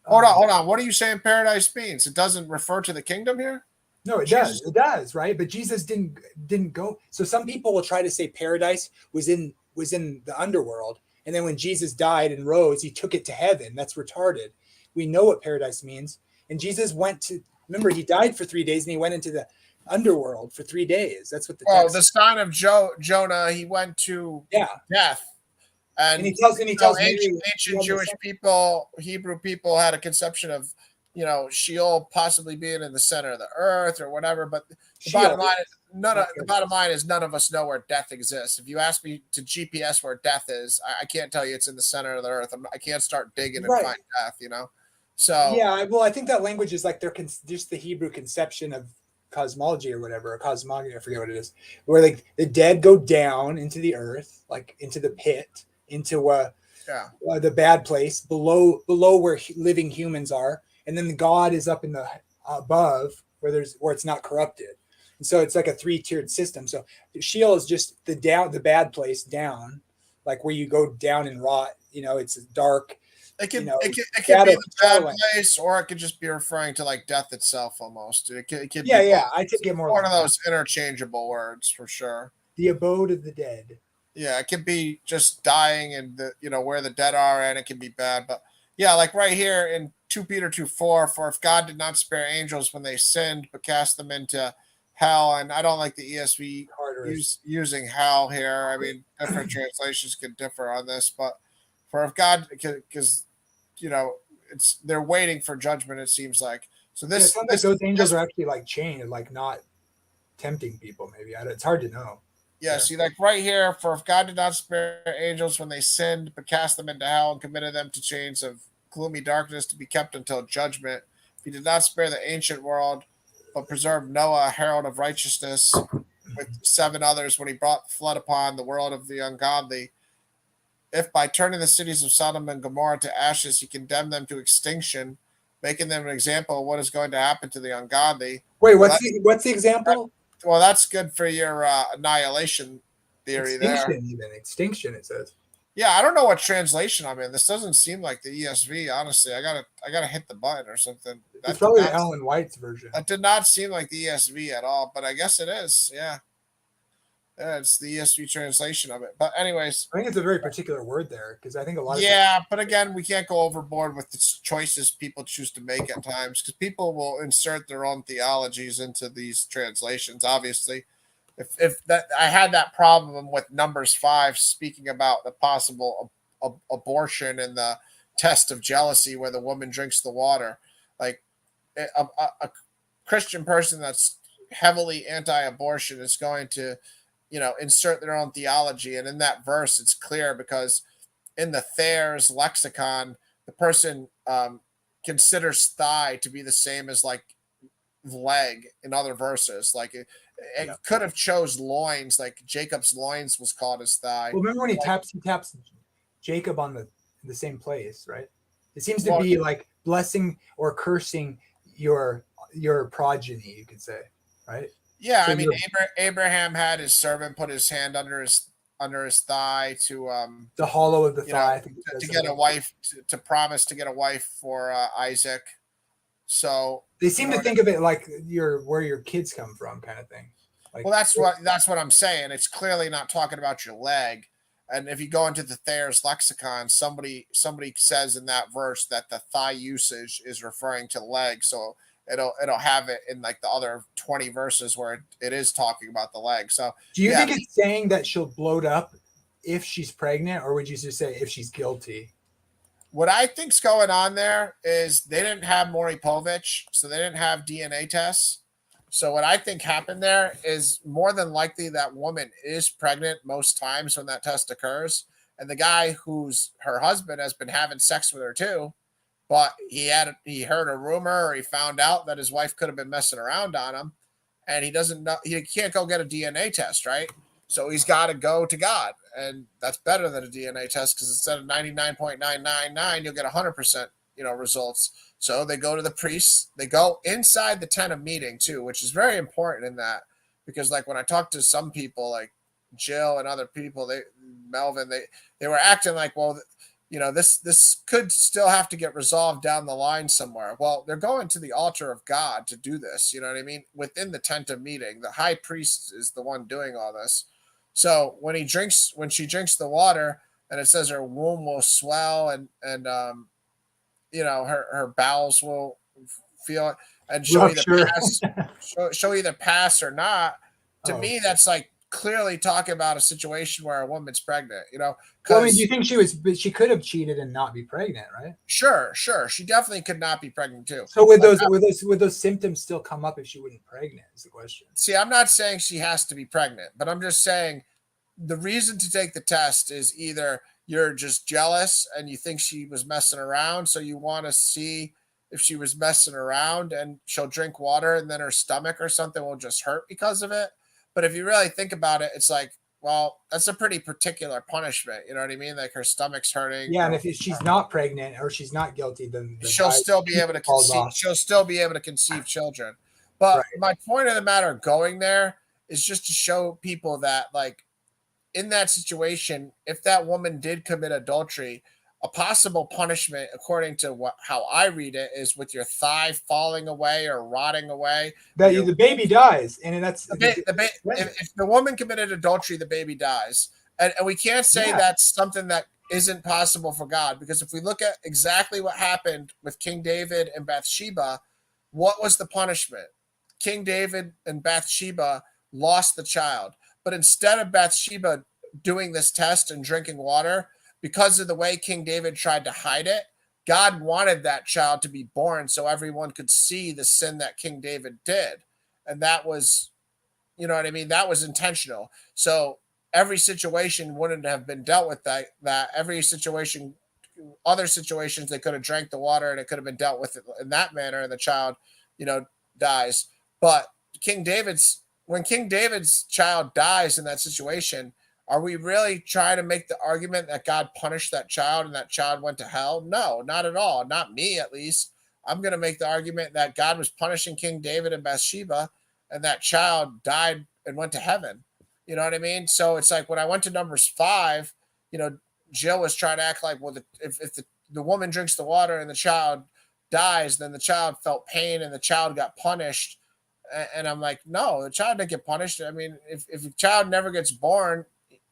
[SPEAKER 1] Hold on. What are you saying paradise means? It doesn't refer to the kingdom here?
[SPEAKER 4] No, it does. It does, right? But Jesus didn't go. So some people will try to say paradise was in the underworld, and then when Jesus died and rose, he took it to heaven. That's retarded. We know what paradise means. And Jesus remember, he died for 3 days and he went into the underworld for 3 days. That's what the text.
[SPEAKER 1] The sign of Jonah, he went to death. And
[SPEAKER 4] he tells
[SPEAKER 1] ancient Jewish people, Hebrew people had a conception of, Sheol possibly being in the center of the earth or whatever. But the bottom line is none of us know where death exists. If you ask me to GPS where death is, I can't tell you it's in the center of the earth. I can't start digging and find death, So
[SPEAKER 4] yeah, well, I think that language is like just the Hebrew conception of cosmology or whatever, or cosmology, I forget what it is, where like the dead go down into the earth, like into the pit, into the bad place below where living humans are, and then the God is up in the above where it's not corrupted, and so it's like a 3-tiered system. So Sheol is just the bad place down, like where you go down and rot. It's dark.
[SPEAKER 1] It could be the bad place, or it could just be referring to like death itself almost. It could be
[SPEAKER 4] I take it more
[SPEAKER 1] one of those interchangeable words for sure.
[SPEAKER 4] The abode of the dead.
[SPEAKER 1] Yeah, it could be just dying and where the dead are, and it can be bad. But yeah, like right here in 2 Peter 2:4, for if God did not spare angels when they sinned, but cast them into hell. And I don't like the ESV using hell here. I mean, different translations could differ on this, but for if God, because they're waiting for judgment, it seems like. So those
[SPEAKER 4] angels are actually like chained and like not tempting people. Maybe it's hard to know.
[SPEAKER 1] Yeah, see, like right here, for if God did not spare angels when they sinned, but cast them into hell and committed them to chains of gloomy darkness to be kept until judgment. If he did not spare the ancient world, but preserved Noah, a herald of righteousness, with 7 others when he brought flood upon the world of the ungodly. If by turning the cities of Sodom and Gomorrah to ashes, he condemned them to extinction, making them an example of what is going to happen to the ungodly.
[SPEAKER 4] Wait, what's the example?
[SPEAKER 1] Well, that's good for your annihilation theory
[SPEAKER 4] Extinction, it says.
[SPEAKER 1] Yeah, I don't know what translation I'm in. This doesn't seem like the ESV, honestly. I gotta hit the button or something.
[SPEAKER 4] It's probably the Ellen White's version.
[SPEAKER 1] That did not seem like the ESV at all, but I guess it is. Yeah. It's the ESV translation of it. But anyways,
[SPEAKER 4] I think it's a very particular word there, because I think a lot of
[SPEAKER 1] but again, we can't go overboard with the choices people choose to make at times, because people will insert their own theologies into these translations. Obviously, if that I had that problem with Numbers 5 speaking about the possible abortion and the test of jealousy where the woman drinks the water, like a Christian person that's heavily anti-abortion is going to insert their own theology. And in that verse, it's clear because in the Thayer's lexicon, the person considers thigh to be the same as like leg in other verses. Like it could have chose loins, like Jacob's loins was called his thigh.
[SPEAKER 4] Well, remember when he taps Jacob on the same place, right? It seems to be like blessing or cursing your progeny, you could say, right?
[SPEAKER 1] Yeah,
[SPEAKER 4] So
[SPEAKER 1] I mean,
[SPEAKER 4] you're
[SPEAKER 1] Abraham had his servant put his hand under his thigh to
[SPEAKER 4] the hollow of the
[SPEAKER 1] you know
[SPEAKER 4] thigh. I think it
[SPEAKER 1] to
[SPEAKER 4] says
[SPEAKER 1] get a
[SPEAKER 4] something.
[SPEAKER 1] wife to promise to get a wife for Isaac. So
[SPEAKER 4] They
[SPEAKER 1] you
[SPEAKER 4] seem
[SPEAKER 1] know,
[SPEAKER 4] to think of it like where your kids come from, kind of thing. Like,
[SPEAKER 1] well, that's what I'm saying. It's clearly not talking about your leg. And if you go into the Thayer's lexicon, somebody says in that verse that the thigh usage is referring to leg. So it'll have it in like the other 20 verses where it is talking about the leg. So
[SPEAKER 4] do you
[SPEAKER 1] yeah,
[SPEAKER 4] think it's saying that she'll bloat up if she's pregnant, or would you just say if she's guilty?
[SPEAKER 1] what I think's going on there is they didn't have Maury Povich, so they didn't have DNA tests. So what I think happened there is more than likely that woman is pregnant most times when that test occurs, and the guy who's her husband has been having sex with her too, but he heard a rumor or he found out that his wife could have been messing around on him, and he doesn't know he can't go get a DNA test, right? So he's got to go to God, and that's better than a DNA test because instead of 99.999, you'll get 100%, results. So they go to the priests. They go inside the tent of meeting too, which is very important in that because, like, when I talk to some people, like Jill and other people, Melvin, they were acting like, well, this could still have to get resolved down the line somewhere. Well, they're going to the altar of God to do this. You know what I mean? Within the tent of meeting, the high priest is the one doing all this. So when she drinks the water, and it says her womb will swell, and her bowels will feel it, and she'll either pass or not. To me, that's like clearly talking about a situation where a woman's pregnant.
[SPEAKER 4] Well, I mean, do you think she could have cheated and not be pregnant, right?
[SPEAKER 1] Sure, she definitely could not be pregnant too.
[SPEAKER 4] So would those symptoms still come up if she wasn't pregnant? Is the question.
[SPEAKER 1] See, I'm not saying she has to be pregnant, but I'm just saying the reason to take the test is either you're just jealous and you think she was messing around, so you want to see if she was messing around, and she'll drink water and then her stomach or something will just hurt because of it. But if you really think about it, it's like, well, that's a pretty particular punishment. You know what I mean? Like her stomach's hurting.
[SPEAKER 4] Yeah, and if she's not pregnant or she's not guilty, then
[SPEAKER 1] she'll still be able to conceive. She'll still be able to conceive children. But my point of the matter going there is just to show people that, like, in that situation, if that woman did commit adultery, a possible punishment, according to how I read it, is with your thigh falling away or rotting away.
[SPEAKER 4] That the baby dies, and that's
[SPEAKER 1] if the woman committed adultery, the baby dies, and we can't say that's something that isn't possible for God, because if we look at exactly what happened with King David and Bathsheba, what was the punishment? King David and Bathsheba lost the child, but instead of Bathsheba doing this test and drinking water, because of the way King David tried to hide it, God wanted that child to be born so everyone could see the sin that King David did. And that was, that was intentional. So every situation wouldn't have been dealt with that every situation, other situations, they could have drank the water and it could have been dealt with in that manner, and the child, dies. But when King David's child dies in that situation, are we really trying to make the argument that God punished that child and that child went to hell? No, not at all. Not me, at least. I'm going to make the argument that God was punishing King David and Bathsheba, and that child died and went to heaven. You know what I mean? So it's like when I went to Numbers 5, Jill was trying to act like, well, if the woman drinks the water and the child dies, then the child felt pain and the child got punished. And I'm like, no, the child didn't get punished. I mean, if a child never gets born,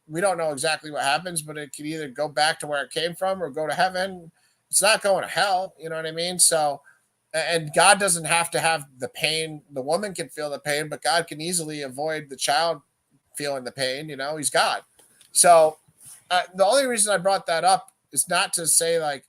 [SPEAKER 1] we don't know exactly what happens, but it could either go back to where it came from or go to heaven. It's not going to hell. You know what I mean? So, and God doesn't have to have the pain. The woman can feel the pain, but God can easily avoid the child feeling the pain. He's God. So the only reason I brought that up is not to say like,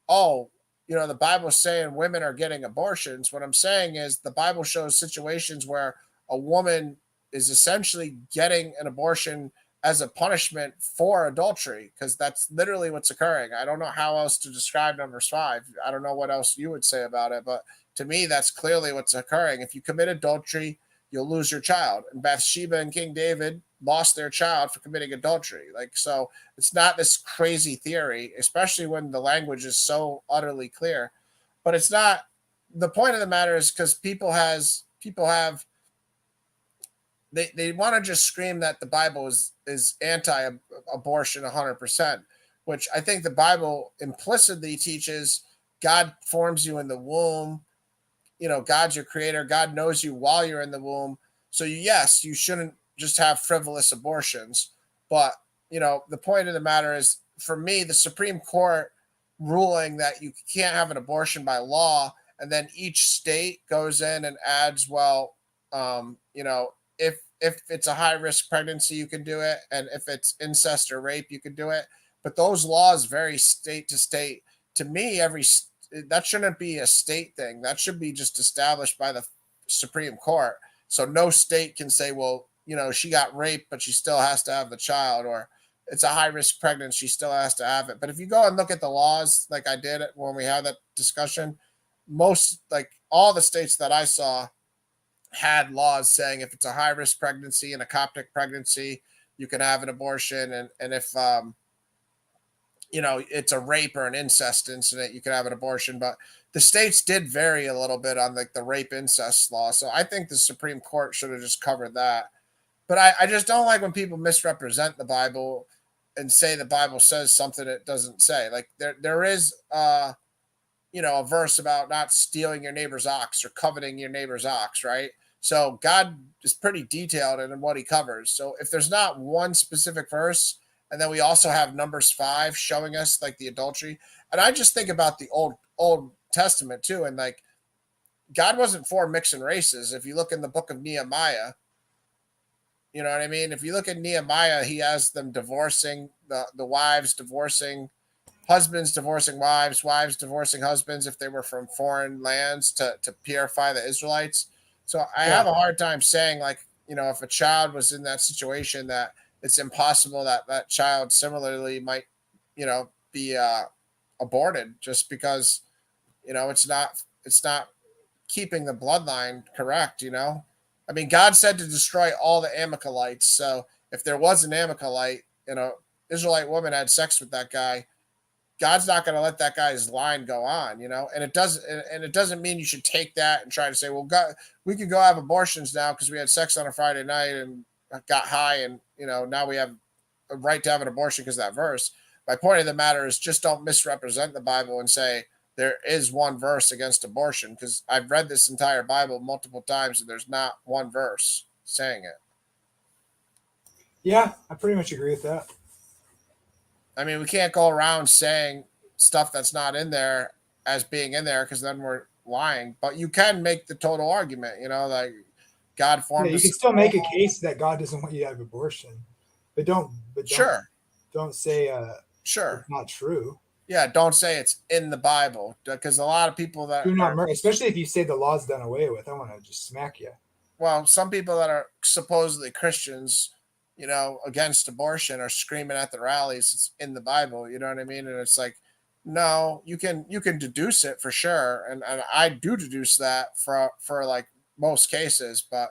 [SPEAKER 1] oh, the Bible's saying women are getting abortions. What I'm saying is the Bible shows situations where a woman is essentially getting an abortion as a punishment for adultery, because that's literally what's occurring. I don't know how else to describe Numbers 5. I don't know what else you would say about it, but to me, that's clearly what's occurring. If you commit adultery, you'll lose your child. And Bathsheba and King David lost their child for committing adultery. So it's not this crazy theory, especially when the language is so utterly clear. But it's not. The point of the matter is because people have they want to just scream that the Bible is anti-abortion 100%, which I think the Bible implicitly teaches God forms you in the womb. God's your creator. God knows you while you're in the womb. So yes, you shouldn't just have frivolous abortions. But, the point of the matter is, for me, the Supreme Court ruling that you can't have an abortion by law, and then each state goes in and adds, well, if it's a high risk pregnancy, you can do it, and if it's incest or rape, you can do it. But those laws vary state to state. To me, that shouldn't be a state thing. That should be just established by the Supreme Court. So no state can say, well, she got raped, but she still has to have the child, or it's a high risk pregnancy, she still has to have it. But if you go and look at the laws, like I did when we had that discussion, all the states that I saw had laws saying if it's a high risk pregnancy and a Coptic pregnancy, you can have an abortion. And if, it's a rape or an incest incident, you can have an abortion. But the states did vary a little bit on the rape incest law. So I think the Supreme Court should have just covered that. But I just don't like when people misrepresent the Bible and say the Bible says something it doesn't say. Like there is, a verse about not stealing your neighbor's ox or coveting your neighbor's ox, right? So God is pretty detailed in what he covers. So if there's not one specific verse, and then we also have Numbers 5 showing us the adultery. And I just think about the Old Testament too. And God wasn't for mixing races. If you look in the book of Nehemiah, you know what I mean? If you look at Nehemiah, he has them divorcing the wives, divorcing husbands, divorcing wives, wives divorcing husbands if they were from foreign lands to purify the Israelites. So I have a hard time saying if a child was in that situation, that it's impossible that child similarly might, be aborted just because, it's not keeping the bloodline correct, I mean, God said to destroy all the Amalekites. So if there was an Amalekite, Israelite woman had sex with that guy, God's not going to let that guy's line go on, and it doesn't mean you should take that and try to say, well, God, we could go have abortions now because we had sex on a Friday night and got high. And, now we have a right to have an abortion because of that verse. My point of the matter is just don't misrepresent the Bible and say there is one verse against abortion, because I've read this entire Bible multiple times and there's not one verse saying it.
[SPEAKER 4] Yeah, I pretty much agree with that.
[SPEAKER 1] I mean, we can't go around saying stuff that's not in there as being in there, because then we're lying. But you can make the total argument, God formed.
[SPEAKER 4] Yeah, you can still make a case that God doesn't want you to have abortion, but don't say
[SPEAKER 1] sure
[SPEAKER 4] it's not true.
[SPEAKER 1] Yeah, don't say it's in the Bible, because a lot of people that
[SPEAKER 4] do not murder, especially if you say the law's done away with. I want to just smack you.
[SPEAKER 1] Well, some people that are supposedly Christians, against abortion are screaming at the rallies, it's in the Bible, you know what I mean? And it's no, you can deduce it for sure. And I do deduce that for most cases, but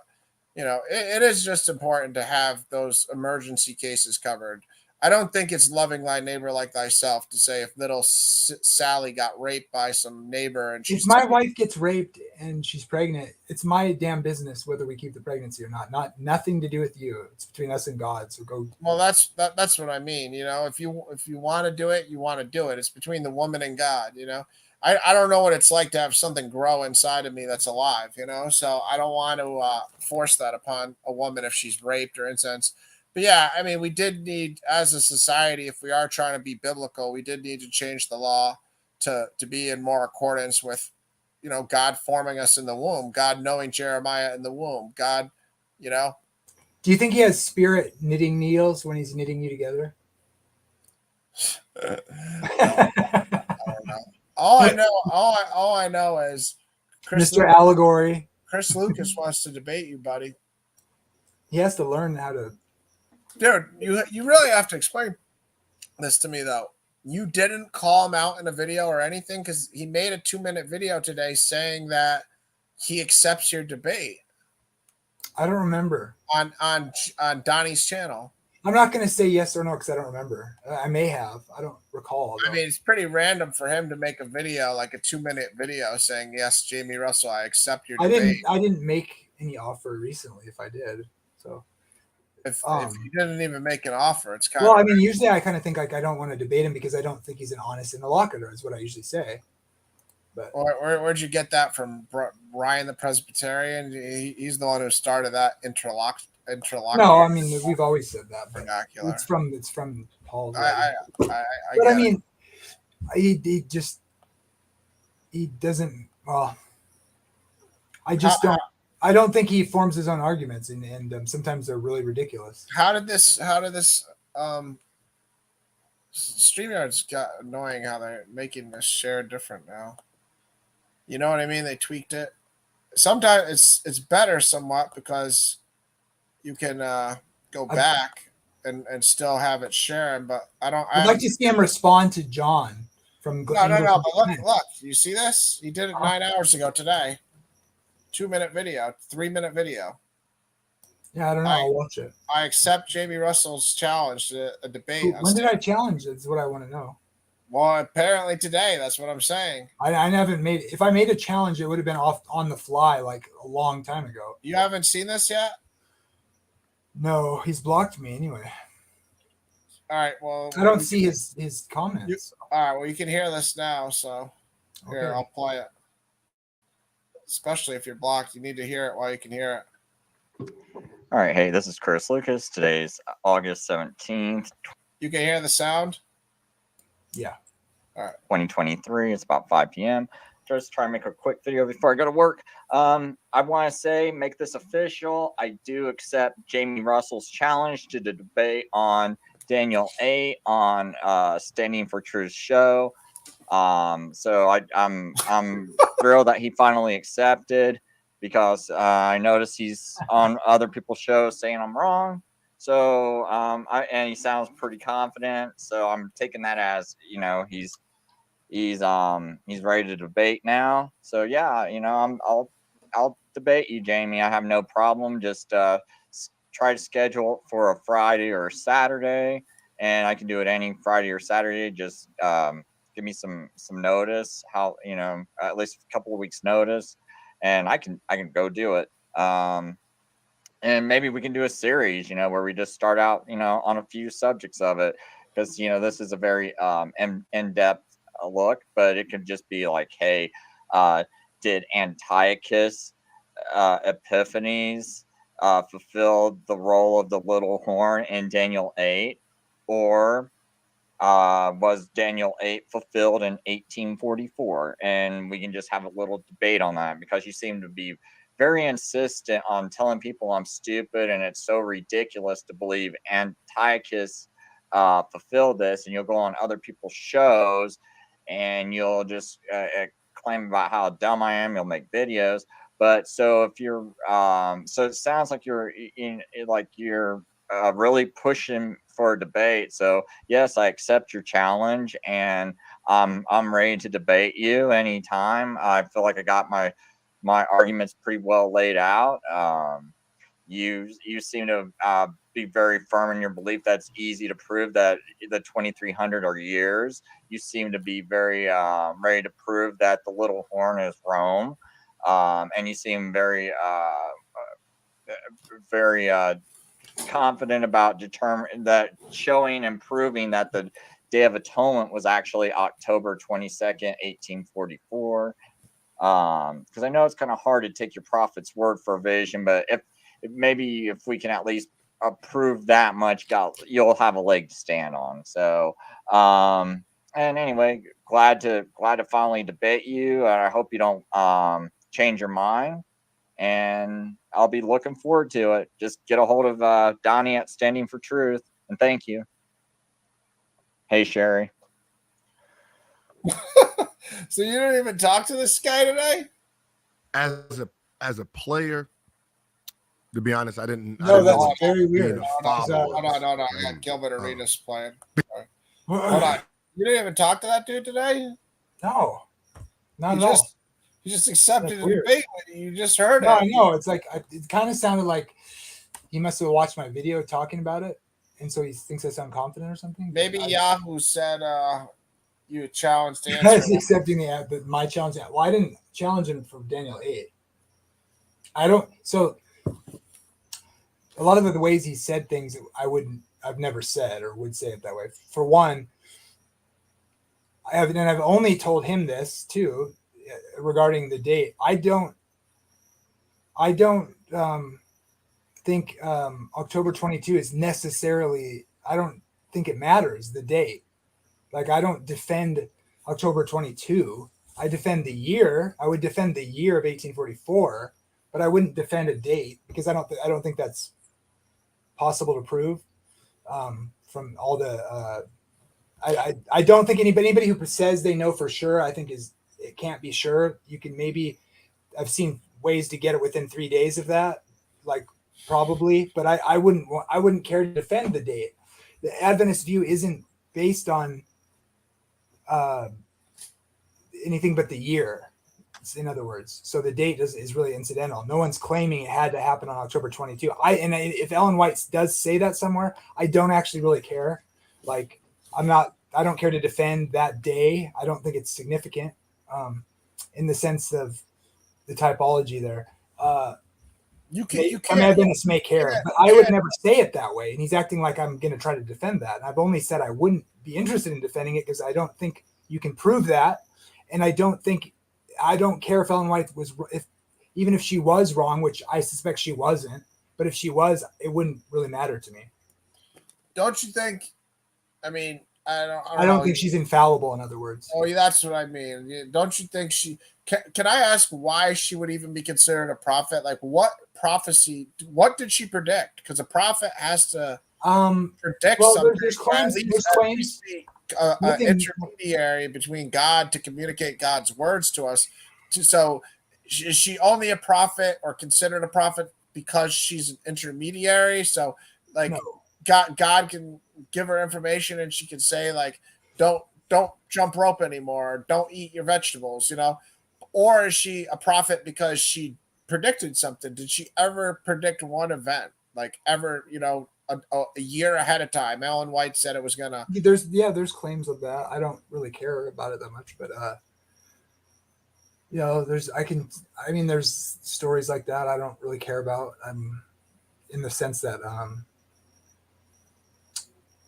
[SPEAKER 1] it is just important to have those emergency cases covered. I don't think it's loving thy neighbor like thyself to say if little Sally got raped by some neighbor and she's
[SPEAKER 4] if my wife gets raped and she's pregnant, it's my damn business whether we keep the pregnancy or not. Nothing to do with you. It's between us and God. So go.
[SPEAKER 1] Well, that's what I mean. If you want to do it, you want to do it. It's between the woman and God. I don't know what it's like to have something grow inside of me that's alive. So I don't want to force that upon a woman if she's raped or incest. But yeah, I mean, we did need, as a society, if we are trying to be biblical, we did need to change the law to be in more accordance with, God forming us in the womb, God knowing Jeremiah in the womb, God,
[SPEAKER 4] Do you think he has spirit knitting needles when he's knitting you together?
[SPEAKER 1] I don't know. All I know is
[SPEAKER 4] Mr. Allegory.
[SPEAKER 1] Chris Lucas wants to debate you, buddy.
[SPEAKER 4] He has to learn how to.
[SPEAKER 1] Dude, you really have to explain this to me, though. You didn't call him out in a video or anything, because he made a 2-minute video today saying that he accepts your debate.
[SPEAKER 4] I don't remember.
[SPEAKER 1] On Donnie's channel.
[SPEAKER 4] I'm not going to say yes or no because I don't remember. I may have. I don't recall.
[SPEAKER 1] I mean, it's pretty random for him to make a video, like a 2-minute video saying, yes, Jamie Russell, I accept your debate.
[SPEAKER 4] I didn't make any offer recently if I did. So,
[SPEAKER 1] If you didn't even make an offer, it's kind
[SPEAKER 4] well,
[SPEAKER 1] of.
[SPEAKER 4] I mean, usually I kind of think like I don't want to debate him because I don't think he's an honest interlocutor, is what I usually say. But
[SPEAKER 1] Where'd you get that from? Ryan the Presbyterian? He's the one who started that interlocutor.
[SPEAKER 4] no, I mean we've always said that, but
[SPEAKER 1] Vernacular.
[SPEAKER 4] it's from Paul's.
[SPEAKER 1] I
[SPEAKER 4] but
[SPEAKER 1] get
[SPEAKER 4] I
[SPEAKER 1] it.
[SPEAKER 4] mean, he doesn't. Well, I just don't. I don't think he forms his own arguments, and sometimes they're really ridiculous.
[SPEAKER 1] How did this StreamYard's got annoying how they're making this share different now. You know what I mean? They tweaked it. Sometimes it's better somewhat because you can go back and still have it sharing, but
[SPEAKER 4] I'd like to see him respond to John from
[SPEAKER 1] No, but look, you see this? He did it 9 hours ago today. 2-minute video, 3-minute video.
[SPEAKER 4] Yeah, I don't know. I'll watch it.
[SPEAKER 1] I accept Jamie Russell's challenge to a debate.
[SPEAKER 4] When did I challenge? That's what I want to know.
[SPEAKER 1] Well, apparently today. That's what I'm saying.
[SPEAKER 4] I haven't made. If I made a challenge, it would have been off on the fly like a long time ago.
[SPEAKER 1] You haven't seen this yet?
[SPEAKER 4] No, he's blocked me anyway.
[SPEAKER 1] All right. Well,
[SPEAKER 4] I don't see his comments.
[SPEAKER 1] All right. Well, you can hear this now. So here,
[SPEAKER 4] Okay.
[SPEAKER 1] I'll play it. Especially if you're blocked, you need to hear it while you can hear it.
[SPEAKER 6] All right. Hey, this is Chris Lucas. Today's August 17th,
[SPEAKER 1] You can hear the sound?
[SPEAKER 4] Yeah.
[SPEAKER 6] 2023. It's about 5 p.m. Just try to make a quick video before I go to work. I want to say, make this official. I do accept Jamie Russell's challenge to the debate on Daniel 8 on Standing for Truth show. So I'm thrilled that he finally accepted, because I noticed he's on other people's shows saying I'm wrong. So and he sounds pretty confident. So I'm taking that as, you know, he's ready to debate now. So yeah, you know, I'll debate you, Jamie. I have no problem. Just try to schedule it for a Friday or a Saturday, and I can do it any Friday or Saturday. Just give me some notice, how, you know, at least a couple of weeks notice, and I can go do it. And maybe we can do a series, you know, where we just start out, you know, on a few subjects of it, because, you know, this is a very in-depth look, but it could just be like, hey, did Antiochus Epiphanes fulfill the role of the little horn in Daniel 8, or was Daniel 8 fulfilled in 1844? And we can just have a little debate on that, because you seem to be very insistent on telling people I'm stupid and it's so ridiculous to believe Antiochus fulfilled this, and you'll go on other people's shows and you'll just claim about how dumb I am. You'll make videos. But so if you're so it sounds like you're really pushing for a debate. So yes, I accept your challenge, and I'm ready to debate you anytime. I feel like I got my arguments pretty well laid out. You seem to be very firm in your belief that it's easy to prove that the 2300 are years. You seem to be very ready to prove that the little horn is Rome, and you seem very confident about showing and proving that the Day of Atonement was actually October 22nd, 1844. Because I know it's kind of hard to take your prophet's word for a vision, but if we can at least prove that much, you'll have a leg to stand on. So, and anyway, glad to finally debate you. I hope you don't change your mind, and I'll be looking forward to it. Just get a hold of Donnie at Standing for Truth, and thank you. Hey, Sherry.
[SPEAKER 1] So you didn't even talk to this guy today?
[SPEAKER 7] As a player, to be honest, I didn't.
[SPEAKER 4] No,
[SPEAKER 7] I didn't
[SPEAKER 4] that's
[SPEAKER 7] know
[SPEAKER 4] very
[SPEAKER 7] being
[SPEAKER 4] weird.
[SPEAKER 7] a follower
[SPEAKER 1] Hold on. I got Gilbert Arenas playing. Hold on. You didn't even talk to that dude today?
[SPEAKER 4] No, not at all.
[SPEAKER 1] You just accepted
[SPEAKER 4] That's
[SPEAKER 1] the
[SPEAKER 4] weird.
[SPEAKER 1] debate. You just heard
[SPEAKER 4] No,
[SPEAKER 1] it.
[SPEAKER 4] I know. It's like it kind of sounded like he must have watched my video talking about it, and so he thinks I sound confident or something.
[SPEAKER 1] Maybe Yahoo said you challenged to
[SPEAKER 4] He's
[SPEAKER 1] answer.
[SPEAKER 4] accepting my challenge. Well, I didn't challenge him for Daniel 8. I don't. So a lot of the ways he said things I've never said or would say it that way. For one, I've only told him this too regarding the date. I don't think October 22 is necessarily, I don't think it matters the date. Like, I don't defend October 22. I defend the year. I would defend the year of 1844, but I wouldn't defend a date because I don't think that's possible to prove from all the I don't think anybody who says they know for sure, I think it can't be sure. You can maybe, I've seen ways to get it within 3 days of that, like probably, but I wouldn't care to defend the date. The Adventist view isn't based on anything but the year, in other words. So the date is really incidental. No one's claiming it had to happen on October 22. If Ellen White does say that somewhere, I don't actually really care. Like, I don't care to defend that day. I don't think it's significant in the sense of the typology there. Some Adventists may care, but I would never say it that way. And he's acting like I'm going to try to defend that. And I've only said I wouldn't be interested in defending it because I don't think you can prove that. And I don't care if Ellen White even if she was wrong, which I suspect she wasn't, but if she was, it wouldn't really matter to me.
[SPEAKER 1] Don't you think? I mean,
[SPEAKER 4] I don't think she's infallible, in other words.
[SPEAKER 1] Oh, that's what I mean. Don't you think she can I ask why she would even be considered a prophet? Like, what prophecy, what did she predict? Because a prophet has to predict something.
[SPEAKER 4] There's claims.
[SPEAKER 1] Intermediary between God to communicate God's words to us. So is she only a prophet or considered a prophet because she's an intermediary? So like God can give her information and she can say like, don't jump rope anymore. Don't eat your vegetables, or is she a prophet because she predicted something? Did she ever predict one event? Like ever, a year ahead of time? Ellen White said it was gonna.
[SPEAKER 4] There's claims of that. I don't really care about it that much, but there's stories like that I don't really care about. In the sense that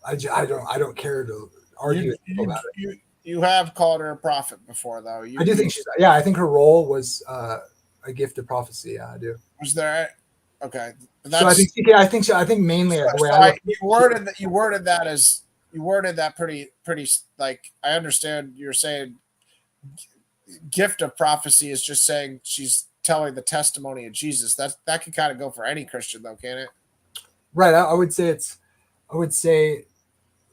[SPEAKER 4] I don't care to argue about it.
[SPEAKER 1] You have called her a prophet before, though.
[SPEAKER 4] I do think I think her role was a gift of prophecy. Yeah, I do.
[SPEAKER 1] Was there? Okay.
[SPEAKER 4] So I think mainly the way
[SPEAKER 1] you worded that pretty like, I understand you're saying gift of prophecy is just saying she's telling the testimony of Jesus. That can kind of go for any Christian though, can't it?
[SPEAKER 4] Right. I would say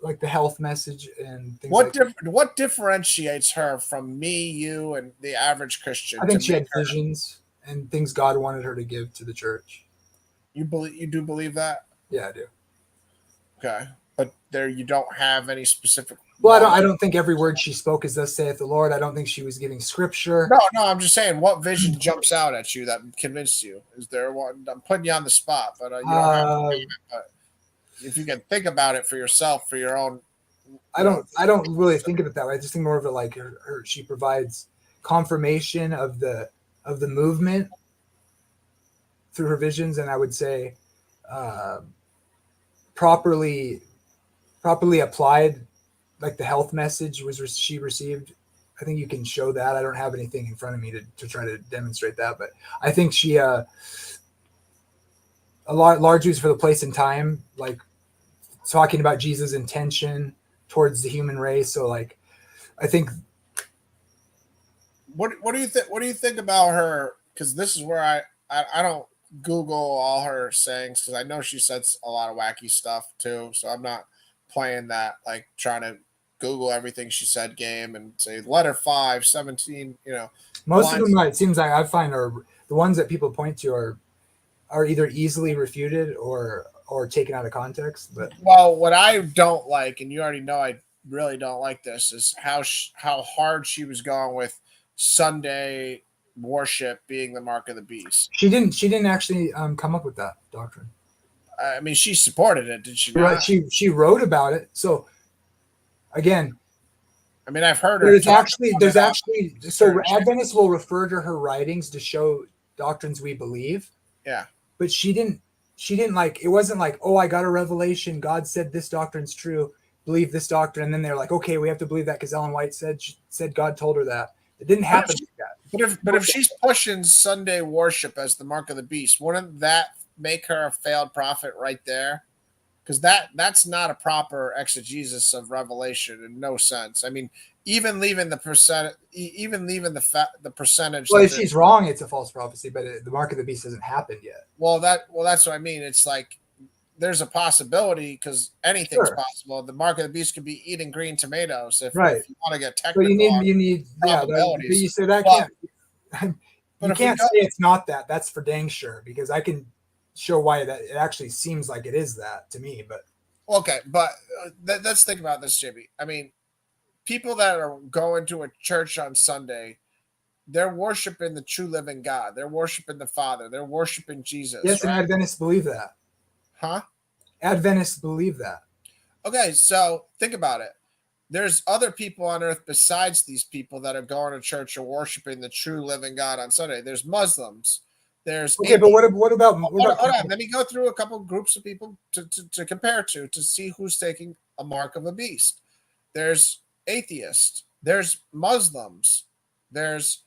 [SPEAKER 4] like the health message and things
[SPEAKER 1] what differentiates her from me, you, and the average Christian?
[SPEAKER 4] I think she had visions and things God wanted her to give to the church.
[SPEAKER 1] You do believe that?
[SPEAKER 4] Yeah, I do.
[SPEAKER 1] Okay, but there you don't have any specific.
[SPEAKER 4] Well, I don't think every word she spoke is "Thus saith the Lord." I don't think she was giving scripture.
[SPEAKER 1] No, I'm just saying, what vision jumps out at you that convinced you? Is there one? I'm putting you on the spot, but you don't have to. But if you can think about it for yourself, for your own.
[SPEAKER 4] I don't really think of it that way. I just think more of it like she provides confirmation of the movement through her visions, and I would say properly applied, like the health message she received. I think you can show that. I don't have anything in front of me to try to demonstrate that, but I think she a large use for the place and time, like talking about Jesus' intention towards the human race. So like, I think.
[SPEAKER 1] What do you think? What do you think about her? Because this is where I don't Google all her sayings, because I know she says a lot of wacky stuff too. So I'm not playing that, like trying to Google everything she said game and say letter 5, 17.
[SPEAKER 4] Most of them, it seems like I find are the ones that people point to are either easily refuted or taken out of context. But
[SPEAKER 1] what I don't like, and you already know I really don't like this, is how hard she was going with Sunday worship being the mark of the beast.
[SPEAKER 4] She didn't actually come up with that doctrine.
[SPEAKER 1] I mean, she supported it, did she not?
[SPEAKER 4] Right. She wrote about it. So again,
[SPEAKER 1] I mean, I've heard her.
[SPEAKER 4] There's actually so Adventists will refer to her writings to show doctrines we believe.
[SPEAKER 1] Yeah.
[SPEAKER 4] But she didn't she didn't like, it wasn't like, oh, I got a revelation. God said this doctrine's true. Believe this doctrine. And then they're like, okay, we have to believe that because Ellen White said God told her that. It didn't happen like that.
[SPEAKER 1] But if she's pushing Sunday worship as the mark of the beast, wouldn't that make her a failed prophet right there? Because that's not a proper exegesis of Revelation in no sense. I mean, even leaving the percentage.
[SPEAKER 4] Well, if she's wrong, it's a false prophecy. But the mark of the beast hasn't happened yet.
[SPEAKER 1] Well, that's what I mean. It's like there's a possibility because anything's possible. The mark of the beast could be eating green tomatoes if you want to get technical.
[SPEAKER 4] So you need but you say that can't. You can't say it's not that. That's for dang sure because I can show why that it actually seems like it is that to me. But
[SPEAKER 1] okay, but let's think about this, Jimmy. I mean, people that are going to a church on Sunday, they're worshiping the true living God. They're worshiping the Father. They're worshiping Jesus.
[SPEAKER 4] Yes, right? And Adventists believe that.
[SPEAKER 1] Huh?
[SPEAKER 4] Adventists believe that.
[SPEAKER 1] Okay, so think about it. There's other people on earth besides these people that are going to church or worshiping the true living God on Sunday. There's Muslims. There's
[SPEAKER 4] okay, but what about
[SPEAKER 1] hold on. Let me go through a couple groups of people to compare to see who's taking a mark of a beast. There's atheists. There's Muslims. There's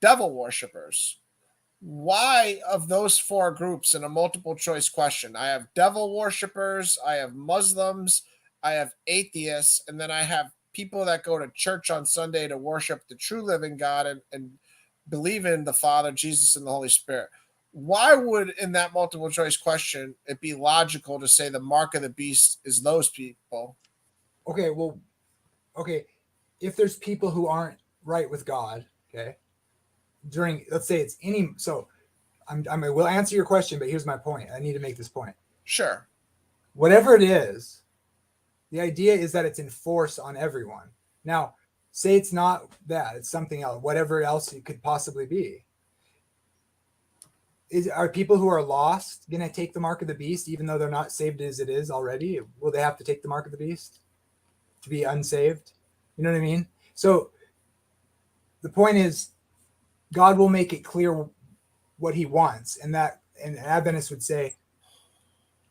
[SPEAKER 1] devil worshippers. Why of those four groups in a multiple choice question? I have devil worshippers, I have Muslims, I have atheists, and then I have people that go to church on Sunday to worship the true living God and believe in the Father, Jesus, and the Holy Spirit. Why would, in that multiple choice question, it be logical to say the mark of the beast is those people?
[SPEAKER 4] Okay, if there's people who aren't right with God, okay, during, let's say it's any, so I will answer your question, but here's my point. I need to make this point.
[SPEAKER 1] Sure.
[SPEAKER 4] Whatever it is, the idea is that it's enforced on everyone. Now, say it's not that, it's something else, whatever else it could possibly be. Are people who are lost going to take the mark of the beast, even though they're not saved as it is already? Will they have to take the mark of the beast to be unsaved? You know what I mean? So the point is, God will make it clear what he wants, and Adventists would say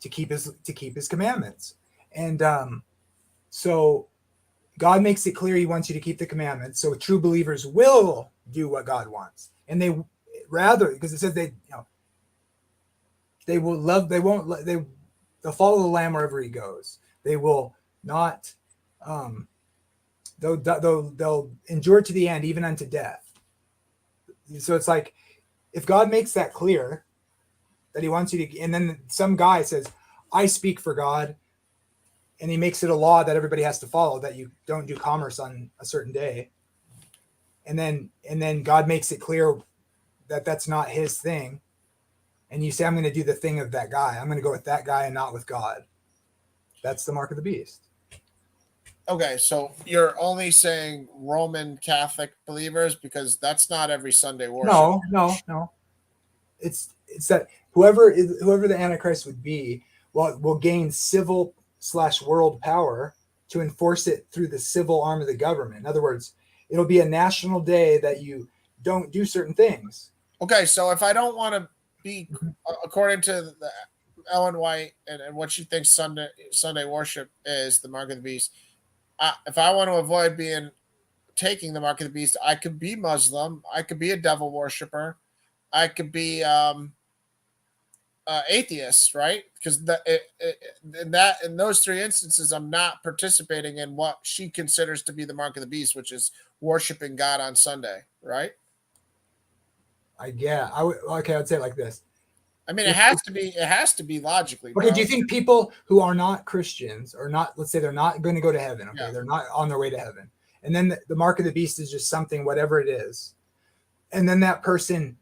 [SPEAKER 4] to keep his commandments. And so God makes it clear he wants you to keep the commandments. So true believers will do what God wants. And they'll follow the Lamb wherever he goes. They will not they'll endure to the end, even unto death. So it's like, if God makes that clear that he wants you to, and then some guy says, I speak for God, and he makes it a law that everybody has to follow, that you don't do commerce on a certain day. And then God makes it clear that that's not his thing. And you say, I'm going to do the thing of that guy. I'm going to go with that guy and not with God. That's the mark of the beast.
[SPEAKER 1] Okay, so you're only saying Roman Catholic believers because that's not every Sunday worship.
[SPEAKER 4] No. It's that whoever the Antichrist would be will gain civil/world power to enforce it through the civil arm of the government. In other words, it'll be a national day that you don't do certain things.
[SPEAKER 1] Okay, so if I don't want to be, according to Ellen White and what she thinks Sunday worship is the mark of the beast, if I want to avoid taking the mark of the beast, I could be Muslim, I could be a devil worshiper, I could be atheist, right? Because in those three instances, I'm not participating in what she considers to be the mark of the beast, which is worshiping God on Sunday, right?
[SPEAKER 4] I'd say it like this.
[SPEAKER 1] I mean, it has to be logically.
[SPEAKER 4] Okay,
[SPEAKER 1] bro.
[SPEAKER 4] do you think people who are not Christians or not, let's say they're not going to go to heaven, okay, they're not on their way to heaven, and then the mark of the beast is just something, whatever it is, and then that person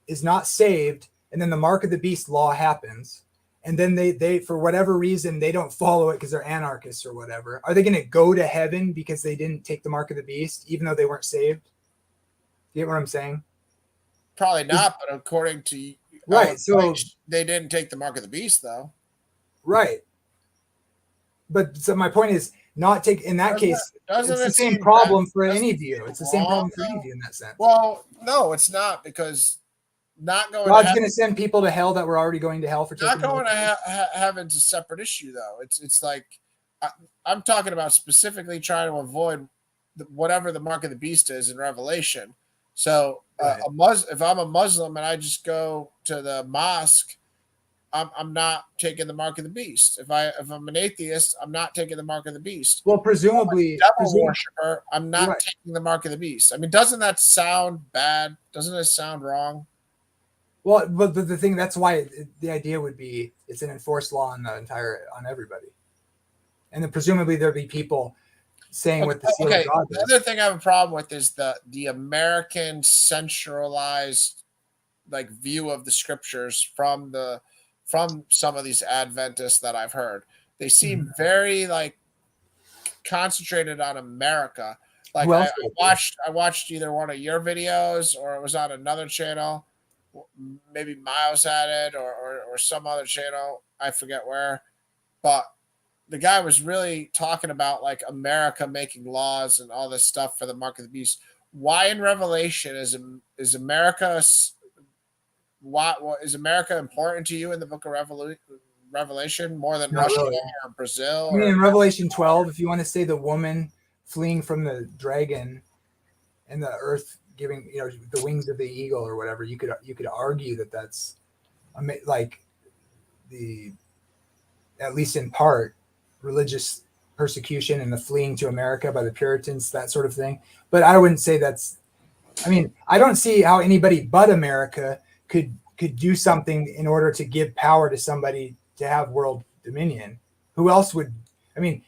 [SPEAKER 4] is not saved, and then the mark of the beast law happens, and then they for whatever reason they don't follow it because they're anarchists or whatever, are they going to go to heaven because they didn't take the mark of the beast even though they weren't saved? You get what I'm saying?
[SPEAKER 1] Probably not, but according to
[SPEAKER 4] right, so
[SPEAKER 1] they didn't take the mark of the beast, though.
[SPEAKER 4] Right, but so my point is, not take in that case. It's the same
[SPEAKER 1] seem
[SPEAKER 4] problem
[SPEAKER 1] that-
[SPEAKER 4] for
[SPEAKER 1] doesn't
[SPEAKER 4] any
[SPEAKER 1] it
[SPEAKER 4] view.
[SPEAKER 1] seem
[SPEAKER 4] It's the same
[SPEAKER 1] wrong,
[SPEAKER 4] problem for
[SPEAKER 1] though?
[SPEAKER 4] any view in that sense.
[SPEAKER 1] Well, no, it's not, because not going
[SPEAKER 4] God's
[SPEAKER 1] to
[SPEAKER 4] going to send people to hell that were already going to hell for
[SPEAKER 1] not
[SPEAKER 4] taking.
[SPEAKER 1] going to heaven's a separate issue though. It's like I'm talking about specifically trying to avoid whatever the mark of the beast is in Revelation. So
[SPEAKER 4] Right.
[SPEAKER 1] if I'm a Muslim and I just go to the mosque, I'm not taking the mark of the beast. If I'm an atheist, I'm not taking the mark of the beast.
[SPEAKER 4] Well, presumably,
[SPEAKER 1] Devil worshiper, I'm not
[SPEAKER 4] Right.
[SPEAKER 1] taking the mark of the beast. I mean, doesn't that sound bad? Doesn't it sound wrong?
[SPEAKER 4] well, but the thing that's why the idea would be it's an enforced law on everybody, and then presumably there'd be people saying what the seal
[SPEAKER 1] Okay.
[SPEAKER 4] of God
[SPEAKER 1] The
[SPEAKER 4] is.
[SPEAKER 1] other thing I have a problem with is the American centralized like view of the scriptures from some of these Adventists that I've heard. They seem very like concentrated on America. Like
[SPEAKER 4] Who
[SPEAKER 1] I
[SPEAKER 4] else would it be?
[SPEAKER 1] watched either one of your videos or it was on another channel. Maybe Miles had it or some other channel. I forget where, but the guy was really talking about like America making laws and all this stuff for the mark of the beast. Why in Revelation is America? What is America important to you in the book of Revelation more than
[SPEAKER 4] Not
[SPEAKER 1] Russia
[SPEAKER 4] really.
[SPEAKER 1] or Brazil?
[SPEAKER 4] I mean,
[SPEAKER 1] Or,
[SPEAKER 4] in Revelation 12, if you want to say the woman fleeing from the dragon and the earth giving, the wings of the eagle or whatever, you could argue that that's like at least in part, religious persecution and the fleeing to America by the Puritans, that sort of thing. But I wouldn't say I don't see how anybody but America could do something in order to give power to somebody to have world dominion. Who else would? I mean,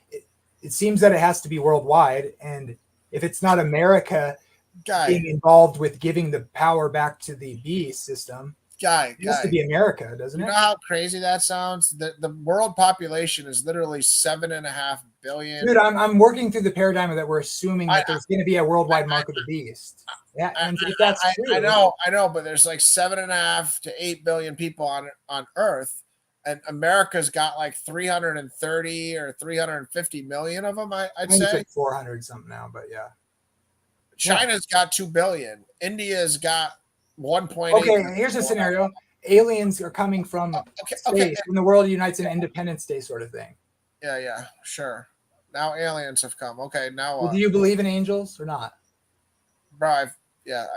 [SPEAKER 4] it seems that it has to be worldwide, and if it's not America being involved with giving the power back to the beast system, it has to be America, doesn't it?
[SPEAKER 1] You know how crazy that sounds? The world population is literally 7.5 billion.
[SPEAKER 4] Dude, I'm working through the paradigm that we're assuming that there's going to be a worldwide mark of the beast. Yeah, and if that's true,
[SPEAKER 1] I know, but there's like 7.5 to 8 billion people on Earth, and America's got like 330 or 350 million of them. I'd
[SPEAKER 4] I think it's
[SPEAKER 1] say
[SPEAKER 4] like 400 something now, but yeah.
[SPEAKER 1] China's got 2 billion. India's got 1.8.
[SPEAKER 4] Okay, here's a scenario: aliens are coming from space, and the world unites in Independence Day, sort of thing.
[SPEAKER 1] Yeah, sure. Now aliens have come. Okay, now what?
[SPEAKER 4] Well, do you believe in angels or not?
[SPEAKER 1] Bro,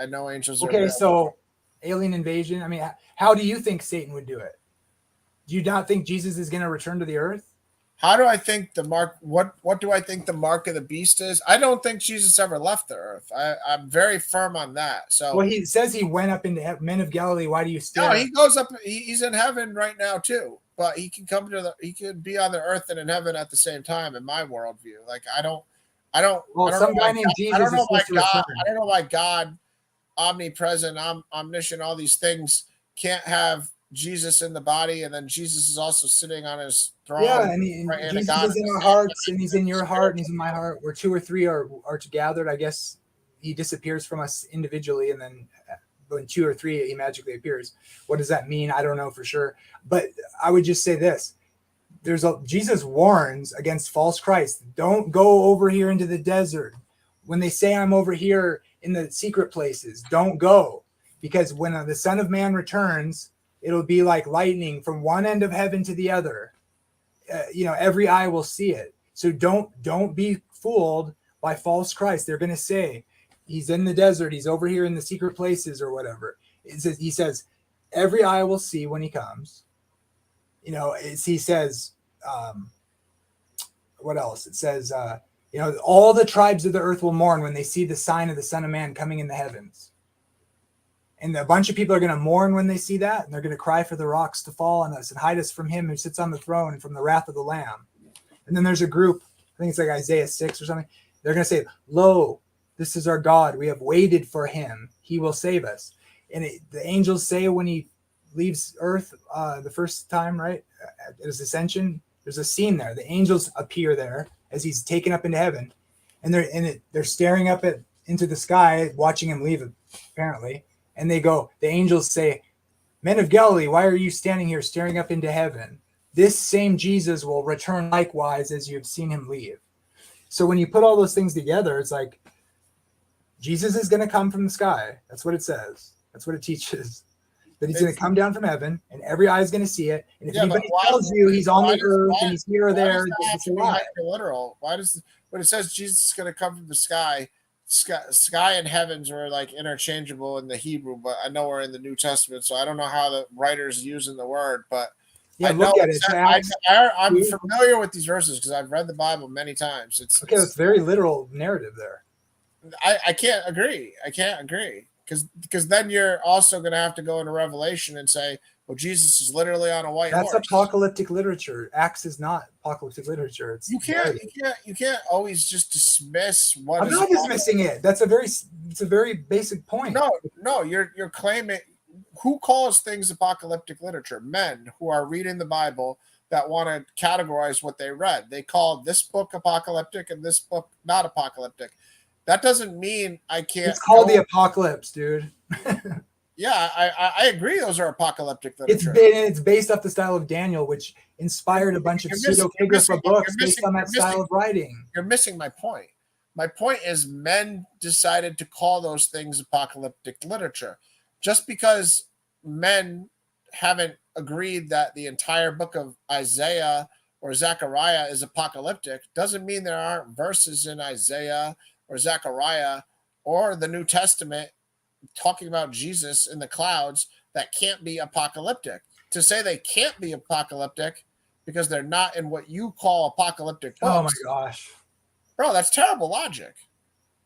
[SPEAKER 1] I know angels are
[SPEAKER 4] okay.
[SPEAKER 1] real.
[SPEAKER 4] So, alien invasion. I mean, how do you think Satan would do it? Do you not think Jesus is going to return to the earth?
[SPEAKER 1] How do I think the mark? What do I think the mark of the beast is? I don't think Jesus ever left the earth. I'm very firm on that. So,
[SPEAKER 4] well, he says he went up into heaven. Men of Galilee, why do you stare?
[SPEAKER 1] No, he goes up. He's in heaven right now too. But he can he could be on the earth and in heaven at the same time. In my worldview, like I don't.
[SPEAKER 4] Well, some guy named Jesus.
[SPEAKER 1] I don't know why God, omnipresent, omniscient, all these things can't have Jesus in the body, and then Jesus is also sitting on his throne.
[SPEAKER 4] Yeah, and Jesus is in our hearts, and he's in your heart, and he's in my heart. Where 2 or 3 are gathered, I guess he disappears from us individually, and then when 2 or 3, he magically appears. What does that mean? I don't know for sure. But I would just say this: Jesus warns against false Christ. Don't go over here into the desert. When they say I'm over here in the secret places, don't go, because when the Son of Man returns, it'll be like lightning from one end of heaven to the other. Every eye will see it. So don't be fooled by false Christ. They're going to say he's in the desert. He's over here in the secret places or whatever. He says every eye will see when he comes. He says, what else? It says, all the tribes of the earth will mourn when they see the sign of the Son of Man coming in the heavens. And a bunch of people are going to mourn when they see that, and they're going to cry for the rocks to fall on us and hide us from him who sits on the throne and from the wrath of the Lamb. And then there's a group, I think it's like Isaiah 6 or something. They're going to say, lo, this is our God. We have waited for him. He will save us. And the angels say when he leaves earth the first time, right, at his ascension, there's a scene there. The angels appear there as he's taken up into heaven. And they're staring up into the sky, watching him leave, apparently. And the angels say, Men of Galilee, why are you standing here staring up into heaven? This same Jesus will return likewise as you have seen him leave. So when you put all those things together, it's like Jesus is going to come from the sky. That's what it says. That's what it teaches. that he's going to come down from heaven, and every eye is going to see it. And if
[SPEAKER 1] Yeah, but
[SPEAKER 4] anybody
[SPEAKER 1] why-
[SPEAKER 4] tells you he's on
[SPEAKER 1] why
[SPEAKER 4] the
[SPEAKER 1] does-
[SPEAKER 4] earth
[SPEAKER 1] why-
[SPEAKER 4] and he's here or
[SPEAKER 1] Why
[SPEAKER 4] there,
[SPEAKER 1] does that have
[SPEAKER 4] it's
[SPEAKER 1] to
[SPEAKER 4] a
[SPEAKER 1] be
[SPEAKER 4] lie.
[SPEAKER 1] hyper-literal? Why does when it says Jesus is going to come from the sky and heavens were like interchangeable in the Hebrew, but I know we're in the New Testament, so I don't know how the writer's using the word, but
[SPEAKER 4] Yeah,
[SPEAKER 1] I
[SPEAKER 4] look
[SPEAKER 1] know
[SPEAKER 4] at it.
[SPEAKER 1] it's-
[SPEAKER 4] So Acts,
[SPEAKER 1] I'm
[SPEAKER 4] two.
[SPEAKER 1] familiar with these verses because I've read the Bible many times.
[SPEAKER 4] okay, it's very literal narrative there.
[SPEAKER 1] I can't agree. I can't agree because then you're also going to have to go into Revelation and say, well, Jesus is literally on a white
[SPEAKER 4] That's
[SPEAKER 1] horse.
[SPEAKER 4] apocalyptic literature. Acts is not apocalyptic literature. It's
[SPEAKER 1] You
[SPEAKER 4] narrative.
[SPEAKER 1] can't always just dismiss what
[SPEAKER 4] I'm
[SPEAKER 1] is
[SPEAKER 4] not dismissing it. It's a very basic point.
[SPEAKER 1] No, you're claiming who calls things apocalyptic literature? Men who are reading the Bible that want to categorize what they read. They call this book apocalyptic and this book not apocalyptic. That doesn't mean I can't.
[SPEAKER 4] It's called the apocalypse, dude.
[SPEAKER 1] Yeah, I agree. Those are apocalyptic literature.
[SPEAKER 4] It's based off the style of Daniel, which inspired a bunch of pseudepigrapha books based on that style of writing.
[SPEAKER 1] You're missing my point. My point is men decided to call those things apocalyptic literature. Just because men haven't agreed that the entire book of Isaiah or Zechariah is apocalyptic doesn't mean there aren't verses in Isaiah or Zechariah or the New Testament talking about Jesus in the clouds that can't be apocalyptic. To say they can't be apocalyptic because they're not in what you call apocalyptic books.
[SPEAKER 4] Oh my gosh,
[SPEAKER 1] bro, that's terrible logic.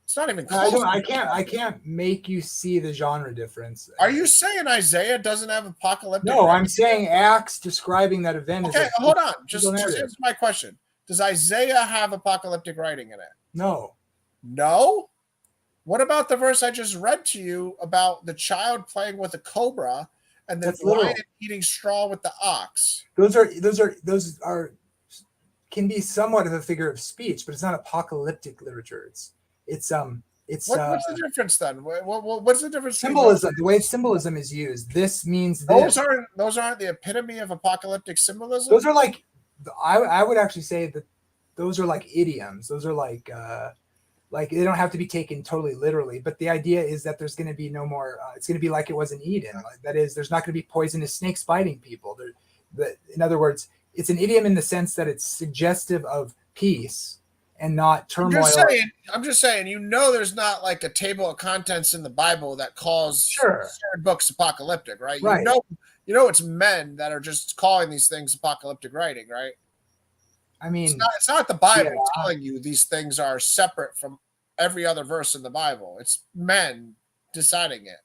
[SPEAKER 1] It's not even close.
[SPEAKER 4] I can't make you see the genre difference.
[SPEAKER 1] Are you saying Isaiah doesn't have apocalyptic?
[SPEAKER 4] No, I'm saying Acts describing that event.
[SPEAKER 1] Okay, hold on. Just answer my question. Does Isaiah have apocalyptic writing in it?
[SPEAKER 4] No.
[SPEAKER 1] No? What about the verse I just read to you about the child playing with a cobra and the lion eating straw with the ox?
[SPEAKER 4] Those are can be somewhat of a figure of speech, but it's not apocalyptic literature. It's
[SPEAKER 1] what's the difference then? What's the difference?
[SPEAKER 4] Symbolism. The way symbolism is used. This means
[SPEAKER 1] those
[SPEAKER 4] this.
[SPEAKER 1] aren't the epitome of apocalyptic symbolism.
[SPEAKER 4] Those are like I would actually say that those are like idioms. Those are like they don't have to be taken totally literally, but the idea is that there's going to be no more. It's going to be like it was in Eden. That is, there's not going to be poisonous snakes biting people. In other words, it's an idiom in the sense that it's suggestive of peace and not turmoil.
[SPEAKER 1] I'm just saying, there's not like a table of contents in the Bible that calls certain books apocalyptic, right?
[SPEAKER 4] Right.
[SPEAKER 1] You know, it's men that are just calling these things apocalyptic writing, right?
[SPEAKER 4] I mean,
[SPEAKER 1] it's not the Bible telling you these things are separate from every other verse in the Bible. It's men deciding it.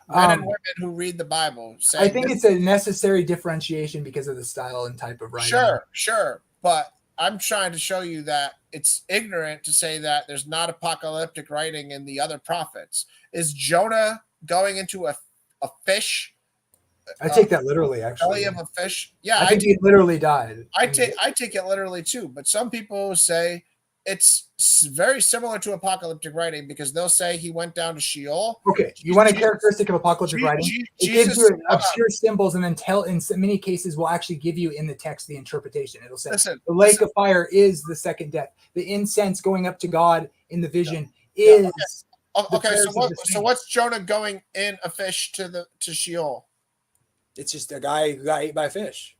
[SPEAKER 1] Men and women who read the Bible.
[SPEAKER 4] I think it's a necessary differentiation because of the style and type of writing.
[SPEAKER 1] Sure. But I'm trying to show you that it's ignorant to say that there's not apocalyptic writing in the other prophets. Is Jonah going into a fish?
[SPEAKER 4] I take that literally, actually.
[SPEAKER 1] Belly of a fish. Yeah,
[SPEAKER 4] I think he literally died.
[SPEAKER 1] I take it literally too, but some people say it's very similar to apocalyptic writing because they'll say he went down to Sheol.
[SPEAKER 4] Okay, you want a characteristic of apocalyptic writing? It gives you obscure symbols and then in many cases will actually give you in the text the interpretation. It'll say the lake of fire is the second death. The incense going up to God in the vision is.
[SPEAKER 1] Okay, so what's Jonah going in a fish to Sheol?
[SPEAKER 4] It's just a guy who got ate by a fish.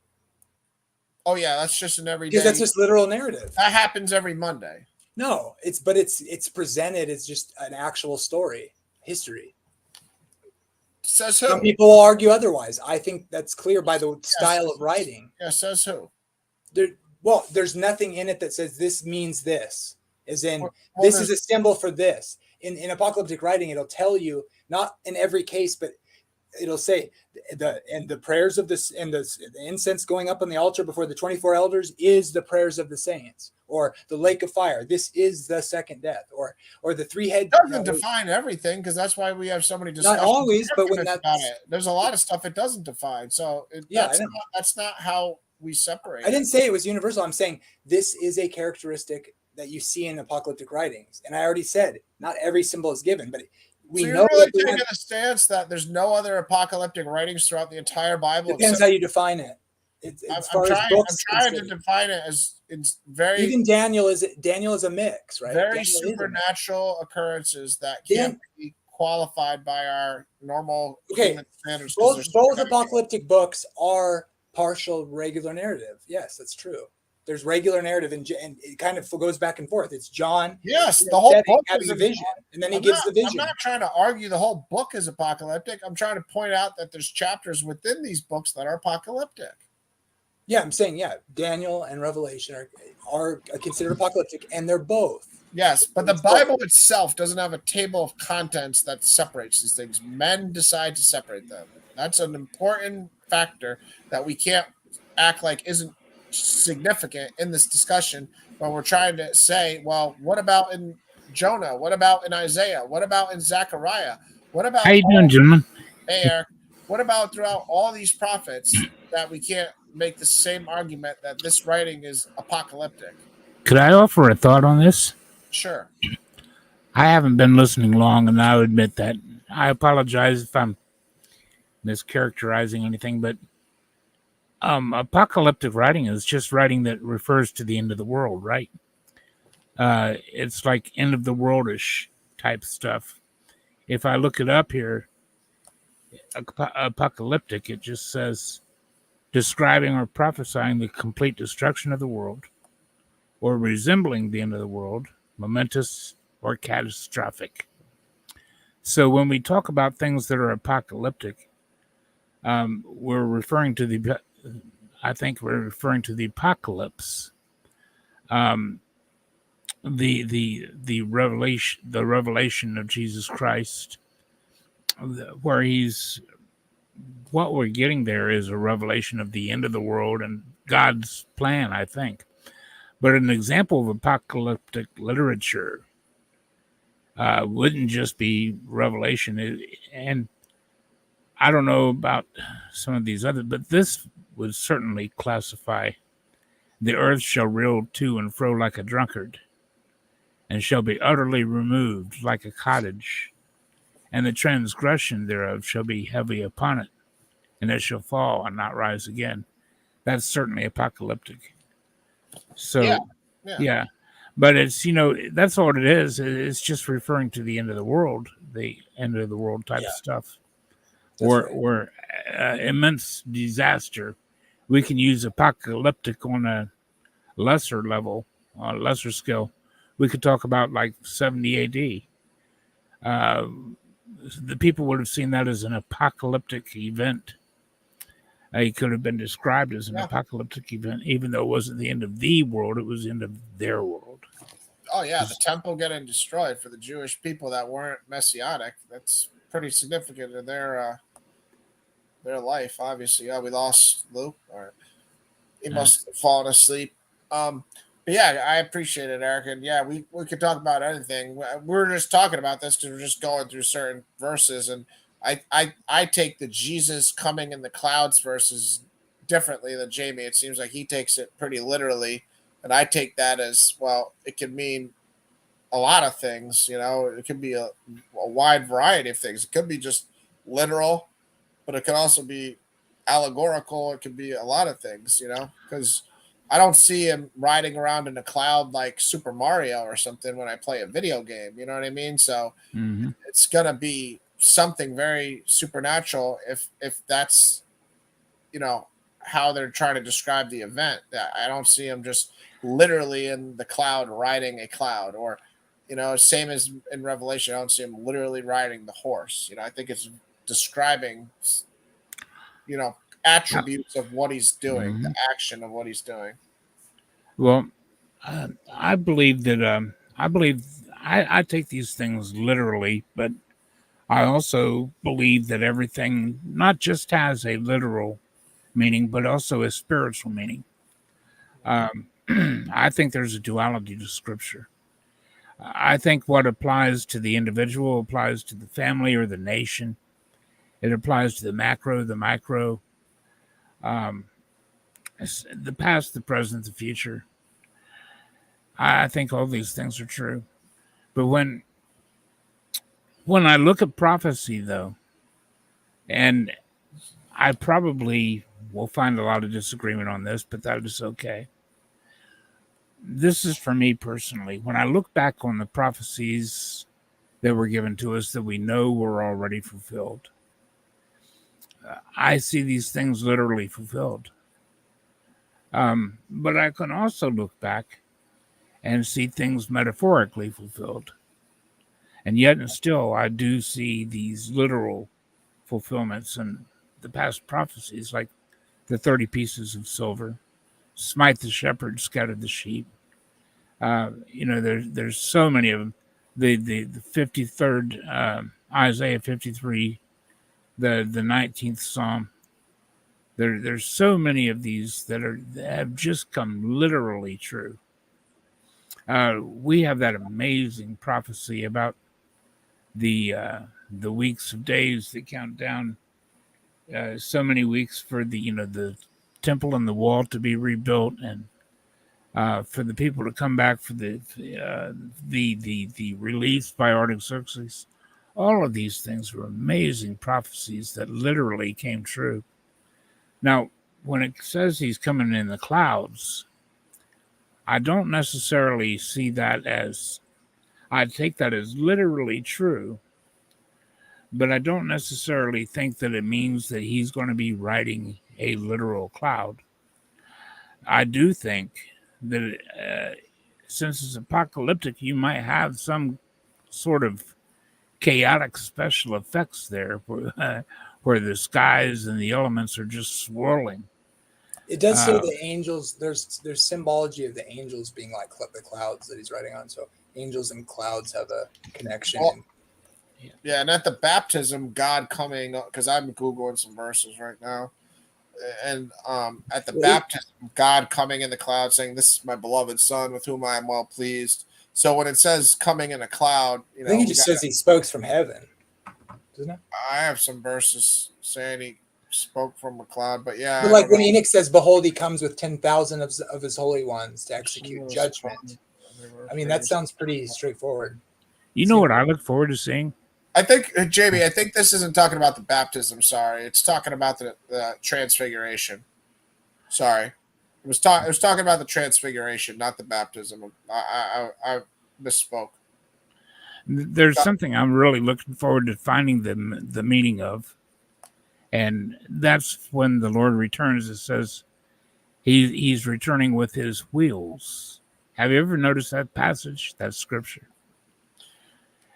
[SPEAKER 1] Oh yeah, that's just an everyday.
[SPEAKER 4] Because that's just literal narrative.
[SPEAKER 1] That happens every Monday.
[SPEAKER 4] No, it's presented as just an actual story, history.
[SPEAKER 1] Says who?
[SPEAKER 4] Some people will argue otherwise. I think that's clear by the style of writing.
[SPEAKER 1] Yeah, says who?
[SPEAKER 4] There's nothing in it that says this means this. As in, this is a symbol for this. In apocalyptic writing, it'll tell you, not in every case, but it'll say the prayers of this and the incense going up on the altar before the 24 elders is the prayers of the saints, or the lake of fire. This is the second death, or the three-head.
[SPEAKER 1] It doesn't define everything because that's why we have so many discussions.
[SPEAKER 4] Not always, but when
[SPEAKER 1] about it, there's a lot of stuff it doesn't define. So that's not how we separate.
[SPEAKER 4] I didn't say it was universal. I'm saying this is a characteristic that you see in apocalyptic writings, and I already said not every symbol is given, but
[SPEAKER 1] you're really taking a stance that there's no other apocalyptic writings throughout the entire Bible.
[SPEAKER 4] Depends how you define it.
[SPEAKER 1] I'm trying to define it as it's very.
[SPEAKER 4] Even Daniel is a mix, right?
[SPEAKER 1] Very supernatural occurrences that can't be qualified by our normal
[SPEAKER 4] Okay,
[SPEAKER 1] human standards. 'cause
[SPEAKER 4] Both,
[SPEAKER 1] there's
[SPEAKER 4] both
[SPEAKER 1] gotta be-
[SPEAKER 4] apocalyptic books are partial regular narrative. Yes, that's true. There's regular narrative, and it kind of goes back and forth. It's John
[SPEAKER 1] Yes, the whole book
[SPEAKER 4] having
[SPEAKER 1] is
[SPEAKER 4] a vision, and then he
[SPEAKER 1] I'm
[SPEAKER 4] gives
[SPEAKER 1] not,
[SPEAKER 4] the vision.
[SPEAKER 1] I'm not trying to argue the whole book is apocalyptic. I'm trying to point out that there's chapters within these books that are apocalyptic.
[SPEAKER 4] Yeah, I'm saying, Daniel and Revelation are considered apocalyptic, and they're both.
[SPEAKER 1] Yes, but the Bible itself doesn't have a table of contents that separates these things. Men decide to separate them. That's an important factor that we can't act like isn't significant in this discussion when we're trying to say, well, what about in Jonah? What about in Isaiah? What about in Zechariah? What about
[SPEAKER 8] How you doing, gentlemen?
[SPEAKER 1] Hey, Eric, what about throughout all these prophets that we can't make the same argument that this writing is apocalyptic?
[SPEAKER 8] Could I offer a thought on this?
[SPEAKER 1] Sure.
[SPEAKER 8] I haven't been listening long, and I'll admit that. I apologize if I'm mischaracterizing anything, but apocalyptic writing is just writing that refers to the end of the world, right? It's like end of the worldish type stuff. If I look it up here, apocalyptic, it just says describing or prophesying the complete destruction of the world, or resembling the end of the world, momentous or catastrophic. So when we talk about things that are apocalyptic, we're referring to the apocalypse, the revelation of Jesus Christ, where what we're getting there is a revelation of the end of the world and God's plan, I think. But an example of apocalyptic literature wouldn't just be Revelation. And I don't know about some of these others, but this would certainly classify: the earth shall reel to and fro like a drunkard, and shall be utterly removed like a cottage, and the transgression thereof shall be heavy upon it, and it shall fall and not rise again. That's certainly apocalyptic. So, yeah. But it's, that's all it is. It's just referring to the end of the world type stuff. Or immense disaster. We can use apocalyptic on a lesser level, on a lesser scale. We could talk about like 70 AD. The people would have seen that as an apocalyptic event. It could have been described as an apocalyptic event, even though it wasn't the end of the world, it was the end of their world.
[SPEAKER 1] Oh, yeah, the temple getting destroyed for the Jewish people that weren't messianic. That's pretty significant in their life, obviously. Yeah, we lost Luke, or he must have fallen asleep. But yeah, I appreciate it, Eric. And yeah, we could talk about anything. We're just talking about this because we're just going through certain verses, and I take the Jesus coming in the clouds verses differently than Jamie. It seems like he takes it pretty literally, and I take that as, well, it can mean a lot of things. It could be a wide variety of things. It could be just literal, but it could also be allegorical. It could be a lot of things, because I don't see him riding around in a cloud like Super Mario or something when I play a video game. You know what I mean? So It's going to be something very supernatural if that's how they're trying to describe the event. I don't see him just literally in the cloud riding a cloud, or same as in Revelation, I don't see him literally riding the horse. I think it's describing attributes of what he's doing, the action of what he's doing.
[SPEAKER 8] Well, I believe that I take these things literally, but I also believe that everything not just has a literal meaning, but also a spiritual meaning. I think there's a duality to Scripture. I think what applies to the individual applies to the family or the nation. It applies to the macro, the micro, the past, the present, the future. I think all these things are true. But when I look at prophecy, though, and I probably will find a lot of disagreement on this, but that is okay. This is for me personally. When I look back on the prophecies that were given to us that we know were already fulfilled. I see these things literally fulfilled. But I can also look back and see things metaphorically fulfilled. And yet and still, I do see these literal fulfillments in the past prophecies, like the 30 pieces of silver, smite the shepherd, scatter the sheep. There's so many of them. The 53rd, Isaiah 53, the 19th Psalm. There's so many of these that have just come literally true. We have that amazing prophecy about the weeks of days that count down. So many weeks for the temple and the wall to be rebuilt, and for the people to come back for the release by Artaxerxes. All of these things were amazing prophecies that literally came true. Now, when it says he's coming in the clouds, I don't necessarily see that as, I take that as literally true, but I don't necessarily think that it means that he's going to be riding a literal cloud. I do think that since it's apocalyptic, you might have some sort of chaotic special effects there where the skies and the elements are just swirling.
[SPEAKER 4] It does say the angels. There's symbology of the angels being like the clouds that he's riding on. So angels and clouds have a connection.
[SPEAKER 1] Yeah, and at the baptism, God coming, because I'm Googling some verses right now. And at the baptism, God coming in the cloud saying, "This is my beloved son with whom I am well pleased." So when it says coming in a cloud,
[SPEAKER 4] I think he just says he spoke from heaven, doesn't it?
[SPEAKER 1] I have some verses saying he spoke from a cloud, but yeah.
[SPEAKER 4] But like when Enoch says, "Behold, he comes with 10,000 of his holy ones to execute judgment." I mean, that sounds pretty straightforward.
[SPEAKER 8] You know what I look forward to seeing?
[SPEAKER 1] I think, Jamie, I think this isn't talking about the baptism. Sorry, it's talking about the transfiguration. Sorry, it was talking about the transfiguration, not the baptism. I misspoke.
[SPEAKER 8] There's something I'm really looking forward to finding the meaning of, and that's when the Lord returns. It says he's returning with his wheels. Have you ever noticed that passage, that scripture?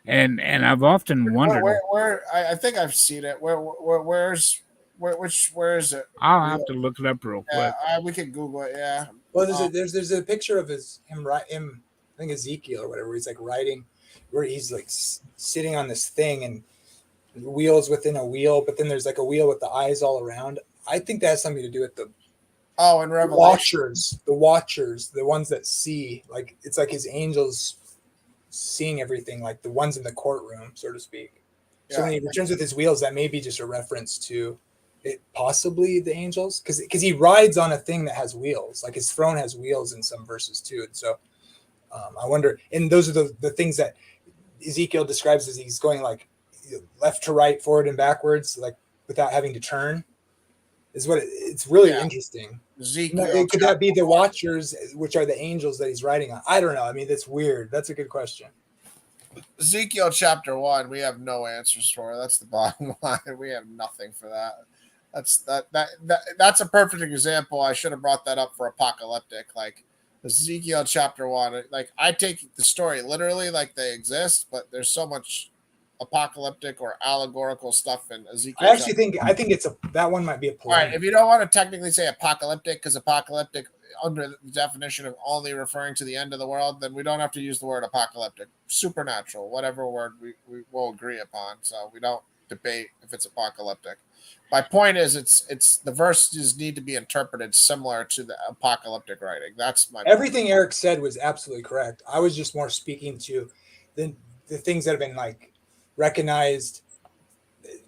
[SPEAKER 8] And I've often wondered.
[SPEAKER 1] Where I think I've seen it. Where is it?
[SPEAKER 8] I'll have to look it up real quick.
[SPEAKER 1] We can Google it. Yeah.
[SPEAKER 4] Well, there's a picture of him. I think Ezekiel or whatever. Where he's like riding, where he's like sitting on this thing and wheels within a wheel, but then there's like a wheel with the eyes all around. I think that has something to do with the
[SPEAKER 1] in Revelation.
[SPEAKER 4] the watchers, the ones that see. Like it's like his angels seeing everything, like the ones in the courtroom, so to speak. So when he returns with his wheels, that may be just a reference to it, possibly the angels, because he rides on a thing that has wheels. Like his throne has wheels in some verses too. And so I wonder, and those are the things that Ezekiel describes as he's going like left to right, forward and backwards, like without having to turn. Is what it's really interesting.
[SPEAKER 1] Ezekiel,
[SPEAKER 4] could that be the watchers, which are the angels that he's riding on? I don't know. I mean, that's weird. That's a good question.
[SPEAKER 1] Ezekiel chapter 1, we have no answers for. That's the bottom line. We have nothing for that. That's a perfect example. I should have brought that up for apocalyptic. Like Ezekiel chapter 1. Like I take the story literally, like they exist, but there's so much apocalyptic or allegorical stuff in Ezekiel.
[SPEAKER 4] I actually think that one might be a play.
[SPEAKER 1] All right, if you don't want to technically say apocalyptic, because apocalyptic under the definition of only referring to the end of the world, then we don't have to use the word apocalyptic. Supernatural, whatever word we will agree upon. So we don't debate if it's apocalyptic. My point is, it's the verses need to be interpreted similar to the apocalyptic writing. That's my
[SPEAKER 4] everything
[SPEAKER 1] point.
[SPEAKER 4] Eric said was absolutely correct. I was just more speaking to the things that have been like recognized,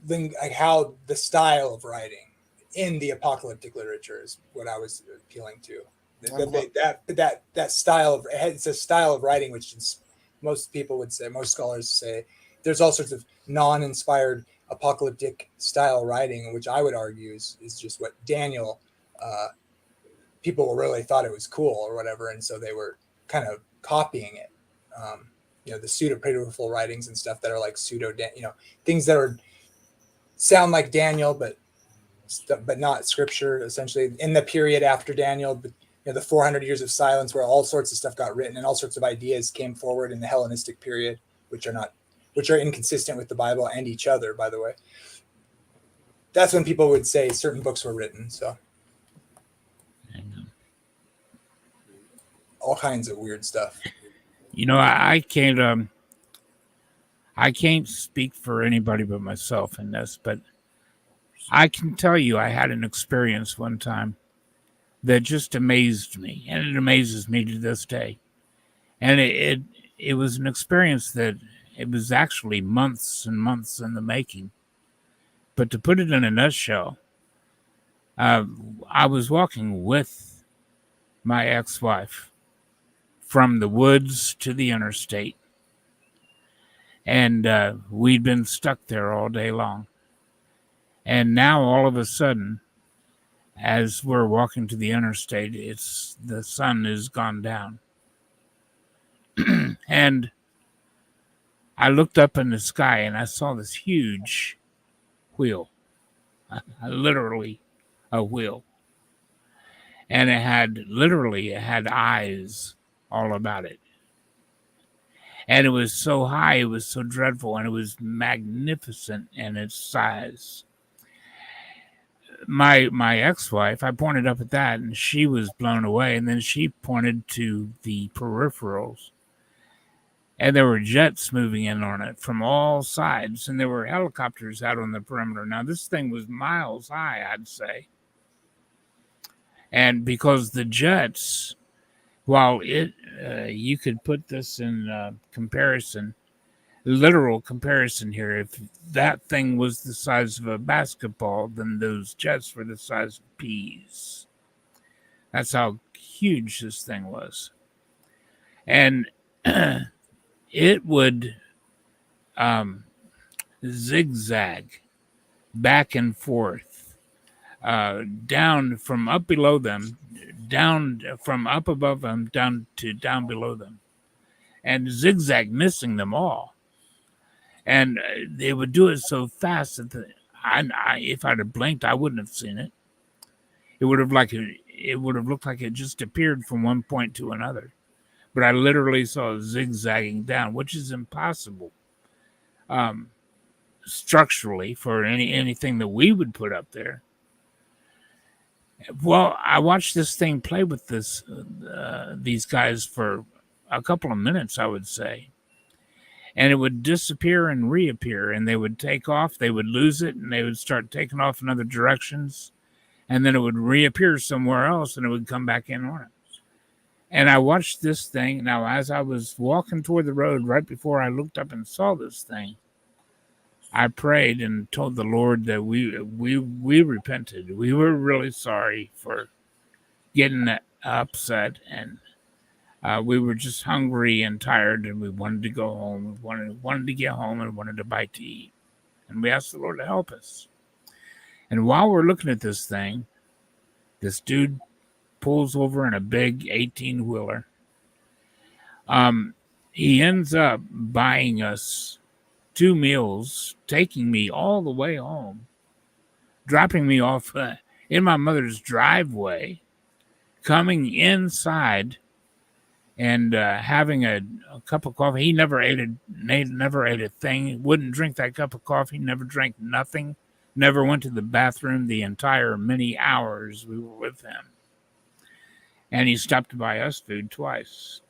[SPEAKER 4] like how the style of writing in the apocalyptic literature is what I was appealing to. That style of, it's a style of writing which is, most people would say, most scholars say, there's all sorts of non-inspired apocalyptic style writing, which I would argue is just what Daniel, people really thought it was cool or whatever, and so they were kind of copying it. the pseudo-apocryphal writings and stuff that are like things that are sound like Daniel, but not scripture, essentially in the period after Daniel, but the 400 years of silence where all sorts of stuff got written and all sorts of ideas came forward in the Hellenistic period, which are inconsistent with the Bible and each other, by the way. That's when people would say certain books were written. So all kinds of weird stuff.
[SPEAKER 8] I can't speak for anybody but myself in this, but I can tell you I had an experience one time that just amazed me, and it amazes me to this day. And it was an experience that it was actually months and months in the making. But to put it in a nutshell, I was walking with my ex-wife from the woods to the interstate. And we'd been stuck there all day long. And now all of a sudden, as we're walking to the interstate, the sun has gone down. And I looked up in the sky and I saw this huge wheel, literally a wheel. And it had eyes all about it. And it was so high, it was so dreadful, and it was magnificent in its size. My ex-wife, I pointed up at that, and she was blown away. And then she pointed to the peripherals. And there were jets moving in on it from all sides, and there were helicopters out on the perimeter. Now, this thing was miles high, I'd say. And because the jets, while you could put this in comparison, literal comparison here, if that thing was the size of a basketball, then those jets were the size of peas. That's how huge this thing was. And it would zigzag back and forth, down from up below them, down from up above them, down to down below them, and zigzag, missing them all. And they would do it so fast that if I'd have blinked, I wouldn't have seen it. It would have looked like it just appeared from one point to another. But I literally saw it zigzagging down, which is impossible structurally for anything that we would put up there. Well, I watched this thing play with these guys for a couple of minutes, I would say. And it would disappear and reappear, and they would take off, they would lose it, and they would start taking off in other directions. And then it would reappear somewhere else, and it would come back in on it. And I watched this thing. Now, as I was walking toward the road, right before I looked up and saw this thing, I prayed and told the Lord that we repented. We were really sorry for getting upset, and we were just hungry and tired, and we wanted to go home. We wanted to get home and wanted a bite to eat. And we asked the Lord to help us. And while we're looking at this thing, this dude pulls over in a big 18-wheeler. He ends up buying us 2 meals, taking me all the way home, dropping me off in my mother's driveway, coming inside and having a cup of coffee. He never ate a thing, wouldn't drink that cup of coffee, never drank nothing, never went to the bathroom the entire many hours we were with him. And he stopped to buy us food twice.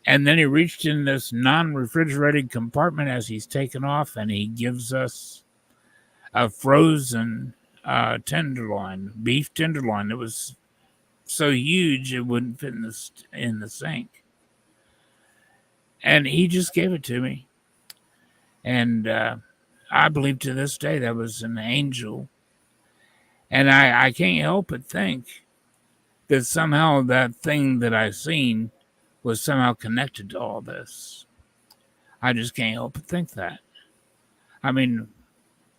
[SPEAKER 8] And then he reached in this non-refrigerated compartment as he's taken off, and he gives us a frozen tenderloin, beef tenderloin that was so huge it wouldn't fit in the sink. And he just gave it to me. And I believe to this day that was an angel. And I can't help but think that somehow that thing that I seen was somehow connected to all this. I just can't help but think that. I mean,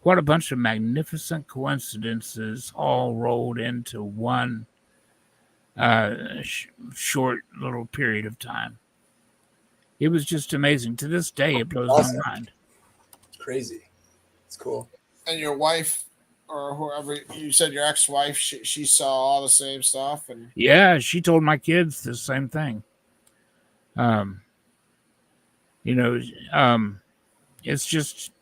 [SPEAKER 8] what a bunch of magnificent coincidences all rolled into one short little period of time. It was just amazing. To this day, it blows
[SPEAKER 4] Awesome.
[SPEAKER 8] my mind.
[SPEAKER 4] It's crazy. It's cool.
[SPEAKER 1] And your wife, or whoever you said, your ex-wife, she saw all the same stuff, and
[SPEAKER 8] Yeah, she told my kids the same thing. You know, it's just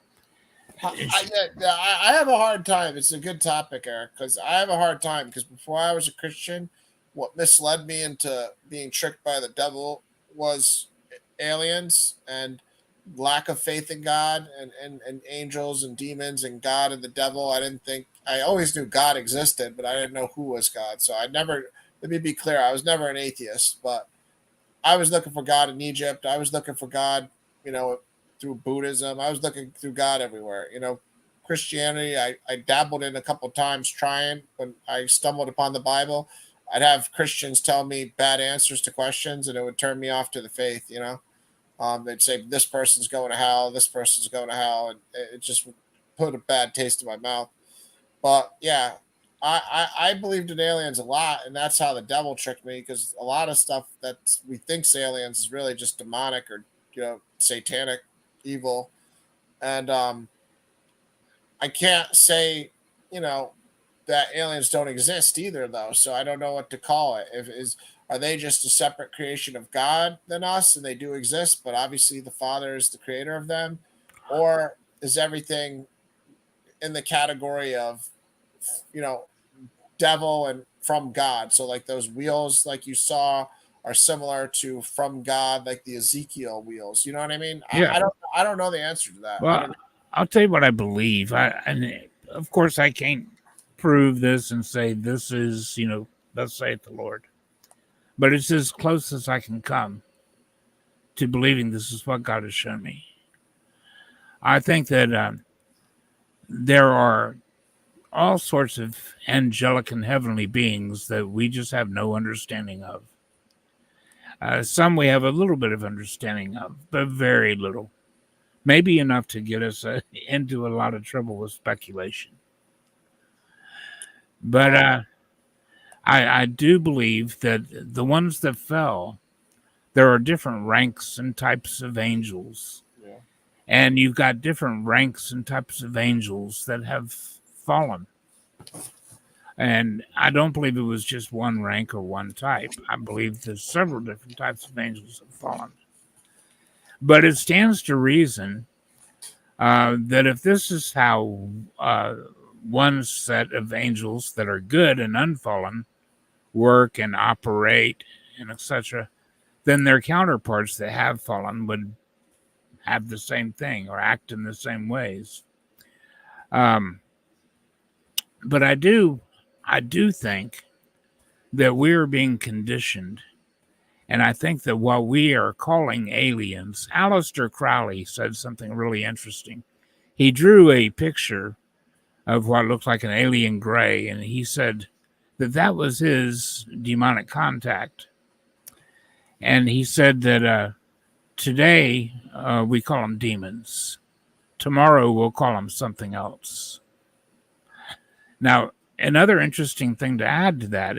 [SPEAKER 1] I have a hard time. It's a good topic, Eric, because I have a hard time because before I was a Christian, what misled me into being tricked by the devil was aliens and lack of faith in God and angels and demons and God and the devil. I always knew God existed, but I didn't know who was God. So let me be clear, I was never an atheist, but I was looking for God in Egypt. I was looking for God, through Buddhism. I was looking through God everywhere. Christianity, I dabbled in a couple times trying when I stumbled upon the Bible. I'd have Christians tell me bad answers to questions and it would turn me off to the faith, They'd say this person's going to hell, this person's going to hell, and it just put a bad taste in my mouth. But yeah, I believed in aliens a lot, and that's how the devil tricked me, because a lot of stuff that we think's aliens is really just demonic or satanic, evil, and I can't say that aliens don't exist either, though. So I don't know what to call it. Are they just a separate creation of God than us, and they do exist, but obviously the Father is the creator of them? Or is everything in the category of, devil and from God? So like those wheels, like you saw, are similar to from God, like the Ezekiel wheels. You know what I mean?
[SPEAKER 8] Yeah.
[SPEAKER 1] I don't know the answer to that.
[SPEAKER 8] Well, I'll tell you what I believe. And of course, I can't prove this and say this is, thus saith the Lord. But it's as close as I can come to believing this is what God has shown me. I think that there are all sorts of angelic and heavenly beings that we just have no understanding of. Some we have a little bit of understanding of, but very little. Maybe enough to get us into a lot of trouble with speculation. But I do believe that the ones that fell, there are different ranks and types of angels.
[SPEAKER 1] Yeah.
[SPEAKER 8] And you've got different ranks and types of angels that have fallen. And I don't believe it was just one rank or one type. I believe there's several different types of angels that have fallen. But it stands to reason that if this is how one set of angels that are good and unfallen work and operate and etc., then their counterparts that have fallen would have the same thing or act in the same ways. But I do think that we're being conditioned. And I think that what we are calling aliens, Aleister Crowley said something really interesting. He drew a picture of what looked like an alien gray, and he said that was his demonic contact. And he said that today we call them demons. Tomorrow we'll call them something else. Now, another interesting thing to add to that,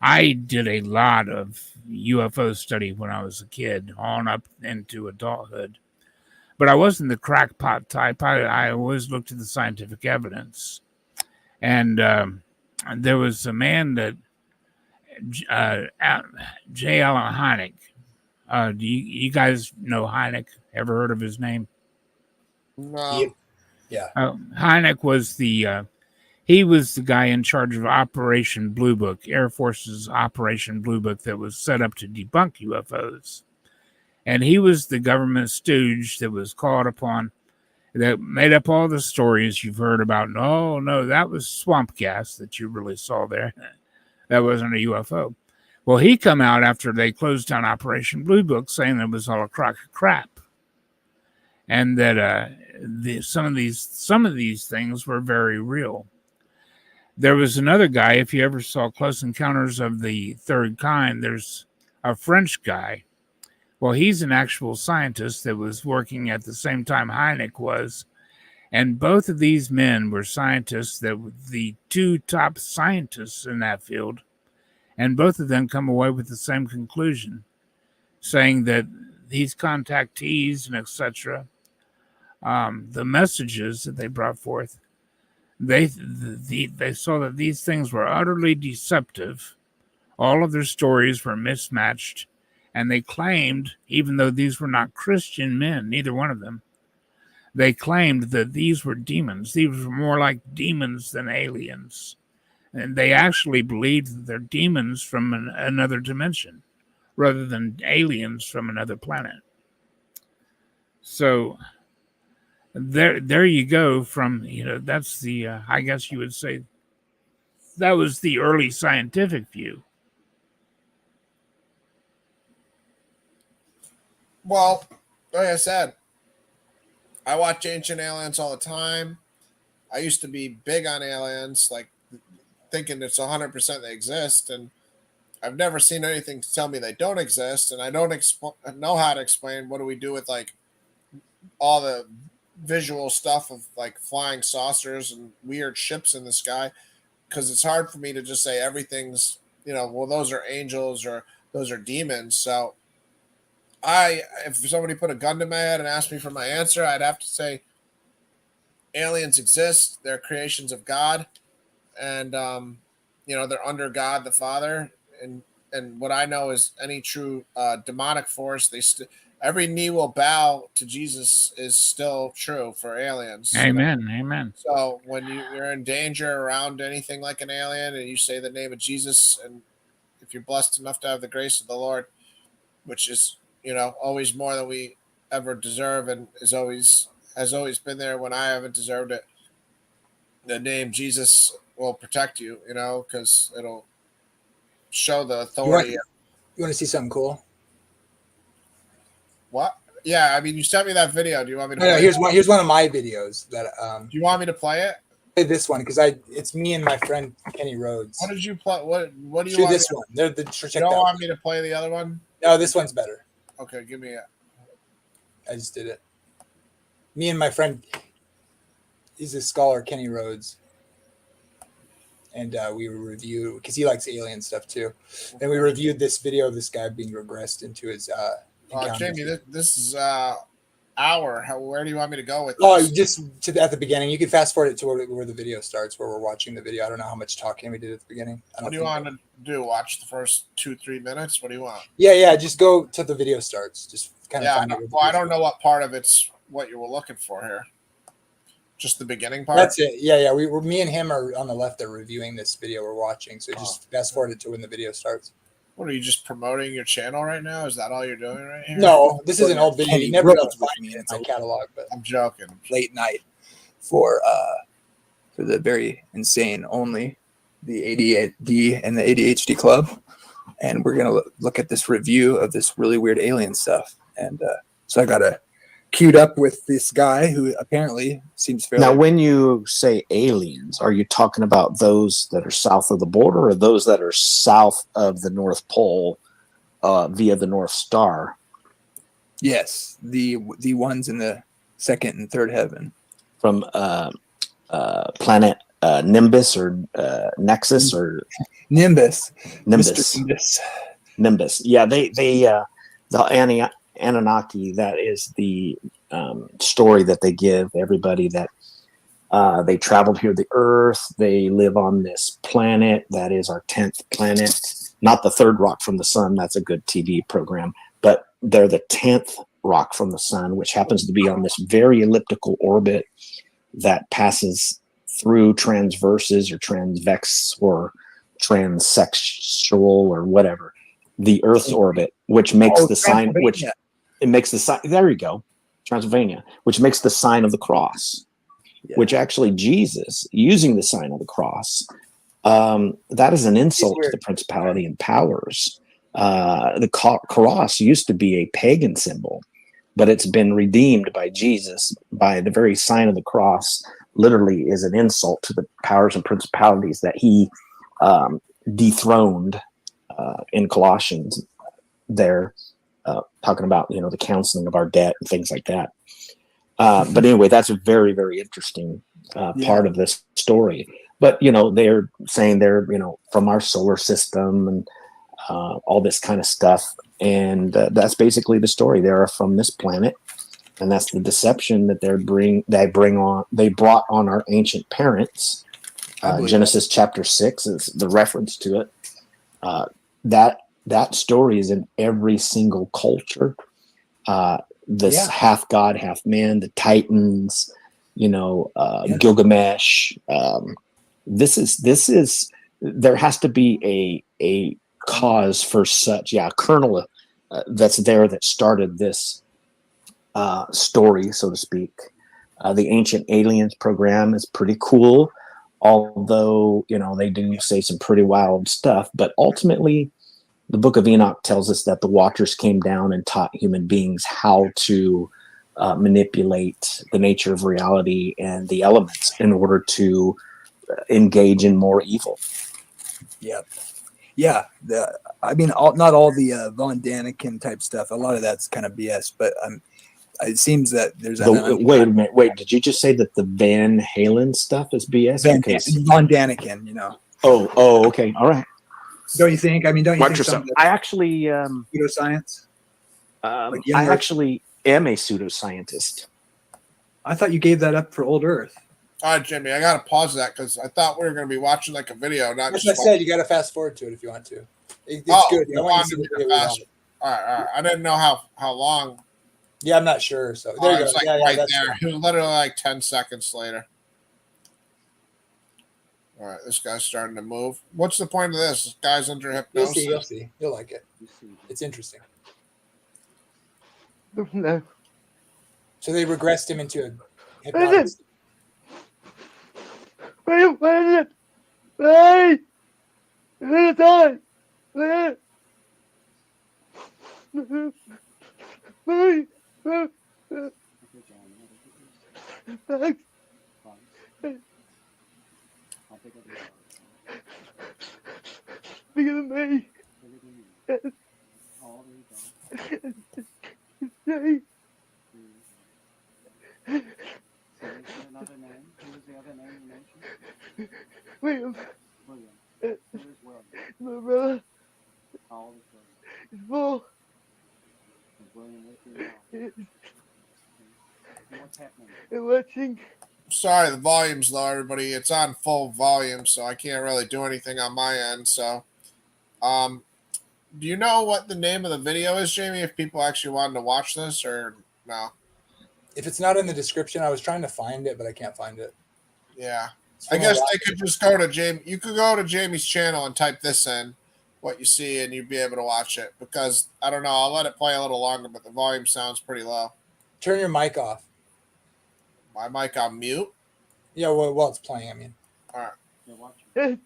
[SPEAKER 8] I did a lot of UFO study when I was a kid, on up into adulthood. But I wasn't the crackpot type. I always looked at the scientific evidence. And there was a man that, J. Allen Hynek. Do you guys know Hynek? Ever heard of his name?
[SPEAKER 1] No.
[SPEAKER 4] Yeah.
[SPEAKER 8] Hynek was he was the guy in charge of Operation Blue Book, Air Force's Operation Blue Book, that was set up to debunk UFOs. And he was the government stooge that was called upon, that made up all the stories you've heard about. No, that was swamp gas that you really saw there. That wasn't a UFO. Well, he come out after they closed down Operation Blue Book saying it was all a crock of crap. And that some of these things were very real. There was another guy, if you ever saw Close Encounters of the Third Kind, there's a French guy. Well, he's an actual scientist that was working at the same time Hynek was. And both of these men were scientists that were the two top scientists in that field. And both of them come away with the same conclusion, saying that these contactees and etc., the messages that they brought forth, they saw that these things were utterly deceptive. All of their stories were mismatched, and they claimed, even though these were not Christian men, neither one of them, they claimed that these were demons. These were more like demons than aliens. And they actually believed that they're demons from another dimension rather than aliens from another planet. So there you go from, that's the, I guess you would say, that was the early scientific view.
[SPEAKER 1] Well, like I said, I watch Ancient Aliens all the time. I used to be big on aliens, like thinking it's 100% they exist, and I've never seen anything to tell me they don't exist, and I don't know how to explain what do we do with like all the visual stuff of like flying saucers and weird ships in the sky, because it's hard for me to just say everything's, well, those are angels or those are demons. So if somebody put a gun to my head and asked me for my answer, I'd have to say aliens exist. They're creations of God, and they're under God the Father. And what I know is any true demonic force, every knee will bow to Jesus is still true for aliens.
[SPEAKER 8] Amen. Amen.
[SPEAKER 1] So when you're in danger around anything like an alien and you say the name of Jesus, and if you're blessed enough to have the grace of the Lord, which is always more than we ever deserve, and has always been there when I haven't deserved it, the name Jesus will protect you, because it'll show the authority.
[SPEAKER 4] You want to see something cool?
[SPEAKER 1] What? Yeah, I mean, you sent me that video. Do you want me to
[SPEAKER 4] play it? Here's one of my videos that
[SPEAKER 1] do you want me to play it?
[SPEAKER 4] Play this one because it's me and my friend Kenny Rhodes.
[SPEAKER 1] What did you play? What do you
[SPEAKER 4] do
[SPEAKER 1] want?
[SPEAKER 4] This one.
[SPEAKER 1] You don't want me to play the other one?
[SPEAKER 4] No, this one's better.
[SPEAKER 1] Okay, give me it.
[SPEAKER 4] I just did it. Me and my friend, he's a scholar, Kenny Rhodes. And we reviewed, because he likes alien stuff too. And we reviewed this video of this guy being regressed into his
[SPEAKER 1] Jamie, this is hour. Where do you want me to go with this?
[SPEAKER 4] Oh, just at the beginning. You can fast forward it to where the video starts, where we're watching the video. I don't know how much talking we did at the beginning.
[SPEAKER 1] What do you want to do? Watch the first 2-3 minutes? What do you want?
[SPEAKER 4] Yeah. Just go to the video starts. Just kind of find it.
[SPEAKER 1] Well, I don't know what part of it's what you were looking for here. Just the beginning part?
[SPEAKER 4] That's it. Yeah. Me and him are on the left. They're reviewing this video we're watching. So just fast forward it to when the video starts.
[SPEAKER 1] What, are you just promoting your channel right now? Is that all you're doing right here?
[SPEAKER 4] No, this is an old video. You never will find me in my catalog, but
[SPEAKER 1] I'm joking.
[SPEAKER 9] Late night for the very insane only, the ADD and the ADHD Club, and we're gonna look at this review of this really weird alien stuff. And so I got a queued up with this guy who apparently seems fairly.
[SPEAKER 10] Now, when you say aliens, are you talking about those that are south of the border or those that are south of the North Pole via the North Star?
[SPEAKER 9] Yes, the ones in the second and third heaven.
[SPEAKER 10] From planet Nimbus or Nexus or
[SPEAKER 9] Nimbus.
[SPEAKER 10] Nimbus. Yeah, they the Anunnaki, that is the story that they give everybody, that they traveled here to the Earth. They live on this planet that is our 10th planet, not the third rock from the sun. That's a good TV program, but they're the 10th rock from the sun, which happens to be on this very elliptical orbit that passes through transverses or transvex or transsexual or whatever, the Earth's orbit, which makes the sign, which it makes the sign. There you go, Transylvania, which makes the sign of the cross, which actually Jesus using the sign of the cross, that is an insult to the principality and powers. The cross used to be a pagan symbol, but it's been redeemed by Jesus by the very sign of the cross. Literally is an insult to the powers and principalities that he dethroned in Colossians there, talking about, the counseling of our debt and things like that. But anyway, that's a very, very interesting part of this story. But, they're saying they're, from our solar system and all this kind of stuff. and that's basically the story. They are from this planet, and that's the deception that they brought on our ancient parents. Genesis chapter 6 is the reference to it. That story is in every single culture. This half god, half man, the Titans, Gilgamesh. This is there has to be a cause for such, kernel that's there that started this story, so to speak. The Ancient Aliens program is pretty cool, although they do say some pretty wild stuff. But ultimately, the Book of Enoch tells us that the Watchers came down and taught human beings how to manipulate the nature of reality and the elements in order to engage in more evil.
[SPEAKER 9] Yep. Yeah. Not all the Von Daniken type stuff. A lot of that's kind of BS, but it seems that there's
[SPEAKER 10] wait a minute. Wait, did you just say that the Van Halen stuff is BS?
[SPEAKER 9] Von Daniken,
[SPEAKER 10] Oh, okay. All right.
[SPEAKER 9] Don't you think? Don't you think
[SPEAKER 10] I actually
[SPEAKER 9] pseudoscience?
[SPEAKER 10] I actually am a pseudoscientist.
[SPEAKER 9] I thought you gave that up for Old Earth.
[SPEAKER 1] All right, Jimmy, I gotta pause that because I thought we were going to be watching like a video, not
[SPEAKER 4] That's
[SPEAKER 1] just.
[SPEAKER 4] what I said. You got to fast forward to it if you want to. It's good. I want you to see the video.
[SPEAKER 1] All right. I didn't know how long.
[SPEAKER 4] Yeah, I'm not sure. So there you go.
[SPEAKER 1] It's like right there. It was literally like 10 seconds later. All right, this guy's starting to move. What's the point of this? This guy's under hypnosis.
[SPEAKER 4] You'll see. You'll like it. It's interesting.
[SPEAKER 5] No.
[SPEAKER 4] So they regressed him into a hypnotic.
[SPEAKER 5] Wait a minute. Hey! It's on. Thanks. Bigger than me.
[SPEAKER 11] Another name. Who was the other name you mentioned?
[SPEAKER 5] William.
[SPEAKER 11] William. Who is William?
[SPEAKER 5] My brother.
[SPEAKER 11] How old is William?
[SPEAKER 5] He's 4.
[SPEAKER 11] Is William with you now? And what's happening?
[SPEAKER 5] They're watching.
[SPEAKER 1] Sorry, the volume's low, everybody. It's on full volume, so I can't really do anything on my end. So, do you know what the name of the video is, Jamie? If people actually wanted to watch this, or no?
[SPEAKER 4] If it's not in the description, I was trying to find it, but I can't find it.
[SPEAKER 1] Yeah, I guess they could just go to Jamie. You could go to Jamie's channel and type this in, what you see, and you'd be able to watch it. Because I don't know, I'll let it play a little longer, but the volume sounds pretty low.
[SPEAKER 4] Turn your mic off.
[SPEAKER 1] My mic on mute?
[SPEAKER 4] Yeah, while it's playing, I mean.
[SPEAKER 1] All right.
[SPEAKER 11] You're watching.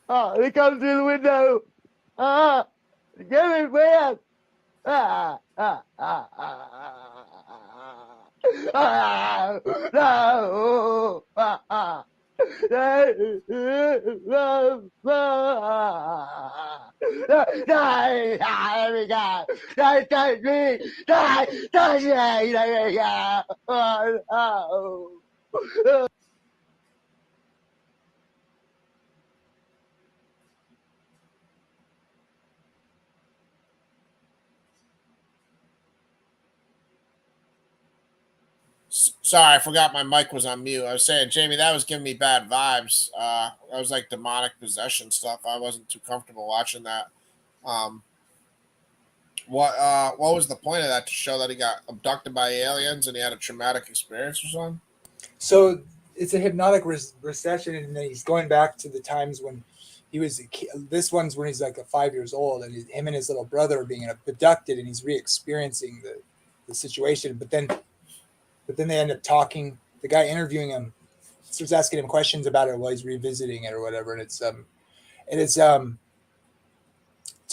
[SPEAKER 5] Oh, they come through the window. Get me, man. No.
[SPEAKER 1] Sorry, I forgot my mic was on mute. I was saying, Jamie, that was giving me bad vibes. That was like demonic possession stuff. I wasn't too comfortable watching that. What was the point of that? To show that he got abducted by aliens and he had a traumatic experience or something?
[SPEAKER 4] So it's a hypnotic recession, and then he's going back to the times when he was a kid. This one's when he's like 5 years old, and him and his little brother are being abducted, and he's re-experiencing the situation. But then they end up talking. The guy interviewing him starts asking him questions about it while he's revisiting it or whatever. And it's to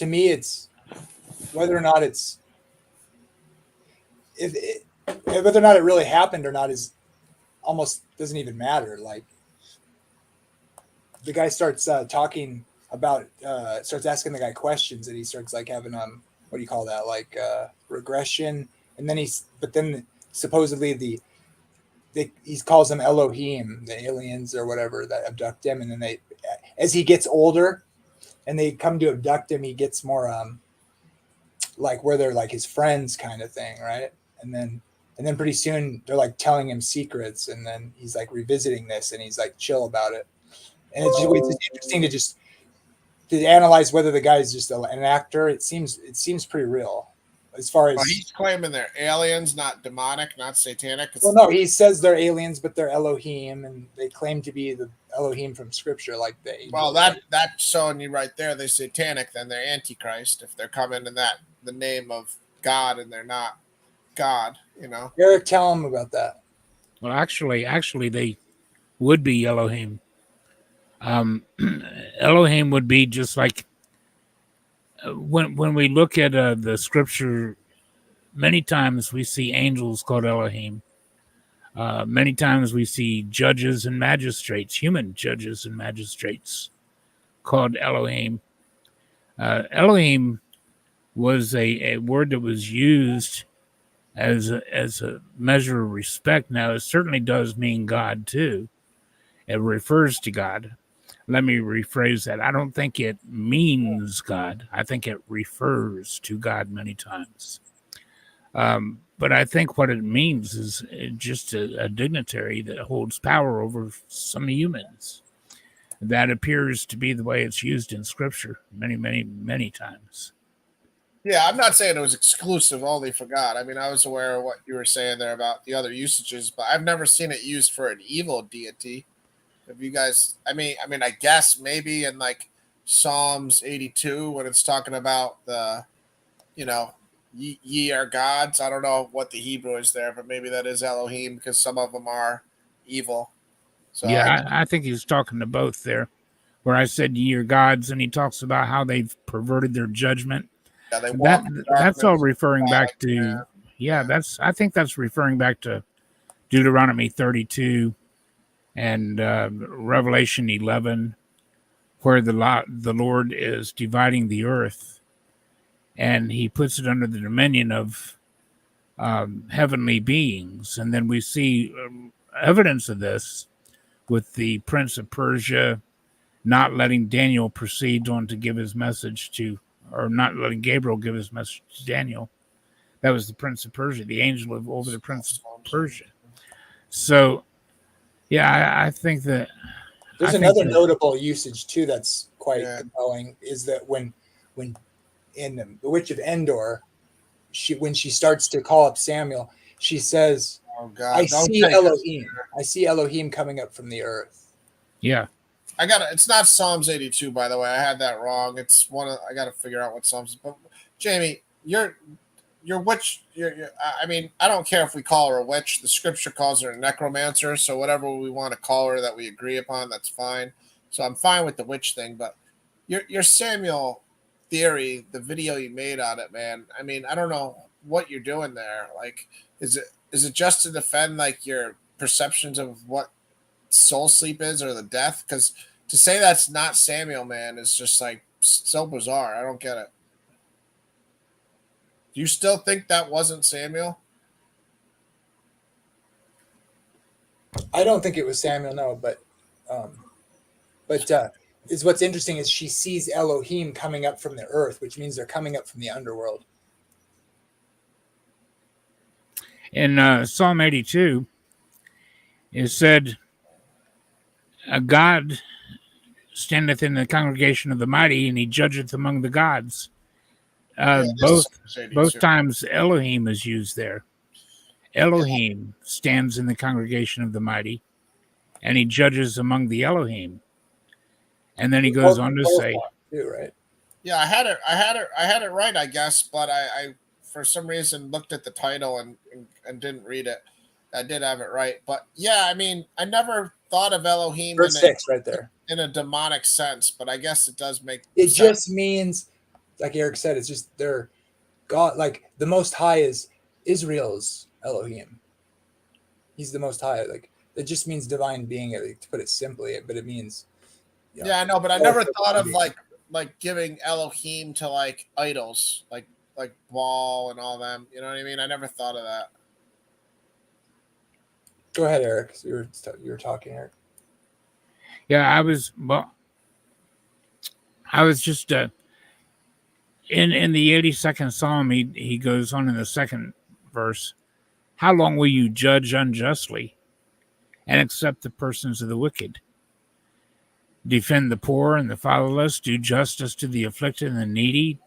[SPEAKER 4] me, it's whether or not it's whether or not it really happened or not is almost doesn't even matter. Like the guy starts talking about starts asking the guy questions, and he starts like having what do you call that, like regression, and then supposedly he calls them Elohim, the aliens or whatever that abduct him, and then as he gets older and they come to abduct him, he gets more like where they're like his friends kind of thing, right? And then pretty soon they're like telling him secrets, and then he's like revisiting this, and he's like chill about it. And it's just interesting to analyze whether the guy's just an actor. It seems pretty real as far as.
[SPEAKER 1] Well, he's claiming they're aliens, not demonic, not satanic.
[SPEAKER 4] Well, no, he says they're aliens, but they're Elohim, and they claim to be the Elohim from Scripture, like they.
[SPEAKER 1] Well, that's showing you right there. They're satanic, then they're antichrist if they're coming in the name of God and they're not God. You know.
[SPEAKER 4] Eric, tell him about that.
[SPEAKER 8] Well, actually, they would be Elohim. Elohim would be just like when we look at the scripture. Many times we see angels called Elohim. Many times we see judges and magistrates, human judges and magistrates, called Elohim. Elohim was a word that was used as a measure of respect. Now, it certainly does mean God too. It refers to God. Let me rephrase that. I don't think it means God. I think it refers to God many times. But I think what it means is just a dignitary that holds power over some humans. That appears to be the way it's used in Scripture many, many, many times.
[SPEAKER 1] Yeah, I'm not saying it was exclusive only for God. I mean, I was aware of what you were saying there about the other usages, but I've never seen it used for an evil deity. Have you guys? I mean, I guess maybe in like Psalms 82 when it's talking about the, ye are gods. I don't know what the Hebrew is there, but maybe that is Elohim because some of them are evil. So
[SPEAKER 8] yeah, I think he's talking to both there, where I said ye are gods, and he talks about how they've perverted their judgment.
[SPEAKER 1] Yeah, they walk in
[SPEAKER 8] that's all
[SPEAKER 1] darkness,
[SPEAKER 8] referring back to.
[SPEAKER 1] yeah.
[SPEAKER 8] I think that's referring back to Deuteronomy 32 and Revelation 11, where the Lord is dividing the earth, and he puts it under the dominion of heavenly beings. And then we see evidence of this with the Prince of Persia not letting Daniel proceed on to give his message to, or not letting Gabriel give his message to Daniel. That was the Prince of Persia, the angel over the Prince of Persia. So, yeah, I think that
[SPEAKER 4] there's another notable usage too that's quite compelling. Is that when in the Witch of Endor, when she starts to call up Samuel, she says,
[SPEAKER 1] "Oh God,
[SPEAKER 4] I see Elohim. I see Elohim coming up from the earth."
[SPEAKER 8] Yeah,
[SPEAKER 1] it's not Psalms 82, by the way. I had that wrong. It's I got to figure out what Psalms. But Jamie, you're witch. I mean, I don't care if we call her a witch. The Scripture calls her a necromancer. So whatever we want to call her that we agree upon, that's fine. So I'm fine with the witch thing. But your Samuel theory, the video you made on it, man. I mean, I don't know what you're doing there. Like, is it just to defend like your perceptions of what soul sleep is or the death? Because to say that's not Samuel, man, is just like so bizarre. I don't get it. Do you still think that wasn't Samuel?
[SPEAKER 4] I don't think it was Samuel, no. But is what's interesting is she sees Elohim coming up from the earth, which means they're coming up from the underworld.
[SPEAKER 8] In Psalm 82, it said, "A God standeth in the congregation of the mighty, and he judgeth among the gods." Both times Elohim is used there. Elohim stands in the congregation of the mighty, and he judges among the Elohim. And then he goes on to say,
[SPEAKER 4] right?
[SPEAKER 1] Yeah, I had it right, I guess, but I for some reason looked at the title and didn't read it. I did have it right, but yeah, I mean, I never thought of Elohim
[SPEAKER 4] Verse 6 right there
[SPEAKER 1] in a demonic sense, but I guess it does make
[SPEAKER 4] it
[SPEAKER 1] sense.
[SPEAKER 4] just means, like Eric said, it's just they're God. Like the Most High is Israel's Elohim. He's the Most High. Like it just means divine being, to put it simply, but it means.
[SPEAKER 1] Yeah, I know, but I never thought of like giving Elohim to like idols, like Baal and all them. You know what I mean? I never thought of that.
[SPEAKER 4] Go ahead, Eric. So you were talking, Eric.
[SPEAKER 8] Yeah, I was just in the 82nd Psalm, he goes on in the second verse, how long will you judge unjustly and accept the persons of the wicked? Defend the poor and the fatherless, do justice to the afflicted and the needy.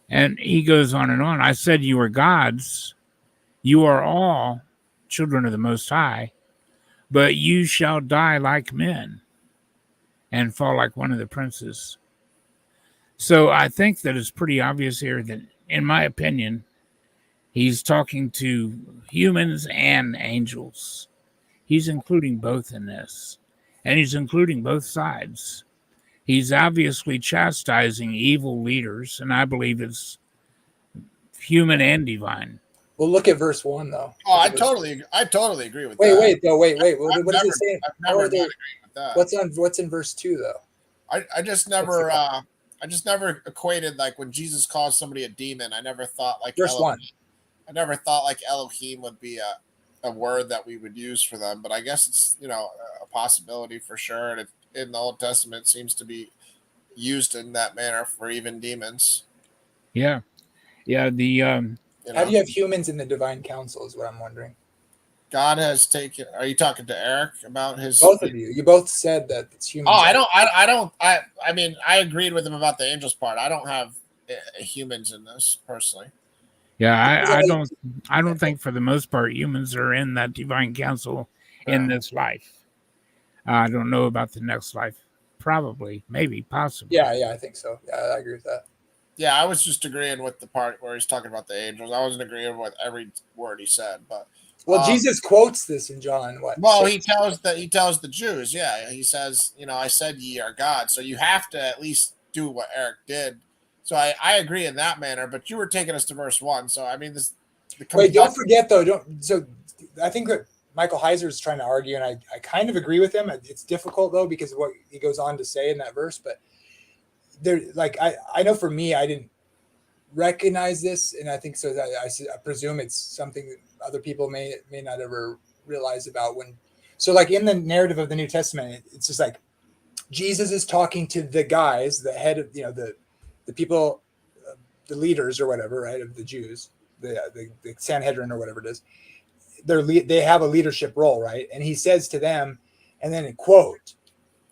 [SPEAKER 8] And he goes on and on. I said you are gods. You are all children of the Most High, but you shall die like men and fall like one of the princes. So I think that it's pretty obvious here that, in my opinion, he's talking to humans and angels. He's including both in this, and he's including both sides. He's obviously chastising evil leaders, and I believe it's human and divine.
[SPEAKER 4] Well, look at verse 1, though.
[SPEAKER 1] Oh, I totally agree with that.
[SPEAKER 4] Wait. What does it say?
[SPEAKER 1] I've never agreed with that.
[SPEAKER 4] What's in verse 2, though?
[SPEAKER 1] I just never equated, like, when Jesus calls somebody a demon. I never thought like
[SPEAKER 4] Verse 1.
[SPEAKER 1] I never thought like Elohim would be a word that we would use for them, but I guess it's, you know, a possibility for sure. And in the Old Testament, seems to be used in that manner for even demons.
[SPEAKER 8] Yeah. The
[SPEAKER 1] You know?
[SPEAKER 4] How do you have humans in the divine council is what I'm wondering.
[SPEAKER 1] God has taken. Are you talking to Eric about his?
[SPEAKER 4] Both of you. You both said that it's humans.
[SPEAKER 1] Oh, I mean, I agreed with him about the angels part. I don't have humans in this personally.
[SPEAKER 8] Yeah, I don't think for the most part humans are in that divine council in this life. I don't know about the next life. Probably, maybe, possibly.
[SPEAKER 4] Yeah, I think so. Yeah, I agree with that.
[SPEAKER 1] Yeah, I was just agreeing with the part where he's talking about the angels. I wasn't agreeing with every word he said, but
[SPEAKER 4] Jesus quotes this in John. What?
[SPEAKER 1] Well, he tells the Jews. Yeah, he says, you know, I said ye are God, so you have to at least do what Eric did. So I agree in that manner. But you were taking us to verse 1, so I mean this.
[SPEAKER 4] Wait, don't forget though. So I think that Michael Heiser is trying to argue, and I kind of agree with him. It's difficult though because of what he goes on to say in that verse, but. There, like I know for me, I didn't recognize this, and I think so. That I presume it's something that other people may not ever realize about when. So, like in the narrative of the New Testament, it's just like Jesus is talking to the guys, the head of the people, the leaders or whatever, right, of the Jews, the Sanhedrin or whatever it is. They have a leadership role, right? And he says to them, and then quote,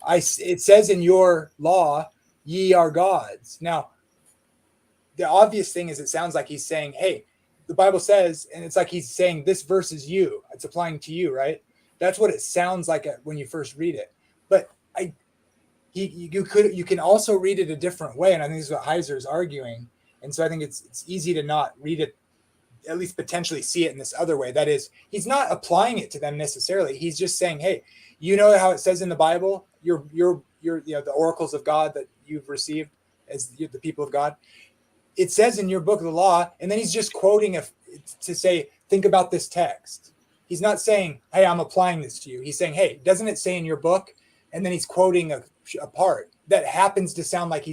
[SPEAKER 4] it says in your law. Ye are gods. Now, the obvious thing is it sounds like he's saying, hey, the Bible says, and it's like he's saying this verse is you. It's applying to you, right? That's what it sounds like when you first read it. But you can also read it a different way, and I think this is what Heiser is arguing. And so I think it's easy to not read it, at least potentially see it in this other way. That is, he's not applying it to them necessarily. He's just saying, hey, you know how it says in the Bible, you're the oracles of God that you've received as the people of God. It says in your book of the law, and then he's just quoting to say, think about this text. He's not saying, hey, I'm applying this to you. He's saying, hey, doesn't it say in your book? And then he's quoting a part that happens to sound like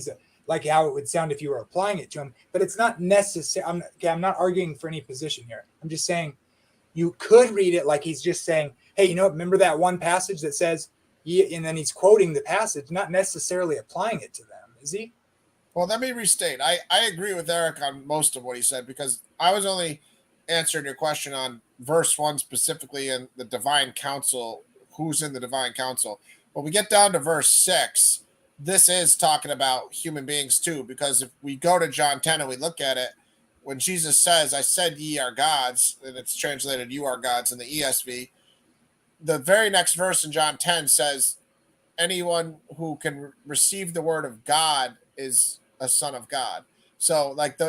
[SPEAKER 4] like how it would sound if you were applying it to him, but it's not necessary. I'm not arguing for any position here. I'm just saying you could read it like he's just saying, hey, remember that one passage that says, and then he's quoting the passage, not necessarily applying it to them, is he?
[SPEAKER 1] Well, let me restate. I agree with Eric on most of what he said because I was only answering your question on verse 1 specifically in the divine council, who's in the divine council. When we get down to verse 6, this is talking about human beings too, because if we go to John 10 and we look at it, when Jesus says, I said ye are gods, and it's translated you are gods in the ESV, the very next verse in John 10 says, anyone who can receive the word of God is a son of God. So like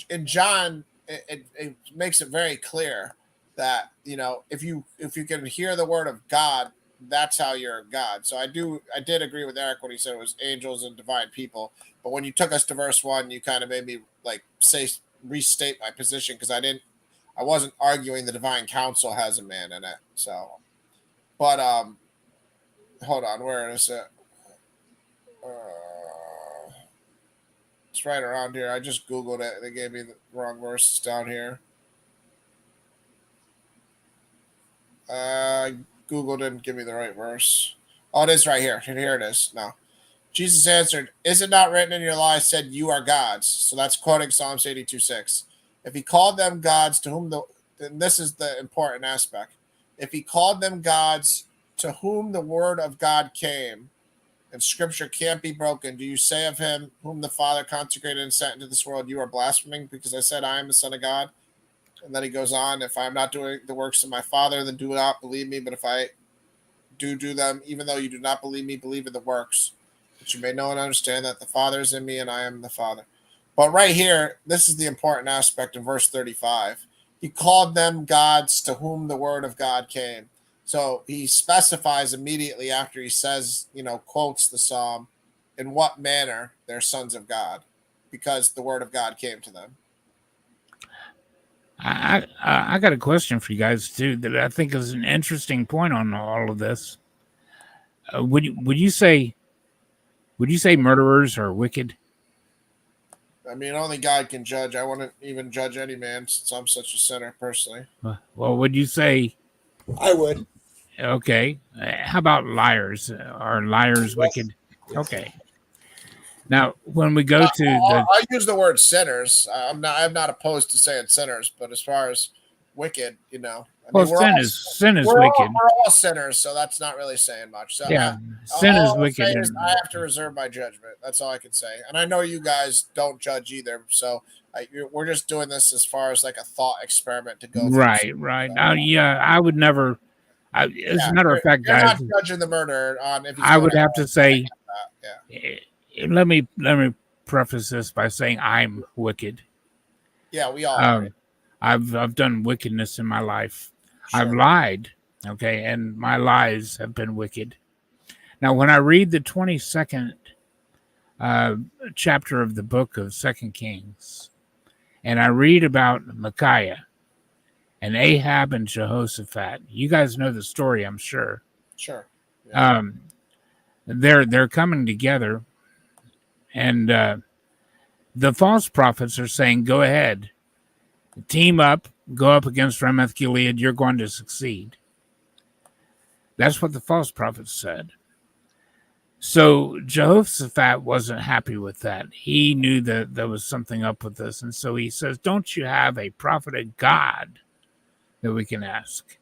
[SPEAKER 1] in John, it makes it very clear that, if you can hear the word of God, that's how you're God. So I did agree with Eric when he said it was angels and divine people. But when you took us to verse 1, you kind of made me restate my position because I wasn't arguing the divine council has a man in it. So, but hold on, where is it? It's right around here. I just Googled it. They gave me the wrong verses down here. Google didn't give me the right verse. Oh, it is right here. Here it is. No. Jesus answered, "Is it not written in your law, I said, you are gods?" So that's quoting Psalms 82:6. If he called them gods to whom then this is the important aspect. If he called them gods to whom the word of God came, and scripture can't be broken, do you say of him whom the Father consecrated and sent into this world, you are blaspheming because I said I am the Son of God? And then he goes on, if I am not doing the works of my Father, then do not believe me. But if I do them, even though you do not believe me, believe in the works, that you may know and understand that the Father is in me and I am the Father. But right here, this is the important aspect of verse 35. He called them gods to whom the word of God came. So he specifies immediately after he says, quotes the psalm, in what manner they're sons of God, because the word of God came to them.
[SPEAKER 8] I got a question for you guys too that I think is an interesting point on all of this. Would you say murderers are wicked?
[SPEAKER 1] I mean, only God can judge. I wouldn't even judge any man since I'm such a sinner personally.
[SPEAKER 8] Well, would you say?
[SPEAKER 4] I would.
[SPEAKER 8] Okay. How about liars? Are liars wicked? Okay. Now, when we go to
[SPEAKER 1] I use the word sinners. I'm not opposed to saying sinners, but as far as wicked,
[SPEAKER 8] sin is wicked.
[SPEAKER 1] We're all sinners, so that's not really saying much. So
[SPEAKER 8] yeah, sin is wicked.
[SPEAKER 1] I have to reserve my judgment. That's all I can say. And I know you guys don't judge either, so we're just doing this as far as like a thought experiment to go.
[SPEAKER 8] Right.
[SPEAKER 1] So,
[SPEAKER 8] Now, I would never. As a matter of fact,
[SPEAKER 1] you're
[SPEAKER 8] guys,
[SPEAKER 1] not judging the murderer on. If
[SPEAKER 8] I would have to say.
[SPEAKER 1] Yeah.
[SPEAKER 8] Let me preface this by saying I'm wicked.
[SPEAKER 1] Yeah, we all are.
[SPEAKER 8] I've done wickedness in my life.
[SPEAKER 1] Sure.
[SPEAKER 8] I've lied, okay, and my lies have been wicked. Now, when I read the 22nd chapter of the book of 2 Kings, and I read about Micaiah and Ahab and Jehoshaphat, you guys know the story, I'm sure.
[SPEAKER 1] Sure. Yeah.
[SPEAKER 8] They're coming together. And the false prophets are saying, go ahead, team up, go up against Ramoth Gilead, you're going to succeed. That's what the false prophets said. So Jehoshaphat wasn't happy with that. He knew that there was something up with this. And so he says, don't you have a prophet of God that we can ask?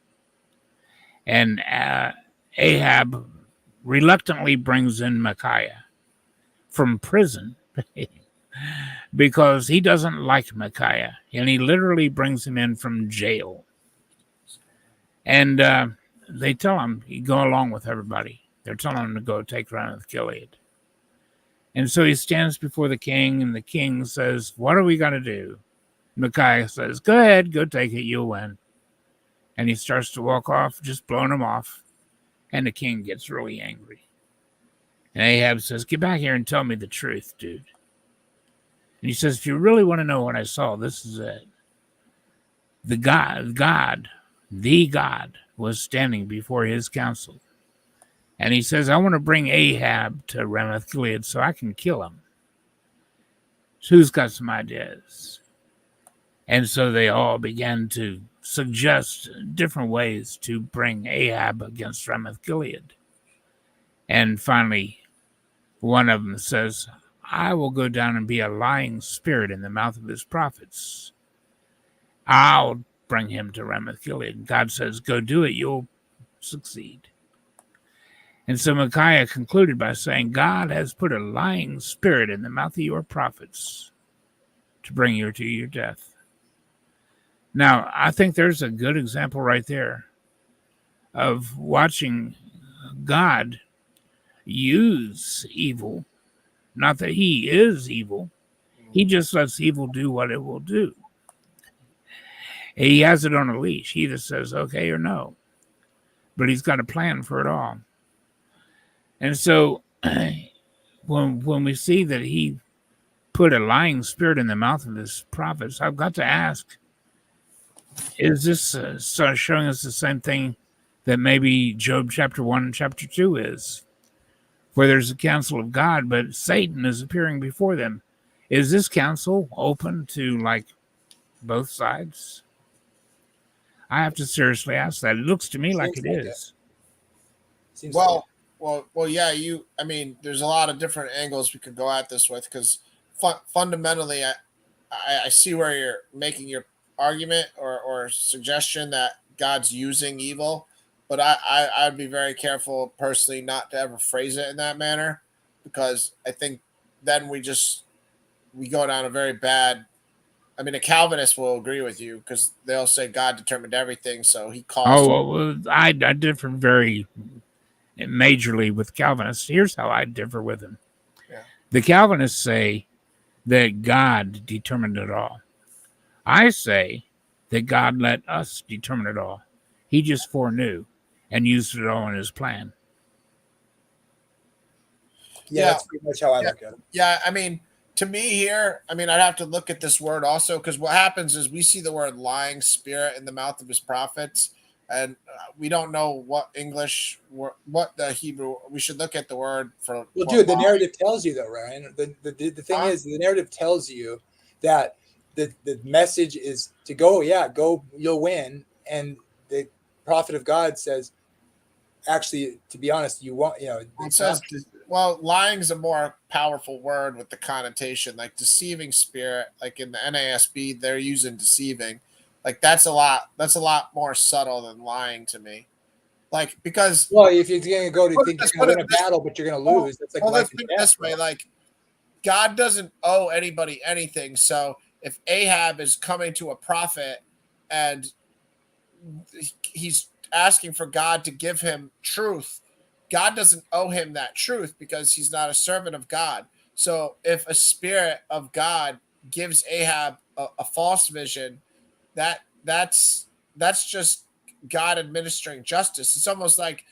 [SPEAKER 8] And Ahab reluctantly brings in Micaiah from prison because he doesn't like Micaiah, and he literally brings him in from jail. And they tell him, you go along with everybody. They're telling him to go take Ramoth Gilead. And so he stands before the king, and the king says, what are we going to do? Micaiah says, go ahead, go take it, you'll win. And he starts to walk off, just blowing him off. And the king gets really angry. And Ahab says, get back here and tell me the truth, dude. And he says, if you really want to know what I saw, this is it. The God was standing before his council. And he says, I want to bring Ahab to Ramoth Gilead so I can kill him. So who's got some ideas? And so they all began to suggest different ways to bring Ahab against Ramoth Gilead. And finally, one of them says, I will go down and be a lying spirit in the mouth of his prophets. I'll bring him to Ramoth Gilead. God says, go do it, you'll succeed. And so Micaiah concluded by saying, God has put a lying spirit in the mouth of your prophets to bring you to your death. Now, I think there's a good example right there of watching God use evil. Not that he is evil. He just lets evil do what it will do. He has it on a leash. He either says okay or no. But he's got a plan for it all. And so when we see that he put a lying spirit in the mouth of his prophets, I've got to ask, is this showing us the same thing that maybe Job chapter 1 and chapter 2 is? Where there's a council of God, but Satan is appearing before them. Is this council open to like both sides? I have to seriously ask that. It looks to me like it is.
[SPEAKER 1] Well, Well, yeah. I mean, there's a lot of different angles we could go at this with because fundamentally, I see where you're making your argument or suggestion that God's using evil, but I'd be very careful personally not to ever phrase it in that manner because I think then we go down a very bad. I mean, a Calvinist will agree with you because they'll say God determined everything, so He calls.
[SPEAKER 8] Oh, well, I differ very majorly with Calvinists. Here's how I differ with them.
[SPEAKER 1] Yeah.
[SPEAKER 8] The Calvinists say that God determined it all. I say that God let us determine it all. He just foreknew and used it all in his plan.
[SPEAKER 4] Yeah, that's pretty much how I look at it.
[SPEAKER 1] Yeah, I mean, to me here, I mean, I'd have to look at this word also because what happens is we see the word lying spirit in the mouth of his prophets, and we don't know what English, what the Hebrew. We should look at the word for.
[SPEAKER 4] Well, dude, the narrative tells you though, Ryan. The thing is, the narrative tells you that the message is to go. Yeah, go. You'll win. And the prophet of God says, actually, to be honest, you won't. You know,
[SPEAKER 1] it says. Well, lying is a more powerful word with the connotation, like deceiving spirit. Like in the NASB, they're using deceiving. Like that's a lot more subtle than lying to me. Like because
[SPEAKER 4] if you're gonna go to think you're gonna win a battle, but you're gonna lose, that's like
[SPEAKER 1] let's put it this way: like God doesn't owe anybody anything. So if Ahab is coming to a prophet and he's asking for God to give him truth, God doesn't owe him that truth because he's not a servant of God. So if a spirit of God gives Ahab a false vision, that's just God administering justice. It's almost like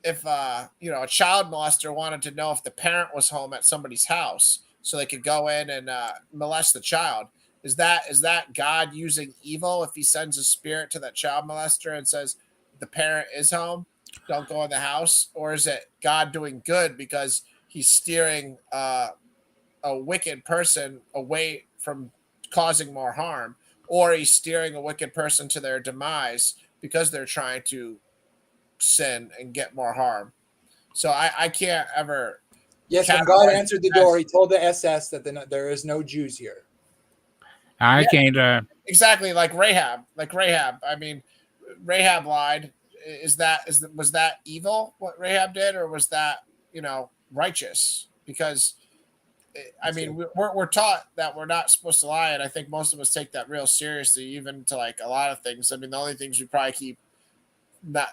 [SPEAKER 1] if a child molester wanted to know if the parent was home at somebody's house so they could go in and molest the child. Is that God using evil if he sends a spirit to that child molester and says the parent is home? Don't go in the house, or is it God doing good because he's steering a wicked person away from causing more harm, or he's steering a wicked person to their demise because they're trying to sin and get more harm? So I can't ever.
[SPEAKER 4] Yes, when God answered the door, he told the SS that there is no Jews here.
[SPEAKER 8] I can't.
[SPEAKER 1] Exactly like Rahab. I mean, Rahab lied. Was that evil what Rahab did, or was that righteous? Because I mean we're taught that we're not supposed to lie, and I think most of us take that real seriously, even to like a lot of things. I mean, the only things we probably keep not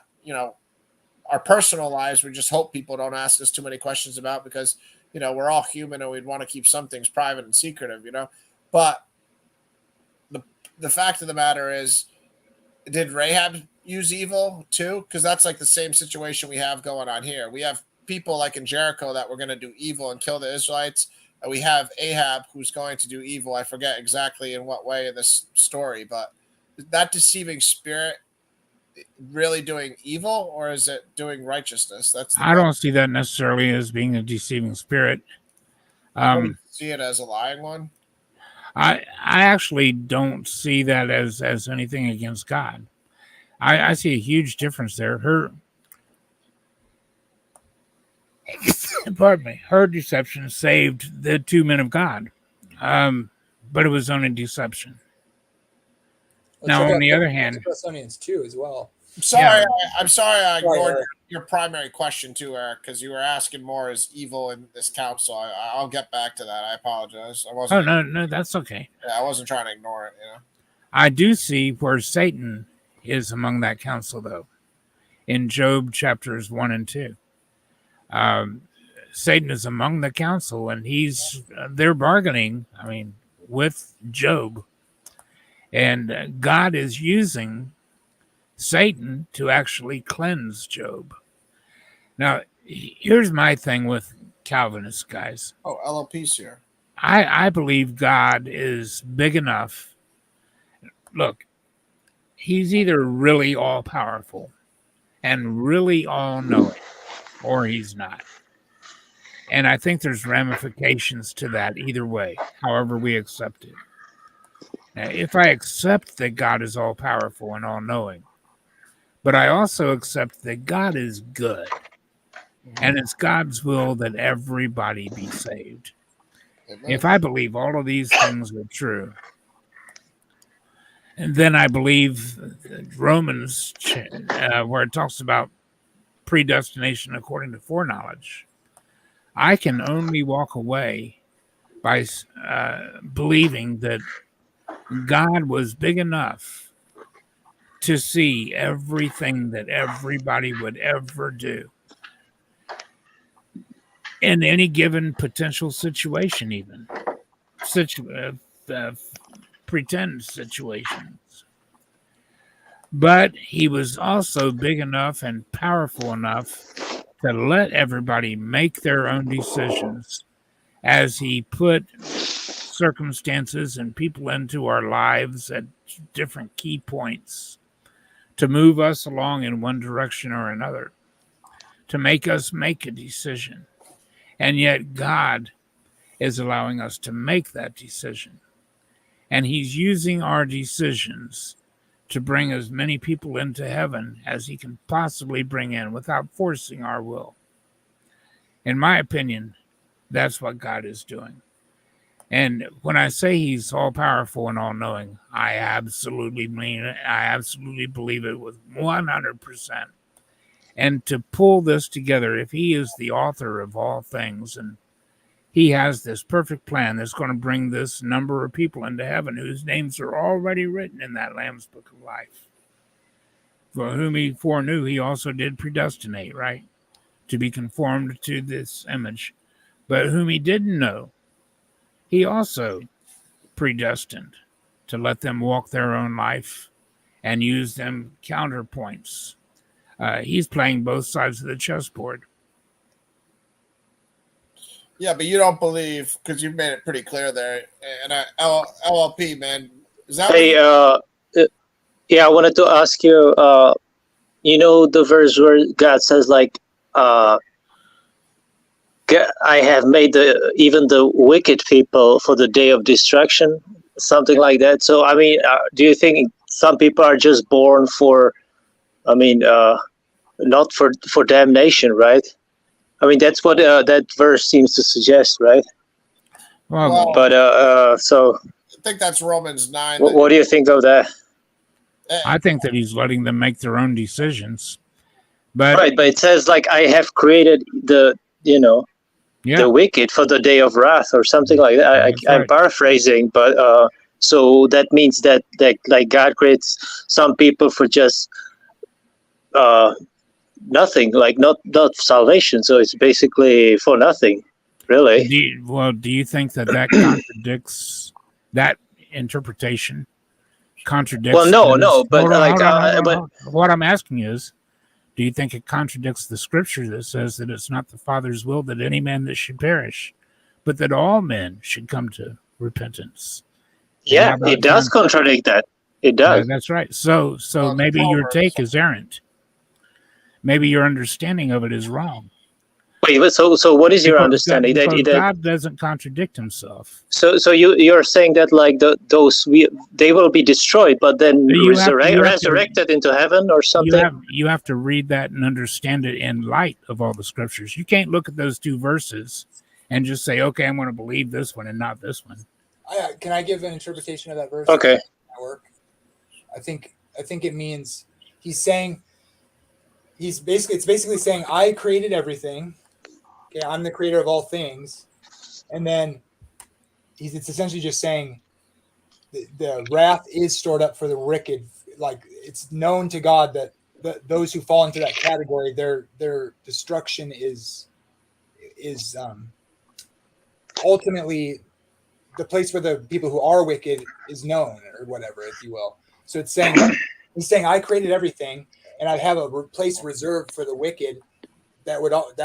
[SPEAKER 1] our personal lives, we just hope people don't ask us too many questions about because we're all human and we'd want to keep some things private and secretive, but the fact of the matter is, did Rahab use evil too? Because that's like the same situation we have going on here. We have people like in Jericho that were going to do evil and kill the Israelites. And we have Ahab who's going to do evil. I forget exactly in what way in this story, but that deceiving spirit really doing evil, or is it doing righteousness?
[SPEAKER 8] I don't see that necessarily as being a deceiving spirit.
[SPEAKER 1] See it as a lying one.
[SPEAKER 8] I actually don't see that as anything against God. I see a huge difference there. Her deception saved the two men of God, but it was only deception. Now, on the other hand,
[SPEAKER 4] Thessalonians 2 as well.
[SPEAKER 1] I'm sorry I ignored your primary question too, Eric, because you were asking more is evil in this council. I'll get back to that. I apologize. I wasn't.
[SPEAKER 8] Oh no, that's okay.
[SPEAKER 1] Yeah, I wasn't trying to ignore it.
[SPEAKER 8] I do see where Satan is among that council, though, in Job chapters 1 and 2. Satan is among the council, and they're bargaining. I mean, with Job, and God is using Satan to actually cleanse Job. Now, here's my thing with Calvinists, guys.
[SPEAKER 1] Oh, LLP's here.
[SPEAKER 8] I believe God is big enough. Look, he's either really all-powerful and really all-knowing, or he's not. And I think there's ramifications to that either way, however we accept it. Now, if I accept that God is all-powerful and all-knowing, but I also accept that God is good, And it's God's will that everybody be saved.
[SPEAKER 1] Amen.
[SPEAKER 8] If I believe all of these things are true, and then I believe Romans, where it talks about predestination according to foreknowledge, I can only walk away by believing that God was big enough to see everything that everybody would ever do in any given potential situation, even pretend situations. But he was also big enough and powerful enough to let everybody make their own decisions as he put circumstances and people into our lives at different key points to move us along in one direction or another, to make us make a decision. And yet God is allowing us to make that decision. And he's using our decisions to bring as many people into heaven as he can possibly bring in without forcing our will. In my opinion, that's what God is doing. And when I say he's all powerful and all knowing, I absolutely mean it. I absolutely believe it with 100%. And to pull this together, if he is the author of all things and he has this perfect plan that's going to bring this number of people into heaven whose names are already written in that Lamb's Book of Life, for whom he foreknew, he also did predestinate, right, to be conformed to this image. But whom he didn't know, he also predestined to let them walk their own life and use them counterpoints. He's playing both sides of the chessboard.
[SPEAKER 1] Yeah, but you don't believe, because you've made it pretty clear there. And LLP, man, is that
[SPEAKER 12] Hey,
[SPEAKER 1] what
[SPEAKER 12] yeah, I wanted to ask you, you know, the verse where God says, like, I have made even the wicked people for the day of destruction, something like that. So, I mean, do you think some people are just born for, I mean, not for damnation, right? I mean, that's what that verse seems to suggest, right?
[SPEAKER 8] Well,
[SPEAKER 12] But so,
[SPEAKER 1] I think that's Romans 9.
[SPEAKER 12] what do you think of that?
[SPEAKER 8] I think that he's letting them make their own decisions. But
[SPEAKER 12] Right, but it says, like, I have created the wicked for the day of wrath or something like that. I'm paraphrasing, but so that means that like God creates some people for just nothing, like not salvation. So it's basically for nothing, really.
[SPEAKER 8] Do you think that contradicts that interpretation? Contradicts?
[SPEAKER 12] Well, no, but
[SPEAKER 8] but what I'm asking is, do you think it contradicts the scripture that says that it's not the Father's will that any man that should perish, but that all men should come to repentance?
[SPEAKER 12] Yeah, it does contradict that. It does.
[SPEAKER 8] That's right. So maybe your take is errant. Maybe your understanding of it is wrong.
[SPEAKER 12] Wait, so what is your understanding?
[SPEAKER 8] Because God doesn't contradict himself.
[SPEAKER 12] So you're saying that, like, they will be destroyed, but then resurrected into heaven or something?
[SPEAKER 8] You have to read that and understand it in light of all the scriptures. You can't look at those two verses and just say, okay, I'm going to believe this one and not this one.
[SPEAKER 4] Can I give an interpretation of that verse?
[SPEAKER 12] Okay.
[SPEAKER 4] I think it means it's basically saying, I created everything. Okay, I'm the creator of all things. And then it's essentially just saying the wrath is stored up for the wicked. Like, it's known to God that those who fall into that category, their destruction is ultimately the place where the people who are wicked is known, or whatever, if you will. So it's saying, I created everything, and I have a place reserved for the wicked that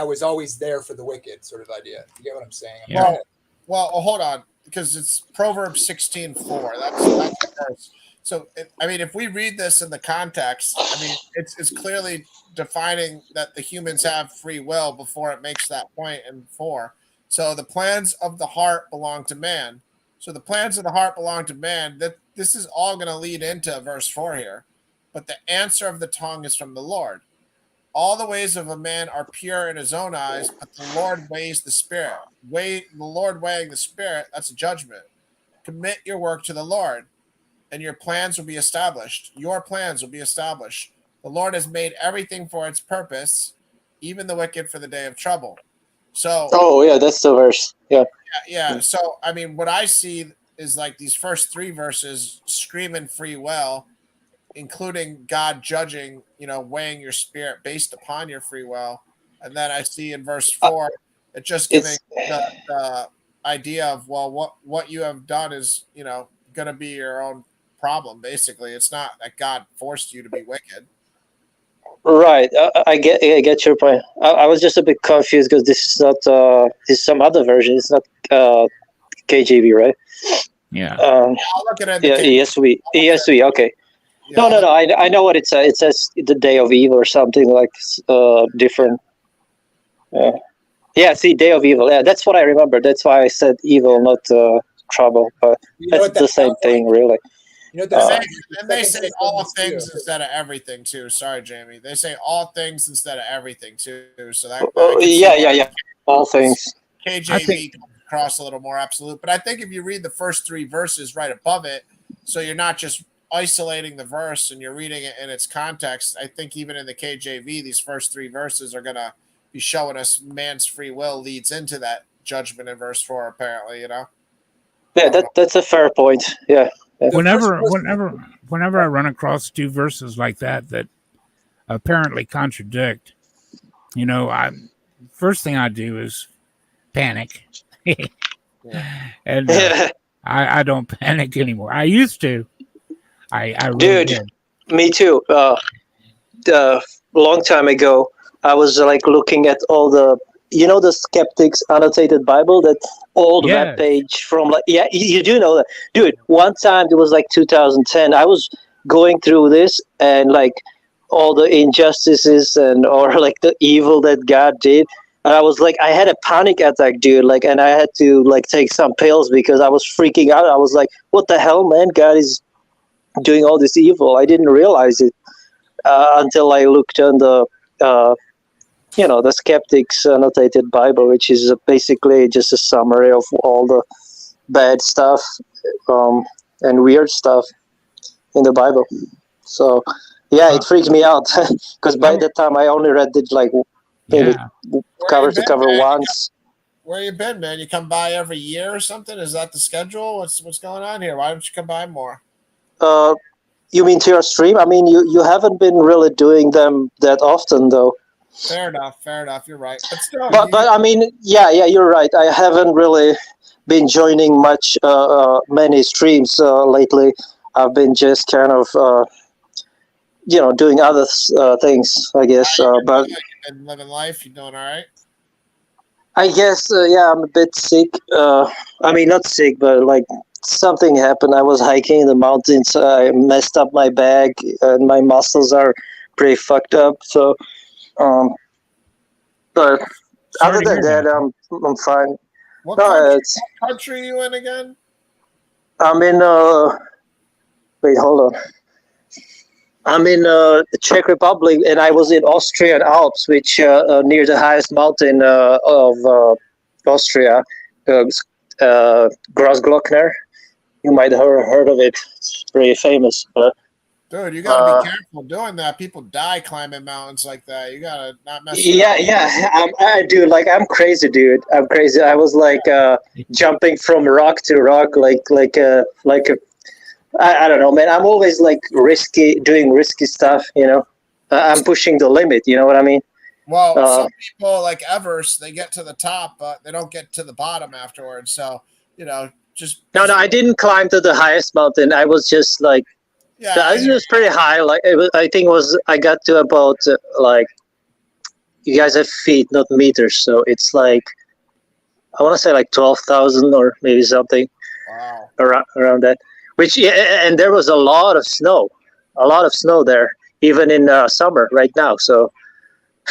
[SPEAKER 4] was always there for the wicked, sort of idea. You get what I'm saying?
[SPEAKER 8] Yeah.
[SPEAKER 1] Well, hold on, because it's Proverbs 16:4. That's the verse. So, if we read this in the context, it's clearly defining that the humans have free will before it makes that point in 4. So the plans of the heart belong to man. So the plans of the heart belong to man. That this is all going to lead into verse 4 here. But the answer of the tongue is from the Lord. All the ways of a man are pure in his own eyes, but the Lord weighs the spirit. The Lord weighing the spirit, that's a judgment. Commit your work to the Lord, and your plans will be established. Your plans will be established. The Lord has made everything for its purpose, even the wicked for the day of trouble. So,
[SPEAKER 12] Oh yeah, that's the verse. Yeah.
[SPEAKER 1] yeah. So, I mean, what I see is like these first 3 verses screaming free will, including God judging, weighing your spirit based upon your free will. And then I see in verse 4, it just giving the idea of, well, what you have done is, going to be your own problem. Basically, it's not that God forced you to be wicked.
[SPEAKER 12] Right. I get your point. I was just a bit confused because this is not this is some other version. It's not KJV, right?
[SPEAKER 8] Yeah.
[SPEAKER 1] I'll look at it.
[SPEAKER 12] Yeah, ESV. Okay. Yeah, no. I know what it says. It says the day of evil or something like different. Yeah. See, day of evil. Yeah, that's what I remember. That's why I said evil, not trouble. But that's the same thing, really.
[SPEAKER 4] You know
[SPEAKER 1] and they say all things instead of everything too. Sorry, Jamie. They say all things instead of everything too. So that
[SPEAKER 12] yeah. All things.
[SPEAKER 1] KJV comes across a little more absolute. But I think if you read the first 3 verses right above it, so you're not just isolating the verse and you're reading it in its context, I think even in the KJV, these first 3 verses are going to be showing us man's free will leads into that judgment in verse 4, apparently, Yeah,
[SPEAKER 12] that's a fair point. Yeah.
[SPEAKER 8] Whenever I run across 2 verses like that apparently contradict, first thing I do is panic. And I don't panic anymore. I used to. I really did.
[SPEAKER 12] Me too. Long time ago, I was like looking at all the Skeptics Annotated Bible, that old web page from you do know that, dude. One time it was like 2010. I was going through this and like all the injustices or like the evil that God did. And I was like, I had a panic attack, dude. Like, and I had to like take some pills because I was freaking out. I was like, what the hell, man? God is doing all this evil. I didn't realize it until I looked on the Skeptics Annotated Bible, which is basically just a summary of all the bad stuff and weird stuff in the Bible. So, yeah, it freaked me out because by that time I only read it like maybe cover to cover once.
[SPEAKER 1] Where you been, man? You come by every year or something? Is that the schedule? What's going on here? Why don't you come by more?
[SPEAKER 12] You mean to your stream? I mean, you haven't been really doing them that often, though.
[SPEAKER 1] Fair enough. You're right. But still,
[SPEAKER 12] but I mean, yeah, you're right. I haven't really been joining many streams lately. I've been just kind of, doing other things, I guess. But
[SPEAKER 1] and living life, you doing all right?
[SPEAKER 12] I guess, I'm a bit sick. I mean, not sick, but like something happened. I was hiking in the mountains. I messed up my back, and my muscles are pretty fucked up. So, but other than that, I'm fine.
[SPEAKER 1] What country are you in again?
[SPEAKER 12] I'm in. Wait, hold on. I'm in the Czech Republic, and I was in Austrian Alps, which near the highest mountain of Austria, Grossglockner. You might have heard of it. It's pretty famous.
[SPEAKER 1] Dude, you gotta be careful doing that. People die climbing mountains like that. You gotta not mess.
[SPEAKER 12] I do. Like, I'm crazy, dude. I'm crazy. I was like jumping from rock to rock, like a. I don't know, man. I'm always like doing risky stuff. I'm pushing the limit. You know what I mean?
[SPEAKER 1] Well, some people like Everest, they get to the top, but they don't get to the bottom afterwards. So just
[SPEAKER 12] no. I didn't climb to the highest mountain. I was just like. Yeah, it was pretty high. Like I think I got to about like, you guys have feet, not meters, so it's like I want to say like 12,000 or maybe something.
[SPEAKER 1] Wow.
[SPEAKER 12] Around that. Which and there was a lot of snow there, even in summer right now. So,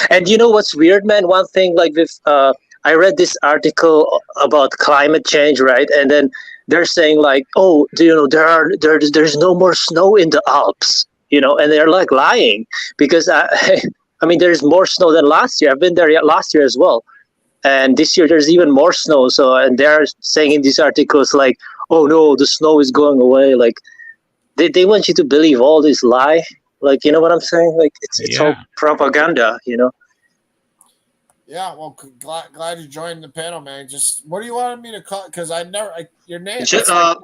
[SPEAKER 12] and you know what's weird, man? One thing like with I read this article about climate change, right? And then they're saying like, oh, there's no more snow in the Alps, and they're like lying because I mean, there's more snow than last year. I've been there last year as well, and this year there's even more snow. So, and they're saying in these articles like, "Oh no, the snow is going away." Like, they want you to believe all this lie. Like, you know what I'm saying? Like, it's all propaganda. You know.
[SPEAKER 1] Yeah, well, glad you joined the panel, man. Just what do you want me to call? Because your name.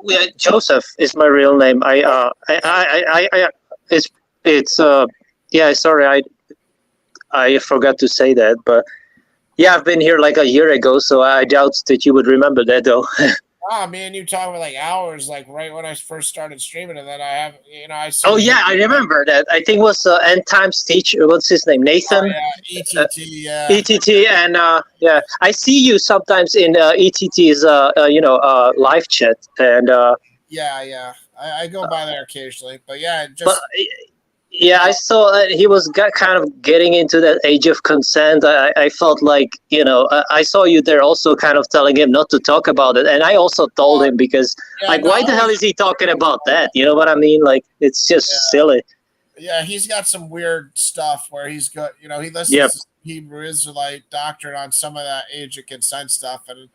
[SPEAKER 12] Yeah, Joseph is my real name. Yeah. Sorry, I forgot to say that, but yeah, I've been here like a year ago, so I doubt that you would remember that though.
[SPEAKER 1] Me and you talked for like hours, like right when I first started streaming, and then I saw.
[SPEAKER 12] Oh yeah, I remember that. I think it was End Times teacher. What's his name? Nathan.
[SPEAKER 1] ETT. Yeah.
[SPEAKER 12] ETT, and yeah, I see you sometimes in ETT's live chat, and
[SPEAKER 1] Yeah. I go by there occasionally, but yeah,
[SPEAKER 12] yeah, I saw he was kind of getting into that age of consent. I felt like, I saw you there also kind of telling him not to talk about it. And I also told him because, why the hell is he talking about that? You know what I mean? Like, it's just silly.
[SPEAKER 1] Yeah, he's got some weird stuff where he's got, he listens to Hebrew Israelite doctrine on some of that age of consent stuff. And,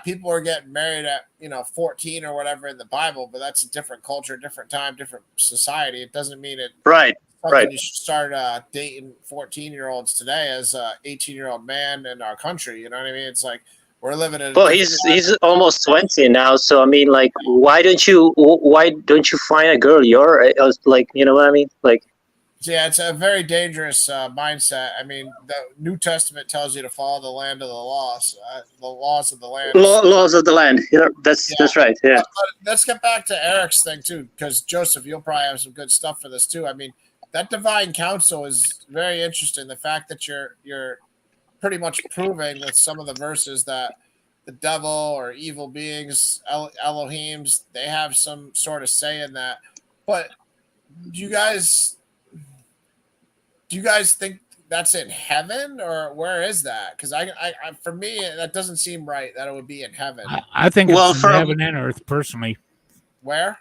[SPEAKER 1] people are getting married at, 14 or whatever in the Bible, but that's a different culture, different time, different society. It doesn't mean it.
[SPEAKER 12] Right.
[SPEAKER 1] You should start dating 14-year-olds today as a 18-year-old man in our country. You know what I mean? It's like we're living in.
[SPEAKER 12] Well, he's almost 20 now, so I mean, like, why don't you find a girl your like, you know what I mean? Like.
[SPEAKER 1] Yeah, it's a very dangerous mindset. I mean, the New Testament tells you to follow the land of the laws of the land.
[SPEAKER 12] Laws of the land. That's right. Yeah.
[SPEAKER 1] But let's get back to Eric's thing too, because Joseph, you'll probably have some good stuff for this too. I mean, that divine counsel is very interesting. The fact that you're pretty much proving with some of the verses that the devil or evil beings, Elohims, they have some sort of say in that. But do you guys think that's in heaven, or where is that? Because I for me, that doesn't seem right that it would be in heaven.
[SPEAKER 8] I think it's in heaven and earth, personally.
[SPEAKER 1] Where?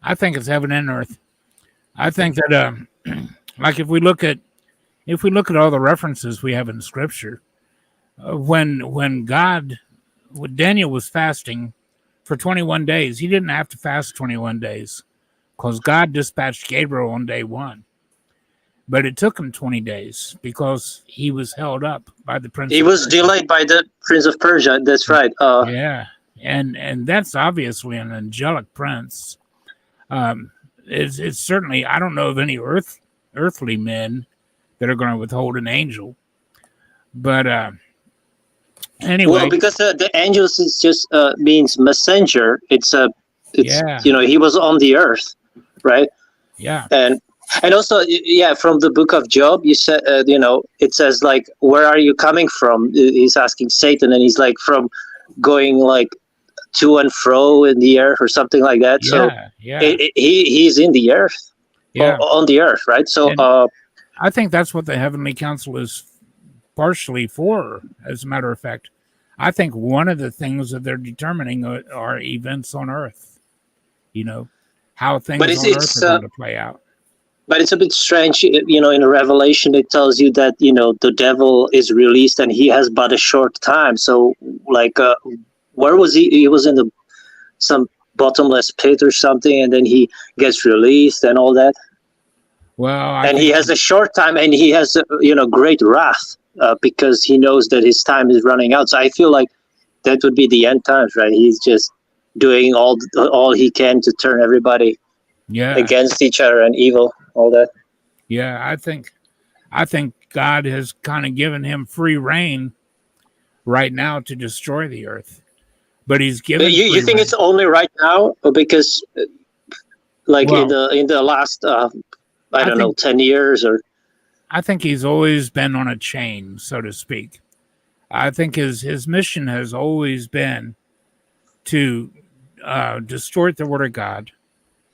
[SPEAKER 8] I think it's heaven and earth. I think that, like if we look at all the references we have in Scripture, when Daniel was fasting for 21 days, he didn't have to fast 21 days because God dispatched Gabriel on day 1. But it took him 20 days because he was held up by the prince.
[SPEAKER 12] He was delayed by the Prince of Persia. That's right.
[SPEAKER 8] Yeah, and that's obviously an angelic prince. It's certainly, I don't know of any earthly men that are going to withhold an angel. But anyway,
[SPEAKER 12] well, because the angels is just means messenger. It's he was on the earth, right?
[SPEAKER 8] Yeah,
[SPEAKER 12] and also, from the book of Job, you said, it says like, where are you coming from? He's asking Satan, and he's like, from going like to and fro in the earth or something like that. He's in the earth, on the earth, right? So
[SPEAKER 8] I think that's what the heavenly council is partially for. As a matter of fact, I think one of the things that they're determining are events on earth. How things on earth are going to play out.
[SPEAKER 12] But it's a bit strange, in Revelation, it tells you that, the devil is released and he has but a short time. So, like, where was he? He was in some bottomless pit or something, and then he gets released and all that.
[SPEAKER 8] Well,
[SPEAKER 12] he has a short time, and he has, great wrath because he knows that his time is running out. So I feel like that would be the end times, right? He's just doing all he can to turn everybody against each other and evil. All that.
[SPEAKER 8] Yeah, I think God has kind of given him free reign right now to destroy the earth. But he's given.
[SPEAKER 12] You think it's only right now, or because, like, in the last I don't know, 10 years or?
[SPEAKER 8] I think he's always been on a chain, so to speak. I think his mission has always been to distort the word of God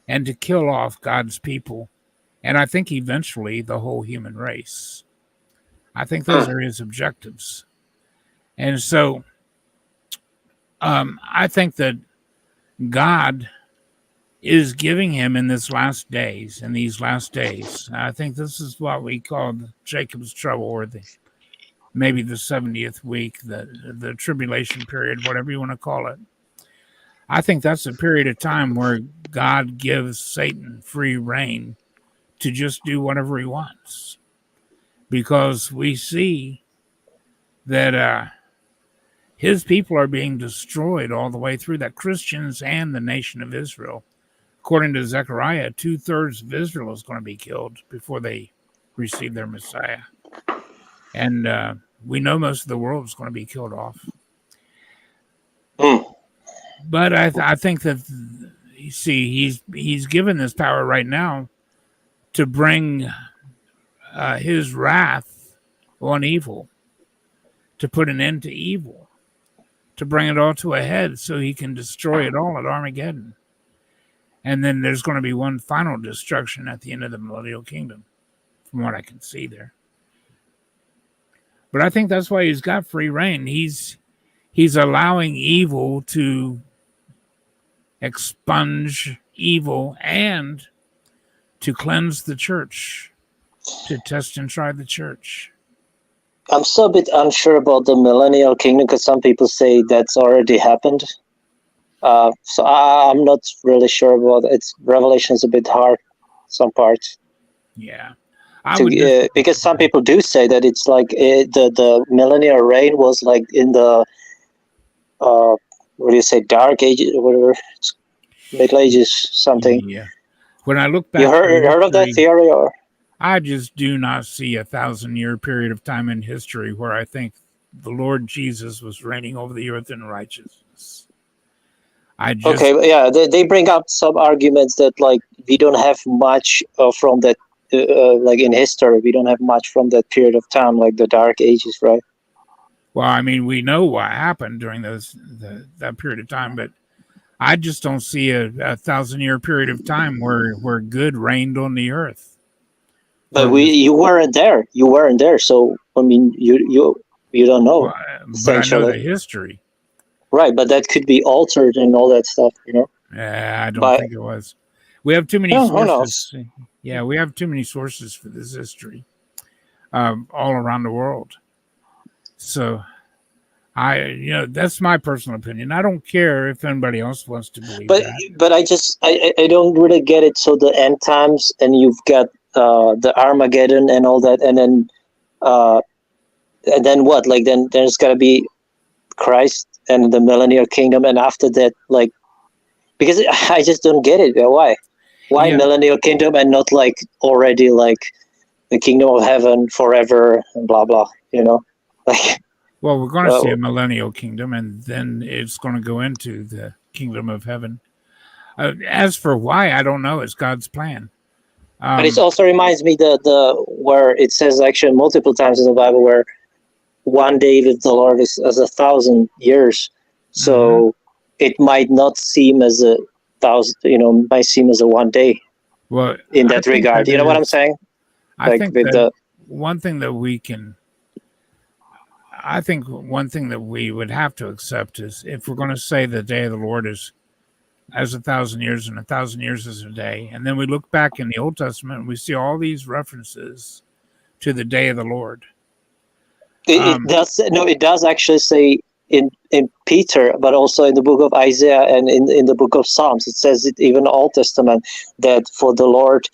[SPEAKER 8] and to kill off God's people. And I think eventually the whole human race. I think those are his objectives. And so I think that God is giving him in these last days. I think this is what we call Jacob's trouble, or maybe the 70th week, the tribulation period, whatever you want to call it. I think that's a period of time where God gives Satan free reign to just do whatever he wants, because we see that his people are being destroyed all the way through, that Christians and the nation of Israel. According to Zechariah, 2/3 of Israel is going to be killed before they receive their Messiah. And we know most of the world is going to be killed off. But I think that, you see, he's given this power right now to bring his wrath on evil, to put an end to evil, to bring it all to a head so he can destroy it all at Armageddon. And then there's going to be one final destruction at the end of the millennial kingdom, from what I can see there. But I think that's why he's got free reign. He's allowing evil to expunge evil and to cleanse the church, to test and try the church.
[SPEAKER 12] I'm still a bit unsure about the millennial kingdom, because some people say that's already happened. So I'm not really sure about it. Revelation is a bit hard, some parts.
[SPEAKER 8] Yeah.
[SPEAKER 12] Because some people do say that it's like the millennial reign was like in the what do you say, dark ages or whatever, Middle Ages, something.
[SPEAKER 8] Yeah. When I look back,
[SPEAKER 12] you heard of that theory, or?
[SPEAKER 8] I just do not see 1,000-year period of time in history where I think the Lord Jesus was reigning over the earth in righteousness.
[SPEAKER 12] Okay, yeah, they bring up some arguments that like we don't have much from that, like in history, we don't have much from that period of time, like the Dark Ages, right?
[SPEAKER 8] Well, I mean, we know what happened during that period of time, but I just don't see a 1,000-year period of time where good reigned on the earth.
[SPEAKER 12] But you weren't there. You weren't there, so I mean, you don't know.
[SPEAKER 8] Well, but I know the history.
[SPEAKER 12] Right, but that could be altered and all that stuff, you know.
[SPEAKER 8] I don't think it was. We have too many sources. Yeah, we have too many sources for this history, all around the world. So, that's my personal opinion. I don't care if anybody else wants to believe that.
[SPEAKER 12] But I don't really get it. So the end times, and you've got the Armageddon and all that, and then what? Like then there's got to be Christ and the millennial kingdom, and after that, like, because I just don't get it. Why millennial kingdom and not like already like the kingdom of heaven forever and blah blah, you know? Like,
[SPEAKER 8] well, we're going to see a millennial kingdom, and then it's going to go into the kingdom of heaven. As for why, I don't know. It's God's plan.
[SPEAKER 12] But it also reminds me the where it says actually multiple times in the Bible where one day with the Lord is as 1,000 years. So it might not seem as 1,000, might seem as a one day.
[SPEAKER 8] Well,
[SPEAKER 12] in that regard, you know what I'm saying?
[SPEAKER 8] I think that one thing that we would have to accept is, if we're going to say the day of the Lord is as 1,000 years and 1,000 years is a day, and then we look back in the Old Testament and we see all these references to the day of the Lord.
[SPEAKER 12] It does actually say in Peter, but also in the book of Isaiah and in the book of Psalms. It says it even in the Old Testament that for the Lord,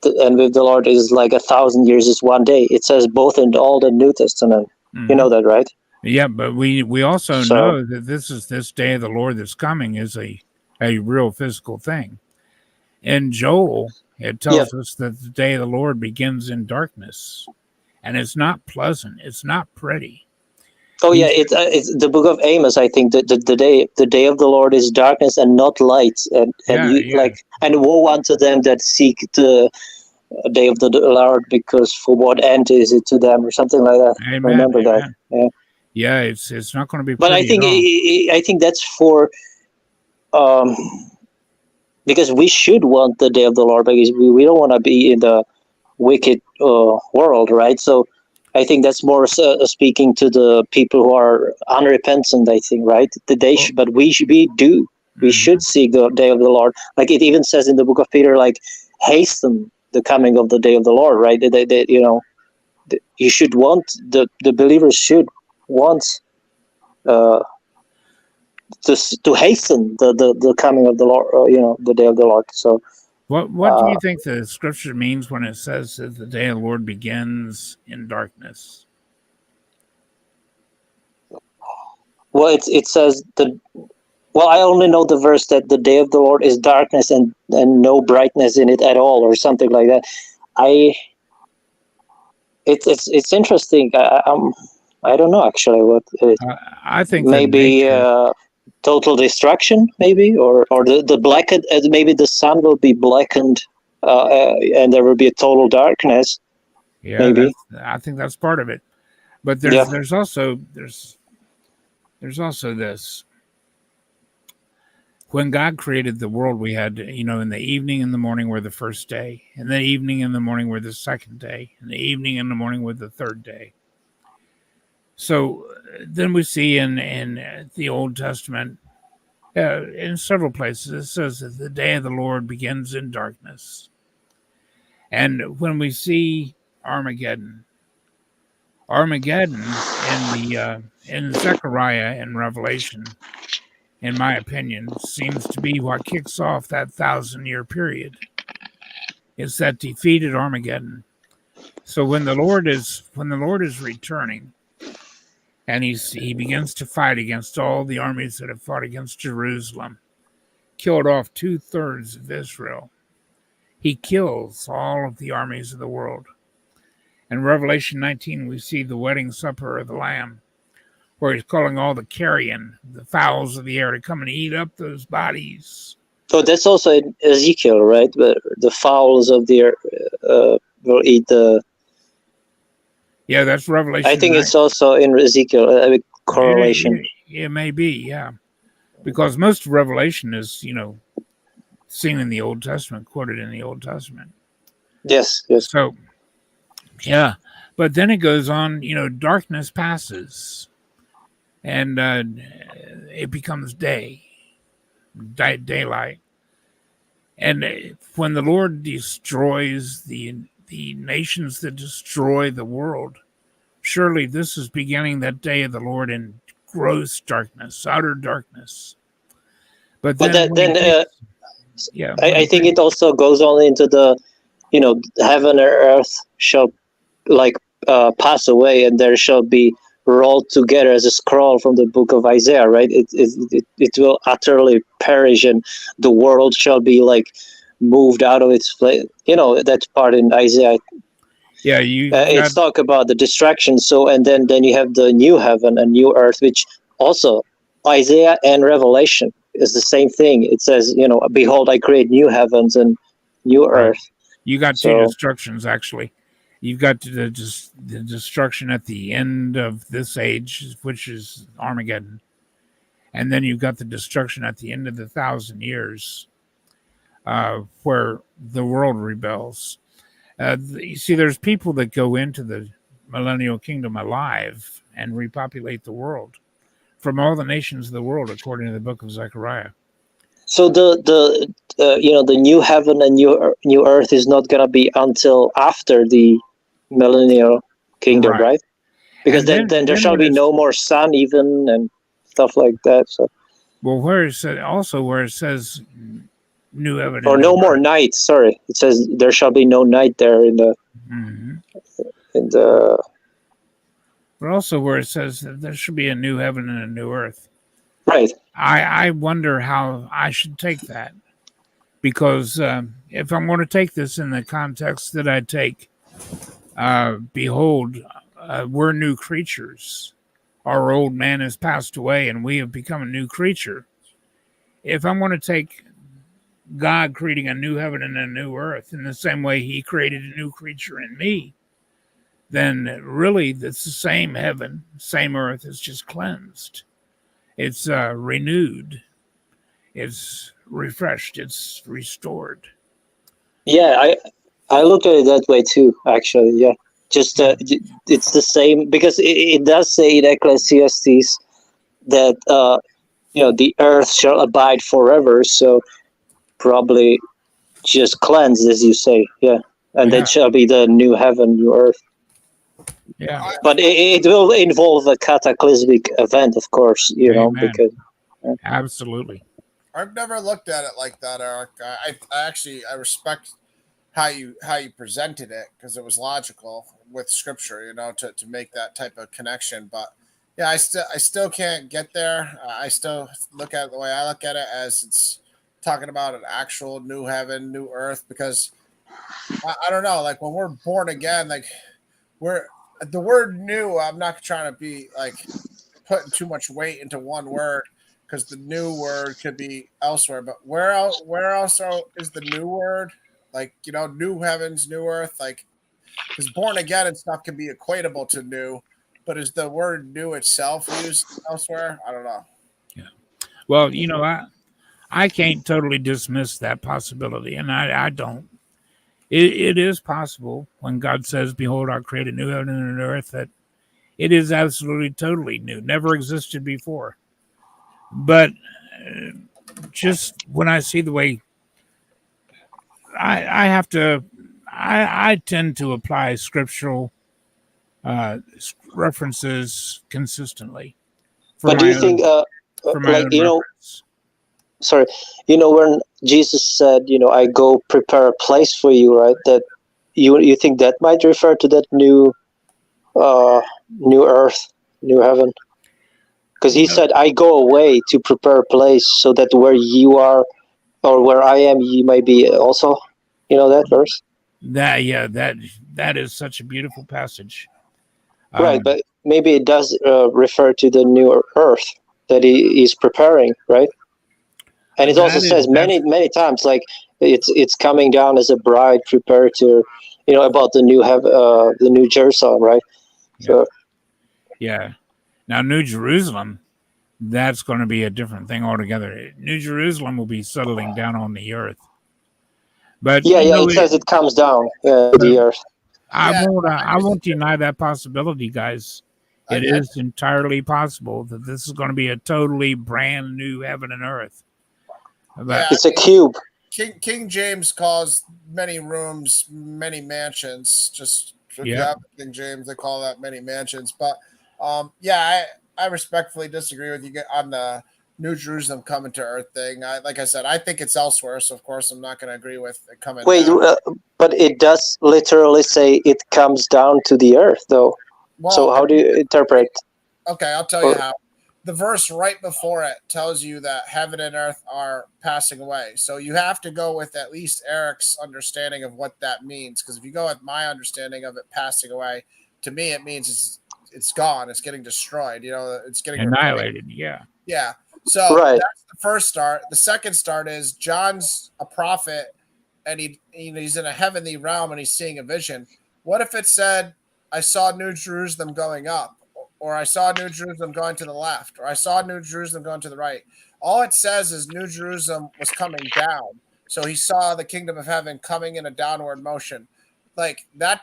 [SPEAKER 12] and with the Lord is like 1,000 years is one day. It says both in Old and New Testament. You know that, right?
[SPEAKER 8] Yeah, but we also know that this day of the Lord that's coming is a real physical thing. In Joel, it tells us that the day of the Lord begins in darkness, and it's not pleasant. It's not pretty.
[SPEAKER 12] Oh yeah, it's the book of Amos. I think that the day of the Lord is darkness and not light, and woe unto them that seek the day of the Lord, because for what end is it to them, or something like that.
[SPEAKER 8] Amen,
[SPEAKER 12] remember that.
[SPEAKER 8] Yeah, it's not going to be.
[SPEAKER 12] But I think that's for because we should want the day of the Lord, because we don't want to be in the wicked world, right? So I think that's more speaking to the people who are unrepentant, I think, right? But we do. We should seek the day of the Lord. Like it even says in the book of Peter, like hasten the coming of the day of the Lord, right? You should want, the believers should want to hasten the coming of the Lord, the day of the Lord. So
[SPEAKER 8] What do you think the scripture means when it says that the day of the Lord begins in darkness?
[SPEAKER 12] well, it says I only know the verse that the day of the Lord is darkness and no brightness in it at all, or something like that. It's interesting. I don't know actually what
[SPEAKER 8] I think
[SPEAKER 12] maybe total destruction, maybe, or the blackened. Maybe the sun will be blackened, and there will be a total darkness.
[SPEAKER 8] Yeah,
[SPEAKER 12] maybe.
[SPEAKER 8] I think that's part of it. But there's also this. When God created the world, we had, in the evening and the morning were the first day, and the evening and the morning were the second day, and the evening and the morning were the third day. So then we see in the Old Testament, in several places, it says that the day of the Lord begins in darkness. And when we see Armageddon in Zechariah and Revelation, in my opinion, seems to be what kicks off that 1,000-year period. It's that defeated Armageddon. So when the Lord is returning, and he begins to fight against all the armies that have fought against Jerusalem, killed off 2/3 of Israel. He kills all of the armies of the world. In Revelation 19, we see the wedding supper of the Lamb, where he's calling all the carrion, the fowls of the air, to come and eat up those bodies.
[SPEAKER 12] So that's also in Ezekiel, right? The fowls of the air will eat the.
[SPEAKER 8] Yeah, that's Revelation.
[SPEAKER 12] I think it's also in Ezekiel, a correlation.
[SPEAKER 8] It may be, yeah. Because most of Revelation is, seen in the Old Testament, quoted in the Old Testament.
[SPEAKER 12] Yes.
[SPEAKER 8] So, yeah. But then it goes on, darkness passes. And it becomes daylight. And when the Lord destroys the nations that destroy the world, surely this is beginning that day of the Lord in gross darkness, outer darkness. But then
[SPEAKER 12] I think it also goes on into the, heaven and earth shall pass away, and there shall be rolled together as a scroll from the book of Isaiah, right? It will utterly perish, and the world shall be moved out of its place. That part in Isaiah.
[SPEAKER 8] Yeah,
[SPEAKER 12] it's talk about the distraction. So, and then you have the new heaven and new earth, which also Isaiah and Revelation is the same thing. It says, behold, I create new heavens and new earth.
[SPEAKER 8] You got two destructions, actually. You've got the destruction at the end of this age, which is Armageddon. And then you've got the destruction at the end of the 1,000 years, where the world rebels. You see, there's people that go into the millennial kingdom alive and repopulate the world from all the nations of the world, according to the book of Zechariah.
[SPEAKER 12] So the new heaven and new earth is not going to be until after the millennial kingdom, right? Because then there shall be no more sun even and stuff like that. So,
[SPEAKER 8] well, where it says new heaven
[SPEAKER 12] or no more night. Sorry, it says there shall be no night there in the.
[SPEAKER 8] But also where it says that there should be a new heaven and a new earth.
[SPEAKER 12] Right.
[SPEAKER 8] I wonder how I should take that, because if I'm going to take this in the context that I take, behold, we're new creatures. Our old man has passed away and we have become a new creature. If I'm going to take God creating a new heaven and a new earth in the same way he created a new creature in me, then really it's the same heaven, same earth, it's just cleansed. It's renewed. It's refreshed. It's restored.
[SPEAKER 12] Yeah, I look at it that way too, actually. Yeah, just it's the same, because it does say in Ecclesiastes that the earth shall abide forever. So probably just cleansed, as you say. Yeah. And
[SPEAKER 8] Yeah.
[SPEAKER 12] that shall be the new heaven, new earth.
[SPEAKER 8] Yeah.
[SPEAKER 12] But it will involve a cataclysmic event, of course,
[SPEAKER 8] Amen.
[SPEAKER 12] because
[SPEAKER 8] Absolutely.
[SPEAKER 1] I've never looked at it like that, Eric. I respect how you presented it because it was logical with scripture, to make that type of connection. But yeah, I still can't get there. I still look at it the way I look at it, as it's talking about an actual new heaven, new earth. Because I don't know, like when we're born again, like we're the word new. I'm not trying to be like putting too much weight into one word, because the new word could be elsewhere. But where else is the new word? Like, new heavens, new earth. Like, because born again and stuff can be equatable to new, but is the word new itself used elsewhere? I don't know.
[SPEAKER 8] Yeah. Well, I can't totally dismiss that possibility, and I don't. It is possible when God says, "Behold, I create a new heaven and an earth," that it is absolutely totally new, never existed before. But just when I see the way I have to, I tend to apply scriptural references consistently.
[SPEAKER 12] But do you think, sorry, when Jesus said, I go prepare a place for you, right? That you think that might refer to that new earth, new heaven? Because he said, I go away to prepare a place so that where you are or where I am, you may be also. That verse?
[SPEAKER 8] That is such a beautiful passage.
[SPEAKER 12] Right, but maybe it does refer to the new earth that he is preparing, right? And it also says many times, like it's coming down as a bride prepared to, about the new Jerusalem, right? So
[SPEAKER 8] yeah. Now, New Jerusalem, that's going to be a different thing altogether. New Jerusalem will be settling down on the earth. But
[SPEAKER 12] it says it comes down the earth.
[SPEAKER 8] I won't deny that possibility, guys. It is entirely possible that this is going to be a totally brand new heaven and earth.
[SPEAKER 12] It's a cube.
[SPEAKER 1] King James calls many rooms many mansions. Just King James, they call that many mansions. But I respectfully disagree with you on the New Jerusalem coming to earth thing. Like I said, I think it's elsewhere. So of course I'm not going to agree with it coming.
[SPEAKER 12] Wait, but it does literally say it comes down to the earth, though. Well, so how do you interpret?
[SPEAKER 1] Okay, I'll tell you how. The verse right before it tells you that heaven and earth are passing away. So you have to go with at least Eric's understanding of what that means. Because if you go with my understanding of it passing away, to me it means it's gone. It's getting destroyed. It's getting
[SPEAKER 8] annihilated.
[SPEAKER 1] Yeah. Yeah. So that's the first start. The second start is John's a prophet, and he's in a heavenly realm and he's seeing a vision. What if it said, I saw New Jerusalem going up, or I saw New Jerusalem going to the left, or I saw New Jerusalem going to the right? All it says is New Jerusalem was coming down. So he saw the kingdom of heaven coming in a downward motion. Like that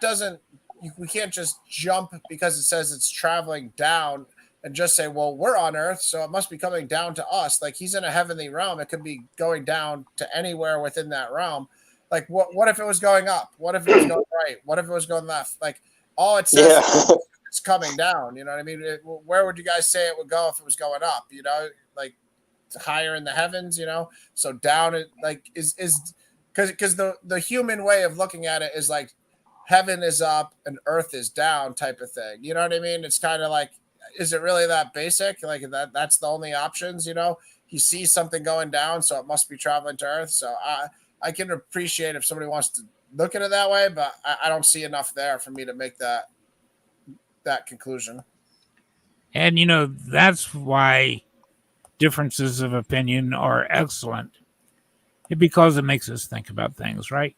[SPEAKER 1] we can't just jump because it says it's traveling down and just say, well, we're on earth, so it must be coming down to us. Like he's in a heavenly realm. It could be going down to anywhere within that realm. Like what if it was going up? What if it was going right? What if it was going left? Like all it says is it's coming down. You know what I mean? Where would you guys say it would go if it was going up? Like higher in the heavens, So down it like is because the human way of looking at it is like heaven is up and earth is down type of thing. You know what I mean? It's kind of like, is it really that basic? Like that's the only options, You see something going down, so it must be traveling to earth. So I can appreciate if somebody wants to look at it that way, but I don't see enough there for me to make that conclusion.
[SPEAKER 8] And that's why differences of opinion are excellent, because it makes us think about things, right?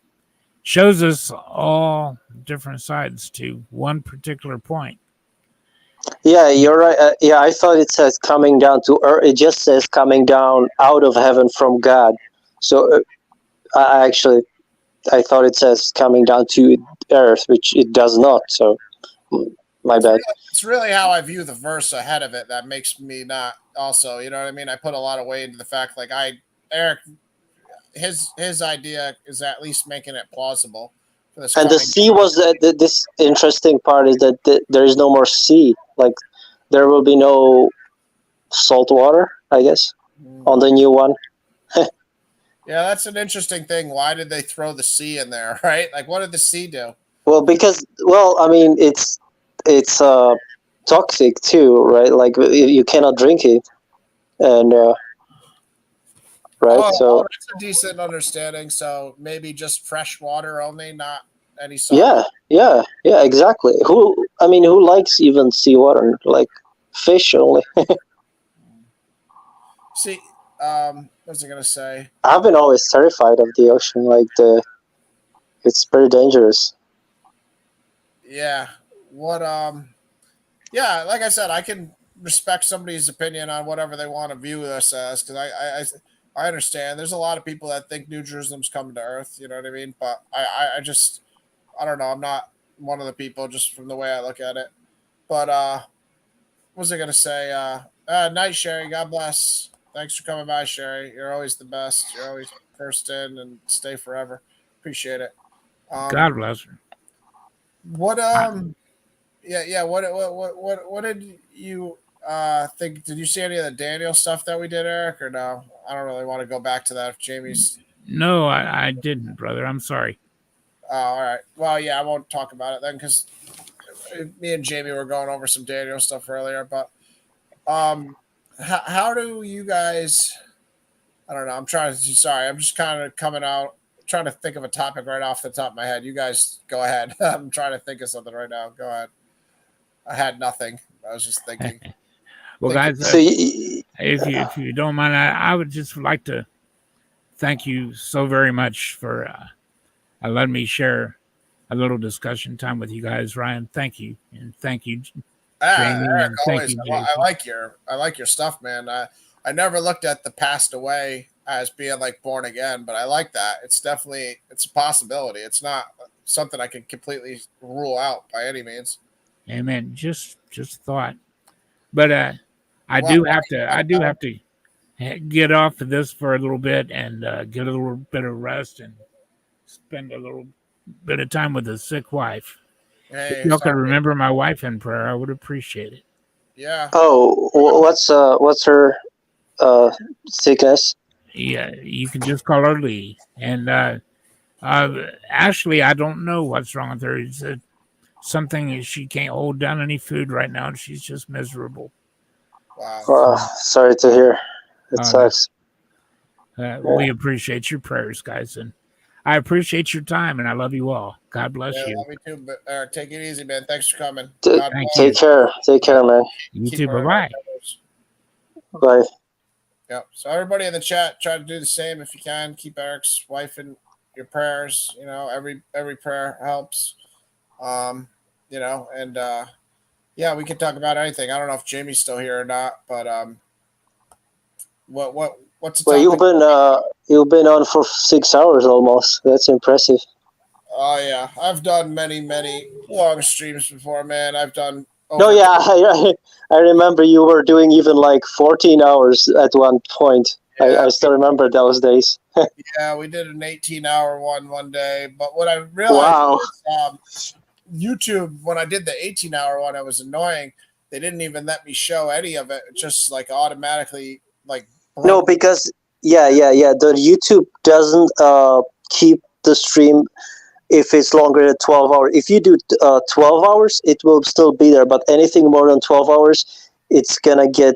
[SPEAKER 8] Shows us all different sides to one particular point.
[SPEAKER 12] Yeah, you're right. I thought it says coming down to earth. It just says coming down out of heaven from God. So I thought it says coming down to earth, which it does not. So my bad.
[SPEAKER 1] It's really how I view the verse ahead of it that makes me not also. You know what I mean? I put a lot of weight into the fact, like Eric, his idea is at least making it plausible for this.
[SPEAKER 12] And the sea was this interesting part is that there is no more sea. Like there will be no salt water, I guess, on the new one.
[SPEAKER 1] Yeah, that's an interesting thing. Why did they throw the sea in there, right? Like, what did the sea do?
[SPEAKER 12] Well, because I mean, it's toxic too, right? Like you cannot drink it, and right. So
[SPEAKER 1] that's a decent understanding. So maybe just fresh water only, not any salt.
[SPEAKER 12] yeah, exactly. Who likes even seawater? Like fish only.
[SPEAKER 1] See, what was I gonna say?
[SPEAKER 12] I've been always terrified of the ocean. Like it's very dangerous.
[SPEAKER 1] Yeah. What? Yeah. Like I said, I can respect somebody's opinion on whatever they want to view this as, because I understand. There's a lot of people that think New Jerusalem's coming to Earth. You know what I mean? But I just I don't know. I'm not one of the people just from the way I look at it. But what was I gonna say? Night, Sherry. God bless. Thanks for coming by, Sherry. You're always the best. You're always first in and stay forever. Appreciate it.
[SPEAKER 8] God bless her.
[SPEAKER 1] What yeah. What did you think? Did you see any of the Daniel stuff that we did, Eric, or no? I don't really want to go back to that if Jamie's.
[SPEAKER 8] No, I didn't, brother. I'm sorry.
[SPEAKER 1] Oh, all right. Well, yeah, I won't talk about it then, because me and Jamie were going over some Daniel stuff earlier. But how do you guys? I don't know. I'm just kind of coming out, trying to think of a topic right off the top of my head. You guys go ahead. I'm trying to think of something right now. Go ahead. I had nothing. I was just thinking.
[SPEAKER 8] Well, guys, if you don't mind, I would just like to thank you so very much for letting me share a little discussion time with you guys, Ryan. Thank you, and thank you, Jamie.
[SPEAKER 1] Eric,
[SPEAKER 8] thank
[SPEAKER 1] always.
[SPEAKER 8] you,
[SPEAKER 1] I like your stuff, man. I never looked at the passed away as being like born again, but I like that. It's a possibility. It's not something I can completely rule out by any means.
[SPEAKER 8] Amen. Just thought, but I do have to get off of this for a little bit and get a little bit of rest and spend a little bit of time with a sick wife.
[SPEAKER 1] Hey,
[SPEAKER 8] if y'all could remember my wife in prayer, I would appreciate it.
[SPEAKER 1] Yeah.
[SPEAKER 12] Oh, what's her sickness?
[SPEAKER 8] Yeah, you can just call her Lee. And actually, I don't know what's wrong with her. It's something she can't hold down any food right now, and she's just miserable.
[SPEAKER 1] Wow.
[SPEAKER 12] Sorry to hear. It sucks.
[SPEAKER 8] We appreciate your prayers, guys, and I appreciate your time, and I love you all. God bless you.
[SPEAKER 1] Love me too, but take it easy, man. Thanks for coming.
[SPEAKER 12] Take care. Take care, man.
[SPEAKER 8] You too. Bye-bye.
[SPEAKER 12] Bye.
[SPEAKER 1] Yep. So everybody in the chat, try to do the same if you can. Keep Eric's wife in your prayers. You know, every prayer helps. You know, and yeah, we can talk about anything. I don't know if Jamie's still here or not, but what's the
[SPEAKER 12] topic? You've been on for 6 hours almost. That's impressive.
[SPEAKER 1] Oh yeah, I've done many long streams before, man. I've done.
[SPEAKER 12] I remember you were doing even like 14 hours at one point. Yeah. I still remember those days.
[SPEAKER 1] Yeah, we did an 18-hour one day. But what I realized was, YouTube, when I did the 18-hour one, it was annoying. They didn't even let me show any of it. It just like automatically like.
[SPEAKER 12] No, because the YouTube doesn't keep the stream if it's longer than 12 hours. If you do 12 hours, it will still be there. But anything more than 12 hours, it's going to get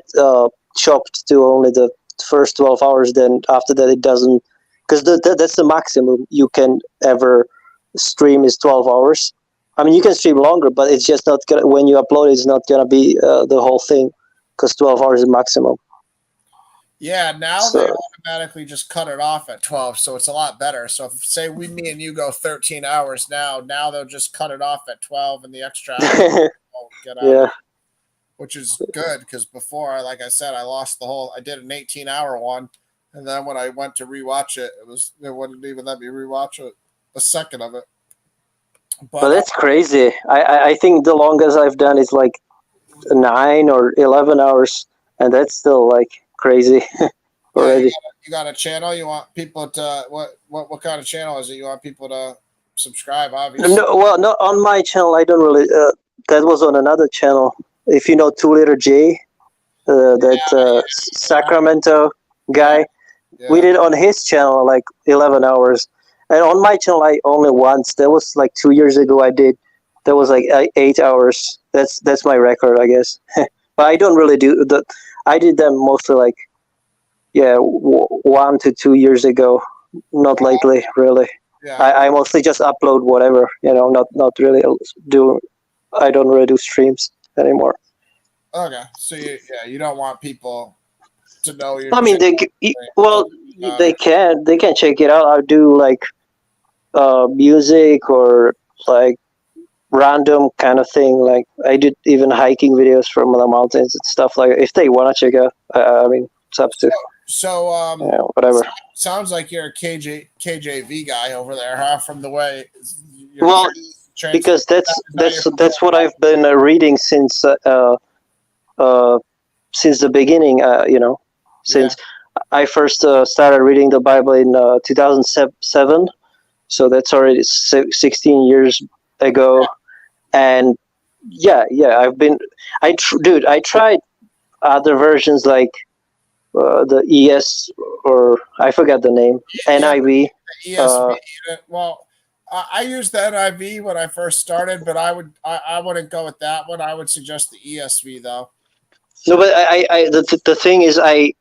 [SPEAKER 12] chopped to only the first 12 hours. Then after that, it doesn't. Because that's the maximum you can ever stream is 12 hours. I mean, you can stream longer, but it's just not going to, when you upload it, it's not going to be the whole thing. Because 12 hours is maximum.
[SPEAKER 1] Yeah, now they automatically just cut it off at 12, so it's a lot better. So if, say me and you go 13 hours now they'll just cut it off at 12 and the extra hour won't get out.
[SPEAKER 12] Yeah.
[SPEAKER 1] Which is good, because before, like I said, I did an 18-hour one, and then when I went to rewatch it, it wouldn't even let me rewatch a second of it.
[SPEAKER 12] But that's crazy. I think the longest I've done is like 9 or 11 hours. and that's still like crazy already.
[SPEAKER 1] You got a channel. You want people to what kind of channel is it? You want people to subscribe? Obviously.
[SPEAKER 12] No, well, not on my channel. I don't really. That was on another channel. If you know 2Liter J, Sacramento guy, we did on his channel like 11 hours, and on my channel I only once. That was like 2 years ago. I did. That was like 8 hours. That's my record, I guess. But I don't really do that. I did them mostly like 1 to 2 years ago. Not lately, really.
[SPEAKER 1] Yeah.
[SPEAKER 12] I mostly just upload whatever, not really do. I don't really do streams anymore.
[SPEAKER 1] Okay, so you don't want people to know your.
[SPEAKER 12] I mean, they can check it out. I do like music or like random kind of thing. Like I did even hiking videos from the mountains and stuff like. If they want to check out, I mean, it's up to.
[SPEAKER 1] So
[SPEAKER 12] whatever.
[SPEAKER 1] Sounds like you're a KJV guy over there, huh? From the way.
[SPEAKER 12] Well, because that's what I've been reading since the beginning. Since I first started reading the Bible in 2007, so that's already 16 years ago, and I tried other versions like. The ES or I forgot the name, NIV.
[SPEAKER 1] ESV. Well, I used the NIV when I first started, but I wouldn't go with that one. I would suggest the ESV though.
[SPEAKER 12] No, but the thing is I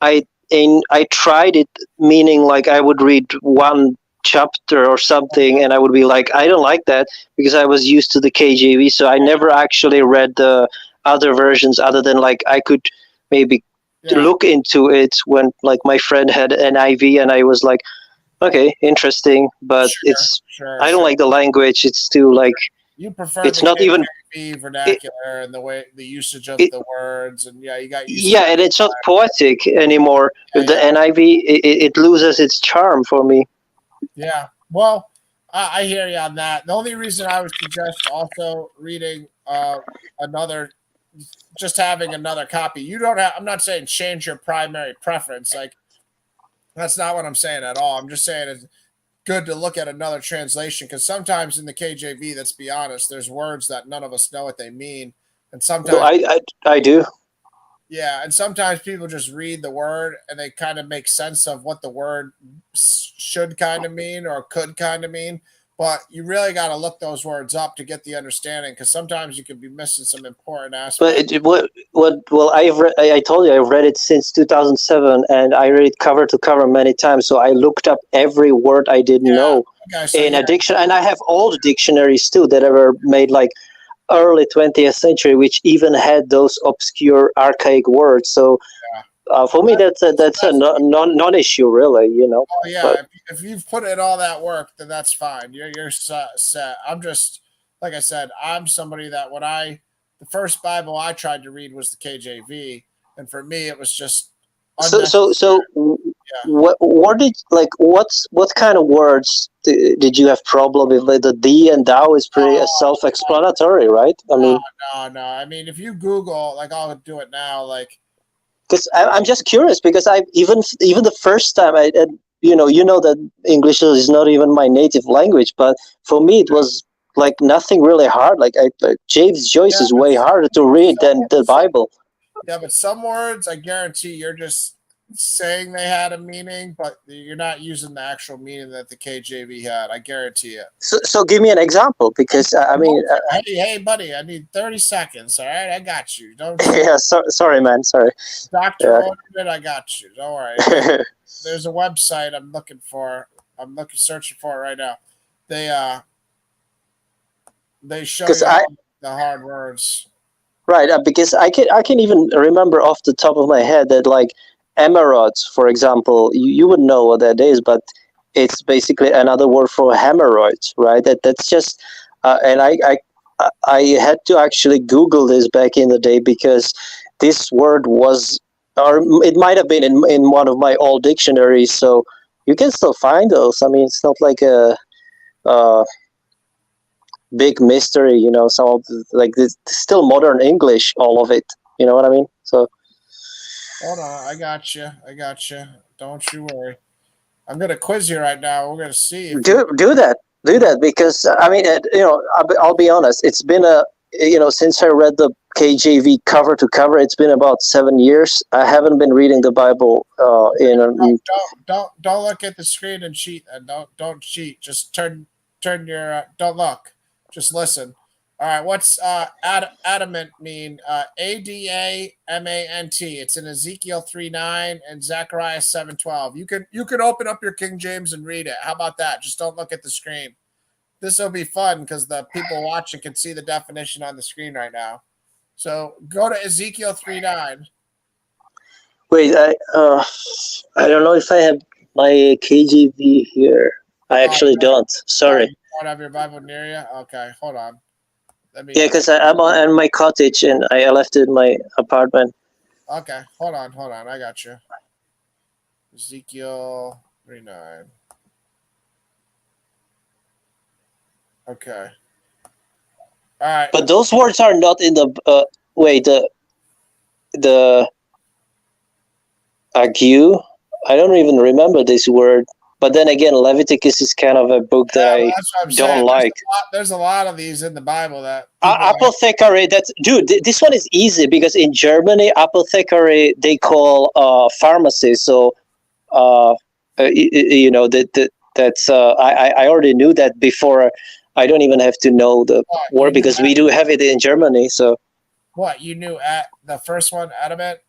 [SPEAKER 12] tried it, meaning like I would read one chapter or something, and I would be like, I don't like that because I was used to the KJV, so I never actually read the other versions other than like I could maybe. Look into it when like my friend had NIV and I was like, okay, interesting, but I don't like the language. It's too like
[SPEAKER 1] you prefer
[SPEAKER 12] it's not even
[SPEAKER 1] vernacular and the usage of the words and you got
[SPEAKER 12] and it's not poetic anymore. With the NIV, it loses its charm for me.
[SPEAKER 1] Yeah, well, I hear you on that. The only reason I would suggest also reading just having another copy. You don't have. I'm not saying change your primary preference. Like that's not what I'm saying at all. I'm just saying it's good to look at another translation because sometimes in the KJV, let's be honest, there's words that none of us know what they mean, and sometimes
[SPEAKER 12] I do.
[SPEAKER 1] Yeah, and sometimes people just read the word and they kind of make sense of what the word should kind of mean or could kind of mean. But you really got to look those words up to get the understanding because sometimes you could be missing some important aspects.
[SPEAKER 12] But I told you I've read it since 2007 and I read it cover to cover many times. So I looked up every word I didn't know in a dictionary, and I have old dictionaries too that were made like early 20th century, which even had those obscure archaic words. So. For me, that's a non-issue, really.
[SPEAKER 1] Oh yeah, but if you've put in all that work, then that's fine. You're set. I'm just like I said. I'm somebody that the first Bible I tried to read was the KJV, and for me, it was just.
[SPEAKER 12] What kind of words did you have problem with? Like the thee and thou is pretty self-explanatory, right? I mean,
[SPEAKER 1] no. I mean, if you Google, like I'll do it now, like.
[SPEAKER 12] Because I'm just curious because I even the first time you know that English is not even my native language, but for me it was like nothing really hard. Like James Joyce is way harder to read than the Bible.
[SPEAKER 1] Yeah, but some words I guarantee you're just saying they had a meaning, but you're not using the actual meaning that the KJV had. I guarantee it.
[SPEAKER 12] So give me an example because I mean.
[SPEAKER 1] Hey, buddy, I need 30 seconds. All right, I got you. Don't.
[SPEAKER 12] Yeah, sorry, man. Sorry.
[SPEAKER 1] Doctor ordered it. I got you. Don't worry. There's a website I'm looking for. Searching for it right now. They show you the hard words.
[SPEAKER 12] Right, because I can even remember off the top of my head that like. Emerods, for example, you would know what that is, but it's basically another word for hemorrhoids, right? That's just, and I had to actually Google this back in the day because this word was, or it might have been in one of my old dictionaries, so you can still find those. I mean, it's not like a big mystery, some of like this still modern English, all of it. You know what I mean? So.
[SPEAKER 1] Hold on, I got you. Don't you worry. I'm gonna quiz you right now. We're gonna see if you.
[SPEAKER 12] Do that because I mean, I'll be honest. It's been since I read the KJV cover to cover, it's been about 7 years. I haven't been reading the Bible
[SPEAKER 1] Don't look at the screen and cheat. And don't cheat. Just turn your. Don't look. Just listen. All right. What's adamant mean? ADAMANT. It's in Ezekiel 3:9 and Zechariah 7:12. You can open up your King James and read it. How about that? Just don't look at the screen. This will be fun because the people watching can see the definition on the screen right now. So go to Ezekiel 3:9.
[SPEAKER 12] Wait, I don't know if I have my KJV here. I actually don't. Sorry.
[SPEAKER 1] You don't have your Bible near you? Okay, hold on.
[SPEAKER 12] Yeah, because I'm in my cottage and I left it in my apartment.
[SPEAKER 1] Okay, hold on. I got you. Ezekiel 3:9. Okay. All right.
[SPEAKER 12] But those words are not in the the ague. I don't even remember this word. But then again, Leviticus is kind of a book that I don't like.
[SPEAKER 1] There's a lot of these in the Bible that
[SPEAKER 12] apothecary. This one is easy because in Germany, apothecary they call pharmacy. So that's I already knew that before. I don't even have to know the word because we do have it in Germany. So
[SPEAKER 1] what you knew at the first one, adamant.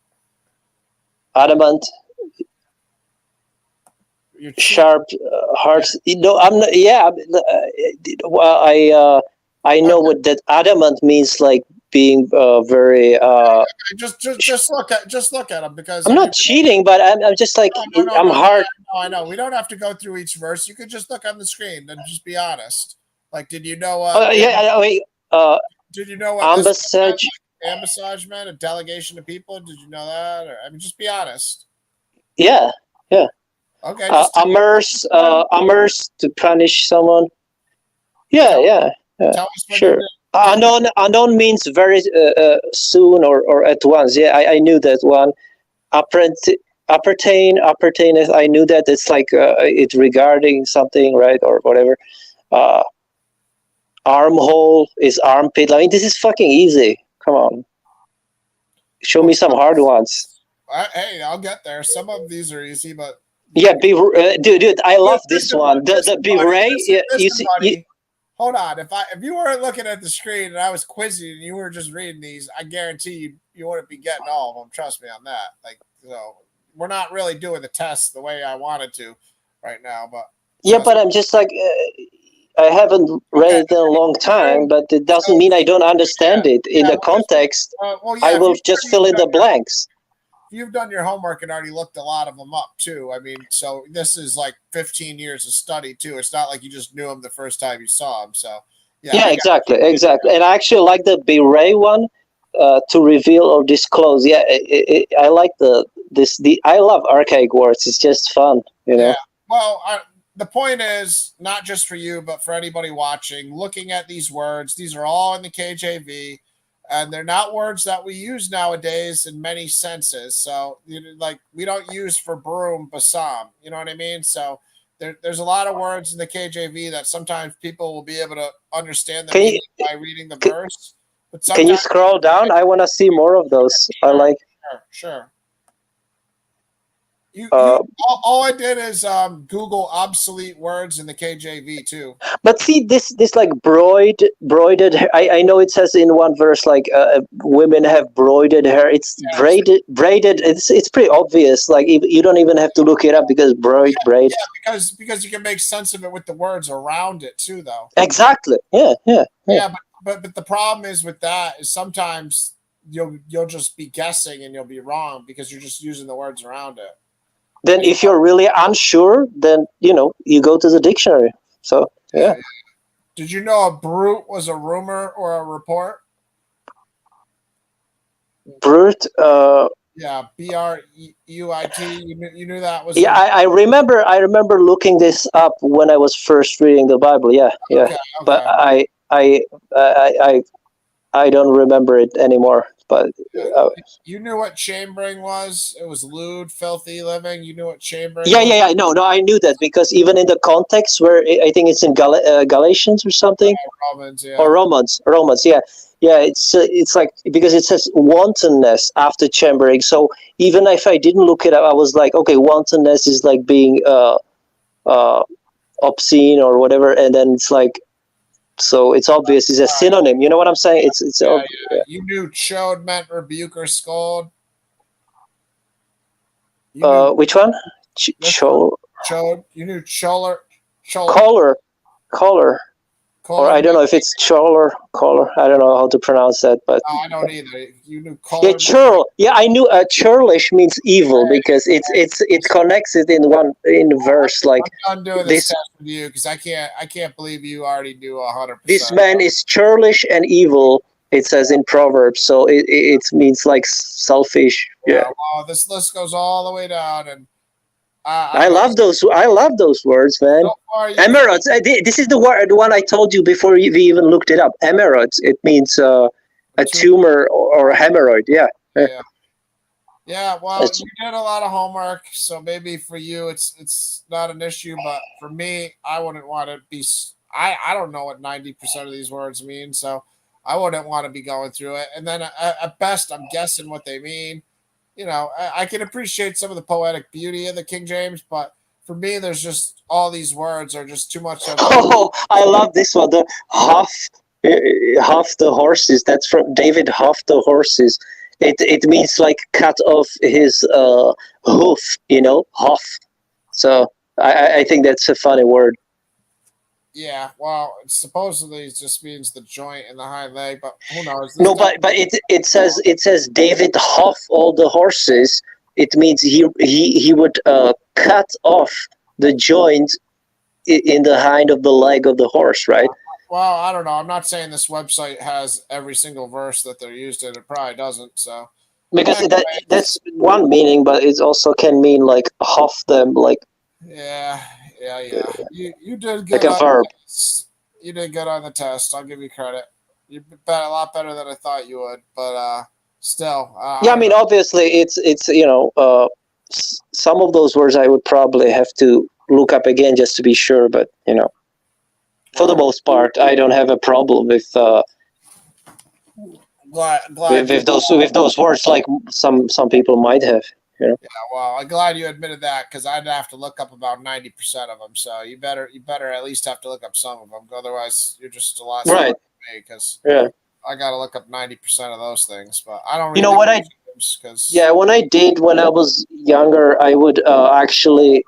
[SPEAKER 12] Sharp hearts. I'm not. Yeah. Well, I know what that adamant means, like being very.
[SPEAKER 1] Just look at them because
[SPEAKER 12] I'm not cheating, but I'm just like I'm hard.
[SPEAKER 1] No, I know. We don't have to go through each verse. You could just look on the screen and just be honest. Like, did you know? Did you know what ambassage meant? A delegation of people. Did you know that? Or I mean, just be honest.
[SPEAKER 12] Yeah.
[SPEAKER 1] Okay.
[SPEAKER 12] Amers to punish someone. Yeah. Sure. Unknown means very soon or at once. Yeah, I knew that one. Appertain. I knew that it's like it's regarding something, right, or whatever. Armhole is armpit. I mean, this is fucking easy. Come on. Show me some hard ones.
[SPEAKER 1] Hey, You get there. Some of these are easy, but
[SPEAKER 12] yeah, dude, I love this one. The beret.
[SPEAKER 1] Hold on. If you weren't looking at the screen and I was quizzing and you were just reading these, I guarantee you wouldn't be getting all of them. Trust me on that. Like, so we're not really doing the test the way I wanted to right now, but
[SPEAKER 12] yeah, but I'm just like I haven't read it in a long time, but it doesn't mean I don't understand it in the context. I will just fill in the blanks.
[SPEAKER 1] You've done your homework and already looked a lot of them up too. I mean, so this is like 15 years of study too. It's not like you just knew them the first time you saw them. So
[SPEAKER 12] yeah, exactly. And I actually like the beret one, to reveal or disclose. Yeah, I like I love archaic words. It's just fun, you know.
[SPEAKER 1] Yeah. Well, the point is not just for you, but for anybody watching, looking at these words. These are all in the KJV. And they're not words that we use nowadays in many senses. So, like, we don't use for broom, basam. You know what I mean? So there's a lot of words in the KJV that sometimes people will be able to understand the meaning by reading the verse. But
[SPEAKER 12] can you scroll down? I want to see more of those.
[SPEAKER 1] Sure,
[SPEAKER 12] I like.
[SPEAKER 1] Sure. All I did is Google obsolete words in the KJV too.
[SPEAKER 12] But see, this like broided hair. I know it says in one verse like women have broided hair. It's braided. It's pretty obvious. Like you don't even have to look it up because braid.
[SPEAKER 1] Yeah, because you can make sense of it with the words around it too, though.
[SPEAKER 12] Exactly. Yeah.
[SPEAKER 1] But the problem is with that is sometimes you'll just be guessing and you'll be wrong because you're just using the words around it.
[SPEAKER 12] Then if you're really unsure, then you go to the dictionary. So yeah.
[SPEAKER 1] Did you know a brute was a rumor or a report?
[SPEAKER 12] Brute.
[SPEAKER 1] Yeah, BRUIT. You knew that was.
[SPEAKER 12] Yeah, I remember looking this up when I was first reading the Bible. Yeah.
[SPEAKER 1] Okay.
[SPEAKER 12] But I don't remember it anymore. but
[SPEAKER 1] You knew what chambering was? It was lewd, filthy living. You knew what chambering
[SPEAKER 12] yeah,
[SPEAKER 1] was?
[SPEAKER 12] yeah, yeah. No, I knew that because even in the context where I think it's in Galatians or something,
[SPEAKER 1] Romans, yeah.
[SPEAKER 12] or Romans, yeah, yeah. It's like because it says wantonness after chambering. So even if I didn't look it up, I was like, okay, wantonness is like being obscene or whatever, and then it's like, so it's obvious it's a synonym. You know what I'm saying? It's
[SPEAKER 1] Yeah. You knew chode meant rebuke or scold. You knew
[SPEAKER 12] which one?
[SPEAKER 1] chode. You knew choler.
[SPEAKER 12] Collar. Or I don't know if it's choler, collar. I don't know how to pronounce that, but
[SPEAKER 1] No, I don't either. You knew
[SPEAKER 12] yeah,
[SPEAKER 1] color.
[SPEAKER 12] churl. Yeah, I knew churlish means evil because it connects it in verse like
[SPEAKER 1] I'm done doing
[SPEAKER 12] this.
[SPEAKER 1] this test with you because I can't believe you already knew 100%.
[SPEAKER 12] This man is churlish and evil. It says in Proverbs, so it means like selfish. Yeah,
[SPEAKER 1] Well, this list goes all the way down, and
[SPEAKER 12] I love those. I love those words, man.
[SPEAKER 1] so far,
[SPEAKER 12] Emeralds. This is the one I told you before we even looked it up. Emeralds. It means a tumor or a hemorrhoid. Yeah.
[SPEAKER 1] Yeah, well, you did a lot of homework, so maybe for you it's not an issue, but for me, I wouldn't want to be. I don't know what 90% of these words mean, so I wouldn't want to be going through it. And then at best, I'm guessing what they mean. You know, I can appreciate some of the poetic beauty of the King James, but for me, there's just all these words are just too much of.
[SPEAKER 12] Oh, I love this one. The Huff the horses. That's from David Huff the horses. It means like cut off his hoof, Huff. So I think that's a funny word.
[SPEAKER 1] Yeah, well, supposedly it just means the joint in the hind leg, but who knows?
[SPEAKER 12] No, but it says David Huff all the horses. It means he would cut off the joint in the hind of the leg of the horse, right?
[SPEAKER 1] Well, I don't know. I'm not saying this website has every single verse that they're used in. It probably doesn't. So
[SPEAKER 12] because that's one meaning, but it also can mean like huff them, like
[SPEAKER 1] yeah. You did good.
[SPEAKER 12] Like a verb.
[SPEAKER 1] You did good on the test. I'll give you credit. You did a lot better than I thought you would, but still.
[SPEAKER 12] Yeah, I mean, obviously, it's some of those words I would probably have to look up again just to be sure, but for the most part, I don't have a problem with with those words like some people might have.
[SPEAKER 1] Yeah, well, I'm glad you admitted that because I'd have to look up about 90% of them. So you better at least have to look up some of them. Otherwise, you're just a lot smarter than me because I got to look up 90% of those things. But I don't. Really
[SPEAKER 12] when I was younger, I would actually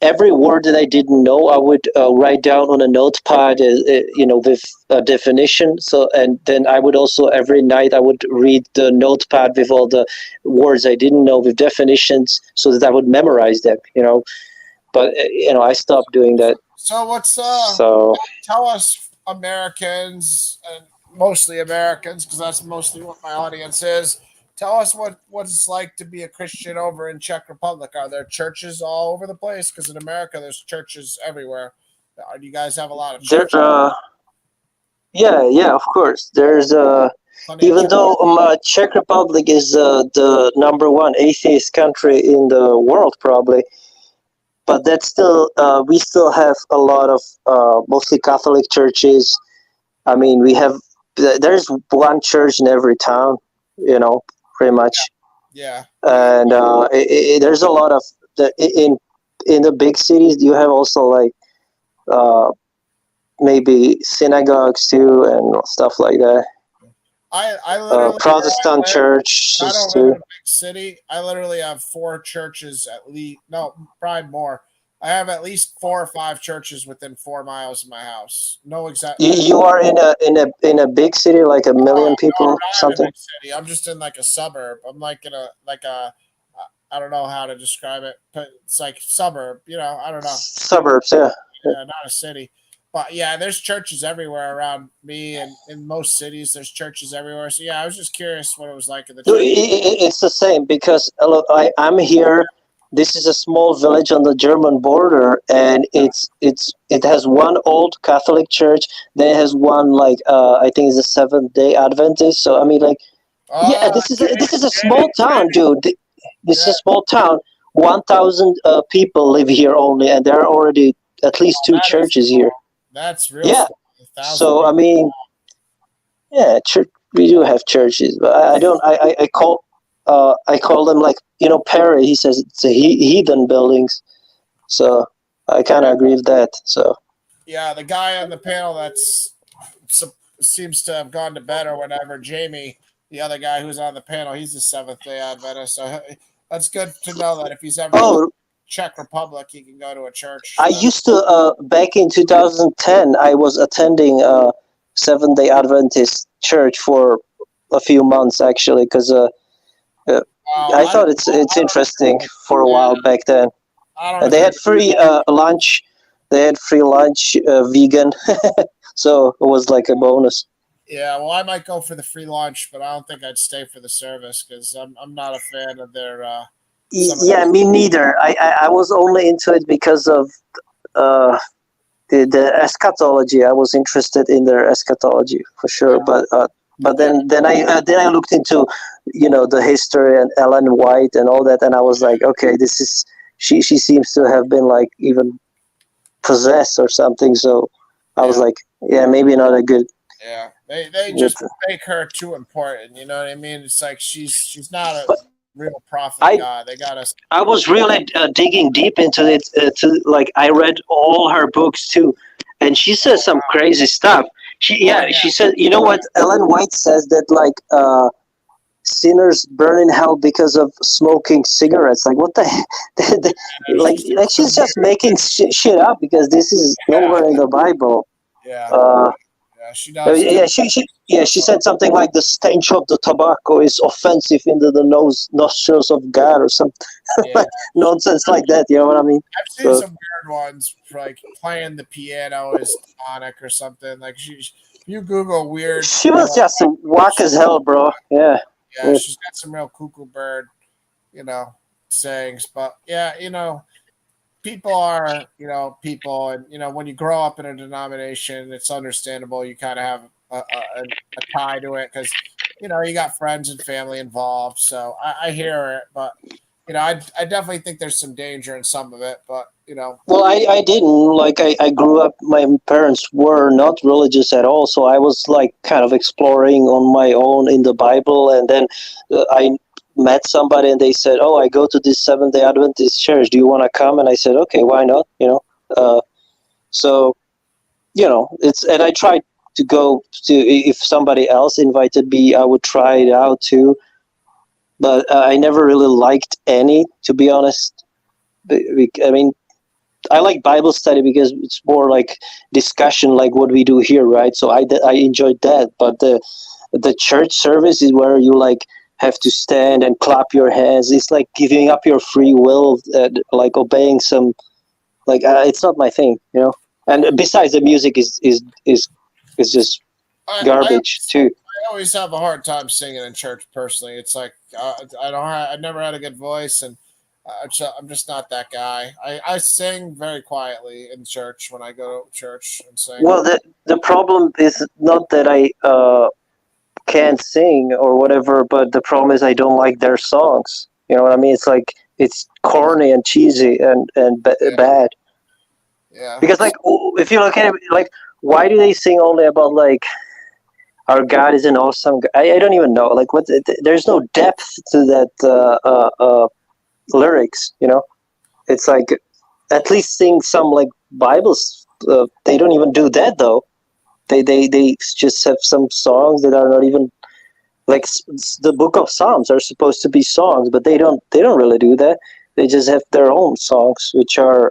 [SPEAKER 12] every word that I didn't know, I would write down on a notepad, with a definition. So, and then I would also every night I would read the notepad with all the words I didn't know with definitions, so that I would memorize them. But I stopped doing that.
[SPEAKER 1] So what's tell us Americans and mostly Americans because that's mostly what my audience is. Tell us what it's like to be a Christian over in Czech Republic. Are there churches all over the place? Because in America, there's churches everywhere. Do you guys have a lot of churches?
[SPEAKER 12] Yeah, of course. There's even though Czech Republic is the number one atheist country in the world, probably, but that's still we still have a lot of mostly Catholic churches. I mean, there's one church in every town, pretty much.
[SPEAKER 1] Yeah.
[SPEAKER 12] And there's a lot of in the big cities. You have also like maybe synagogues too and stuff like that.
[SPEAKER 1] I literally
[SPEAKER 12] Protestant churches
[SPEAKER 1] I don't
[SPEAKER 12] too.
[SPEAKER 1] live in a big city. I literally have 4 churches at least. No, probably more. I have at least 4 or 5 churches within 4 miles of my house. No exact.
[SPEAKER 12] You are in a big city, like a million people, something.
[SPEAKER 1] In a big city. I'm just in like a suburb. I'm like in a I don't know how to describe it, but it's like suburb. I don't know.
[SPEAKER 12] Suburbs, yeah.
[SPEAKER 1] Not a city. But yeah, there's churches everywhere around me, and in most cities, there's churches everywhere. So yeah, I was just curious what it was like in the church.
[SPEAKER 12] It's the same because look, I'm here. This is a small village on the German border, and it has one old Catholic church. Then it has one I think it's a Seventh-day Adventist. So I mean, like Yeah, this is a small town, dude. This is a small town. 1,000 people live here only, and there are already at least two churches here.
[SPEAKER 1] That's real.
[SPEAKER 12] Yeah.
[SPEAKER 1] small.
[SPEAKER 12] So I mean, yeah, church. We do have churches, but I don't. I call them like Perry. He says it's a heathen buildings. So I kind of agree with that. So
[SPEAKER 1] Yeah, the guy on the panel seems to have gone to bed or whatever. Jamie, the other guy who's on the panel, he's a Seventh Day Adventist. So that's good to know that if he's ever in Czech Republic, he can go to a church.
[SPEAKER 12] I used to back in 2010. I was attending Seventh Day Adventist church for a few months actually, because I thought it's interesting for a while back then. They had free lunch. They had free lunch, vegan, so it was like a bonus.
[SPEAKER 1] Yeah, well, I might go for the free lunch, but I don't think I'd stay for the service because I'm not a fan of their.
[SPEAKER 12] Yeah, me neither. I was only into it because of the eschatology. I was interested in their eschatology for sure, but then I looked into the history and Ellen White and all that, and I was like, okay, this is she seems to have been like even possessed or something. So I was like, yeah, maybe not a good.
[SPEAKER 1] Yeah, they just make her too important. You know what I mean? It's like she's not a real prophet God. They got us.
[SPEAKER 12] I was really digging deep into it. I read all her books too, and she says some crazy stuff. She said, you know what? Ellen White says that sinners burn in hell because of smoking cigarettes. Like what the heck? like she's just making shit up because this is nowhere in the Bible.
[SPEAKER 1] Yeah. She does.
[SPEAKER 12] She said something like the stench of the tobacco is offensive into the nostrils of God or something like nonsense like that. You know what I mean?
[SPEAKER 1] I've seen some weird ones, like playing the piano is demonic or something. Like you Google weird.
[SPEAKER 12] She was just whack as hell, bro. Yeah.
[SPEAKER 1] Yeah, she's got some real cuckoo bird, sayings. But people are, people, and when you grow up in a denomination, it's understandable. You kind of have a tie to it because you got friends and family involved. So I hear it, but I definitely think there's some danger in some of it. But
[SPEAKER 12] well, I didn't I grew up. My parents were not religious at all, so I was like kind of exploring on my own in the Bible, and then I met somebody and they said, oh, I go to this Seventh Day Adventist church, do you want to come? And I said, okay, why not? So it's, and I tried to go to, if somebody else invited me, I would try it out too, but I never really liked any, to be honest. I mean, I like Bible study because it's more like discussion, like what we do here, right? So I enjoyed that, but the church service is where you have to stand and clap your hands. It's like giving up your free will, like obeying some, it's not my thing, And besides, the music is just garbage too.
[SPEAKER 1] I always have a hard time singing in church. Personally, it's like I never had a good voice, and I'm just not that guy. I sing very quietly in church when I go to church and sing.
[SPEAKER 12] Well, the problem is not that I can't sing or whatever, but the problem is I don't like their songs. You know what I mean? It's like it's corny and cheesy and bad.
[SPEAKER 1] Yeah.
[SPEAKER 12] Because if you look at it, why do they sing only about our God is an awesome God? I don't even know. There's no depth to that lyrics. It's like at least sing some Bibles. They don't even do that though. They just have some songs that are not even the Book of Psalms are supposed to be songs, but they don't really do that. They just have their own songs, which are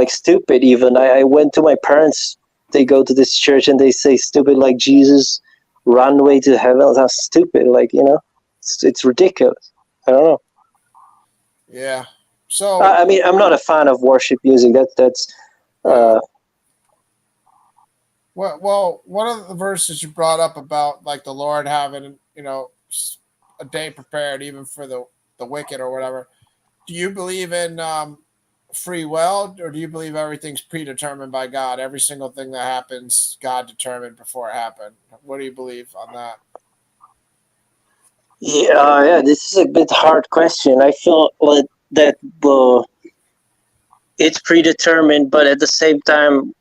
[SPEAKER 12] stupid. Even I went to my parents. They go to this church and they say stupid like Jesus, runway to heaven. That's stupid. It's ridiculous. I don't know.
[SPEAKER 1] Yeah. So
[SPEAKER 12] I mean, I'm not a fan of worship music. That's.
[SPEAKER 1] Well, one of the verses you brought up about the Lord having, a day prepared even for the wicked or whatever. Do you believe in free will, or do you believe everything's predetermined by God? Every single thing that happens, God determined before it happened. What do you believe on that?
[SPEAKER 12] Yeah, this is a bit hard question. I feel like that it's predetermined, but at the same time,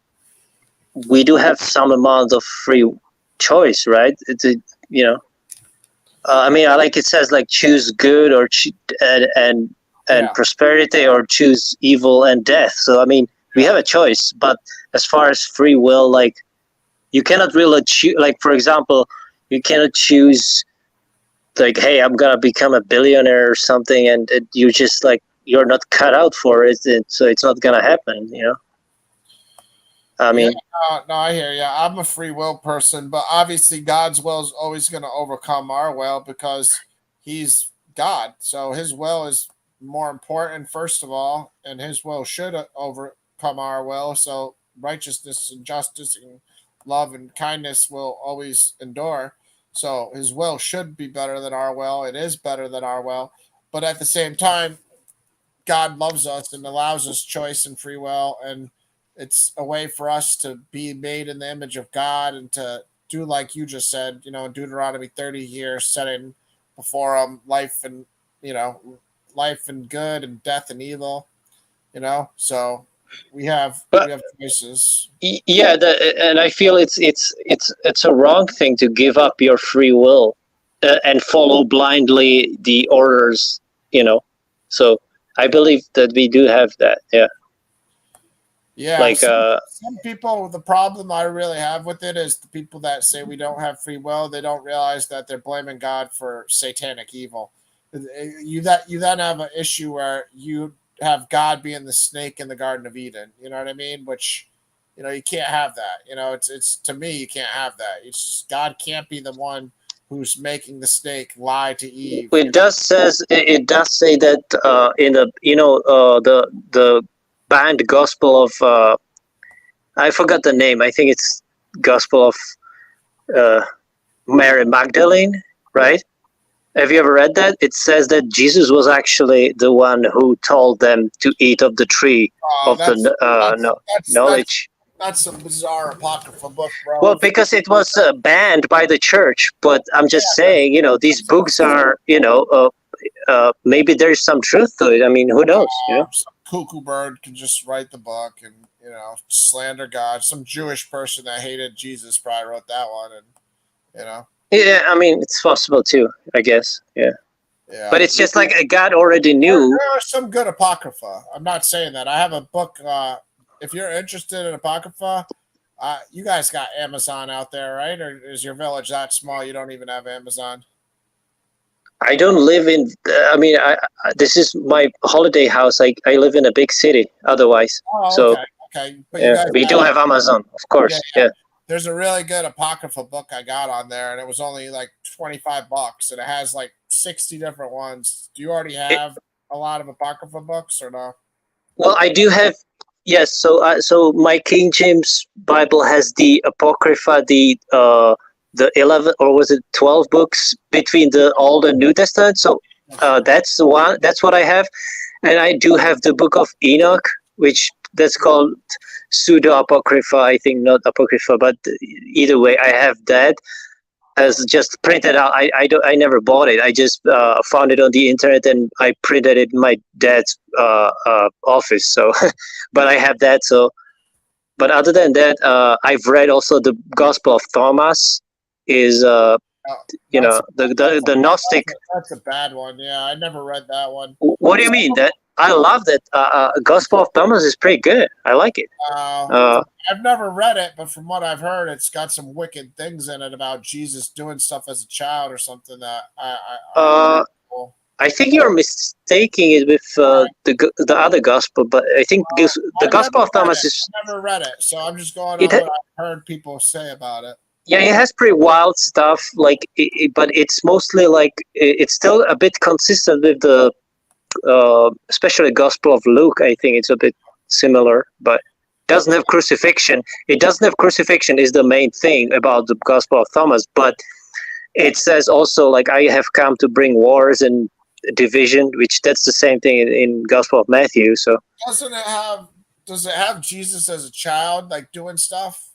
[SPEAKER 12] we do have some amount of free choice, right? You know, I mean, like it says, like choose good or and
[SPEAKER 1] Yeah.
[SPEAKER 12] prosperity, or choose evil and death. So I mean, we have a choice, but as far as free will, like you cannot really choose. Like for example, you cannot choose like, hey, I'm gonna become a billionaire or something, and you just like you're not cut out for it, so it's not gonna happen. You know. I mean,
[SPEAKER 1] No, I hear you. I'm a free will person, but obviously God's will is always going to overcome our will because He's God. So His will is more important, first of all, and His will should overcome our will. So righteousness and justice and love and kindness will always endure. So His will should be better than our will. It is better than our will. But at the same time, God loves us and allows us choice and free will, and it's a way for us to be made in the image of God and to do like you just said, in Deuteronomy 30 here, setting before life and life and good and death and evil, So we have choices.
[SPEAKER 12] yeah, and I feel it's a wrong thing to give up your free will and follow blindly the orders. So I believe that we do have that. Yeah.
[SPEAKER 1] Yeah,
[SPEAKER 12] Like
[SPEAKER 1] some people, the problem I really have with it is the people that say we don't have free will. They don't realize that they're blaming God for satanic evil. You then have an issue where you have God being the snake in the Garden of Eden. You know what I mean? Which, you can't have that. It's to me, you can't have that. It's just, God can't be the one who's making the snake lie to Eve.
[SPEAKER 12] it does say that in the the banned gospel of I forgot the name. I think it's Gospel of uh, Mary Magdalene, right? Have you ever read that? It says that Jesus was actually the one who told them to eat of the tree of the knowledge.
[SPEAKER 1] That's some bizarre apocryphal book, bro.
[SPEAKER 12] Well, because it was banned by the church, but I'm just saying, these books are, maybe there's some truth to it. I mean, who knows?
[SPEAKER 1] Some cuckoo bird can just write the book and slander God. Some Jewish person that hated Jesus probably wrote that one, and
[SPEAKER 12] Yeah, I mean, it's possible too, I guess. Yeah.
[SPEAKER 1] Yeah.
[SPEAKER 12] But it's just like God already knew.
[SPEAKER 1] There are some good apocrypha. I'm not saying that. I have a book. If you're interested in apocrypha, you guys got Amazon out there, right? Or is your village that small you don't even have Amazon?
[SPEAKER 12] I don't live in. I mean, this is my holiday house. I live in a big city. Otherwise, so
[SPEAKER 1] okay. But
[SPEAKER 12] yeah, we do have Amazon, of course. Yeah.
[SPEAKER 1] There's a really good apocrypha book I got on there, and it was only like $25, and it has like 60 different ones. Do you already have a lot of apocrypha books, or no?
[SPEAKER 12] Well, I do have. Yes, so my King James Bible has the apocrypha, the 11, or was it 12 books between the Old and New Testament. So that's one. That's what I have, and I do have the Book of Enoch, which that's called pseudo apocrypha. I think not apocrypha, but either way, I have that as just printed out. I never bought it. I just found it on the internet and I printed it in my dad's office. So, but I have that. So, but other than that, I've read also the Gospel of Thomas. Is the Gnostic.
[SPEAKER 1] That's a bad one. Yeah, I never read that one.
[SPEAKER 12] What do you mean? That I love that. Gospel of Thomas is pretty good. I like it.
[SPEAKER 1] I've never read it, but from what I've heard, it's got some wicked things in it about Jesus doing stuff as a child or something that
[SPEAKER 12] I think you're mistaking it with the other gospel, but I think the Gospel of Thomas is.
[SPEAKER 1] I never read it, so I'm just going on what I've heard people say about it.
[SPEAKER 12] Yeah, it has pretty wild stuff, but it's mostly like it's still a bit consistent with the, especially Gospel of Luke. I think it's a bit similar, but doesn't have crucifixion. It doesn't have crucifixion is the main thing about the Gospel of Thomas, but it says also like I have come to bring wars and division, which that's the same thing in Gospel of Matthew. So
[SPEAKER 1] does it have Jesus as a child, like doing stuff?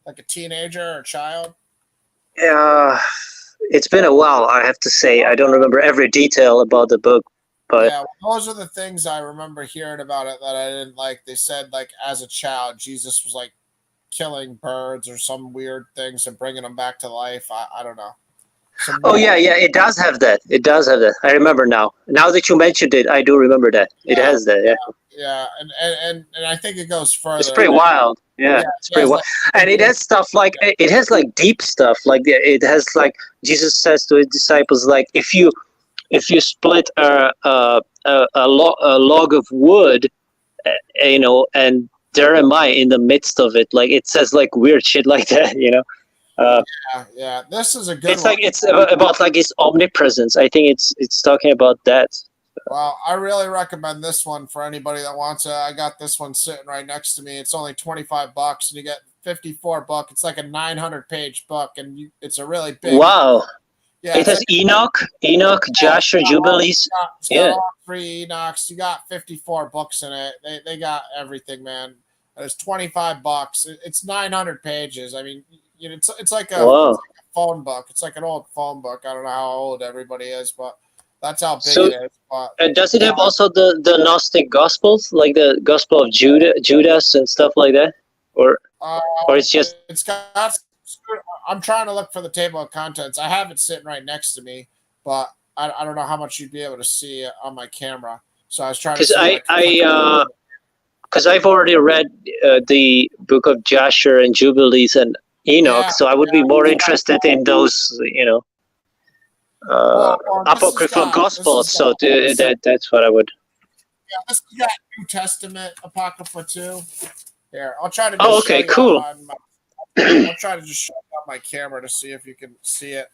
[SPEAKER 1] Like a teenager or a child?
[SPEAKER 12] it's been a while. I have to say, I don't remember every detail about the book, but
[SPEAKER 1] Yeah, well, those are the things I remember hearing about it that I didn't like. They said like as a child, Jesus was like killing birds or some weird things and bringing them back to life. I don't know. Some
[SPEAKER 12] oh
[SPEAKER 1] weird-
[SPEAKER 12] yeah, it does have that. It does have that. I remember now. Now that you mentioned it, I do remember that. It
[SPEAKER 1] Yeah,
[SPEAKER 12] has that. Yeah,
[SPEAKER 1] yeah, and I think it goes further.
[SPEAKER 12] it's pretty wild. Yeah, it's
[SPEAKER 1] it
[SPEAKER 12] pretty
[SPEAKER 1] has,
[SPEAKER 12] wild, and it has stuff like it has like deep stuff. Like it has like Jesus says to his disciples, like if you split a log of wood, and there am I in the midst of it. Like it says like weird shit like that.
[SPEAKER 1] yeah. This is a good
[SPEAKER 12] It's
[SPEAKER 1] one.
[SPEAKER 12] like it's about like his omnipresence. I think it's talking about that.
[SPEAKER 1] Well, I really recommend this one for anybody that wants it. I got this one sitting right next to me. It's only $25 and you get 54 book. It's like a 900-page book, and it's a really big.
[SPEAKER 12] Wow.
[SPEAKER 1] Yeah,
[SPEAKER 12] It
[SPEAKER 1] it's
[SPEAKER 12] has Enoch, Joshua, Jubilees.
[SPEAKER 1] It's got all 3 Enochs. You got 54 books in it. They got everything, man. It's $25. It's 900 pages. I mean, it's like a,
[SPEAKER 12] Wow.
[SPEAKER 1] it's like a phone book. It's like an old phone book. I don't know how old everybody is, but that's how big
[SPEAKER 12] So,
[SPEAKER 1] it is. But
[SPEAKER 12] does it have also the Gnostic Gospels, like the Gospel of Judas and stuff like that, or it's just
[SPEAKER 1] it's got. I'm trying to look for the table of contents. I have it sitting right next to me, but I don't know how much you'd be able to see it on my camera. So I was trying to.
[SPEAKER 12] Because I've already read the book of Joshua and Jubilees and Enoch, so I would be more interested in those, apocryphal gospels. So that's what I would.
[SPEAKER 1] Yeah, this has got New Testament Apocrypha too. Here, I'll try to.
[SPEAKER 12] Oh, okay, cool.
[SPEAKER 1] I'll try to just shut down my camera to see if you can see it.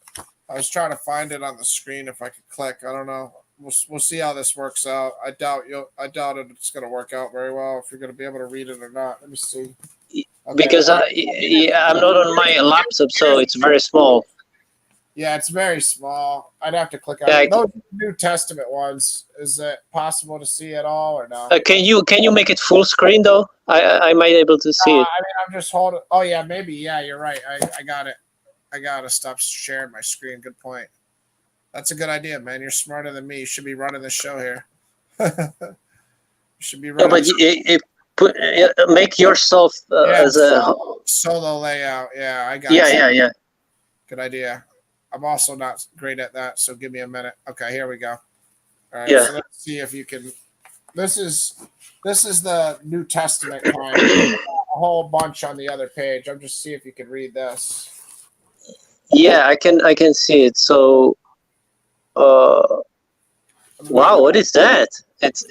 [SPEAKER 1] I was trying to find it on the screen if I could click. I don't know. We'll see how this works out. I doubt it's going to work out very well if you're going to be able to read it or not. Let me see. Okay.
[SPEAKER 12] Because I'm not on my laptop, so it's very small.
[SPEAKER 1] Yeah, it's very small. I'd have to click on it. Those New Testament ones. Is it possible to see at all or no?
[SPEAKER 12] Can you make it full screen though? I might be able to see it.
[SPEAKER 1] I mean, I'm just holding. Oh yeah, maybe. Yeah, you're right. I got it. I gotta stop sharing my screen. Good point. That's a good idea, man. You're smarter than me. You should be running the show here. You should be running.
[SPEAKER 12] No, but make yourself as a
[SPEAKER 1] solo layout. Yeah, I got.
[SPEAKER 12] Yeah.
[SPEAKER 1] Good idea. I'm also not great at that, so give me a minute. Okay, here we go. All right,
[SPEAKER 12] Yeah.
[SPEAKER 1] so let's see if you can. This is the New Testament kind. A whole bunch on the other page. I'm just see if you can read this.
[SPEAKER 12] Yeah, I can see it. So, wow, what is that? It's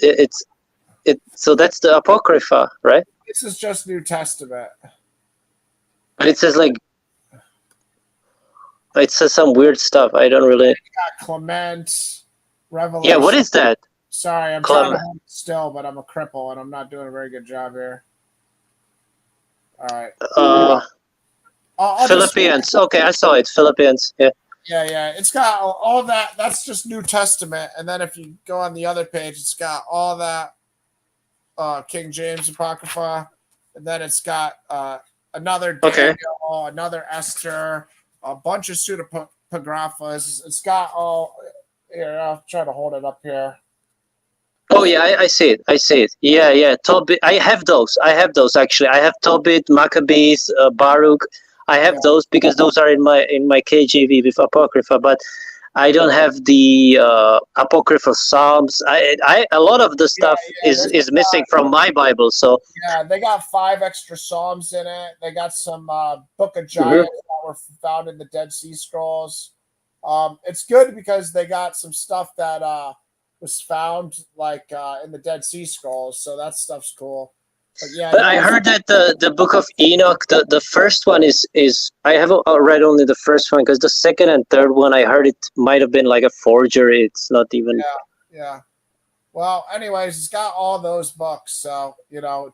[SPEAKER 12] so that's the Apocrypha, right?
[SPEAKER 1] This is just New Testament.
[SPEAKER 12] But it says like it says some weird stuff. I don't really.
[SPEAKER 1] Got Clement, Revelation.
[SPEAKER 12] Yeah, what is that?
[SPEAKER 1] Sorry, I'm trying to hold it still, but I'm a cripple and I'm not doing a very good job here. All right.
[SPEAKER 12] Philippians. Okay, I saw it. Philippians. Yeah.
[SPEAKER 1] Yeah. It's got all that. That's just New Testament. And then if you go on the other page, it's got all that King James Apocrypha. And then it's got another Daniel, another Esther, a bunch of pseudepigraphas. It's got all. Here, I'll try to hold it up here.
[SPEAKER 12] Oh yeah, I see it. Yeah. Tobit. I have those actually. I have Tobit, Maccabees, Baruch. I have those because those are in my KJV with Apocrypha, but I don't have the Apocryphal Psalms. A lot of the stuff is missing from my Bible. So
[SPEAKER 1] yeah, they got 5 extra Psalms in it. They got some Book of Giants that were found in the Dead Sea Scrolls. It's good because they got some stuff that was found like in the Dead Sea Scrolls, so that stuff's cool. But
[SPEAKER 12] I heard that the Book of Enoch, the first one is I haven't read only the first one because the second and third one I heard it might have been like a forgery. It's not even.
[SPEAKER 1] Yeah. Well, anyways, it's got all those books, so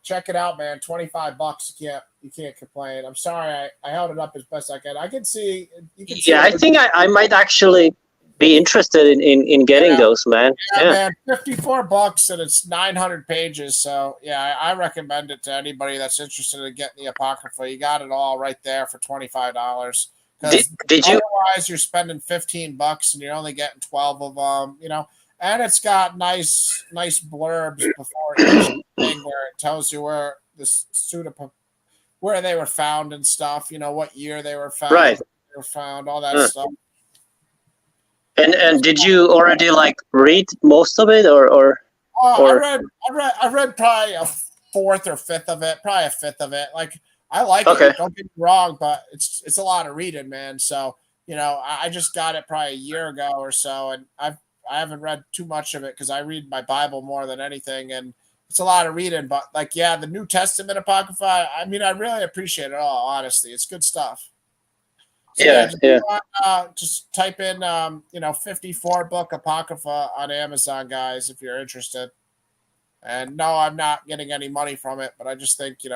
[SPEAKER 1] check it out, man. $25. You can't complain. I'm sorry, I held it up as best I could. I can see. You can see
[SPEAKER 12] I think I might actually be interested in getting those, man.
[SPEAKER 1] Yeah, man, $54 and it's 900 pages. So yeah, I recommend it to anybody that's interested in getting the Apocrypha. You got it all right there for $25.
[SPEAKER 12] Did you?
[SPEAKER 1] Otherwise, you're spending $15 and you're only getting 12 of them. And it's got nice blurbs before each thing where it tells you where where they were found and stuff. What year they were found,
[SPEAKER 12] Right.
[SPEAKER 1] they were found, all that stuff.
[SPEAKER 12] And did you already read most of it, or?
[SPEAKER 1] I read probably a fourth or fifth of it, probably a fifth of it. I like it. Don't get me wrong, but it's a lot of reading, man. So I just got it probably a year ago or so, and I haven't read too much of it because I read my Bible more than anything, and it's a lot of reading. But the New Testament Apocrypha, I mean, I really appreciate it all. Honestly, it's good stuff. So just type in 54 book Apocrypha on Amazon, guys, if you're interested. And no, I'm not getting any money from it, but I just think you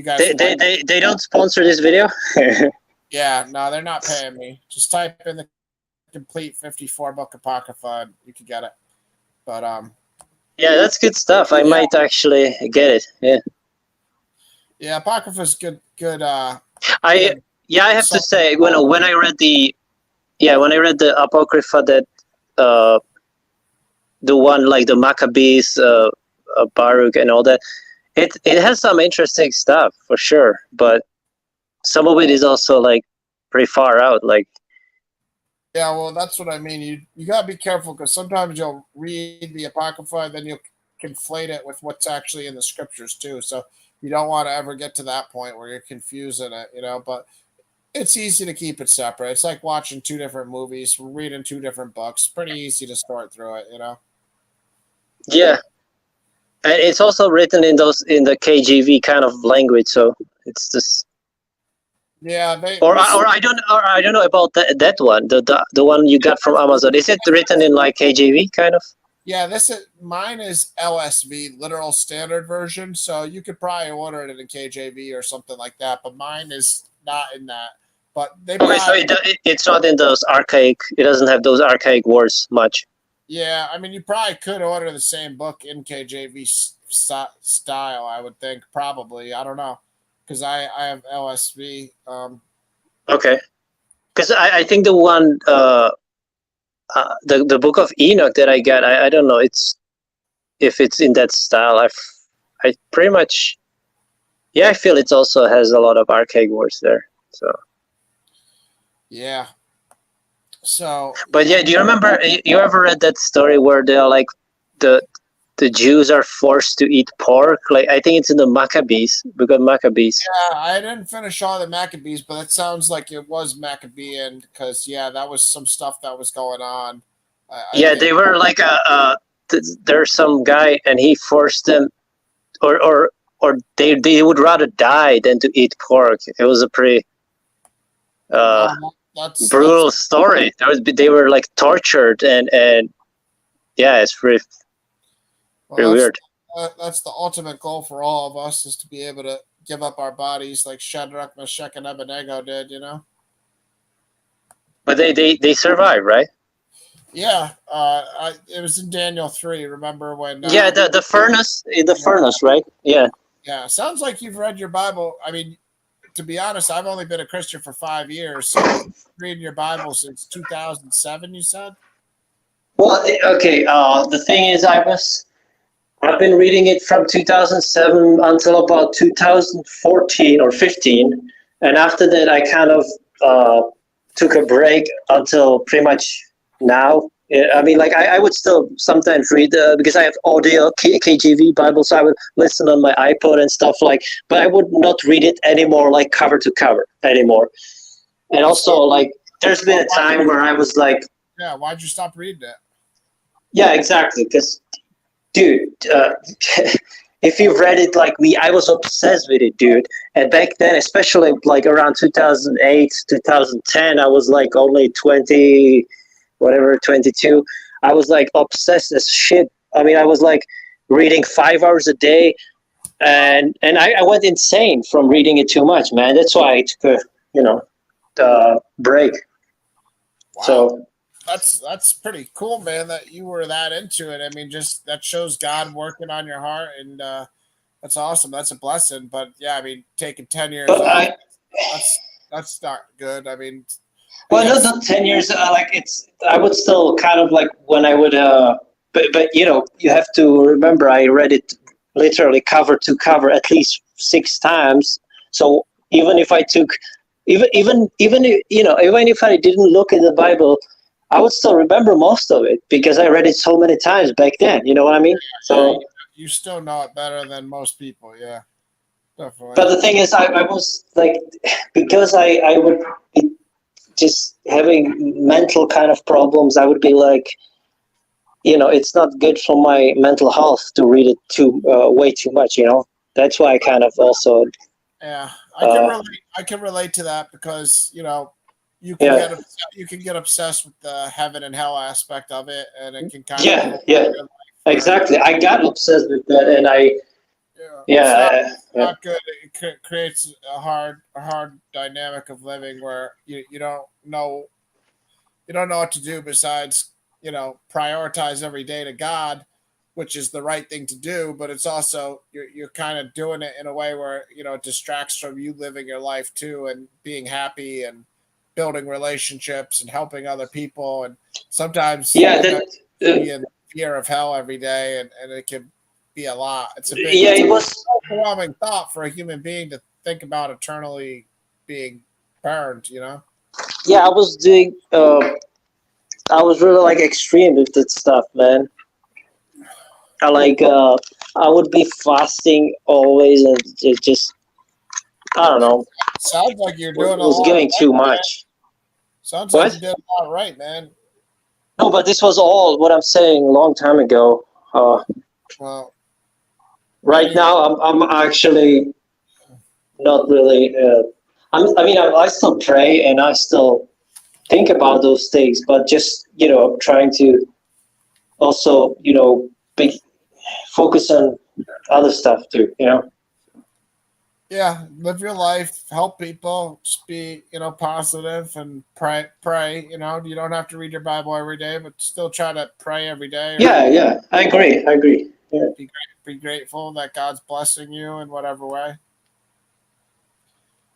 [SPEAKER 1] guys.
[SPEAKER 12] They don't sponsor this video.
[SPEAKER 1] Yeah, no, they're not paying me. Just type in the complete 54 book Apocrypha, and you can get it. But
[SPEAKER 12] yeah, that's good stuff. I might actually get it. Yeah.
[SPEAKER 1] Yeah, Apocrypha's good.
[SPEAKER 12] I have to say, when I read the Apocrypha, that the one like the Maccabees, Baruch, and all that, it has some interesting stuff for sure, but some of it is also pretty far out.
[SPEAKER 1] Yeah, well, that's what I mean. You gotta be careful because sometimes you'll read the Apocrypha and then you'll conflate it with what's actually in the scriptures too. So you don't want to ever get to that point where you're confusing it, But it's easy to keep it separate. It's like watching two different movies, reading two different books. Pretty easy to sort through it,
[SPEAKER 12] Yeah, and it's also written in the KJV kind of language, so it's just.
[SPEAKER 1] Yeah,
[SPEAKER 12] I don't know about that one, the one you got from Amazon. Is it written in KJV kind of?
[SPEAKER 1] Yeah, mine is LSV, literal standard version. So you could probably order it in KJV or something like that, but mine is not in that. But
[SPEAKER 12] so it's not in those archaic. It doesn't have those archaic words much.
[SPEAKER 1] Yeah, I mean, you probably could order the same book in KJV style. I would think probably. I don't know. Because I have LSV.
[SPEAKER 12] Okay. Because I think the one, the book of Enoch that I got, I don't know if it's in that style. I pretty much, I feel it also has a lot of archaic words there. So.
[SPEAKER 1] Yeah. So.
[SPEAKER 12] But do you remember? You ever read that story where they're the Jews are forced to eat pork? I think it's in the Maccabees. We got Maccabees.
[SPEAKER 1] Yeah, I didn't finish all the Maccabees, but it sounds like it was Maccabean because that was some stuff that was going on.
[SPEAKER 12] They were there's some guy and he forced them, or they would rather die than to eat pork. It was a pretty brutal story. They were tortured and it's pretty. Pretty weird.
[SPEAKER 1] That's the ultimate goal for all of us is to be able to give up our bodies like Shadrach, Meshach, and Abednego did,
[SPEAKER 12] But they survived, right?
[SPEAKER 1] Yeah, it was in Daniel 3. Remember when?
[SPEAKER 12] The furnace, furnace, right? Yeah.
[SPEAKER 1] Yeah, sounds like you've read your Bible. I mean, to be honest, I've only been a Christian for 5 years, so reading your Bible since 2007. You said?
[SPEAKER 12] Well, okay. The thing is, I've been reading it from 2007 until about 2014 or 15. And after that, I kind of took a break until pretty much now. I mean, I would still sometimes read because I have audio KJV Bible, so I would listen on my iPod and stuff but I would not read it anymore, cover to cover anymore. And also, there's been a time where I was
[SPEAKER 1] yeah, why'd you stop reading it?
[SPEAKER 12] Yeah, exactly. Because, dude, if you've read it like me, I was obsessed with it, dude. And back then, especially around 2008, 2010, I was only 22. I was obsessed as shit. I mean, I was reading 5 hours a day, and I went insane from reading it too much, man. That's why I took a break.
[SPEAKER 1] Wow.
[SPEAKER 12] So.
[SPEAKER 1] That's pretty cool, man, that you were that into it. I mean, just that shows God working on your heart, and that's awesome. That's a blessing. But yeah, I mean, taking 10 years off, that's not good. I mean,
[SPEAKER 12] Well,
[SPEAKER 1] yes.
[SPEAKER 12] not 10 years. Like it's, I would still kind of like when I would, but you know, you have to remember I read it literally cover to cover at least 6 times. So even if I took, you know, even if I didn't look at the Bible, I would still remember most of it because I read it so many times back then. You know what I mean? So,
[SPEAKER 1] You still know it better than most people. Yeah, definitely.
[SPEAKER 12] but the thing is, I was like, because I would be just having mental kind of problems, I would be like, you know, it's not good for my mental health to read it way too much, you know. That's why I kind of also
[SPEAKER 1] Yeah, I can relate to that because you know you can
[SPEAKER 12] Yeah.
[SPEAKER 1] you can get obsessed with the heaven and hell aspect of it, and it can kind
[SPEAKER 12] Yeah,
[SPEAKER 1] of
[SPEAKER 12] yeah. Exactly. I got obsessed with that, and
[SPEAKER 1] it's not good. It creates a hard dynamic of living where you don't know what to do besides prioritize every day to God, which is the right thing to do. But it's also you're kind of doing it in a way where it distracts from you living your life too and being happy and building relationships and helping other people. And sometimes
[SPEAKER 12] Yeah, that
[SPEAKER 1] be in fear of hell every day, and it can be a lot. It's a big,
[SPEAKER 12] Yeah,
[SPEAKER 1] it's
[SPEAKER 12] it
[SPEAKER 1] a
[SPEAKER 12] was.
[SPEAKER 1] overwhelming thought for a human being to think about eternally being burned.
[SPEAKER 12] Yeah, I was doing. I was really like extreme with that stuff, man. I like. I would be fasting always, and it just. I don't know.
[SPEAKER 1] Sounds like you're doing a
[SPEAKER 12] Was
[SPEAKER 1] lot.
[SPEAKER 12] giving too
[SPEAKER 1] right, man.
[SPEAKER 12] much.
[SPEAKER 1] Sounds like
[SPEAKER 12] What?
[SPEAKER 1] you did a lot right, man.
[SPEAKER 12] No, but this was all what I'm saying a long time ago.
[SPEAKER 1] Well,
[SPEAKER 12] Right now, I'm actually not really. I mean, I still pray and I still think about those things, but just trying to also be focus on other stuff too.
[SPEAKER 1] yeah, live your life, help people, just be positive and pray. You don't have to read your Bible every day, but still try to pray every day. Or
[SPEAKER 12] Yeah, I agree. Yeah.
[SPEAKER 1] be grateful that God's blessing you in whatever way.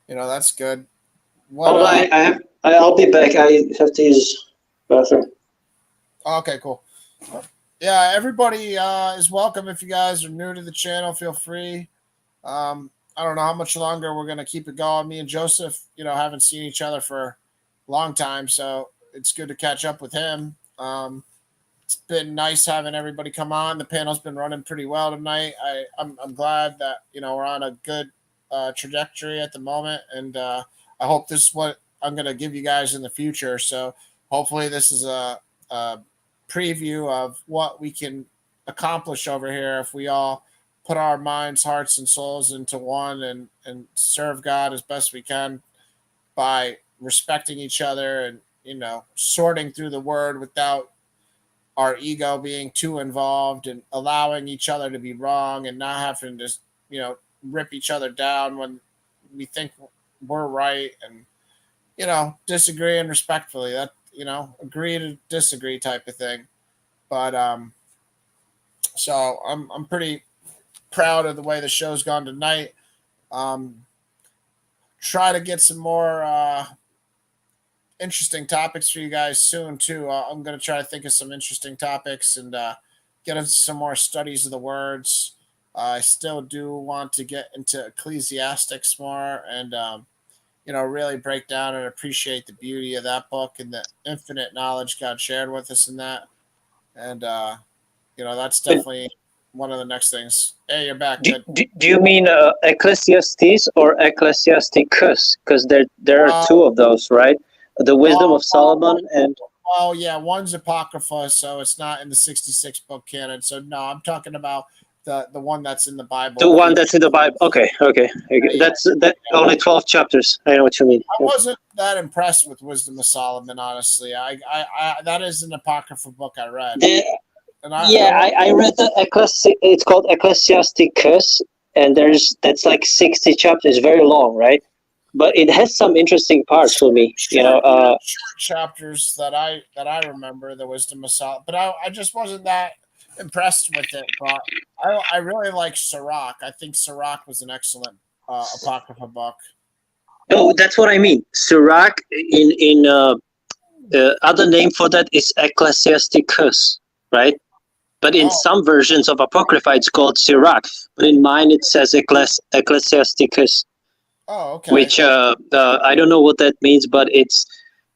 [SPEAKER 1] That's good. What?
[SPEAKER 12] Hold on, I'll be back. I have to use bathroom.
[SPEAKER 1] Okay, cool. Yeah, everybody is welcome. If you guys are new to the channel, feel free. I don't know how much longer we're gonna keep it going. Me and Joseph, haven't seen each other for a long time, so it's good to catch up with him. It's been nice having everybody come on. The panel's been running pretty well tonight. I'm glad that we're on a good trajectory at the moment, and I hope this is what I'm gonna give you guys in the future. So hopefully this is a preview of what we can accomplish over here if we all put our minds, hearts, and souls into one and serve God as best we can by respecting each other and sorting through the word without our ego being too involved and allowing each other to be wrong and not having to rip each other down when we think we're right and disagreeing respectfully. That agree to disagree type of thing. But so I'm pretty proud of the way the show's gone tonight. Try to get some more interesting topics for you guys soon too. I'm going to try to think of some interesting topics and get into some more studies of the words. I still do want to get into Ecclesiastics more and really break down and appreciate the beauty of that book and the infinite knowledge God shared with us in that. And that's definitely one of the next things. Hey, you're back. Good.
[SPEAKER 12] Do you mean Ecclesiastes or Ecclesiasticus? Because there are two of those, right? The Wisdom of Solomon and.
[SPEAKER 1] Oh yeah, one's apocrypha, so it's not in the 66 book canon. So no, I'm talking about the one that's in the Bible.
[SPEAKER 12] The one that's in the Bible. Okay. That's only 12 chapters. I know what you mean.
[SPEAKER 1] I wasn't that impressed with Wisdom of Solomon, honestly. I that is an apocryphal book I read.
[SPEAKER 12] I read the it's called Ecclesiasticus, and that's like 60 chapters, very long, right? But it has some interesting parts for me,
[SPEAKER 1] short chapters that I remember the Wisdom of Solomon, but I just wasn't that impressed with it. But I really like Sirach. I think Sirach was an excellent apocryphal book.
[SPEAKER 12] No, that's what I mean. Sirach in other name for that is Ecclesiasticus, right? But in some versions of Apocrypha, it's called Sirach. But in mine, it says Ecclesiasticus,
[SPEAKER 1] Oh, okay.
[SPEAKER 12] which I don't know what that means, but it's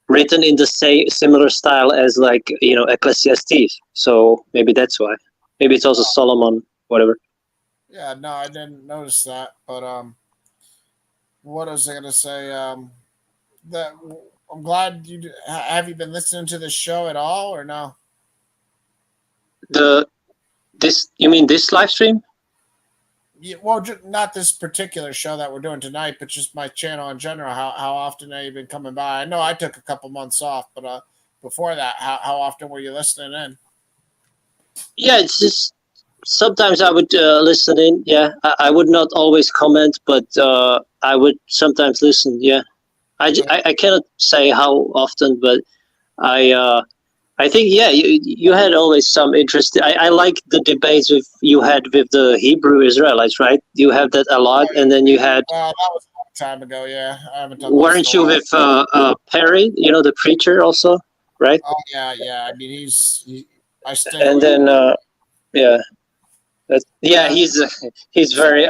[SPEAKER 12] written in the same similar style as like Ecclesiastes. So maybe that's why. Maybe it's also Solomon, whatever.
[SPEAKER 1] Yeah, no, I didn't notice that. But what was I gonna say? That I'm glad you have you been listening to this show at all or no?
[SPEAKER 12] You mean this live stream?
[SPEAKER 1] Yeah, well, not this particular show that we're doing tonight, but just my channel in general. How often have you been coming by? I know I took a couple months off, but before that, how often were you listening in?
[SPEAKER 12] Yeah, it's just sometimes I would listen in. Yeah, I would not always comment, but I would sometimes listen. Yeah, I cannot say how often, but I think you had always some interest. I like the debates you had with the Hebrew Israelites, right? You have that a lot, and then you had.
[SPEAKER 1] Well, that was a long time ago. Yeah, I haven't done.
[SPEAKER 12] Weren't you with Perry? The preacher also, right?
[SPEAKER 1] Oh yeah. I mean, I stay.
[SPEAKER 12] And then he's very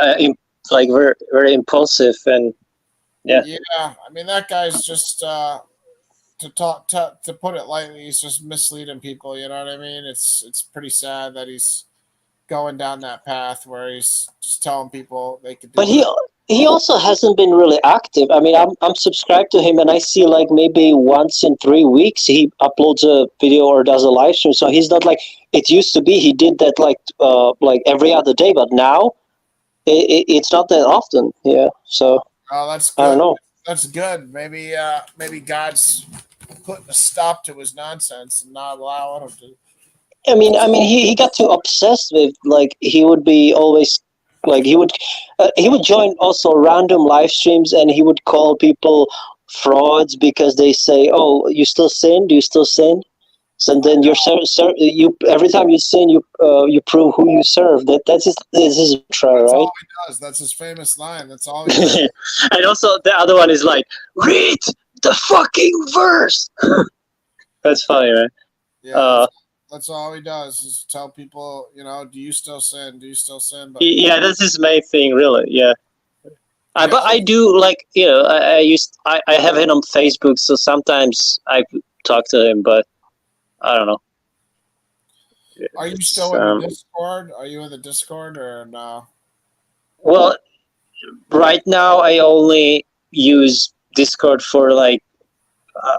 [SPEAKER 12] very very impulsive and yeah.
[SPEAKER 1] I mean, that guy's just to put it lightly, he's just misleading people. You know what I mean? It's pretty sad that he's going down that path where he's just telling people they could do.
[SPEAKER 12] But he also hasn't been really active. I mean, I'm subscribed to him, and I see like maybe once in 3 weeks he uploads a video or does a live stream. So he's not like it used to be. He did that like every other day, but now it's not that often. Yeah. So
[SPEAKER 1] that's good.
[SPEAKER 12] I don't know.
[SPEAKER 1] That's good. Maybe God's putting a stop to his nonsense and not allowing him to.
[SPEAKER 12] I mean, he got too obsessed with like he would be always like he would join also random live streams and he would call people frauds because they say, "Oh, you still sin? Do you still sin?" So then you every time you sin, you prove who you serve. That's his mantra, right?
[SPEAKER 1] That's all he does. That's his famous line. That's all he does.
[SPEAKER 12] And also the other one is like, read the fucking verse. That's funny, right?
[SPEAKER 1] Yeah, that's all he does is tell people, do you still sin? Do you still sin? But
[SPEAKER 12] yeah, that's his main thing, really. Yeah. But I do like, I have him on Facebook, so sometimes I talk to him, but I don't know.
[SPEAKER 1] Are you still in the Discord? Are you in the Discord or no?
[SPEAKER 12] Well, right now I only use Discord for like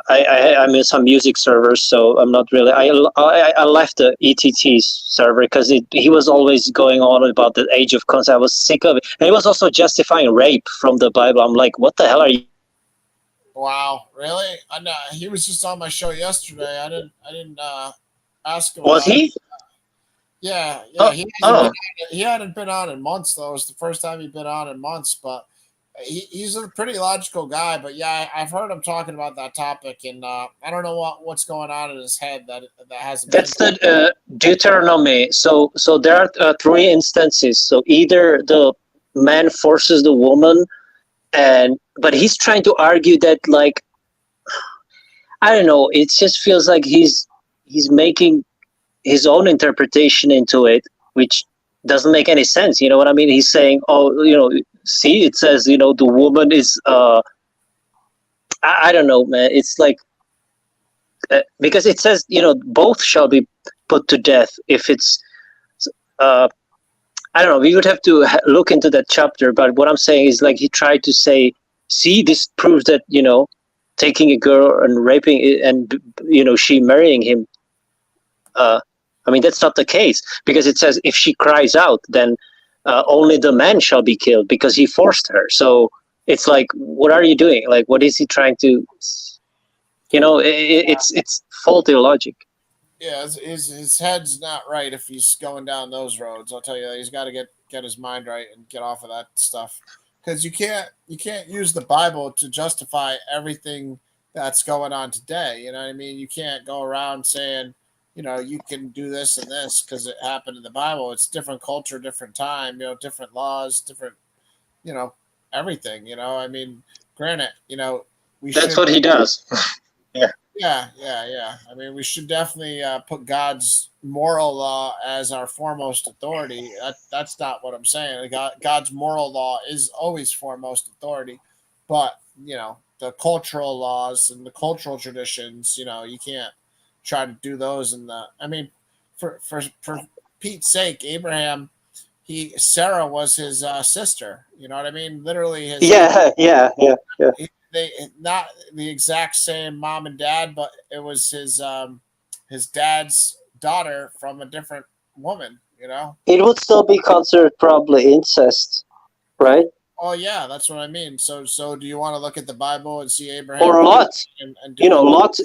[SPEAKER 12] I'm in some music servers, so I'm not really. I left the ETT server because he was always going on about the age of consent. I was sick of it, and he was also justifying rape from the Bible. I'm like, what the hell are you?
[SPEAKER 1] Wow, really? I know he was just on my show yesterday. I didn't ask him.
[SPEAKER 12] Was he?
[SPEAKER 1] Yeah. He hadn't been on in months though. It was the first time he'd been on in months, but he's a pretty logical guy. But yeah, I've heard him talking about that topic, and I don't know what's going on in his head that hasn't.
[SPEAKER 12] That's the Deuteronomy. So there are 3 instances. So either the man forces the woman, but he's trying to argue that like I don't know. It just feels like he's making his own interpretation into it, which doesn't make any sense. You know what I mean? He's saying, "Oh, see, it says, the woman is." I don't know, man. It's like because it says, both shall be put to death if it's. I don't know. We would have to look into that chapter, but what I'm saying is like he tried to say, "See, this proves that taking a girl and raping it, and she marrying him." I mean, that's not the case because it says if she cries out, then only the man shall be killed because he forced her. So it's like, what are you doing? Like, what is he trying to? It's faulty logic.
[SPEAKER 1] Yeah, his head's not right if he's going down those roads. I'll tell you that he's got to get his mind right and get off of that stuff because you can't use the Bible to justify everything that's going on today. You know what I mean? You can't go around saying, you can do this and this because it happened in the Bible. It's different culture, different time, different laws, different, everything. I mean, granted, we
[SPEAKER 12] That's
[SPEAKER 1] should.
[SPEAKER 12] what he does. Yeah.
[SPEAKER 1] Yeah. I mean, we should definitely put God's moral law as our foremost authority. That's not what I'm saying. God's moral law is always foremost authority, but the cultural laws and the cultural traditions, you can't try to do those. I mean, for Pete's sake, Abraham, Sarah was his sister. You know what I mean? Literally, his
[SPEAKER 12] Yeah.
[SPEAKER 1] they not the exact same mom and dad, but it was his dad's daughter from a different woman.
[SPEAKER 12] It would still be considered probably incest, right?
[SPEAKER 1] Oh yeah, that's what I mean. So do you want to look at the Bible and see Abraham
[SPEAKER 12] Or Lot?
[SPEAKER 1] and do
[SPEAKER 12] Lot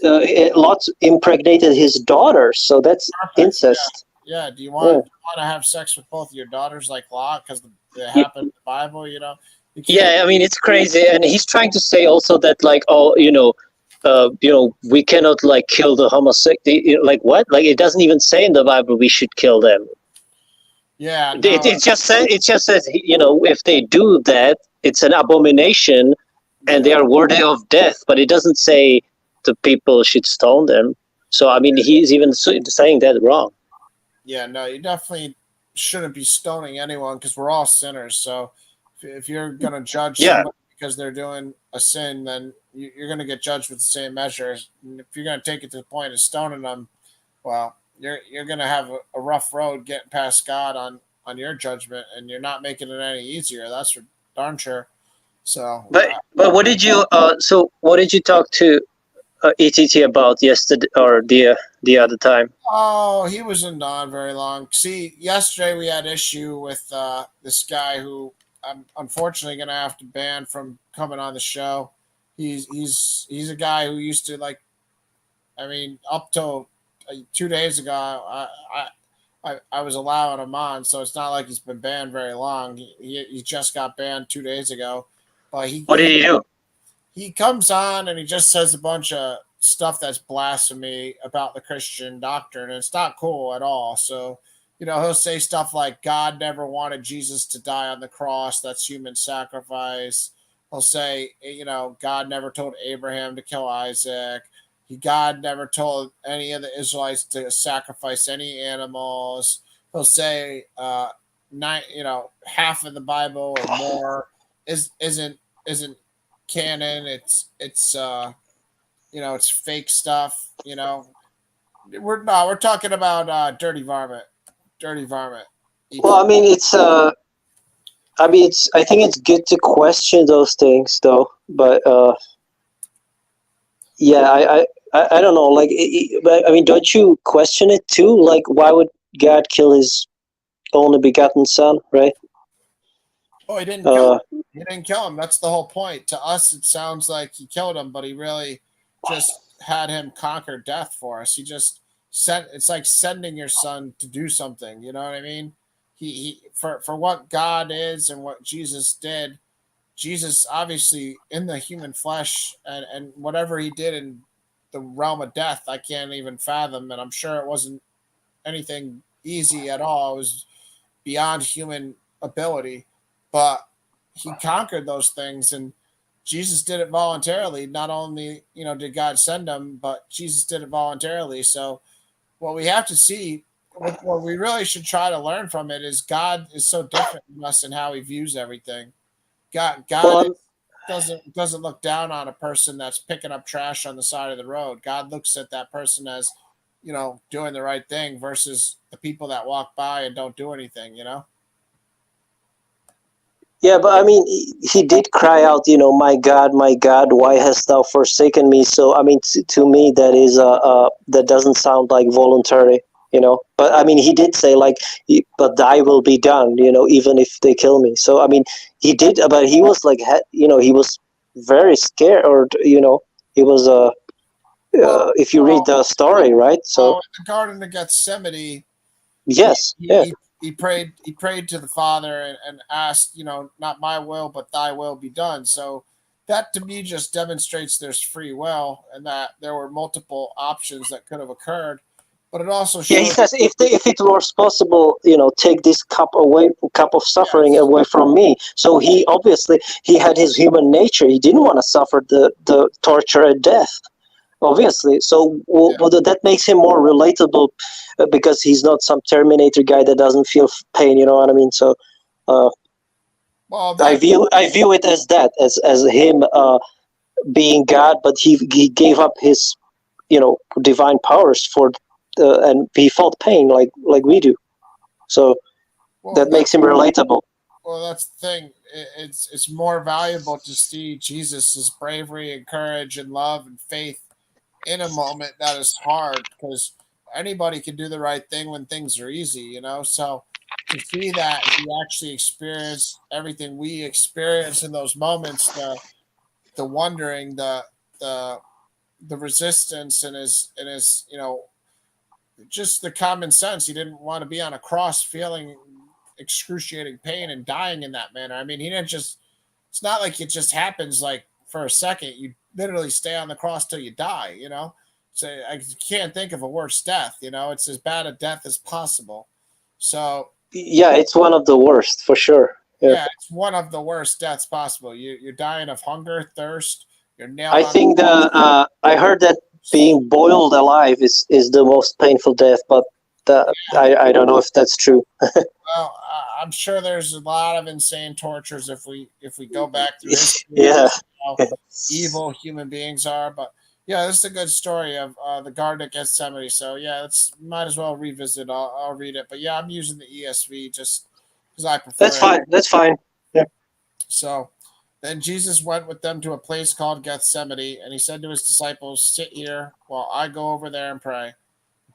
[SPEAKER 12] impregnated his daughter, so that's incest.
[SPEAKER 1] Yeah. Do you want to have sex with both of your daughters like Lot because it happened in the Bible?
[SPEAKER 12] Yeah, I mean it's crazy, and he's trying to say also that like, we cannot like kill the homosexual. Like what? Like it doesn't even say in the Bible we should kill them.
[SPEAKER 1] Yeah, no,
[SPEAKER 12] it just says if they do that, it's an abomination, and they are worthy of death. But it doesn't say the people should stone them. So I mean, he's even saying that wrong.
[SPEAKER 1] Yeah, no, you definitely shouldn't be stoning anyone because we're all sinners. So if you're gonna judge somebody because they're doing a sin, then you're gonna get judged with the same measures. And if you're gonna take it to the point of stoning them, well, you're gonna have a rough road getting past God on your judgment, and you're not making it any easier. That's for darn sure. So,
[SPEAKER 12] but what did you talk to ETT about yesterday or the other time?
[SPEAKER 1] Oh, he wasn't on very long. See, yesterday we had issue with this guy who I'm unfortunately going to have to ban from coming on the show. He's a guy who used to up till 2 days ago, I was allowing him on, so it's not like he's been banned very long. He just got banned 2 days ago. But
[SPEAKER 12] what did he do?
[SPEAKER 1] He comes on and he just says a bunch of stuff that's blasphemy about the Christian doctrine, and it's not cool at all. So, he'll say stuff like God never wanted Jesus to die on the cross. That's human sacrifice. He'll say, God never told Abraham to kill Isaac. God never told any of the Israelites to sacrifice any animals. He'll say, half of the Bible or more isn't canon. It's fake stuff. We're talking about dirty varmint.
[SPEAKER 12] Well, I mean, I think it's good to question those things, though. But I don't know. Like, but I mean, don't you question it too? Like, why would God kill His only begotten Son? Right?
[SPEAKER 1] Oh, he didn't kill him. He didn't kill him. That's the whole point. To us, it sounds like he killed him, but he really just had him conquer death for us. He just it's like sending your son to do something. You know what I mean? He for what God is and what Jesus did. Jesus obviously in the human flesh and whatever he did in the realm of death, I can't even fathom. And I'm sure it wasn't anything easy at all. It was beyond human ability, but he conquered those things, and Jesus did it voluntarily. Not only, did God send him, but Jesus did it voluntarily. So what we have to see, what we really should try to learn from it is God is so different from us in how he views everything. God doesn't look down on a person that's picking up trash on the side of the road. God looks at that person as, doing the right thing versus the people that walk by and don't do anything,
[SPEAKER 12] Yeah, but I mean, he did cry out, my God, why hast thou forsaken me? So, I mean, to me, that is that doesn't sound like voluntary, But I mean, he did say like, but thy will be done, even if they kill me. So, I mean, he did, but he was like, he was very scared, or he was if you read the story, right? So,
[SPEAKER 1] in the Garden of Gethsemane,
[SPEAKER 12] yes,
[SPEAKER 1] he prayed to the Father and asked, not my will, but thy will be done. So that to me just demonstrates there's free will and that there were multiple options that could have occurred. But it also
[SPEAKER 12] Yeah, he
[SPEAKER 1] shows.
[SPEAKER 12] says, if it was possible, take this cup of suffering
[SPEAKER 1] Yes.
[SPEAKER 12] away from me. So he obviously he had his human nature. He didn't want to suffer the torture and death. Obviously, so that makes him more relatable because he's not some Terminator guy that doesn't feel pain. You know what I mean? So
[SPEAKER 1] Well,
[SPEAKER 12] I view it as that as him being God, but he gave up his divine powers for and he felt pain like we do. So that makes him relatable.
[SPEAKER 1] Well, that's the thing. It's more valuable to see Jesus' bravery and courage and love and faith in a moment that is hard, because anybody can do the right thing when things are easy, So to see that he actually experienced everything we experience in those moments, the wondering, the resistance, and his just the common sense. He didn't want to be on a cross feeling excruciating pain and dying in that manner. I mean, he didn't just, it's not like it just happens like for a second. You literally stay on the cross till you die, So I can't think of a worse death, it's as bad a death as possible. So
[SPEAKER 12] yeah, it's one of the worst for sure.
[SPEAKER 1] Yeah, it's one of the worst deaths possible. You're dying of hunger, thirst. You're nailed.
[SPEAKER 12] I think I heard that being boiled alive is the most painful death, but I don't know if that's true.
[SPEAKER 1] Well, I'm sure there's a lot of insane tortures if we go back through history.
[SPEAKER 12] Yeah.
[SPEAKER 1] How evil human beings are, but yeah, this is a good story of the Garden of Gethsemane. So yeah, might as well revisit. I'll read it, but yeah, I'm using the ESV just because I prefer.
[SPEAKER 12] That's fine. That's fine. Yeah.
[SPEAKER 1] So then Jesus went with them to a place called Gethsemane, and he said to his disciples, "Sit here while I go over there and pray."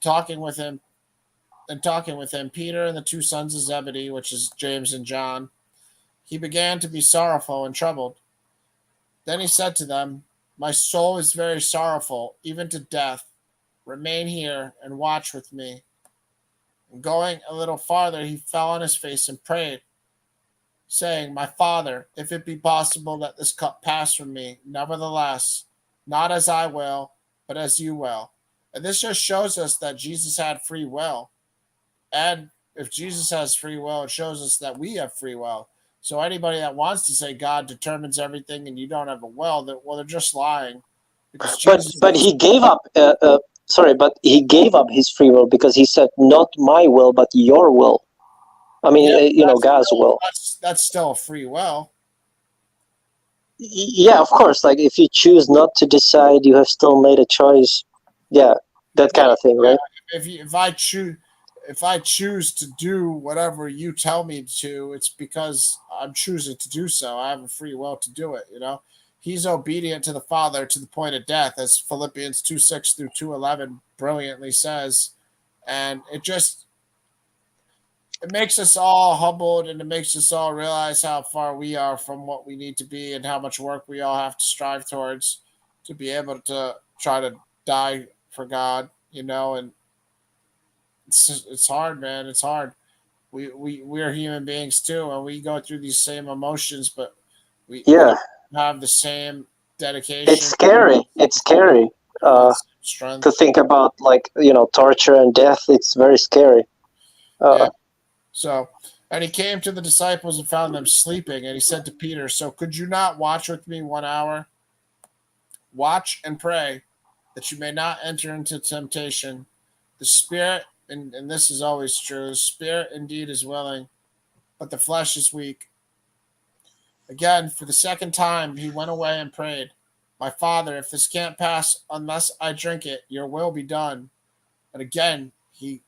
[SPEAKER 1] Talking with him, Peter and the two sons of Zebedee, which is James and John, he began to be sorrowful and troubled. Then he said to them, "My soul is very sorrowful, even to death. Remain here and watch with me." And going a little farther, he fell on his face and prayed, saying, "My Father, if it be possible, let this cup pass from me. Nevertheless, not as I will, but as you will." And this just shows us that Jesus had free will. And if Jesus has free will, it shows us that we have free will. So anybody that wants to say God determines everything and you don't have a will, they're just lying.
[SPEAKER 12] But he gave up. But he gave up his free will because he said, "Not my will, but your will." I mean, God's will.
[SPEAKER 1] That's still a free will.
[SPEAKER 12] Yeah, of course. Like if you choose not to decide, you have still made a choice. Yeah, that kind of thing, right?
[SPEAKER 1] If I choose to do whatever you tell me to, it's because I'm choosing to do so. I have a free will to do it. He's obedient to the Father to the point of death, as Philippians 2:6 through 2:11 brilliantly says, and it makes us all humbled, and it makes us all realize how far we are from what we need to be and how much work we all have to strive towards to be able to try to die for God, and it's hard, man. It's hard. We're human beings too, and we go through these same emotions, but we have the same dedication.
[SPEAKER 12] It's scary. It's scary to think about, torture and death. It's very scary.
[SPEAKER 1] So, and he came to the disciples and found them sleeping, and he said to Peter, "So could you not watch with me 1 hour? Watch and pray that you may not enter into temptation. The spirit," and this is always true, "the spirit indeed is willing, but the flesh is weak." Again, for the second time, he went away and prayed, "My Father, if this can't pass unless I drink it, your will be done." And again, he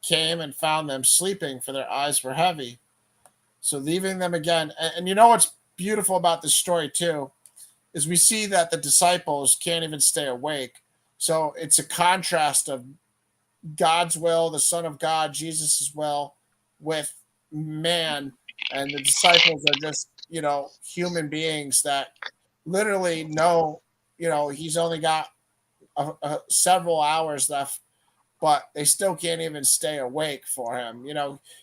[SPEAKER 1] came and found them sleeping, for their eyes were heavy. So leaving them again. And you know what's beautiful about this story too, is we see that the disciples can't even stay awake. So it's a contrast of God's will, the Son of God, Jesus' will, with man. And the disciples are just, human beings that literally know, he's only got several hours left, but they still can't even stay awake for him.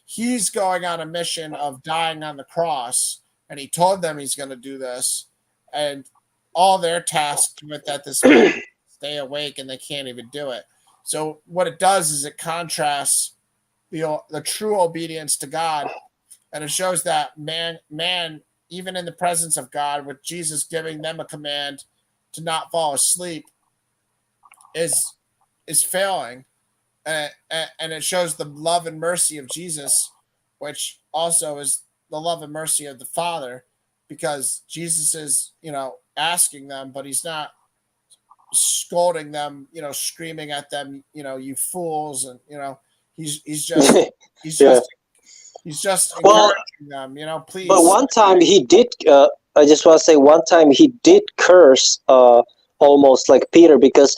[SPEAKER 1] He's going on a mission of dying on the cross, and he told them he's going to do this, and all they're tasked with at this point, stay awake, and they can't even do it. So what it does is it contrasts the true obedience to God, and it shows that man, even in the presence of God, with Jesus giving them a command to not fall asleep, is failing, and it shows the love and mercy of Jesus, which also is the love and mercy of the Father, because Jesus is, asking them, but he's not scolding them, screaming at them, you fools, and he's just
[SPEAKER 12] Yeah.
[SPEAKER 1] he's just
[SPEAKER 12] Well,
[SPEAKER 1] encouraging them, please.
[SPEAKER 12] but one time he did. I just want to say, one time he did curse, almost like Peter, because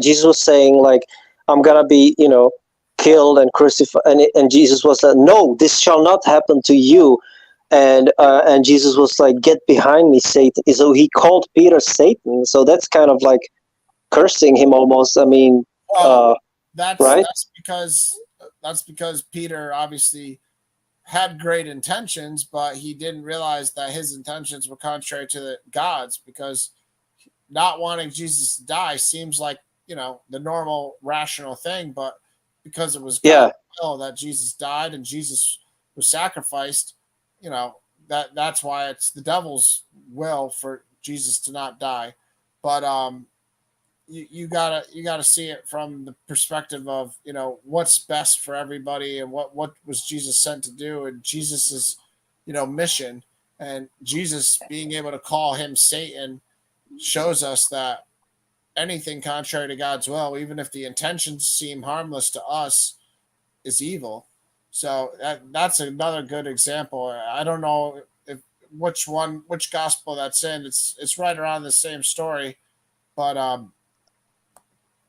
[SPEAKER 12] Jesus was saying like, "I'm gonna be, killed and crucified," and Jesus was like, "No, this shall not happen to you." And Jesus was like, "Get behind me, Satan." So he called Peter Satan. So that's kind of like cursing him almost. I mean,
[SPEAKER 1] Well, that's
[SPEAKER 12] right?
[SPEAKER 1] that's because Peter obviously had great intentions, but he didn't realize that his intentions were contrary to God's, because not wanting Jesus to die seems like, the normal rational thing, but because it was
[SPEAKER 12] Yeah.
[SPEAKER 1] God's will that Jesus died and Jesus was sacrificed, that's why it's the devil's will for Jesus to not die. But you gotta see it from the perspective of, what's best for everybody, and what was Jesus sent to do, and Jesus's, mission, and Jesus being able to call him Satan shows us that anything contrary to God's will, even if the intentions seem harmless to us, is evil. So that's another good example. I don't know which gospel that's in. It's right around the same story, but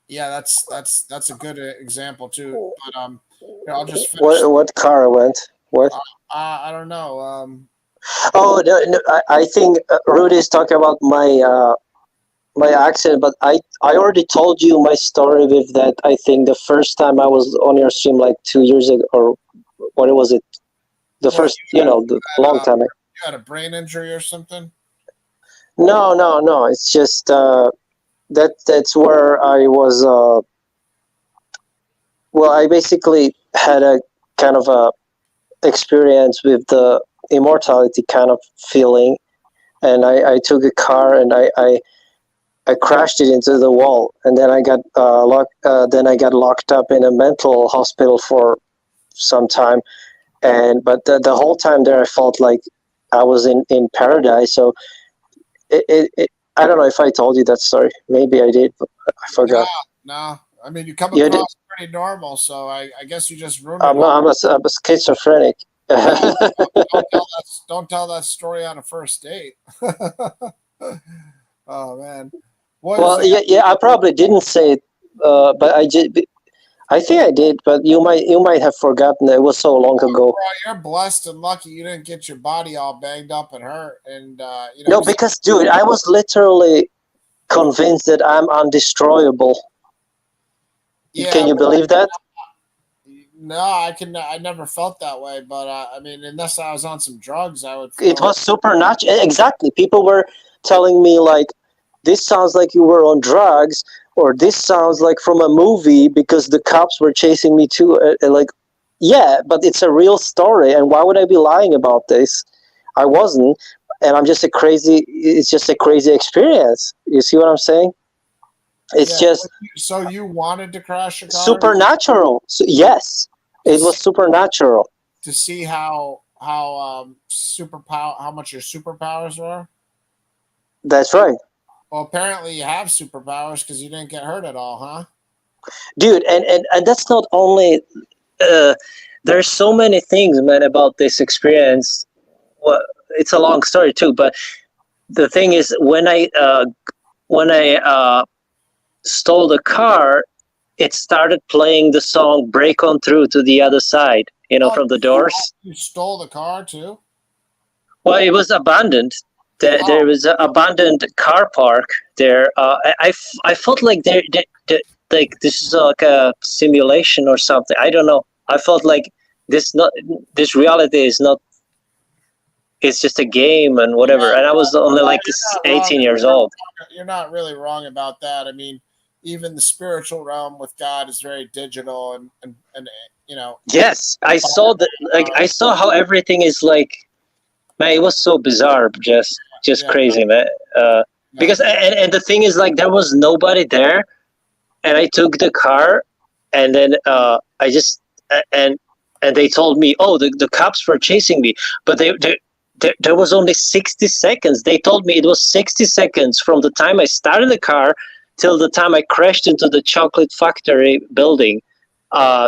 [SPEAKER 1] yeah, that's a good example too. But I'll just finish.
[SPEAKER 12] What car went? What?
[SPEAKER 1] I don't know.
[SPEAKER 12] Oh, no, I think Rudy is talking about my accent, but I already told you my story with that. I think the first time I was on your stream like 2 years ago, or what was it? The first, the long time.
[SPEAKER 1] You had a brain injury or something?
[SPEAKER 12] No. It's just that's where I was. Well, I basically had a kind of a experience with the immortality kind of feeling, and I took a car and I crashed it into the wall, and then I got locked up in a mental hospital for some time, but the whole time there I felt like I was in paradise. So it I don't know if I told you that story. Maybe I did, but I forgot.
[SPEAKER 1] No. I mean, you come
[SPEAKER 12] You
[SPEAKER 1] across pretty normal, so I guess you just ruined it.
[SPEAKER 12] I'm a schizophrenic.
[SPEAKER 1] Don't tell that story on a first date. Oh man.
[SPEAKER 12] Well, yeah, I probably didn't say it, but I think I did, but you might have forgotten. It was so long ago.
[SPEAKER 1] Well, you're blessed and lucky you didn't get your body all banged up and hurt. And
[SPEAKER 12] No, because dude, I was literally convinced that I'm undestroyable.
[SPEAKER 1] Yeah,
[SPEAKER 12] Can you believe that?
[SPEAKER 1] No, I never felt that way, but I mean, unless I was on some drugs, I would feel
[SPEAKER 12] It was supernatural. Exactly. People were telling me like, this sounds like you were on drugs, or this sounds like from a movie because the cops were chasing me too. Like, yeah, but it's a real story, and why would I be lying about this? I wasn't, and it's just a crazy experience. You see what I'm saying? It's just
[SPEAKER 1] so you wanted to crash a car?
[SPEAKER 12] Supernatural. So, yes, it was supernatural.
[SPEAKER 1] To see how much your superpowers were?
[SPEAKER 12] That's right.
[SPEAKER 1] Well, apparently you have superpowers because you didn't get hurt at all, huh?
[SPEAKER 12] Dude, and that's not only there's so many things, man, about this experience. Well, it's a long story too, but the thing is, when I stole the car, it started playing the song "Break On Through to the Other Side," from the Doors.
[SPEAKER 1] You stole the car too?
[SPEAKER 12] Well, it was abandoned. There was an abandoned car park there. I felt like like this is like a simulation or something. I don't know. I felt like this reality is not. It's just a game and whatever. And I was only like 18 years old.
[SPEAKER 1] You're not really wrong about that. I mean, even the spiritual realm with God is very digital and you know.
[SPEAKER 12] Yes, I saw that. Like I saw how everything is like. Man, it was so bizarre, just
[SPEAKER 1] Yeah.
[SPEAKER 12] crazy, man. Because and the thing is, like, there was nobody there, and I took the car, and then I just and they told me, oh, the cops were chasing me, but there was only 60 seconds. They told me it was 60 seconds from the time I started the car till the time I crashed into the chocolate factory building.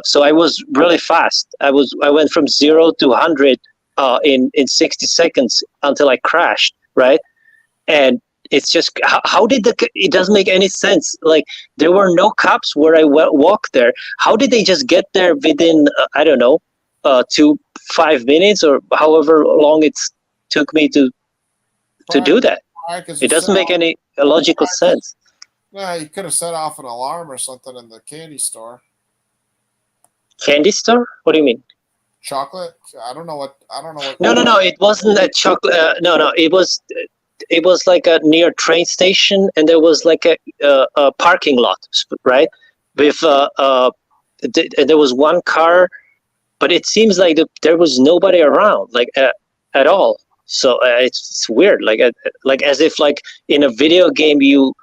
[SPEAKER 12] So I was really fast. I went from 0 to 100 in 60 seconds until I crashed, right? And it's just how did it doesn't make any sense. Like there were no cops where I walked there. How did they just get there within I don't know 5 minutes or however long it took me to do that? It doesn't make any logical sense.
[SPEAKER 1] Yeah, you could have set off an alarm or something in the candy store.
[SPEAKER 12] Candy store? What do you mean?
[SPEAKER 1] Chocolate? I don't know what.
[SPEAKER 12] No. It wasn't a chocolate. No. It was like a near train station, and there was like a parking lot, right? With there was one car, but it seems like there was nobody around, like at all. So it's weird, like as if like in a video game you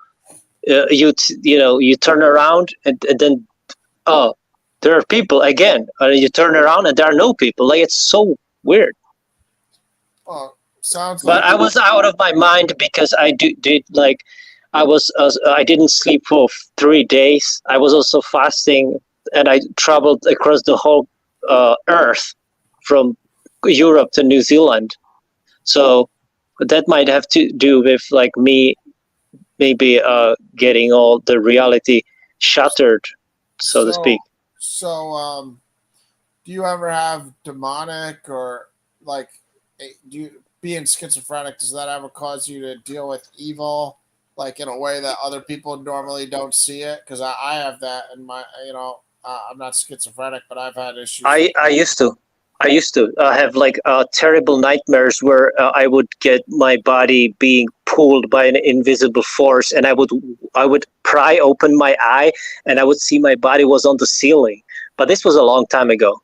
[SPEAKER 12] turn around and then there are people again, and you turn around and there are no people. Like it's so weird.
[SPEAKER 1] Well, sounds.
[SPEAKER 12] But I was out of my mind because I did like I didn't sleep for 3 days. I was also fasting, and I traveled across the whole Earth from Europe to New Zealand. So that might have to do with like me maybe getting all the reality shattered, so to speak.
[SPEAKER 1] So, do you ever have demonic or like being schizophrenic? Does that ever cause you to deal with evil like in a way that other people normally don't see it? Because I have that in my, I'm not schizophrenic, but I've had issues.
[SPEAKER 12] I used to have like terrible nightmares where I would get my body being pulled by an invisible force, and I would pry open my eye, and I would see my body was on the ceiling. But this was a long time ago.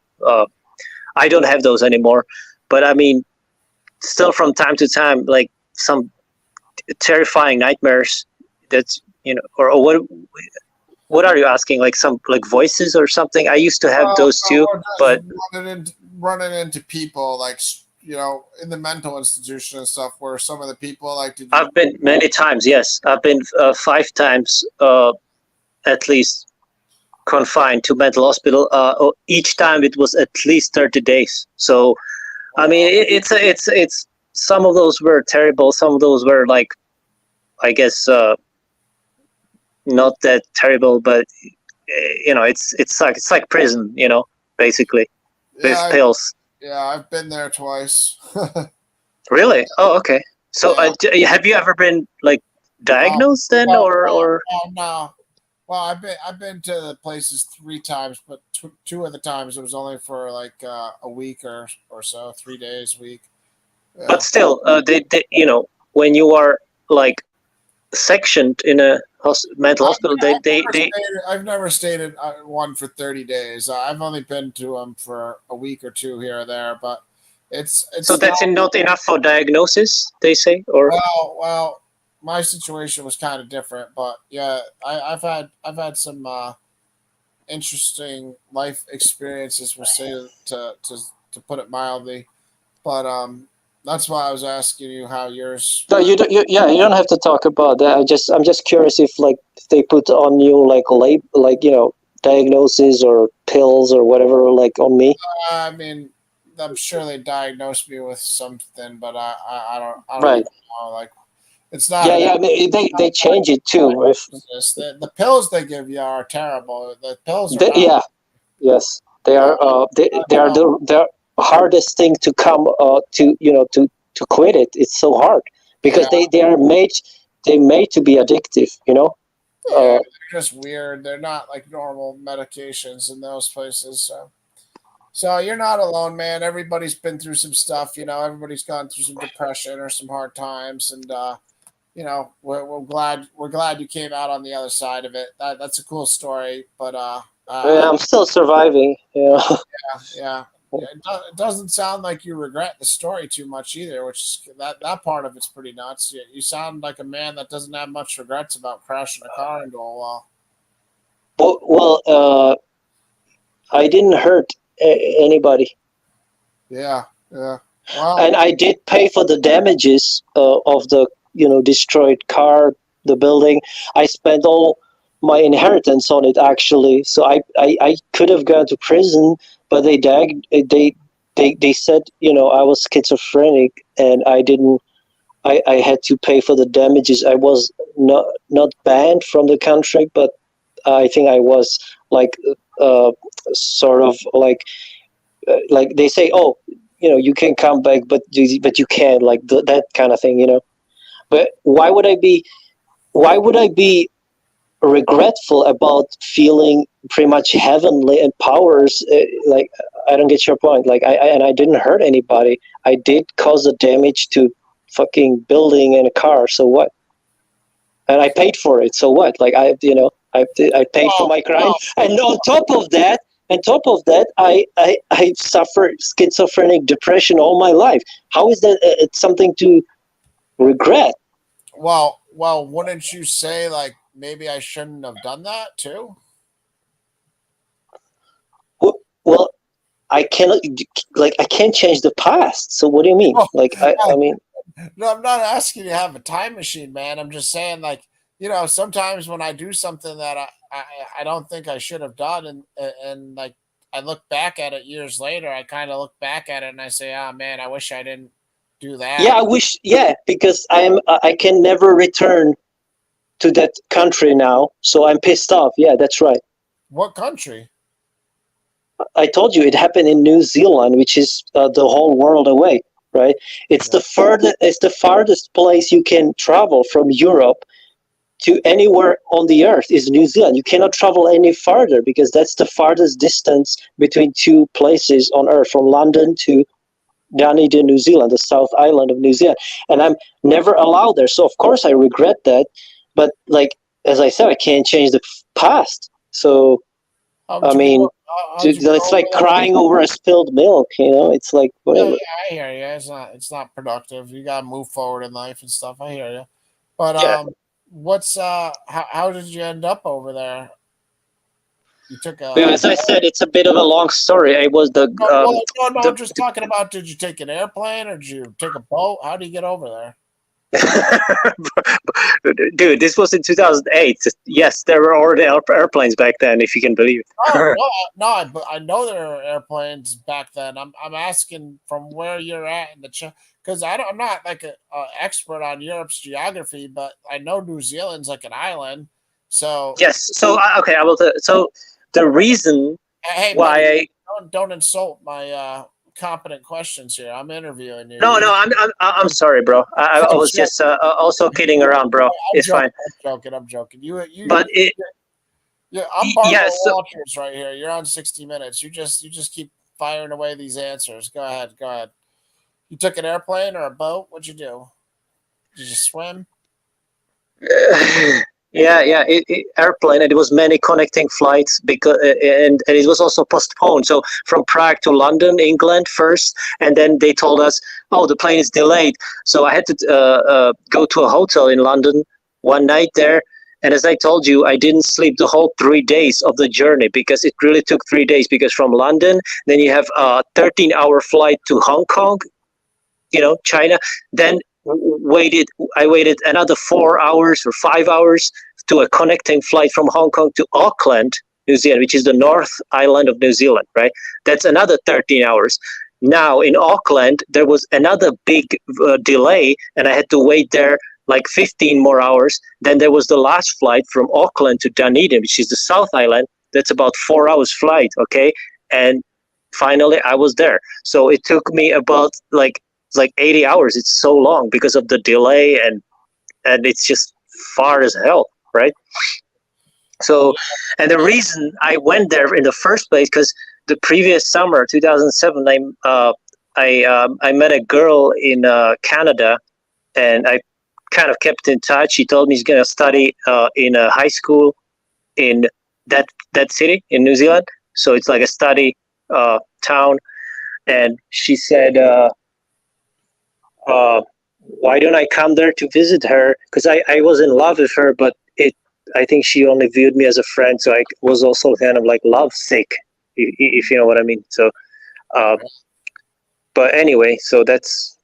[SPEAKER 12] I don't have those anymore. But I mean, still from time to time, like some terrifying nightmares. That's or what are you asking? Like some like voices or something? I used to have those too, but
[SPEAKER 1] running into people like in the mental institution and stuff, where some of the people like
[SPEAKER 12] I've been many times. Yes, I've been 5 times at least confined to mental hospital. Each time it was at least 30 days. So, I mean, it's some of those were terrible. Some of those were like, I guess, not that terrible, but it's like prison, basically with pills.
[SPEAKER 1] Yeah, I've been there twice.
[SPEAKER 12] Really? Oh, okay. So, have you ever been like diagnosed then, or?
[SPEAKER 1] No. Well, I've been to the places 3 times, but 2 of the times it was only for like a week or so, 3 days, a week. Yeah.
[SPEAKER 12] But still, they when you are like sectioned in a mental hospital,
[SPEAKER 1] I've never stayed in one for 30 days. I've only been to them for a week or 2 here or there, but it's
[SPEAKER 12] so that's not enough for diagnosis, they say, or
[SPEAKER 1] well. My situation was kind of different, but yeah, I've had some interesting life experiences, we'll say, to put it mildly. But that's why I was asking you how yours.
[SPEAKER 12] No, you don't. You don't have to talk about that. I'm just curious if like they put on you like diagnosis or pills or whatever like on me.
[SPEAKER 1] I mean, I'm sure they diagnosed me with something, but I don't
[SPEAKER 12] right.
[SPEAKER 1] know, like. It's not.
[SPEAKER 12] Yeah. I mean, they change it too.
[SPEAKER 1] The pills they give you are terrible. The pills are.
[SPEAKER 12] Yes, they are. They are the hardest thing to come to quit it. It's so hard because they are made to be addictive.
[SPEAKER 1] They're just weird. They're not like normal medications in those places. So you're not alone, man. Everybody's been through some stuff. Everybody's gone through some depression or some hard times, and we're glad you came out on the other side of it. That's a cool story, but
[SPEAKER 12] Yeah, I'm still surviving.
[SPEAKER 1] yeah. It doesn't sound like you regret the story too much either, which is that part of it's pretty nuts. You sound like a man that doesn't have much regrets about crashing a car into a wall.
[SPEAKER 12] Well, I didn't hurt anybody.
[SPEAKER 1] Yeah. Well,
[SPEAKER 12] and I did pay for the damages of the destroyed car, the building. I spent all my inheritance on it actually. So I could have gone to prison, but they said I was schizophrenic and I didn't. I had to pay for the damages. I was not banned from the country, but I think I was like sort of like they say, oh, you can come back, but you can't, like that kind of thing, But why would I be regretful about feeling pretty much heavenly and powers? Like, I don't get your point. Like, I didn't hurt anybody. I did cause the damage to fucking building and a car. So what? And I paid for it. So what? Like, I paid for my crime. And on top of that, I suffered schizophrenic depression all my life. How is that it's something to regret?
[SPEAKER 1] Well, wouldn't you say like maybe I shouldn't have done that too?
[SPEAKER 12] Well, I can't change the past. So what do you mean? I mean,
[SPEAKER 1] no, I'm not asking you to have a time machine, man. I'm just saying, like, sometimes when I do something that I don't think I should have done, and like I look back at it years later, I kind of look back at it and I say, oh man, I wish I didn't do that.
[SPEAKER 12] Yeah, I wish. Yeah, because I can never return to that country now, so I'm pissed off. Yeah, that's right.
[SPEAKER 1] What country?
[SPEAKER 12] I told you it happened in New Zealand, which is the whole world away. Right? It's the farthest place you can travel from Europe to anywhere on the earth is New Zealand. You cannot travel any farther because that's the farthest distance between two places on earth, from London to Dunedin, New Zealand, the South Island of New Zealand. And I'm never allowed there. So of course I regret that. But like, as I said, I can't change the past. So, I mean, it's like crying over a spilled milk, it's like, whatever.
[SPEAKER 1] Yeah, I hear you. It's not productive. You got to move forward in life and stuff. I hear you. But, what's, how did you end up over there? You took
[SPEAKER 12] as I said, it's a bit of a long story. I was
[SPEAKER 1] I'm just talking about, did you take an airplane or did you take a boat? How do you get over there?
[SPEAKER 12] Dude, this was in 2008. Yes, there were already airplanes back then, if you can believe it.
[SPEAKER 1] But I know there were airplanes back then. I'm asking from where you're at in the because I'm not like an expert on Europe's geography, but I know New Zealand's like an island. So
[SPEAKER 12] yes, so okay, I will. So the reason why
[SPEAKER 1] don't insult my competent questions here. I'm interviewing you.
[SPEAKER 12] No, I'm sorry, bro. I was just also kidding around, bro. It's fine.
[SPEAKER 1] I'm joking.
[SPEAKER 12] But
[SPEAKER 1] I'm Barbara Walters right here. You're on 60 Minutes. You just keep firing away these answers. Go ahead. You took an airplane or a boat? What'd you do? Did you swim?
[SPEAKER 12] Yeah, airplane, and it was many connecting flights because and it was also postponed. So from Prague to London, England first, and then they told us, oh, the plane is delayed. So I had to go to a hotel in London one night there. And as I told you, I didn't sleep the whole 3 days of the journey because it really took 3 days. Because from London, then you have a 13-hour flight to Hong Kong, China. Then I waited another 4 hours or 5 hours to a connecting flight from Hong Kong to Auckland, New Zealand, which is the North Island of New Zealand, right? That's another 13 hours. Now in Auckland, there was another big delay, and I had to wait there like 15 more hours. Then there was the last flight from Auckland to Dunedin, which is the South Island. That's about 4 hours flight, okay? And finally, I was there. So it took me about like 80 hours. It's so long because of the delay, and it's just far as hell, right? So, and the reason I went there in the first place, because the previous summer, 2007, I met a girl in Canada, and I kind of kept in touch. He told me he's gonna study in a high school in that city in New Zealand. So it's like a study town. And she said, why don't I come there to visit her? Because I was in love with her, but I think she only viewed me as a friend. So I was also kind of like lovesick, if you know what I mean. So, but anyway, so that's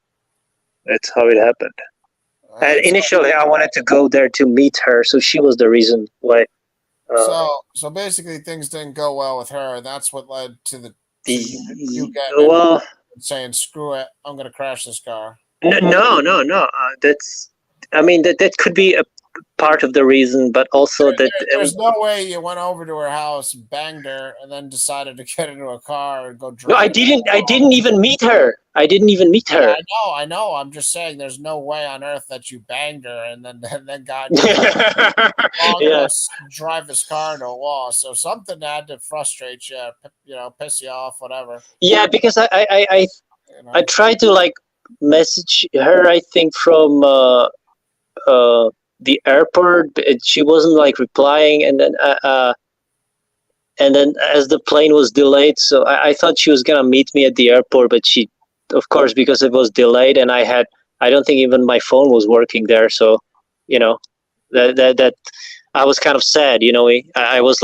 [SPEAKER 12] how it happened. And initially, I wanted to go there to meet her. So she was the reason why.
[SPEAKER 1] So basically, things didn't go well with her, and that's what led to you saying, "Screw it, I'm going to crash this car."
[SPEAKER 12] No. That could be a part of the reason, but also
[SPEAKER 1] there's no way you went over to her house, banged her, and then decided to get into a car and go drive.
[SPEAKER 12] No, I didn't even meet her.
[SPEAKER 1] Yeah, I know. I'm just saying, there's no way on earth that you banged her and then got drive this car into a wall. So something had to frustrate you, piss you off, whatever.
[SPEAKER 12] Yeah, because I tried to like message her. I think from the airport, she wasn't like replying, and then as the plane was delayed, so I thought she was gonna meet me at the airport, but she, of course, because it was delayed, and I don't think even my phone was working there, so that I was kind of sad, I was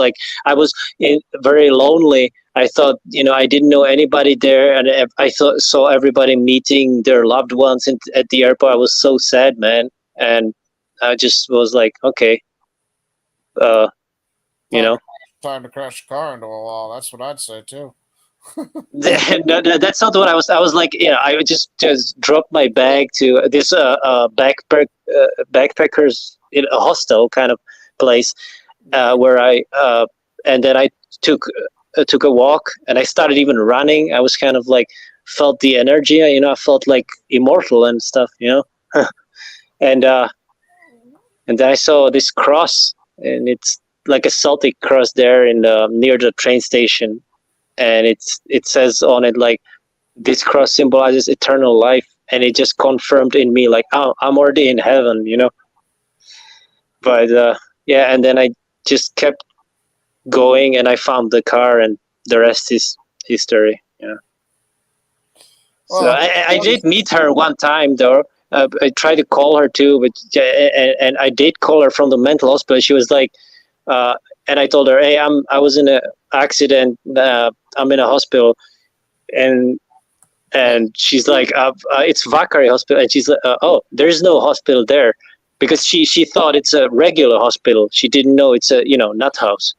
[SPEAKER 12] very lonely. I thought, I didn't know anybody there, and I saw everybody meeting their loved ones at the airport. I was so sad, man, and I just was like, okay,
[SPEAKER 1] time to crash a car into a wall. That's what I'd say too.
[SPEAKER 12] No, that's not what I was. I was like, I would just drop my bag to this backpackers in a hostel kind of place, where and then I took a walk, and I started even running. I was kind of like felt the energy, I felt like immortal and stuff, and then I saw this cross, and it's like a Celtic cross there near the train station, and it says on it like, this cross symbolizes eternal life, and it just confirmed in me like, oh, I'm already in heaven, But and then I just kept going, and I found the car, and the rest is history. Well, so I did meet her one time though. I tried to call her too, but and I did call her from the mental hospital. She was like, and I told her, hey, I was in an accident. I'm in a hospital, and she's like, it's Vakari Hospital, and she's like, oh, there's no hospital there, because she thought it's a regular hospital. She didn't know it's a nut house.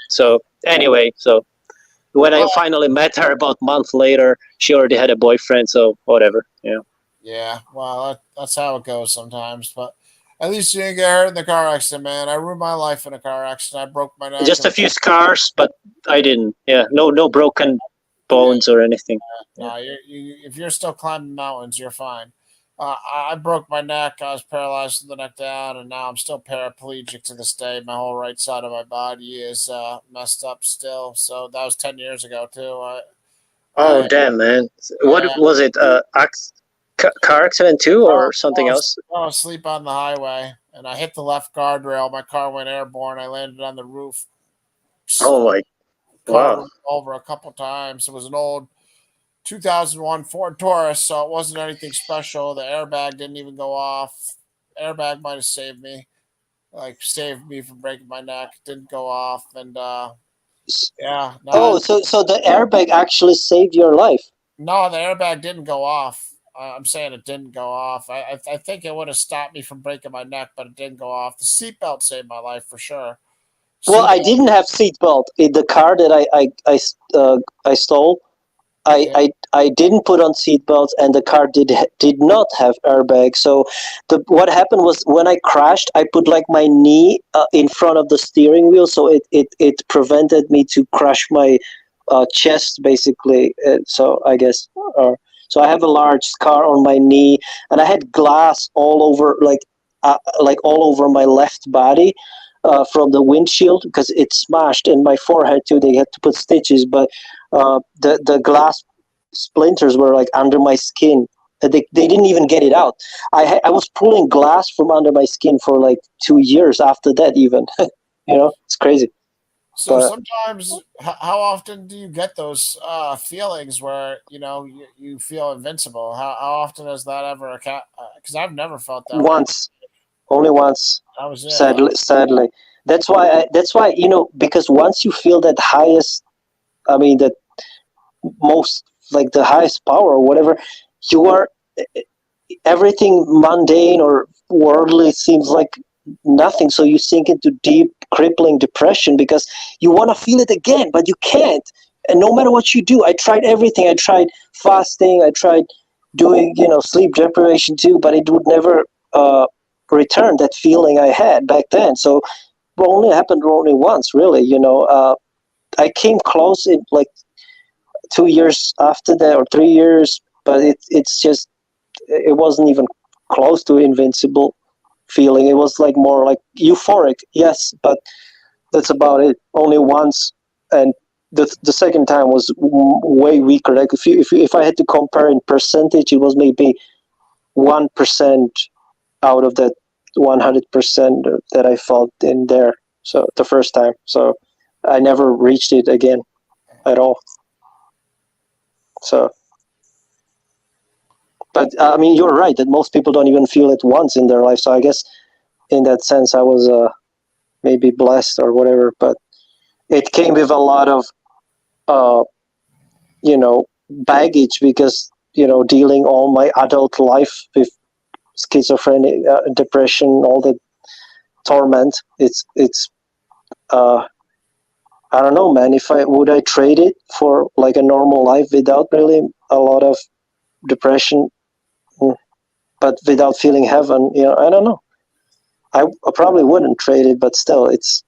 [SPEAKER 12] So anyway, so when I finally met her about a month later, she already had a boyfriend. So whatever,
[SPEAKER 1] Yeah, well, that's how it goes sometimes. But at least you didn't get hurt in the car accident, man. I ruined my life in a car accident. I broke my neck.
[SPEAKER 12] Just a few scars, but I didn't. Yeah, no broken bones or anything.
[SPEAKER 1] No, if you're still climbing mountains, you're fine. I broke my neck. I was paralyzed from the neck down, and now I'm still paraplegic to this day. My whole right side of my body is messed up still. So that was 10 years ago too.
[SPEAKER 12] Damn, man! What was it? Car accident too, or something else?
[SPEAKER 1] I was asleep on the highway, and I hit the left guardrail. My car went airborne. I landed on the roof.
[SPEAKER 12] Oh my! Wow!
[SPEAKER 1] Over a couple times. It was an old 2001 Ford Taurus, so it wasn't anything special. The airbag didn't even go off. Airbag might have saved me from breaking my neck. Didn't go off, and yeah.
[SPEAKER 12] No, so the airbag actually saved your life?
[SPEAKER 1] No, the airbag didn't go off. I'm saying it didn't go off. I think it would have stopped me from breaking my neck, but it didn't go off. The seatbelt saved my life for sure.
[SPEAKER 12] Well, I didn't have seatbelt in the car that I stole. I didn't put on seatbelts, and the car did not have airbags. So what happened was, when I crashed, I put like my knee in front of the steering wheel, so it prevented me to crush my chest basically. So I guess. So I have a large scar on my knee, and I had glass all over, like all over my left body from the windshield, because it smashed, in my forehead too. They had to put stitches, but the glass splinters were like under my skin, They didn't even get it out. I was pulling glass from under my skin for like 2 years after that even. It's crazy.
[SPEAKER 1] So
[SPEAKER 12] But
[SPEAKER 1] sometimes, how often do you get those feelings where you feel invincible? How often does that ever? Because I've never felt that way.
[SPEAKER 12] only once.
[SPEAKER 1] I was there.
[SPEAKER 12] Sadly. That's why because once you feel that highest, I mean that most, like the highest power or whatever, you are, everything mundane or worldly seems like nothing. So you sink into deep, crippling depression because you want to feel it again, but you can't. And no matter what you do, I tried everything. I tried fasting. I tried doing, sleep deprivation too, but it would never return that feeling I had back then. So it happened only once, really. I came close in like 2 years after that or 3 years, but it wasn't even close to invincible feeling. It was like more like euphoric, yes, but that's about it. Only once, and the second time was way weaker. Like if I had to compare in percentage, it was maybe 1% out of that 100% that I felt in there. So the first time, so I never reached it again at all. So, but I mean, you're right that most people don't even feel it once in their life. So I guess in that sense, I was maybe blessed or whatever. But it came with a lot of, baggage because dealing all my adult life with schizophrenia, depression, all the torment. It's I don't know, man. If I trade it for like a normal life without really a lot of depression, but without feeling heaven, I don't know. I probably wouldn't trade it, but still, it's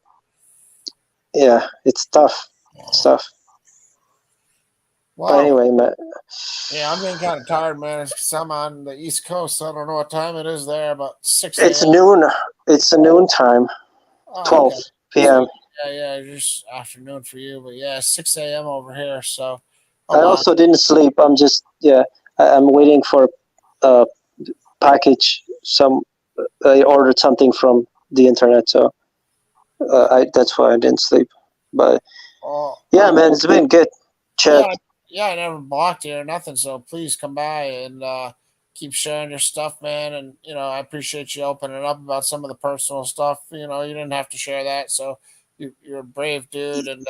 [SPEAKER 12] tough. It's tough.
[SPEAKER 1] Wow.
[SPEAKER 12] But anyway, man.
[SPEAKER 1] Yeah, I'm getting kind of tired, man. It's I'm on the East Coast. I don't know what time it is there. About 6 a.m.
[SPEAKER 12] It's noon. It's a noon time. 12
[SPEAKER 1] okay.
[SPEAKER 12] p.m.
[SPEAKER 1] Yeah, just afternoon for you, but yeah, 6 a.m. over here. So
[SPEAKER 12] I also didn't sleep. I'm just I'm waiting for a package. I ordered something from the internet, so that's why I didn't sleep. But man, it's been good chat.
[SPEAKER 1] Yeah, I never blocked you or nothing. So please come by and keep sharing your stuff, man. And I appreciate you opening up about some of the personal stuff. You didn't have to share that. So you're a brave dude, and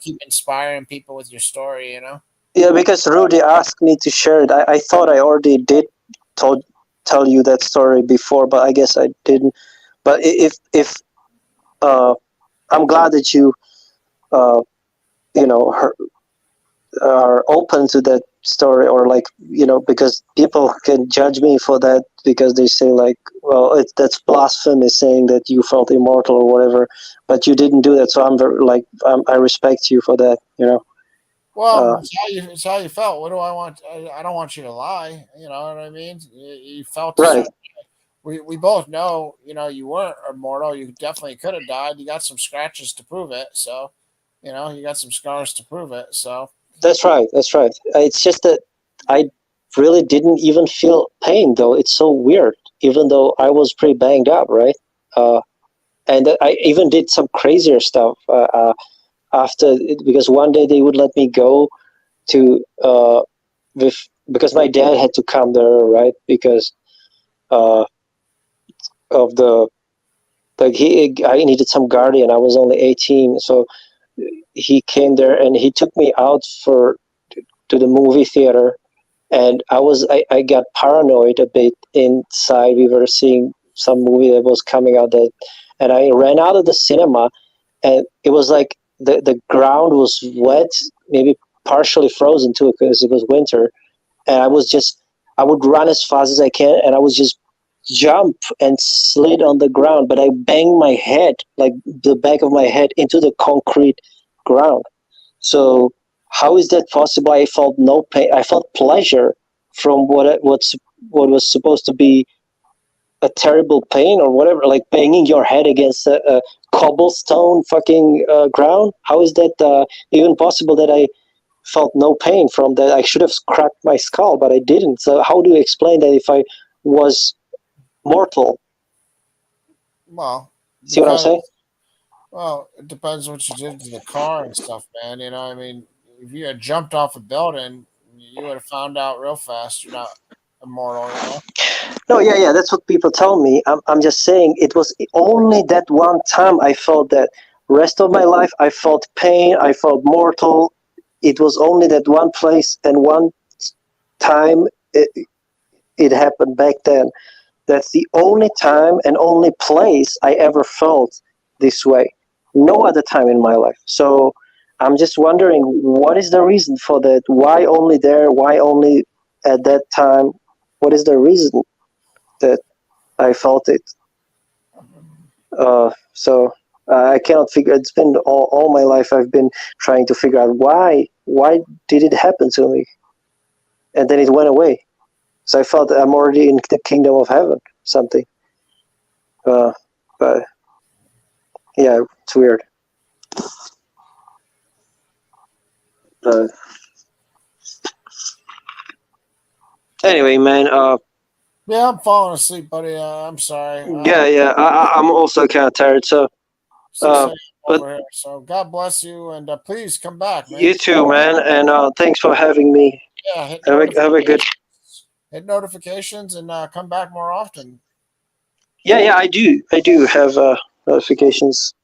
[SPEAKER 1] keep inspiring people with your story.
[SPEAKER 12] Yeah, because Rudy asked me to share it. I thought I already did tell you that story before, but I guess I didn't. But if I'm glad that you are open to that story, or like because people can judge me for that because they say like, well, that's blasphemous saying that you felt immortal or whatever, but you didn't do that. So I'm very I respect you for that.
[SPEAKER 1] Well, it's how you felt. What do I want? I don't want you to lie. You know what I mean? You felt
[SPEAKER 12] right.
[SPEAKER 1] We both know. You weren't immortal. You definitely could have died. You got some scratches to prove it. So, you got some scars to prove it. So
[SPEAKER 12] that's right. That's right. It's just that I really didn't even feel pain, though. It's so weird. Even though I was pretty banged up, right? And I even did some crazier stuff. After, because one day they would let me go to because my dad had to come there, right? Because of the I needed some guardian. I was only 18, so he came there and he took me out to the movie theater, and I got paranoid a bit inside. We were seeing some movie that was coming out and I ran out of the cinema, and it was like the ground was wet, maybe partially frozen too, because it was winter. And I would run as fast as I can, and I would just jump and slid on the ground, but I banged my head, like the back of my head, into the concrete ground. So how is that possible? I felt no pain. I felt pleasure from what was supposed to be a terrible pain or whatever, like banging your head against a cobblestone fucking ground. How is that even possible that I felt no pain from that. I should have cracked my skull, but I didn't. So how do you explain that if I was mortal?
[SPEAKER 1] Well,
[SPEAKER 12] See what I'm saying?
[SPEAKER 1] Well, it depends what you did to the car and stuff, man. You know, I mean, if you had jumped off a building, you would have found out real fast you're not immortal, you know?
[SPEAKER 12] No, yeah, that's what people tell me. I'm just saying it was only that one time I felt that. Rest of my life, I felt pain, I felt mortal. It was only that one place and one time it happened back then. That's the only time and only place I ever felt this way. No other time in my life. So I'm just wondering, what is the reason for that? Why only there? Why only at that time? What is the reason that I felt it? So I cannot figure. It's been all my life I've been trying to figure out why did it happen to me, and then it went away. So I felt I'm already in the kingdom of heaven, something. But yeah, it's weird. Anyway, man.
[SPEAKER 1] Yeah, I'm falling asleep, buddy. I'm sorry.
[SPEAKER 12] Yeah. I'm also kind of tired. So.
[SPEAKER 1] 6 a.m.
[SPEAKER 12] But
[SPEAKER 1] over here. So God bless you, and please come back, man.
[SPEAKER 12] you too, man. And thanks for having me.
[SPEAKER 1] Yeah,
[SPEAKER 12] Have a good.
[SPEAKER 1] hit notifications and come back more often.
[SPEAKER 12] Yeah, I do have notifications.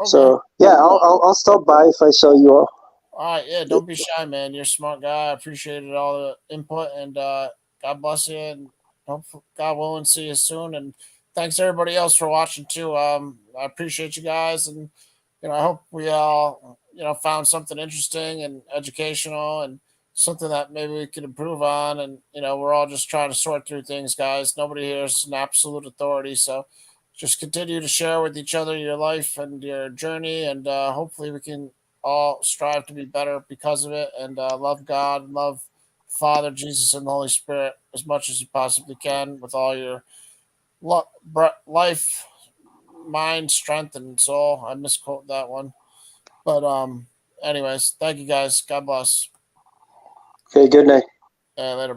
[SPEAKER 1] Okay.
[SPEAKER 12] So yeah, I'll stop by if I saw you all.
[SPEAKER 1] All right, yeah, don't be shy, man. You're a smart guy. I appreciated all the input, and God bless you, and hope God willing, see you soon. And thanks everybody else for watching too. I appreciate you guys, and I hope we all found something interesting and educational, and something that maybe we could improve on. And we're all just trying to sort through things, guys. Nobody here is an absolute authority, so just continue to share with each other your life and your journey, and hopefully we can all strive to be better because of it, and love God, love Father, Jesus, and the Holy Spirit as much as you possibly can with all your life, mind, strength, and soul. I misquote that one. But anyways, thank you guys. God bless.
[SPEAKER 12] Okay, good night.
[SPEAKER 1] Later.